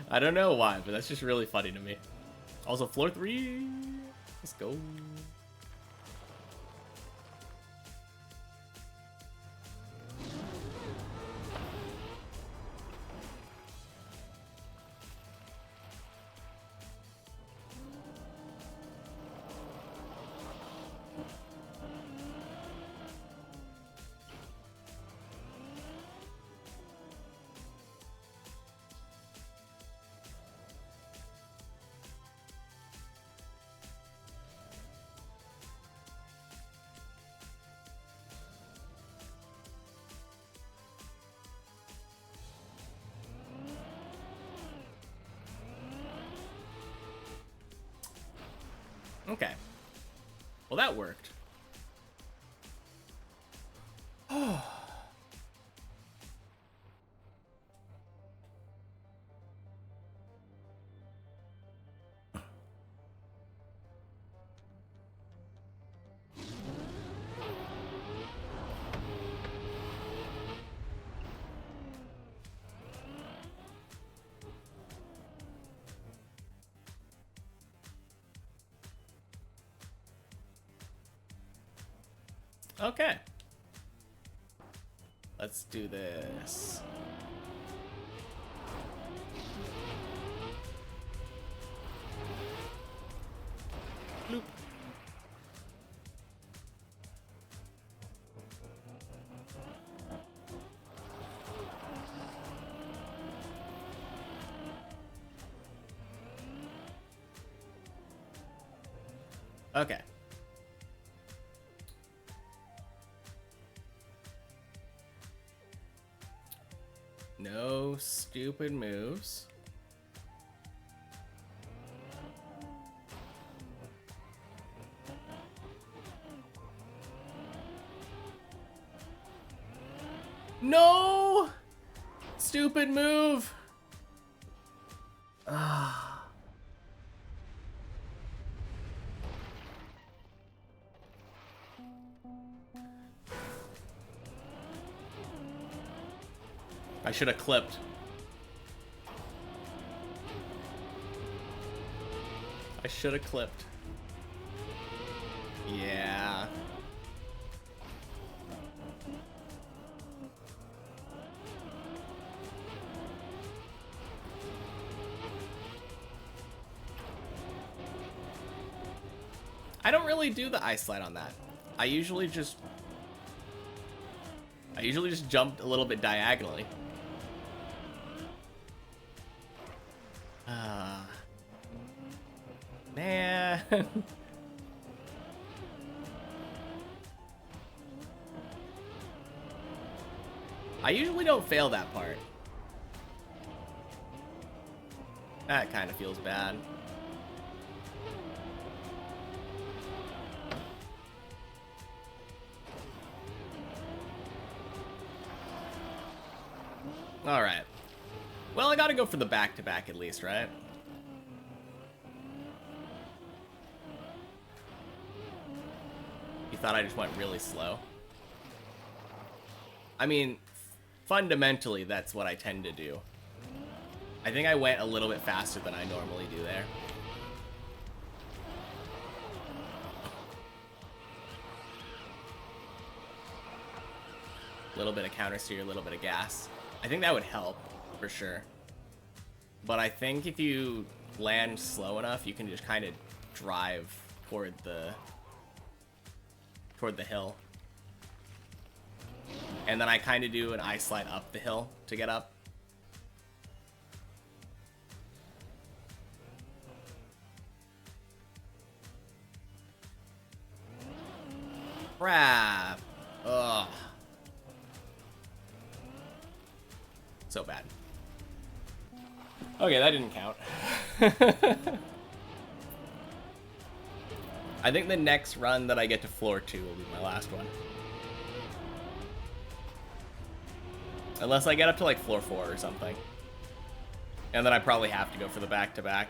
I don't know why, but that's just really funny to me. Also, floor 3. Let's go. Okay. Well, that worked. Okay. Let's do this. Bloop. Okay. No stupid moves. No! Stupid move! Ah. I should have clipped. I should have clipped. Yeah. I don't really do the ice slide on that. I usually just jump a little bit diagonally. Man. I usually don't fail that part. That kind of feels bad. Alright. Well, I gotta go for the back-to-back at least, right? You thought I just went really slow? I mean, fundamentally, that's what I tend to do. I think I went a little bit faster than I normally do there. A little bit of counter steer, a little bit of gas. I think that would help, for sure. But I think if you land slow enough, you can just kind of drive toward the hill. And then I kind of do an ice slide up the hill to get up. Crap. Ugh. So bad. Okay, that didn't count. I think the next run that I get to floor 2 will be my last one. Unless I get up to like floor 4 or something. And then I probably have to go for the back-to-back.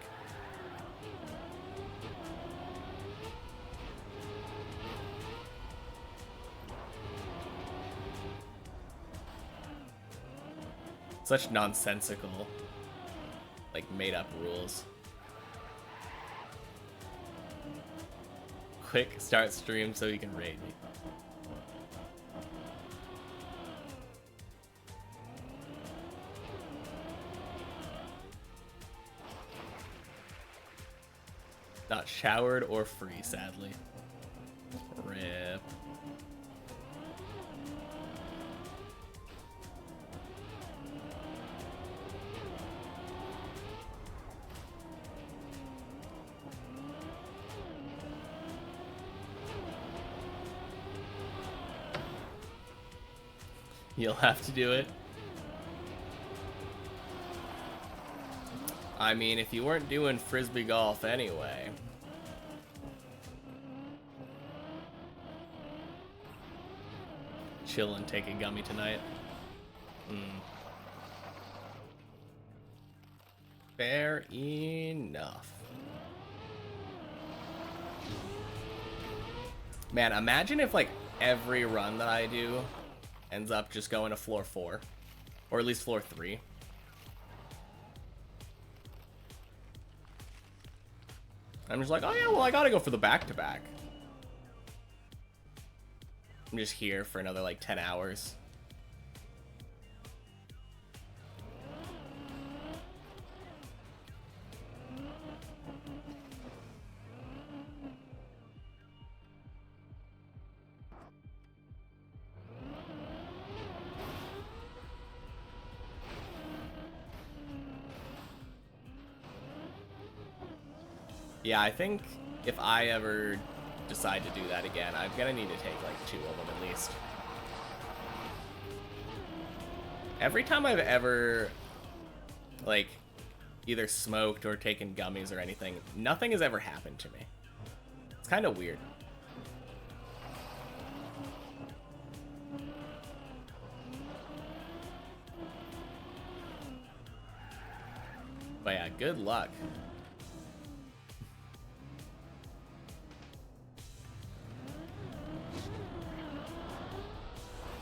Such nonsensical, like, made-up rules. Quick, start stream so you can raid me. Not showered or free, sadly. Rip. You'll have to do it. I mean, if you weren't doing frisbee golf anyway. Chill and take a gummy tonight. Fair enough. Man, imagine if like every run that I do ends up just going to floor 4. Or at least floor 3. I'm just like, oh yeah, well I gotta go for the back-to-back. I'm just here for another like 10 hours. Yeah, I think if I ever decide to do that again, I'm gonna need to take like 2 of them at least. Every time I've ever like either smoked or taken gummies or anything, nothing has ever happened to me. It's kind of weird. But yeah, good luck.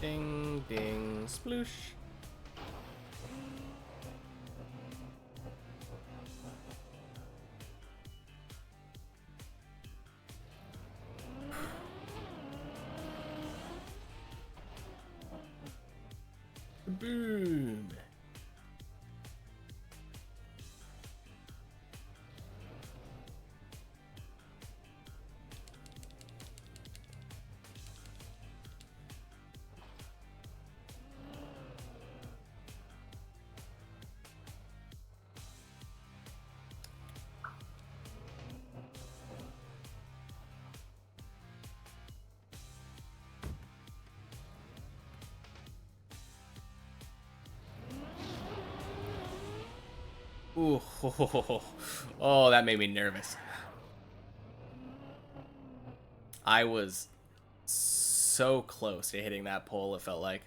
Ding, ding, sploosh. Boom. Ooh, oh, that made me nervous. I was so close to hitting that pole, it felt like.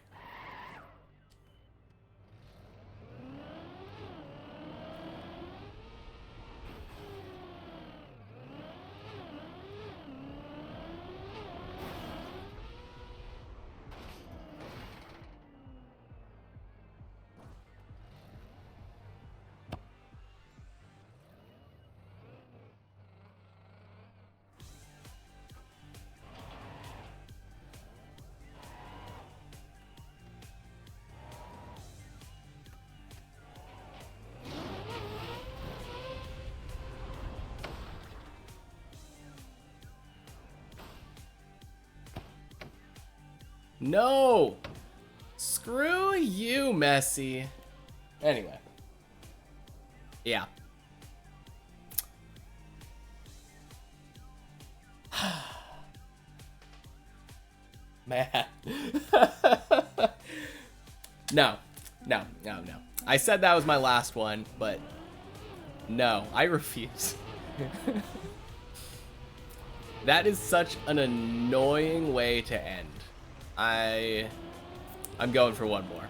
No! Screw you, Messi. Anyway. Yeah. Man. No. No, no, no. I said that was my last one, but no, I refuse. That is such an annoying way to end. I'm going for one more.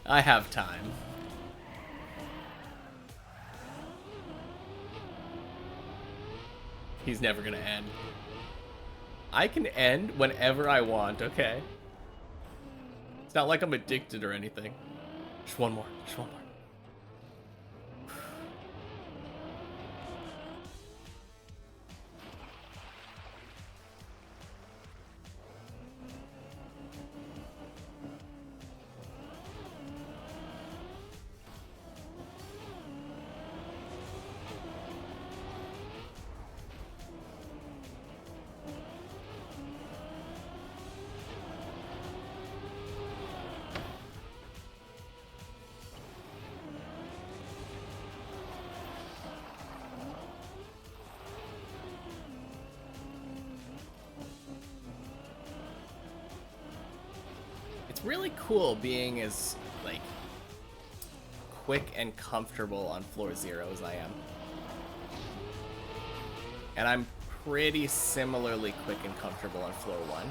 I have time. He's never gonna end. I can end whenever I want, okay? It's not like I'm addicted or anything. Just one more, just one more. It's really cool being as, like, quick and comfortable on floor 0 as I am. And I'm pretty similarly quick and comfortable on floor 1.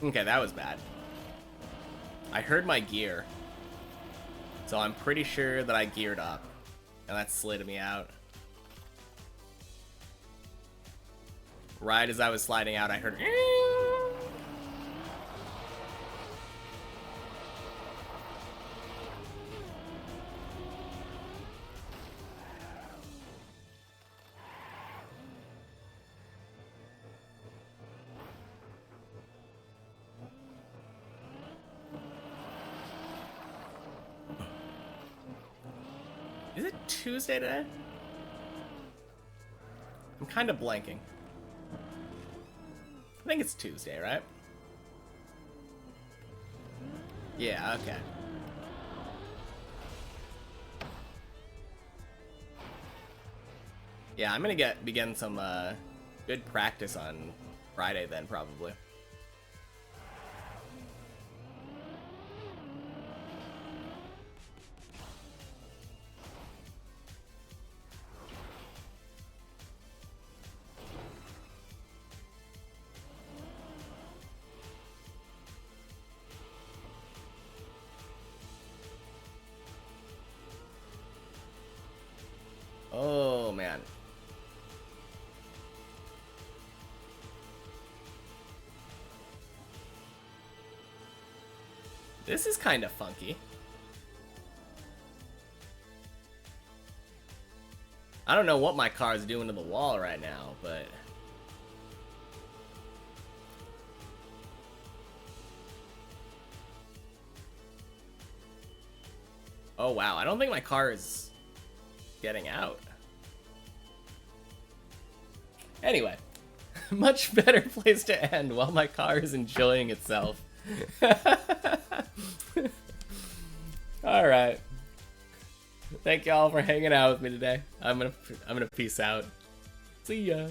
Okay, that was bad. I heard my gear. So I'm pretty sure that I geared up. And that slid me out. Right as I was sliding out, I heard... Is it Tuesday today? I'm kind of blanking. I think it's Tuesday, right? Yeah, okay. Yeah, I'm gonna begin some good practice on Friday then, probably. Oh, man. This is kind of funky. I don't know what my car is doing to the wall right now, but... Oh, wow. I don't think my car is getting out. Anyway, much better place to end while my car is enjoying itself. Alright. Thank y'all for hanging out with me today. I'm gonna peace out. See ya.